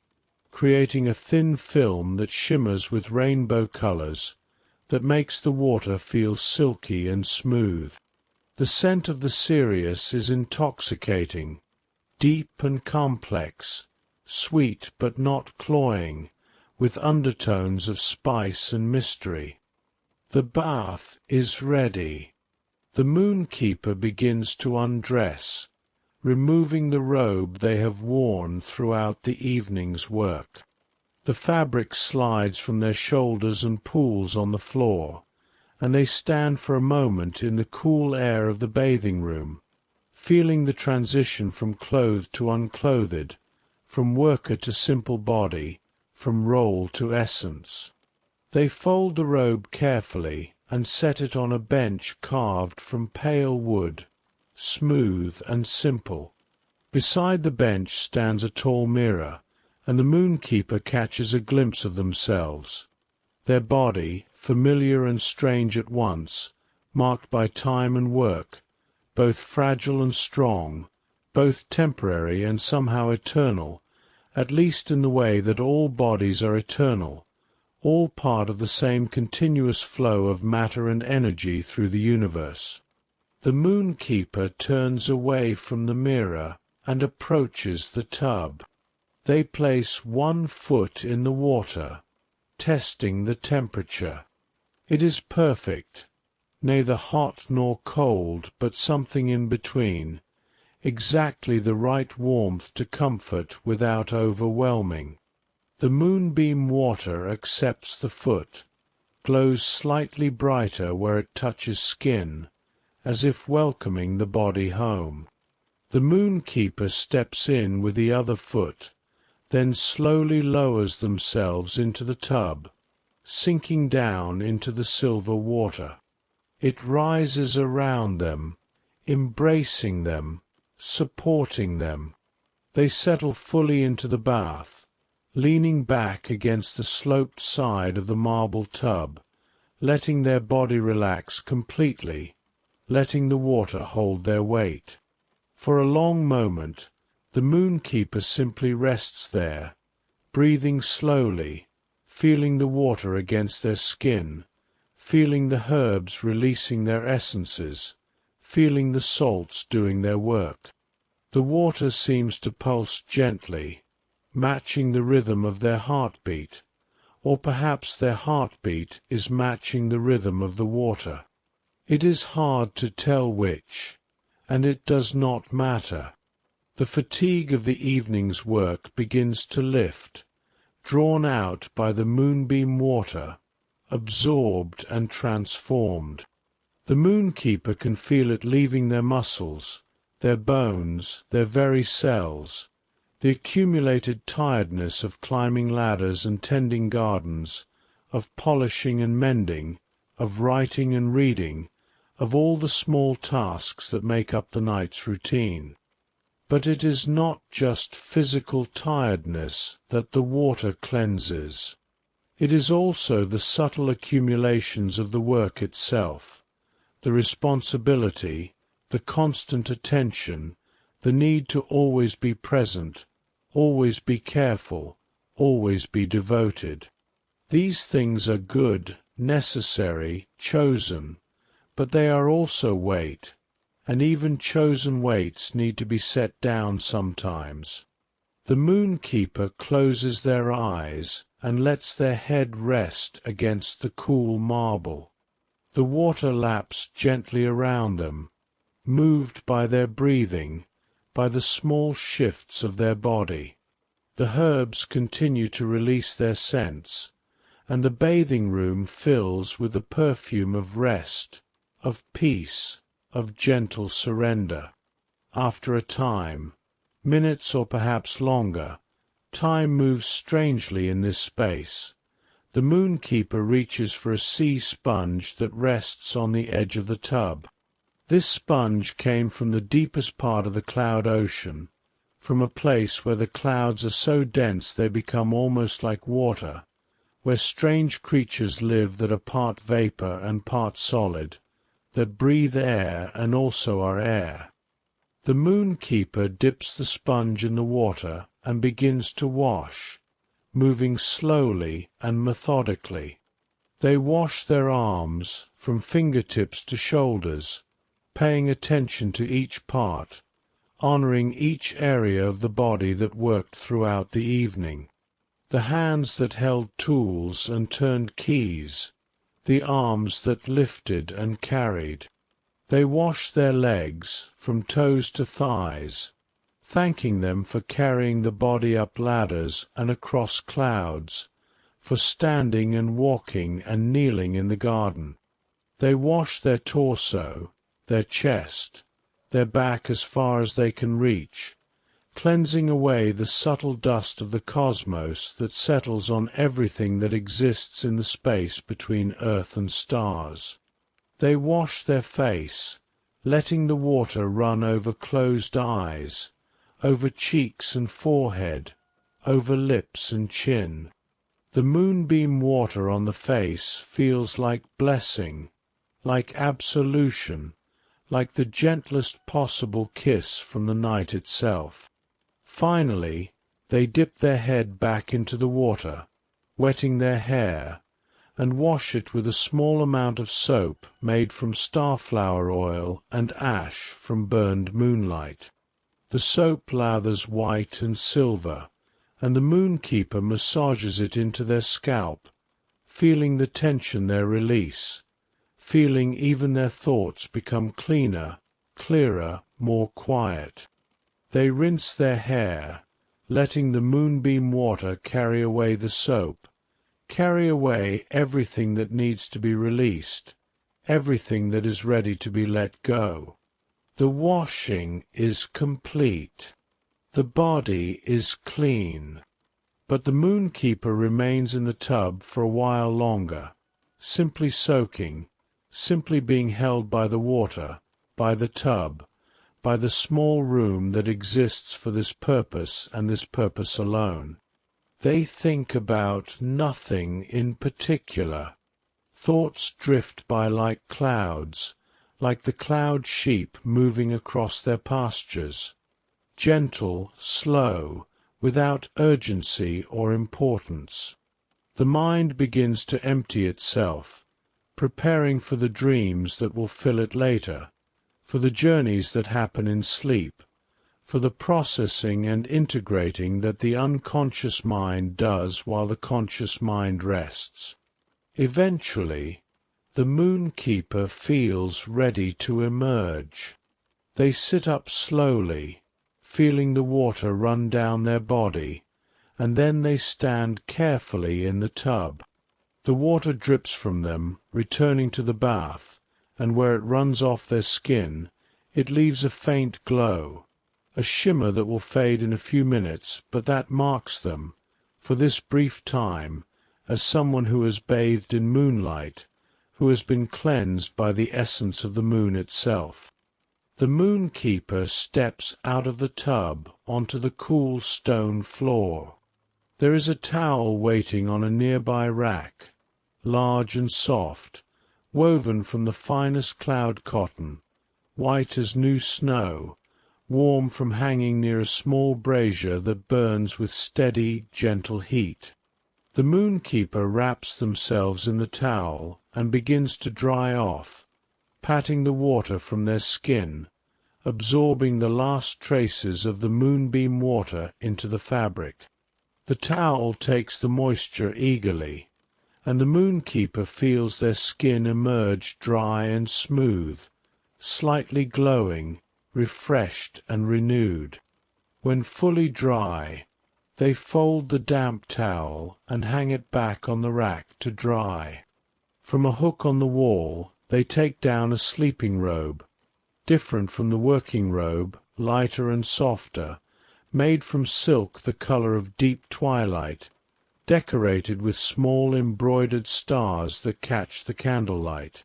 creating a thin film that shimmers with rainbow colors, that makes the water feel silky and smooth. The scent of the cereus is intoxicating, deep and complex, sweet but not cloying, with undertones of spice and mystery. The bath is ready. The moonkeeper begins to undress, removing the robe they have worn throughout the evening's work. The fabric slides from their shoulders and pools on the floor, and they stand for a moment in the cool air of the bathing room, feeling the transition from clothed to unclothed, from worker to simple body, from role to essence. They fold the robe carefully and set it on a bench carved from pale wood, smooth and simple. Beside the bench stands a tall mirror, and the moonkeeper catches a glimpse of themselves. Their body, familiar and strange at once, marked by time and work, both fragile and strong, both temporary and somehow eternal, at least in the way that all bodies are eternal, all part of the same continuous flow of matter and energy through the universe. The Moonkeeper turns away from the mirror and approaches the tub. They place one foot in the water, testing the temperature. It is perfect, neither hot nor cold, but something in between, exactly the right warmth to comfort without overwhelming. The moonbeam water accepts the foot, glows slightly brighter where it touches skin, as if welcoming the body home. The Moonkeeper steps in with the other foot, then slowly lowers themselves into the tub, sinking down into the silver water. It rises around them, embracing them, supporting them. They settle fully into the bath, leaning back against the sloped side of the marble tub, letting their body relax completely, letting the water hold their weight. For a long moment, the Moonkeeper simply rests there, breathing slowly, feeling the water against their skin, feeling the herbs releasing their essences, feeling the salts doing their work. The water seems to pulse gently, matching the rhythm of their heartbeat, or perhaps their heartbeat is matching the rhythm of the water. It is hard to tell which, and it does not matter. The fatigue of the evening's work begins to lift, drawn out by the moonbeam water, absorbed and transformed. The Moonkeeper can feel it leaving their muscles, their bones, their very cells. The accumulated tiredness of climbing ladders and tending gardens, of polishing and mending, of writing and reading, of all the small tasks that make up the night's routine. But it is not just physical tiredness that the water cleanses. It is also the subtle accumulations of the work itself, the responsibility, the constant attention, the need to always be present, always be careful, always be devoted. These things are good, necessary, chosen, but they are also weight, and even chosen weights need to be set down sometimes. The Moonkeeper closes their eyes and lets their head rest against the cool marble. The water laps gently around them, moved by their breathing, by the small shifts of their body. The herbs continue to release their scents, and the bathing room fills with the perfume of rest, of peace, of gentle surrender. After a time, minutes or perhaps longer, time moves strangely in this space. The Moonkeeper reaches for a sea sponge that rests on the edge of the tub. This sponge came from the deepest part of the cloud ocean, from a place where the clouds are so dense they become almost like water, where strange creatures live that are part vapor and part solid, that breathe air and also are air. The Moonkeeper dips the sponge in the water and begins to wash, moving slowly and methodically. They wash their arms from fingertips to shoulders, paying attention to each part, honoring each area of the body that worked throughout the evening. The hands that held tools and turned keys, the arms that lifted and carried. They wash their legs from toes to thighs, thanking them for carrying the body up ladders and across clouds, for standing and walking and kneeling in the garden. They wash their torso, their chest, their back as far as they can reach, cleansing away the subtle dust of the cosmos that settles on everything that exists in the space between earth and stars. They wash their face, letting the water run over closed eyes, over cheeks and forehead, over lips and chin. The moonbeam water on the face feels like blessing, like absolution, like the gentlest possible kiss from the night itself. Finally, they dip their head back into the water, wetting their hair, and wash it with a small amount of soap made from starflower oil and ash from burned moonlight. The soap lathers white and silver, and the Moonkeeper massages it into their scalp, feeling the tension there release, feeling even their thoughts become cleaner, clearer, more quiet. They rinse their hair, letting the moonbeam water carry away the soap, carry away everything that needs to be released, everything that is ready to be let go. The washing is complete. The body is clean. But the Moonkeeper remains in the tub for a while longer, simply soaking, simply being held by the water, by the tub, by the small room that exists for this purpose and this purpose alone. They think about nothing in particular. Thoughts drift by like clouds, like the cloud sheep moving across their pastures, gentle, slow, without urgency or importance. The mind begins to empty itself, preparing for the dreams that will fill it later, for the journeys that happen in sleep, for the processing and integrating that the unconscious mind does while the conscious mind rests. Eventually, the Moonkeeper feels ready to emerge. They sit up slowly, feeling the water run down their body, and then they stand carefully in the tub. The water drips from them, returning to the bath, and where it runs off their skin, it leaves a faint glow, a shimmer that will fade in a few minutes, but that marks them, for this brief time, as someone who has bathed in moonlight, who has been cleansed by the essence of the moon itself. The Moonkeeper steps out of the tub onto the cool stone floor. There is a towel waiting on a nearby rack, large and soft, woven from the finest cloud cotton, white as new snow, warm from hanging near a small brazier that burns with steady, gentle heat. The Moonkeeper wraps themselves in the towel and begins to dry off, patting the water from their skin, absorbing the last traces of the moonbeam water into the fabric. The towel takes the moisture eagerly, and the Moonkeeper feels their skin emerge dry and smooth, slightly glowing, refreshed and renewed. When fully dry, they fold the damp towel and hang it back on the rack to dry. From a hook on the wall, they take down a sleeping robe, different from the working robe, lighter and softer, made from silk the color of deep twilight, decorated with small embroidered stars that catch the candlelight.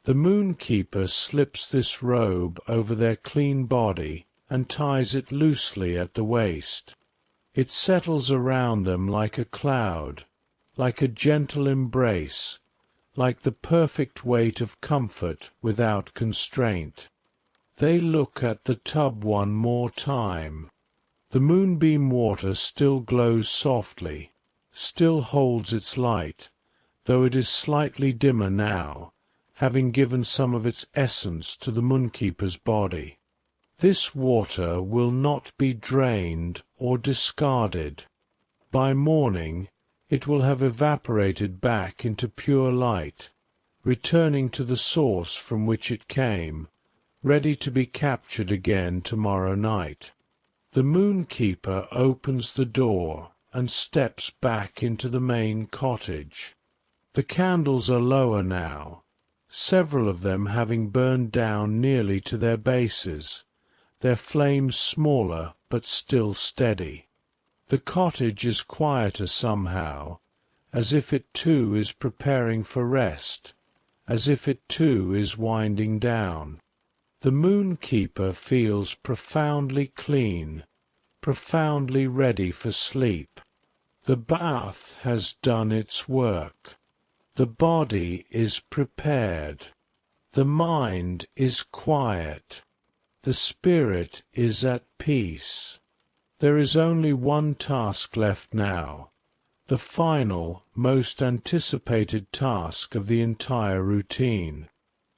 The Moonkeeper slips this robe over their clean body and ties it loosely at the waist. It settles around them like a cloud, like a gentle embrace, like the perfect weight of comfort without constraint. They look at the tub one more time. The moonbeam water still glows softly, still holds its light, though it is slightly dimmer now, having given some of its essence to the Moonkeeper's body. This water will not be drained or discarded. By morning it will have evaporated back into pure light, returning to the source from which it came, ready to be captured again tomorrow night. The Moonkeeper opens the door and steps back into the main cottage. The candles are lower now, several of them having burned down nearly to their bases, their flames smaller but still steady. The cottage is quieter somehow, as if it too is preparing for rest, as if it too is winding down. The Moonkeeper feels profoundly clean, profoundly ready for sleep. The bath has done its work. The body is prepared. The mind is quiet. The spirit is at peace. There is only one task left now. the final, most anticipated task of the entire routine.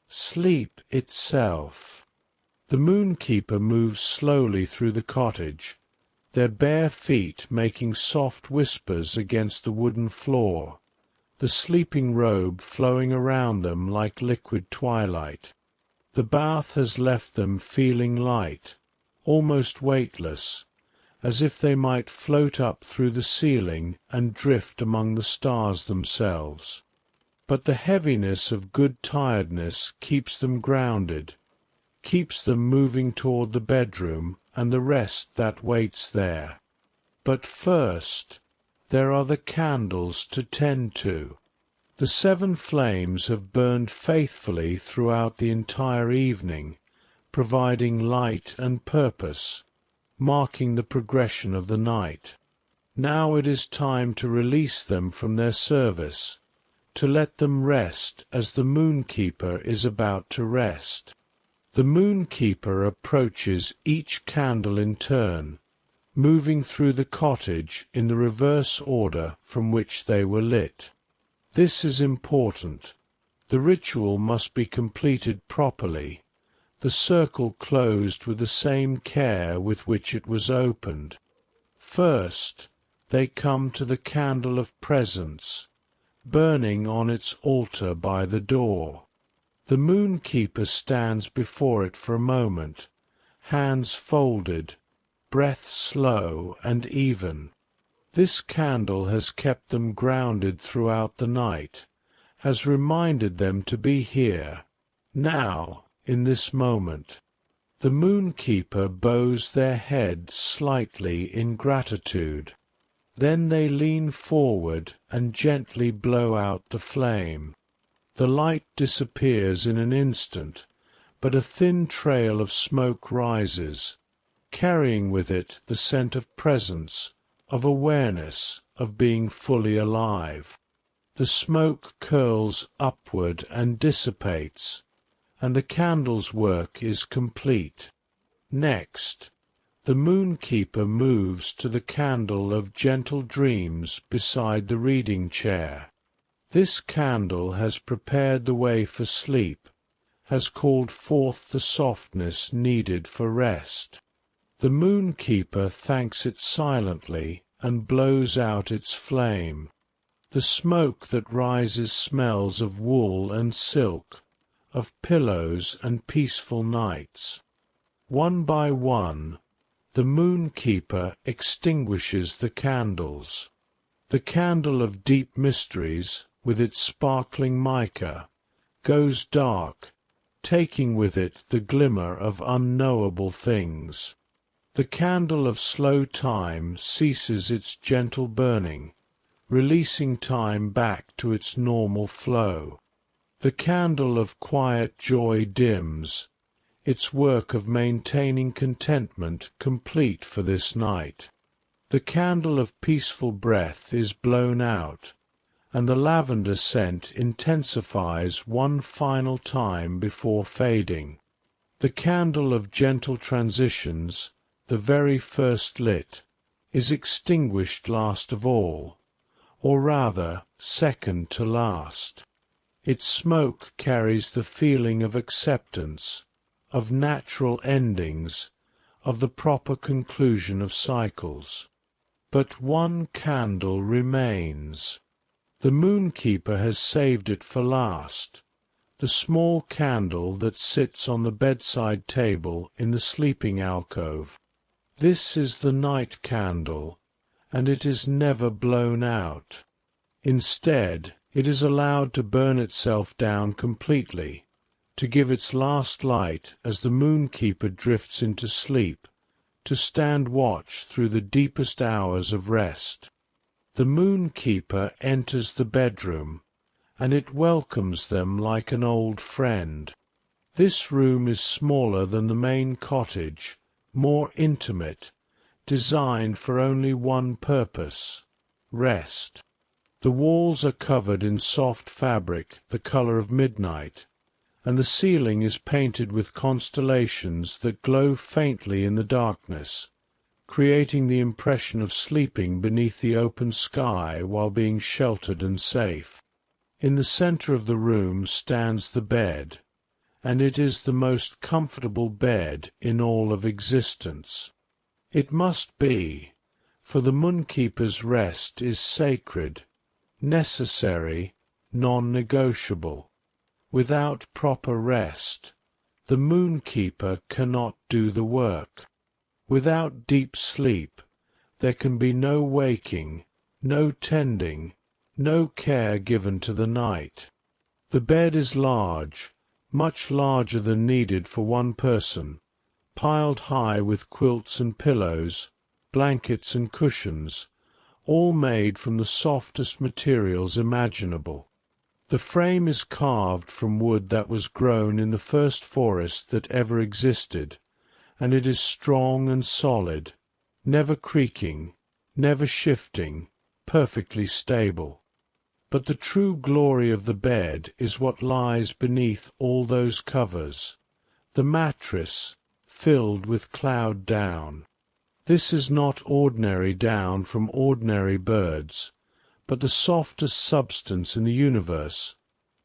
Sleep itself. The Moonkeeper moves slowly through the cottage, their bare feet making soft whispers against the wooden floor, the sleeping robe flowing around them like liquid twilight. The bath has left them feeling light, almost weightless, as if they might float up through the ceiling and drift among the stars themselves. But the heaviness of good tiredness keeps them grounded, keeps them moving toward the bedroom and the rest that waits there. But first, there are the candles to tend to. The 7 flames have burned faithfully throughout the entire evening, providing light and purpose, marking the progression of the night. Now it is time to release them from their service, to let them rest as the Moonkeeper is about to rest. The Moonkeeper approaches each candle in turn, moving through the cottage in the reverse order from which they were lit. This is important. The ritual must be completed properly, the circle closed with the same care with which it was opened. First, they come to the candle of presence, burning on its altar by the door. The Moonkeeper stands before it for a moment, hands folded, breath slow and even. This candle has kept them grounded throughout the night, has reminded them to be here, now, in this moment. The Moonkeeper bows their head slightly in gratitude. Then they lean forward and gently blow out the flame. The light disappears in an instant, but a thin trail of smoke rises, carrying with it the scent of presence, of awareness, of being fully alive. The smoke curls upward and dissipates, and the candle's work is complete. Next, the Moonkeeper moves to the candle of gentle dreams beside the reading chair. This candle has prepared the way for sleep, has called forth the softness needed for rest. The Moonkeeper thanks it silently and blows out its flame. The smoke that rises smells of wool and silk, of pillows and peaceful nights. One by one, the Moonkeeper extinguishes the candles. The candle of deep mysteries, with its sparkling mica, goes dark, taking with it the glimmer of unknowable things. The candle of slow time ceases its gentle burning, releasing time back to its normal flow. The candle of quiet joy dims, its work of maintaining contentment complete for this night. The candle of peaceful breath is blown out, and the lavender scent intensifies one final time before fading. The candle of gentle transitions, the very first lit, is extinguished last of all, or rather second to last. Its smoke carries the feeling of acceptance, of natural endings, of the proper conclusion of cycles. But one candle remains. The Moonkeeper has saved it for last, the small candle that sits on the bedside table in the sleeping alcove. This is the night candle, and it is never blown out. Instead, it is allowed to burn itself down completely, to give its last light as the Moonkeeper drifts into sleep, to stand watch through the deepest hours of rest. The Moonkeeper enters the bedroom, and it welcomes them like an old friend. This room is smaller than the main cottage, more intimate, designed for only one purpose: rest. The walls are covered in soft fabric the color of midnight, and the ceiling is painted with constellations that glow faintly in the darkness, creating the impression of sleeping beneath the open sky while being sheltered and safe. In the center of the room stands the bed, and it is the most comfortable bed in all of existence. It must be, for the Moonkeeper's rest is sacred, necessary, non-negotiable. Without proper rest, the Moonkeeper cannot do the work. Without deep sleep, there can be no waking, no tending, no care given to the night. The bed is large, much larger than needed for one person, piled high with quilts and pillows, blankets and cushions, all made from the softest materials imaginable. The frame is carved from wood that was grown in the first forest that ever existed, and it is strong and solid, never creaking, never shifting, perfectly stable. But the true glory of the bed is what lies beneath all those covers, the mattress filled with cloud down. This is not ordinary down from ordinary birds, but the softest substance in the universe,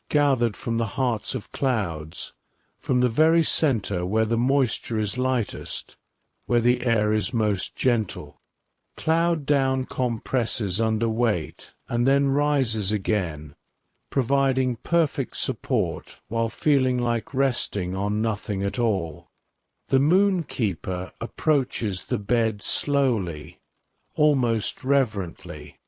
gathered from the hearts of clouds, from the very center where the moisture is lightest, where the air is most gentle. Cloud down compresses under weight and then rises again, providing perfect support while feeling like resting on nothing at all. The Moonkeeper approaches the bed slowly, almost reverently.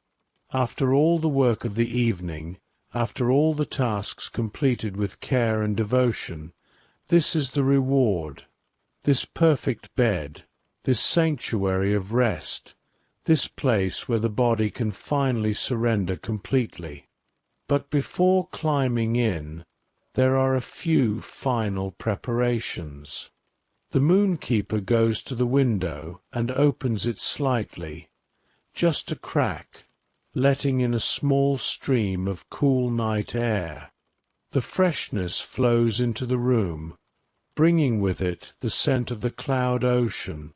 After all the work of the evening, after all the tasks completed with care and devotion, this is the reward, this perfect bed, this sanctuary of rest, this place where the body can finally surrender completely. But before climbing in, there are a few final preparations. The Moonkeeper goes to the window and opens it slightly, just a crack, letting in a small stream of cool night air. The freshness flows into the room, bringing with it the scent of the cloud ocean,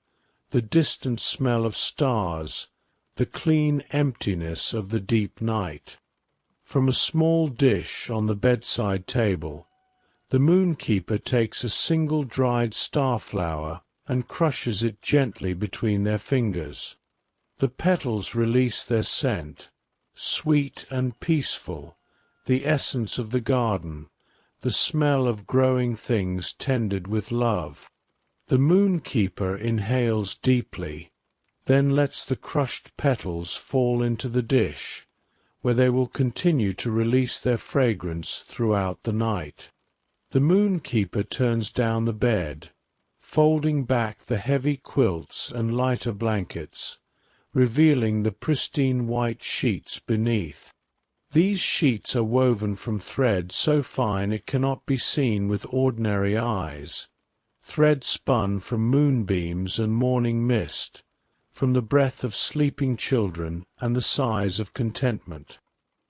the distant smell of stars, the clean emptiness of the deep night. From a small dish on the bedside table, the Moonkeeper takes a single dried starflower and crushes it gently between their fingers. The petals release their scent, sweet and peaceful, the essence of the garden, the smell of growing things tended with love. The Moonkeeper inhales deeply, then lets the crushed petals fall into the dish, where they will continue to release their fragrance throughout the night. The Moonkeeper turns down the bed, folding back the heavy quilts and lighter blankets, revealing the pristine white sheets beneath. These sheets are woven from thread so fine it cannot be seen with ordinary eyes, thread spun from moonbeams and morning mist, from the breath of sleeping children and the sighs of contentment.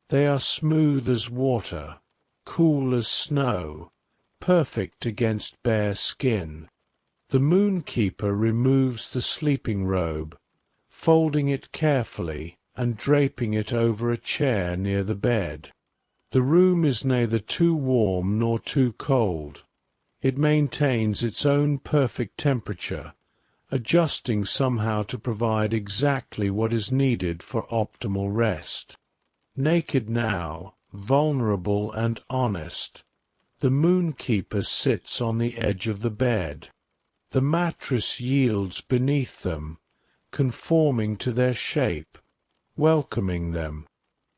They are smooth as water, cool as snow, perfect against bare skin. The Moonkeeper removes the sleeping robe, folding it carefully and draping it over a chair near the bed. The room is neither too warm nor too cold. It maintains its own perfect temperature, adjusting somehow to provide exactly what is needed for optimal rest. Naked now, vulnerable and honest, the Moonkeeper sits on the edge of the bed. The mattress yields beneath them, conforming to their shape, welcoming them.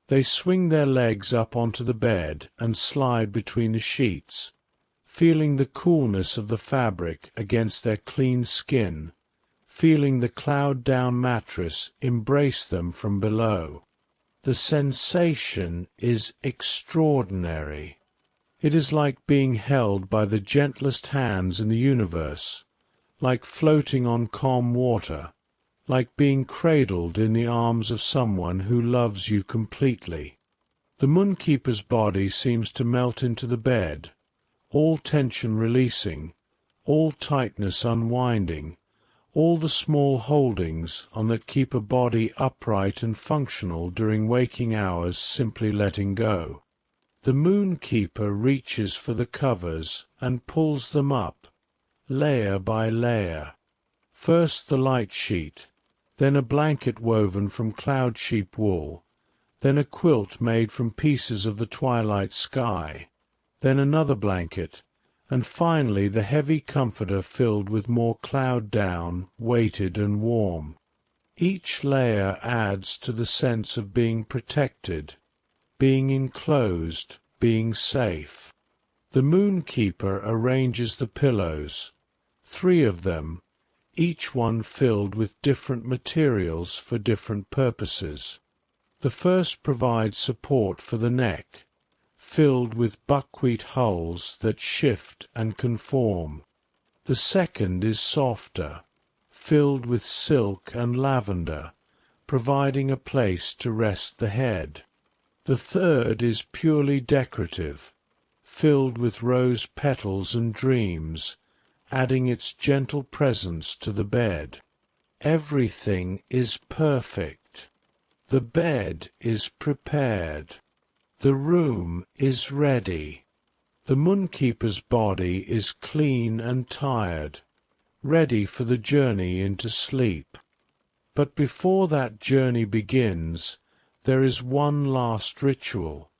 They swing their legs up onto the bed and slide between the sheets, feeling the coolness of the fabric against their clean skin, feeling the cloud-down mattress embrace them from below. The sensation is extraordinary. It is like being held by the gentlest hands in the universe, like floating on calm water, like being cradled in the arms of someone who loves you completely. The Moonkeeper's body seems to melt into the bed, all tension releasing, all tightness unwinding, all the small holdings on that keep a body upright and functional during waking hours simply letting go. The Moonkeeper reaches for the covers and pulls them up, layer by layer. First the light sheet, then a blanket woven from cloud sheep wool, then a quilt made from pieces of the twilight sky, then another blanket, and finally the heavy comforter filled with more cloud down, weighted and warm. Each layer adds to the sense of being protected, being enclosed, being safe. The Moonkeeper arranges the pillows, 3 of them, each one filled with different materials for different purposes. The first provides support for the neck, filled with buckwheat hulls that shift and conform. The second is softer, filled with silk and lavender, providing a place to rest the head. The third is purely decorative, filled with rose petals and dreams, adding its gentle presence to the bed. Everything is perfect. The bed is prepared. The room is ready. The Moonkeeper's body is clean and tired, ready for the journey into sleep. But before that journey begins, there is one last ritual,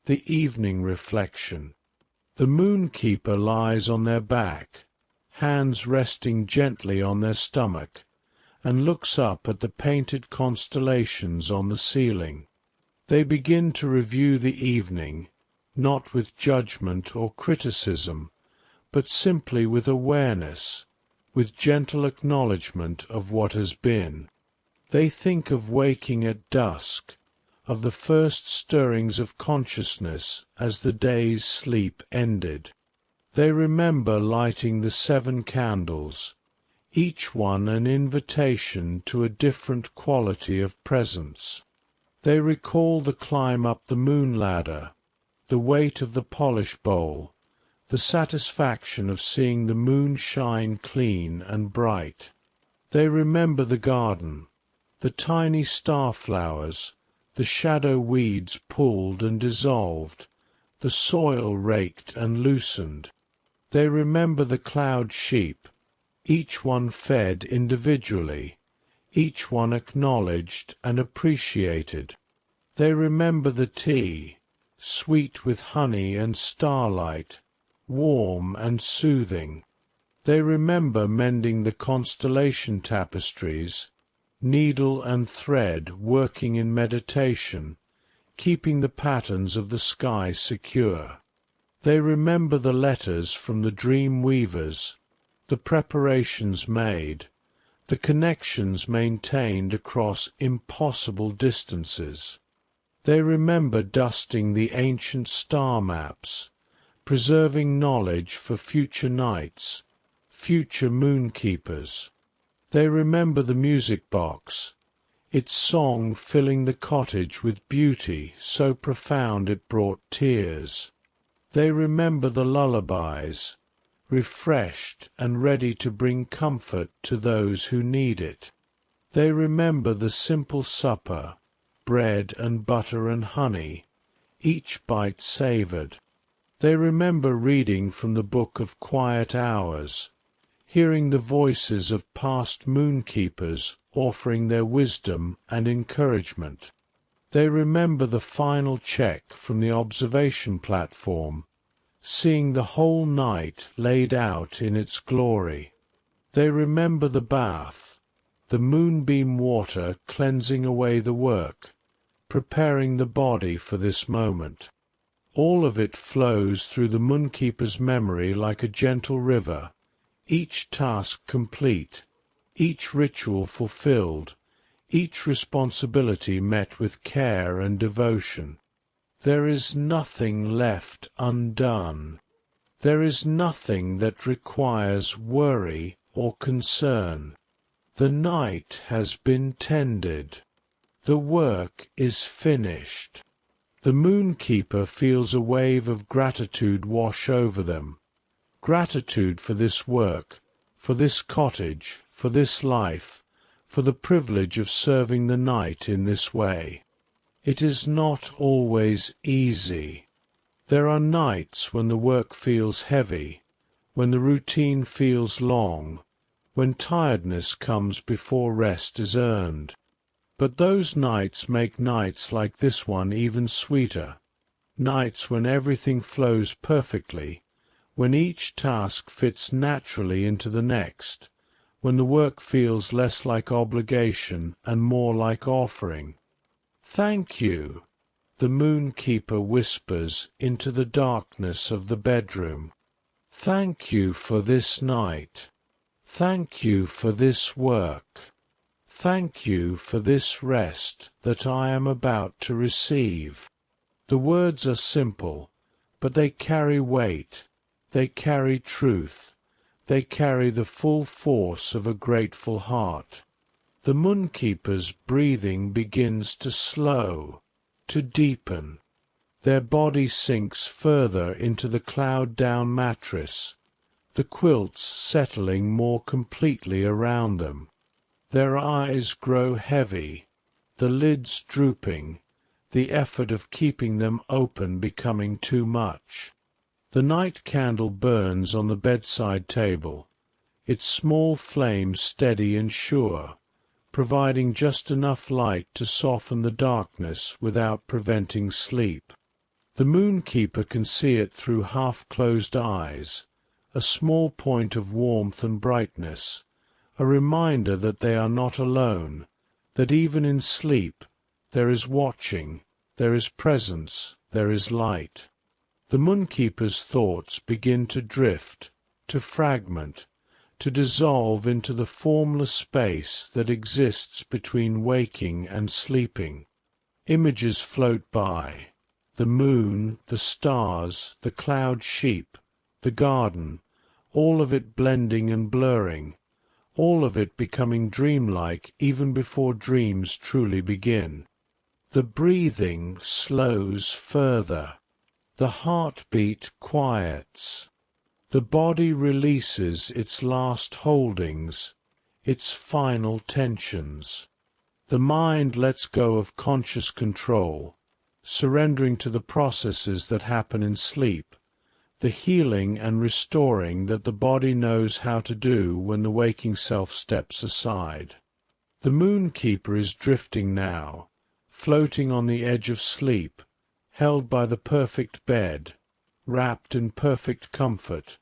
the evening reflection. The Moonkeeper lies on their back, hands resting gently on their stomach, and looks up at the painted constellations on the ceiling. They begin to review the evening, not with judgment or criticism, but simply with awareness, with gentle acknowledgment of what has been. They think of waking at dusk, of the first stirrings of consciousness as the day's sleep ended. They remember lighting the 7 candles, each one an invitation to a different quality of presence. They recall the climb up the moon ladder, the weight of the polish bowl, the satisfaction of seeing the moon shine clean and bright. They remember the garden, the tiny star-flowers, the shadow weeds pulled and dissolved, the soil raked and loosened. They remember the cloud sheep, each one fed individually, each one acknowledged and appreciated. They remember the tea, sweet with honey and starlight, warm and soothing. They remember mending the constellation tapestries, needle and thread working in meditation, keeping the patterns of the sky secure. They remember the letters from the dream weavers, the preparations made, the connections maintained across impossible distances. They remember dusting the ancient star maps, preserving knowledge for future nights, future moonkeepers. They remember the music box, its song filling the cottage with beauty so profound it brought tears. They remember the lullabies, refreshed and ready to bring comfort to those who need it. They remember the simple supper, bread and butter and honey, each bite savoured. They remember reading from the book of quiet hours, hearing the voices of past moonkeepers offering their wisdom and encouragement. They remember the final check from the observation platform, seeing the whole night laid out in its glory. They remember the bath, the moonbeam water cleansing away the work, preparing the body for this moment. All of it flows through the Moonkeeper's memory like a gentle river, each task complete, each ritual fulfilled, each responsibility met with care and devotion. There is nothing left undone. There is nothing that requires worry or concern. The night has been tended. The work is finished. The Moonkeeper feels a wave of gratitude wash over them. Gratitude for this work, for this cottage, for this life, for the privilege of serving the night in this way. It is not always easy. There are nights when the work feels heavy, when the routine feels long, when tiredness comes before rest is earned. But those nights make nights like this one even sweeter, nights when everything flows perfectly, when each task fits naturally into the next, when the work feels less like obligation and more like offering. "Thank you," the Moonkeeper whispers into the darkness of the bedroom. "Thank you for this night. Thank you for this work. Thank you for this rest that I am about to receive." The words are simple, but they carry weight, they carry truth, they carry the full force of a grateful heart. The Moonkeeper's breathing begins to slow, to deepen. Their body sinks further into the cloud-down mattress, the quilts settling more completely around them. Their eyes grow heavy, the lids drooping, the effort of keeping them open becoming too much. The night candle burns on the bedside table, its small flame steady and sure, providing just enough light to soften the darkness without preventing sleep. The Moonkeeper can see it through half-closed eyes, a small point of warmth and brightness, a reminder that they are not alone, that even in sleep there is watching, there is presence, there is light. The Moonkeeper's thoughts begin to drift, to fragment, to dissolve into the formless space that exists between waking and sleeping. Images float by, the moon, the stars, the cloud sheep, the garden, all of it blending and blurring, all of it becoming dreamlike even before dreams truly begin. The breathing slows further, the heartbeat quiets. The body releases its last holdings, its final tensions. The mind lets go of conscious control, surrendering to the processes that happen in sleep, the healing and restoring that the body knows how to do when the waking self steps aside. The Moonkeeper is drifting now, floating on the edge of sleep, held by the perfect bed, wrapped in perfect comfort,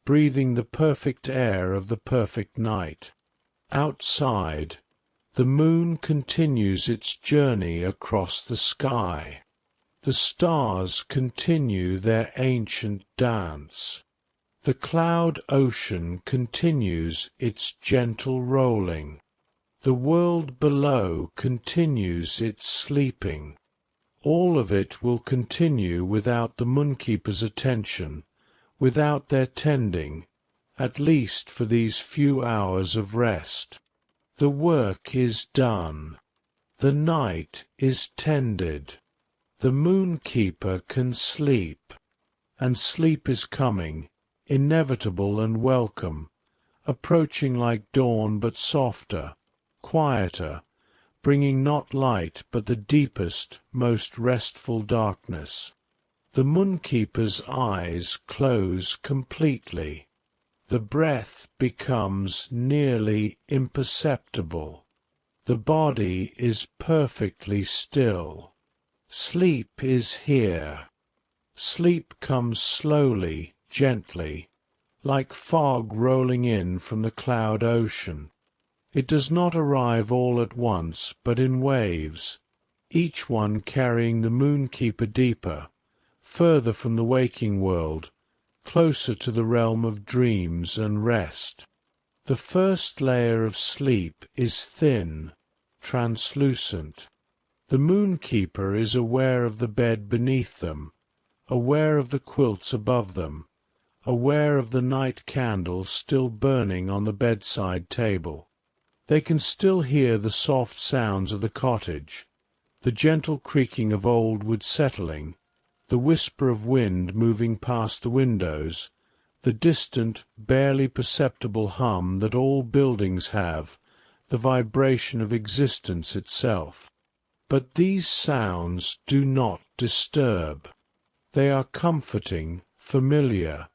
breathing the perfect air of the perfect night. Outside, the moon continues its journey across the sky. The stars continue their ancient dance. The cloud ocean continues its gentle rolling. The world below continues its sleeping. All of it will continue without the Moonkeeper's attention, without their tending, at least for these few hours of rest. The work is done. The night is tended. The Moonkeeper can sleep, and sleep is coming, inevitable and welcome, approaching like dawn but softer, quieter, bringing not light but the deepest, most restful darkness. The Moonkeeper's eyes close completely. The breath becomes nearly imperceptible. The body is perfectly still. Sleep is here. Sleep comes slowly, gently, like fog rolling in from the cloud ocean. It does not arrive all at once, but in waves, each one carrying the Moonkeeper deeper, further from the waking world, closer to the realm of dreams and rest. The first layer of sleep is thin, translucent. The Moonkeeper is aware of the bed beneath them, aware of the quilts above them, aware of the night candle still burning on the bedside table. They can still hear the soft sounds of the cottage, the gentle creaking of old wood settling, the whisper of wind moving past the windows, the distant, barely perceptible hum that all buildings have, the vibration of existence itself. But these sounds do not disturb. They are comforting, familiar,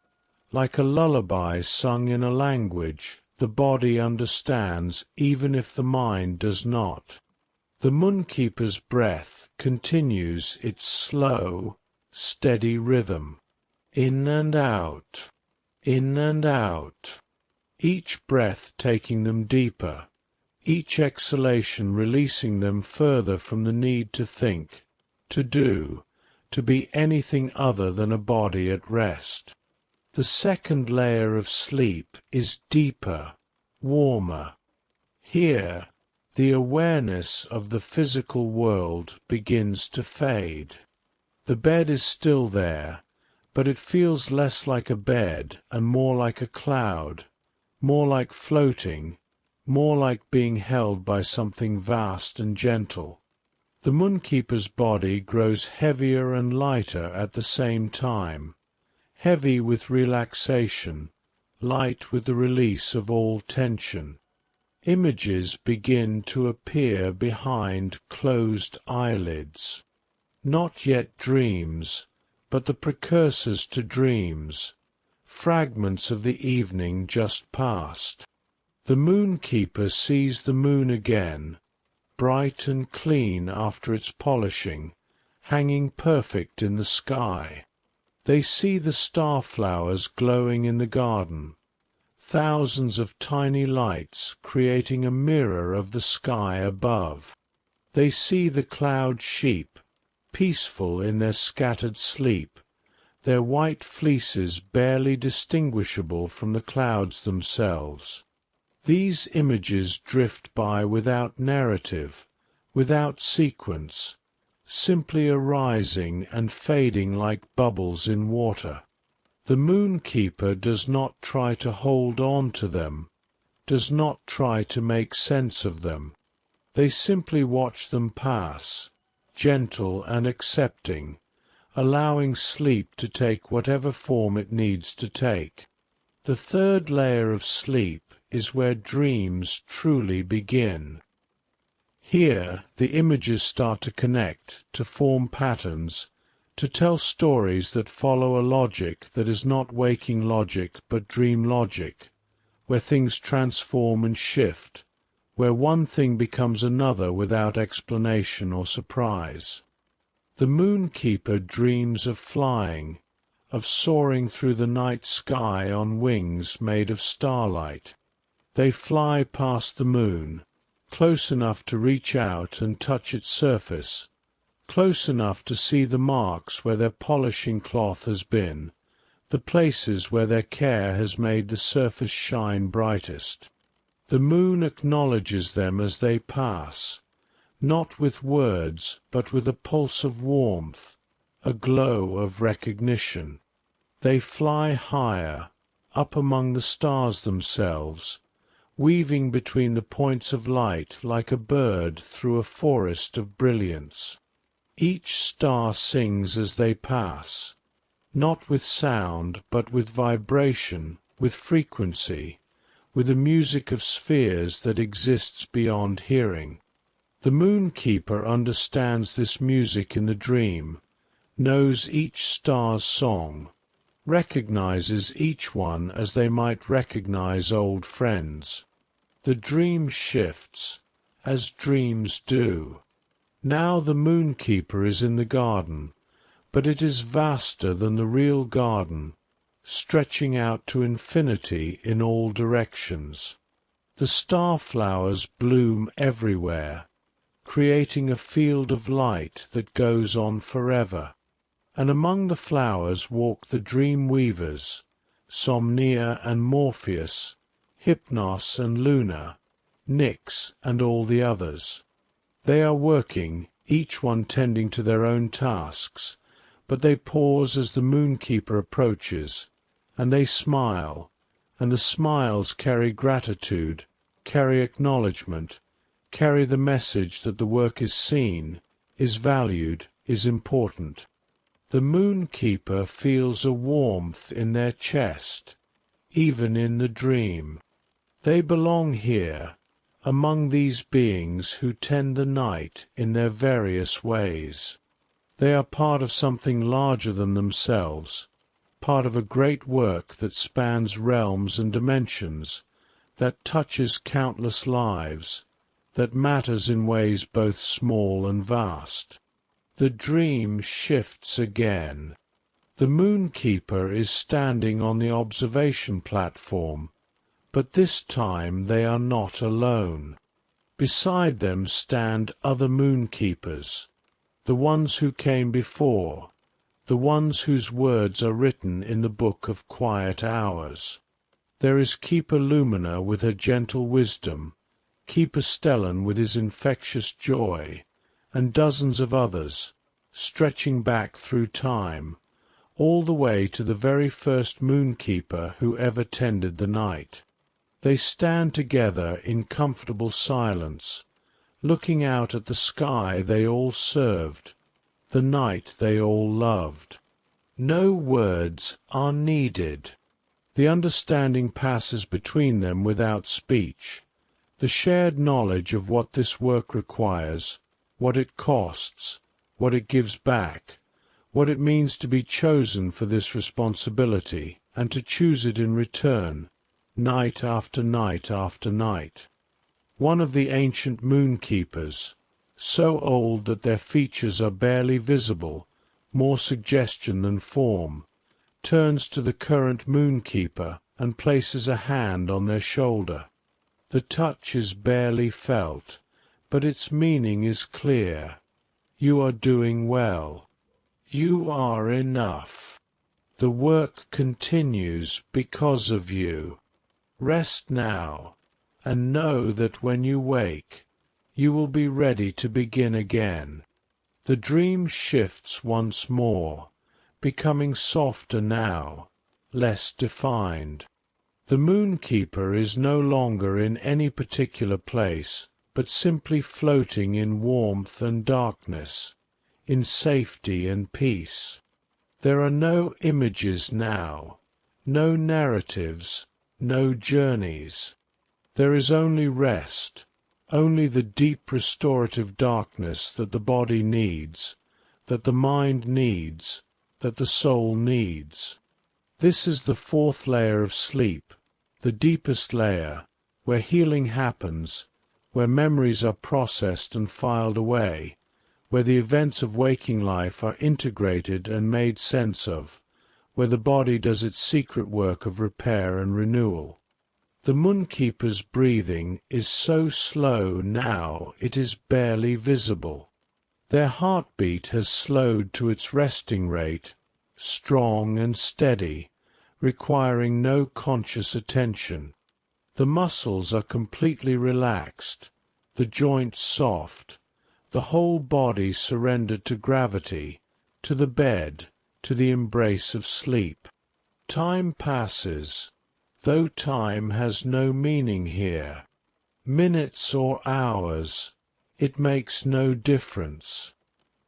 like a lullaby sung in a language the body understands even if the mind does not. The moonkeeper's breath continues its slow, steady rhythm. In and out, in and out, each breath taking them deeper, each exhalation releasing them further from the need to think, to do, to be anything other than a body at rest. The second layer of sleep is deeper, warmer. Here, the awareness of the physical world begins to fade. The bed is still there, but it feels less like a bed and more like a cloud, more like floating, more like being held by something vast and gentle. The moonkeeper's body grows heavier and lighter at the same time, heavy with relaxation, light with the release of all tension. Images begin to appear behind closed eyelids. Not yet dreams, but the precursors to dreams, fragments of the evening just past. The moonkeeper sees the moon again, bright and clean after its polishing, hanging perfect in the sky. They see the star-flowers glowing in the garden, thousands of tiny lights creating a mirror of the sky above. They see the cloud sheep, peaceful in their scattered sleep, their white fleeces barely distinguishable from the clouds themselves. These images drift by without narrative, without sequence, simply arising and fading like bubbles in water. The moonkeeper does not try to hold on to them, does not try to make sense of them. They simply watch them pass, gentle and accepting, allowing sleep to take whatever form it needs to take. The third layer of sleep is where dreams truly begin. Here the images start to connect, to form patterns, to tell stories that follow a logic that is not waking logic but dream logic, where things transform and shift, where one thing becomes another without explanation or surprise. The moonkeeper dreams of flying, of soaring through the night sky on wings made of starlight. They fly past the moon, close enough to reach out and touch its surface, close enough to see the marks where their polishing cloth has been, the places where their care has made the surface shine brightest. The moon acknowledges them as they pass, not with words, but with a pulse of warmth, a glow of recognition. They fly higher, up among the stars themselves, weaving between the points of light like a bird through a forest of brilliance. Each star sings as they pass, not with sound, but with vibration, with frequency, with a music of spheres that exists beyond hearing. The moonkeeper understands this music in the dream, knows each star's song, recognizes each one as they might recognize old friends. The dream shifts, as dreams do. Now the moonkeeper is in the garden, but it is vaster than the real garden, stretching out to infinity in all directions. The star-flowers bloom everywhere, creating a field of light that goes on forever. And among the flowers walk the dream weavers, Somnia and Morpheus, Hypnos and Luna, Nyx and all the others. They are working, each one tending to their own tasks, but they pause as the moonkeeper approaches, and they smile, and the smiles carry gratitude, carry acknowledgment, carry the message that the work is seen, is valued, is important. The moonkeeper feels a warmth in their chest, even in the dream. They belong here, among these beings who tend the night in their various ways. They are part of something larger than themselves, part of a great work that spans realms and dimensions, that touches countless lives, that matters in ways both small and vast. The dream shifts again. The Moonkeeper is standing on the observation platform, but this time they are not alone. Beside them stand other Moonkeepers, the ones who came before, the ones whose words are written in the Book of Quiet Hours. There is Keeper Lumina with her gentle wisdom, Keeper Stellan with his infectious joy, and dozens of others, stretching back through time, all the way to the very first Moonkeeper who ever tended the night. They stand together in comfortable silence, looking out at the sky they all served, the night they all loved. No words are needed. The understanding passes between them without speech, the shared knowledge of what this work requires, what it costs, what it gives back, what it means to be chosen for this responsibility, and to choose it in return, night after night after night. One of the ancient Moonkeepers, so old that their features are barely visible, more suggestion than form, turns to the current Moonkeeper and places a hand on their shoulder. The touch is barely felt, but its meaning is clear. You are doing well. You are enough. The work continues because of you. Rest now, and know that when you wake, you will be ready to begin again. The dream shifts once more, becoming softer now, less defined. The Moonkeeper is no longer in any particular place, but simply floating in warmth and darkness, in safety and peace. There are no images now, no narratives, no journeys. There is only rest, only the deep restorative darkness that the body needs, that the mind needs, that the soul needs. This is the fourth layer of sleep, the deepest layer, where healing happens, where memories are processed and filed away, where the events of waking life are integrated and made sense of, where the body does its secret work of repair and renewal. The Moonkeeper's breathing is so slow now it is barely visible. Their heartbeat has slowed to its resting rate, strong and steady, requiring no conscious attention. The muscles are completely relaxed, the joints soft, the whole body surrendered to gravity, to the bed, to the embrace of sleep. Time passes, though time has no meaning here. Minutes or hours, it makes no difference.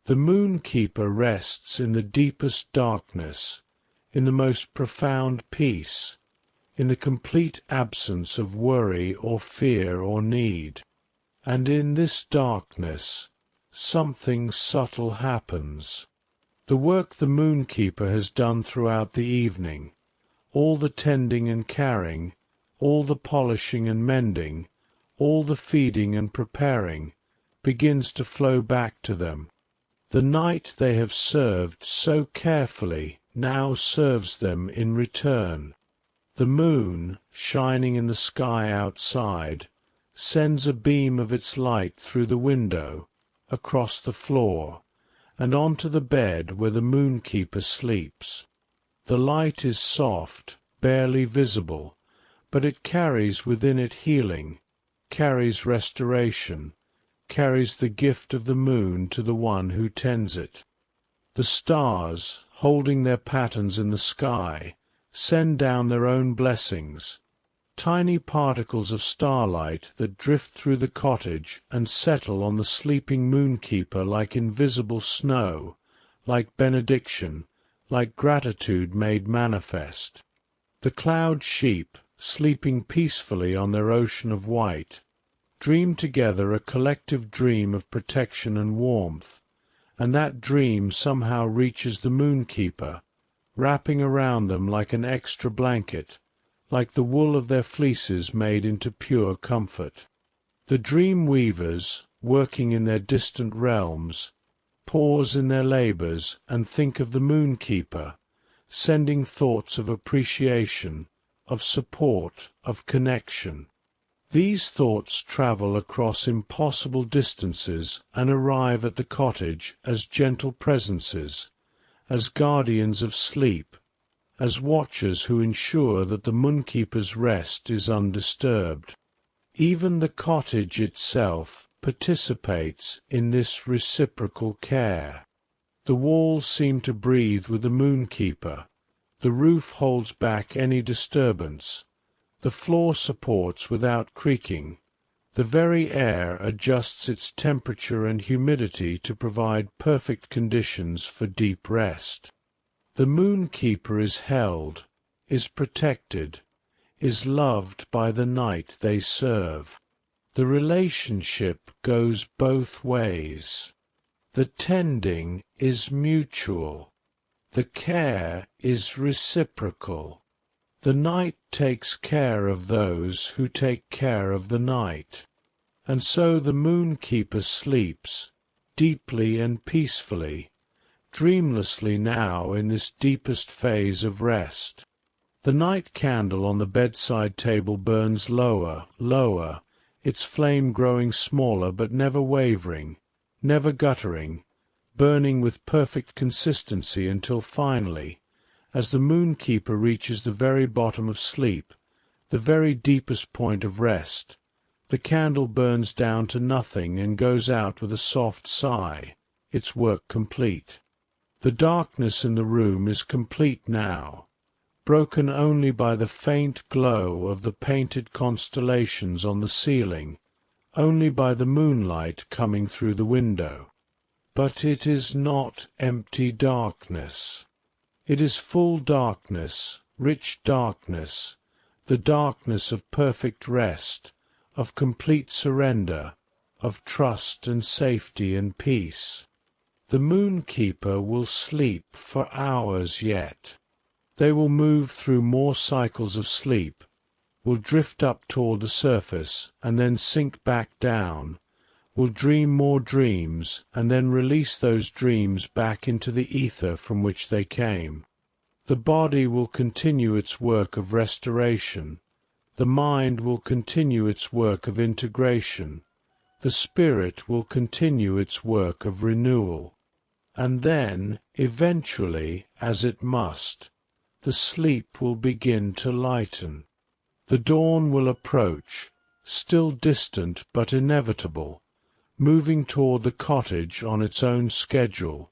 The Moonkeeper rests in the deepest darkness, in the most profound peace, in the complete absence of worry or fear or need. And in this darkness, something subtle happens. The work the Moonkeeper has done throughout the evening, all the tending and carrying, all the polishing and mending, all the feeding and preparing, begins to flow back to them. The night they have served so carefully now serves them in return. The moon, shining in the sky outside, sends a beam of its light through the window, across the floor, and onto the bed where the Moonkeeper sleeps. The light is soft, barely visible, but it carries within it healing, carries restoration, carries the gift of the moon to the one who tends it. The stars, holding their patterns in the sky, send down their own blessings, tiny particles of starlight that drift through the cottage and settle on the sleeping Moonkeeper like invisible snow, like benediction, like gratitude made manifest. The cloud sheep, sleeping peacefully on their ocean of white, dream together a collective dream of protection and warmth, and that dream somehow reaches the Moonkeeper, wrapping around them like an extra blanket, like the wool of their fleeces made into pure comfort. The dream weavers, working in their distant realms, pause in their labors and think of the Moonkeeper, sending thoughts of appreciation, of support, of connection. These thoughts travel across impossible distances and arrive at the cottage as gentle presences, as guardians of sleep, as watchers who ensure that the Moonkeeper's rest is undisturbed. Even the cottage itself participates in this reciprocal care. The walls seem to breathe with the Moonkeeper, the roof holds back any disturbance, the floor supports without creaking, the very air adjusts its temperature and humidity to provide perfect conditions for deep rest. The Moonkeeper is held, is protected, is loved by the night they serve. The relationship goes both ways. The tending is mutual. The care is reciprocal. The night takes care of those who take care of the night. And so the Moonkeeper sleeps, deeply and peacefully, dreamlessly now in this deepest phase of rest. The night candle on the bedside table burns lower, lower, its flame growing smaller but never wavering, never guttering, burning with perfect consistency until finally, as the Moonkeeper reaches the very bottom of sleep, the very deepest point of rest, the candle burns down to nothing and goes out with a soft sigh, its work complete. The darkness in the room is complete now, broken only by the faint glow of the painted constellations on the ceiling, only by the moonlight coming through the window. But it is not empty darkness. It is full darkness, rich darkness, the darkness of perfect rest, of complete surrender, of trust and safety and peace. The Moonkeeper will sleep for hours yet. They will move through more cycles of sleep, will drift up toward the surface and then sink back down, will dream more dreams and then release those dreams back into the ether from which they came. The body will continue its work of restoration, the mind will continue its work of integration, the spirit will continue its work of renewal. And then, eventually, as it must, the sleep will begin to lighten. The dawn will approach, still distant but inevitable, moving toward the cottage on its own schedule,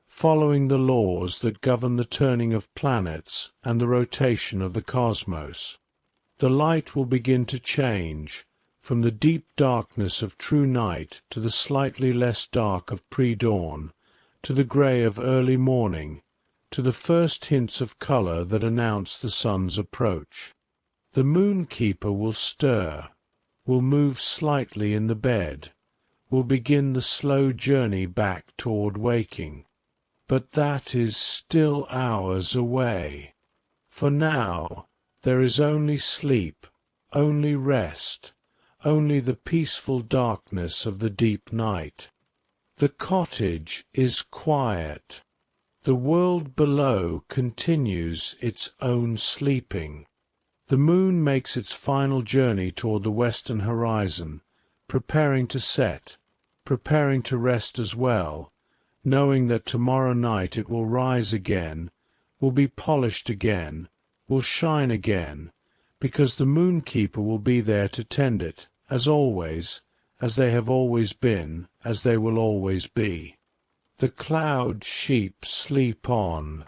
following the laws that govern the turning of planets and the rotation of the cosmos. The light will begin to change, from the deep darkness of true night to the slightly less dark of pre-dawn, to the grey of early morning, to the first hints of colour that announce the sun's approach. The Moonkeeper will stir, will move slightly in the bed, will begin the slow journey back toward waking. But that is still hours away. For now there is only sleep, only rest, only the peaceful darkness of the deep night. The cottage is quiet. The world below continues its own sleeping. The moon makes its final journey toward the western horizon, preparing to set, preparing to rest as well, knowing that tomorrow night it will rise again, will be polished again, will shine again, because the Moonkeeper will be there to tend it, as always, as they have always been, as they will always be. The cloud sheep sleep on.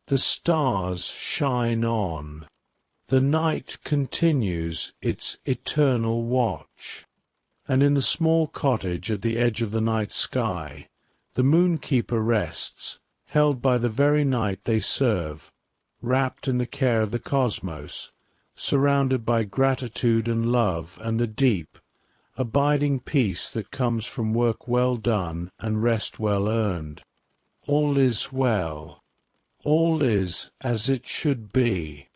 The stars shine on. The night continues its eternal watch. And in the small cottage at the edge of the night sky, the Moonkeeper rests, held by the very night they serve, wrapped in the care of the cosmos, surrounded by gratitude and love and the deep, abiding peace that comes from work well done and rest well earned. All is well. All is as it should be.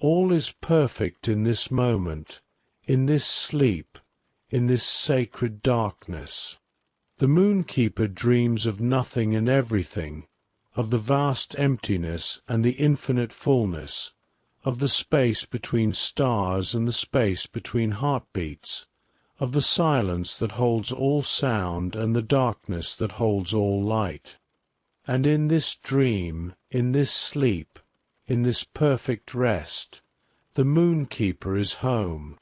All is perfect in this moment, in this sleep, in this sacred darkness. The Moonkeeper dreams of nothing and everything, of the vast emptiness and the infinite fullness, of the space between stars and the space between heartbeats, of the silence that holds all sound and the darkness that holds all light. And in this dream, in this sleep, in this perfect rest, the Moonkeeper is home,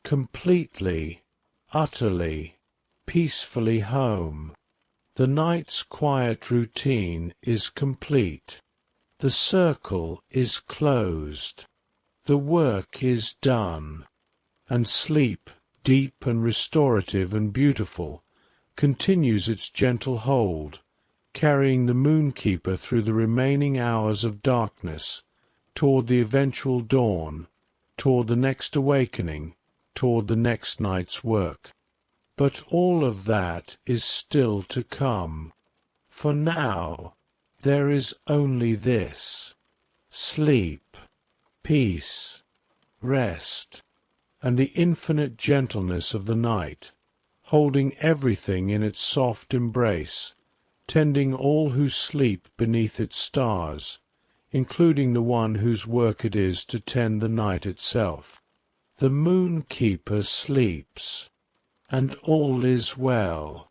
completely, utterly, peacefully home. The night's quiet routine is complete. The circle is closed. The work is done. And sleep, deep and restorative and beautiful, continues its gentle hold, carrying the Moonkeeper through the remaining hours of darkness, toward the eventual dawn, toward the next awakening, toward the next night's work. But all of that is still to come. For now, there is only this: sleep, peace, rest, and the infinite gentleness of the night, holding everything in its soft embrace, tending all who sleep beneath its stars, including the one whose work it is to tend the night itself. The Moonkeeper sleeps, and all is well.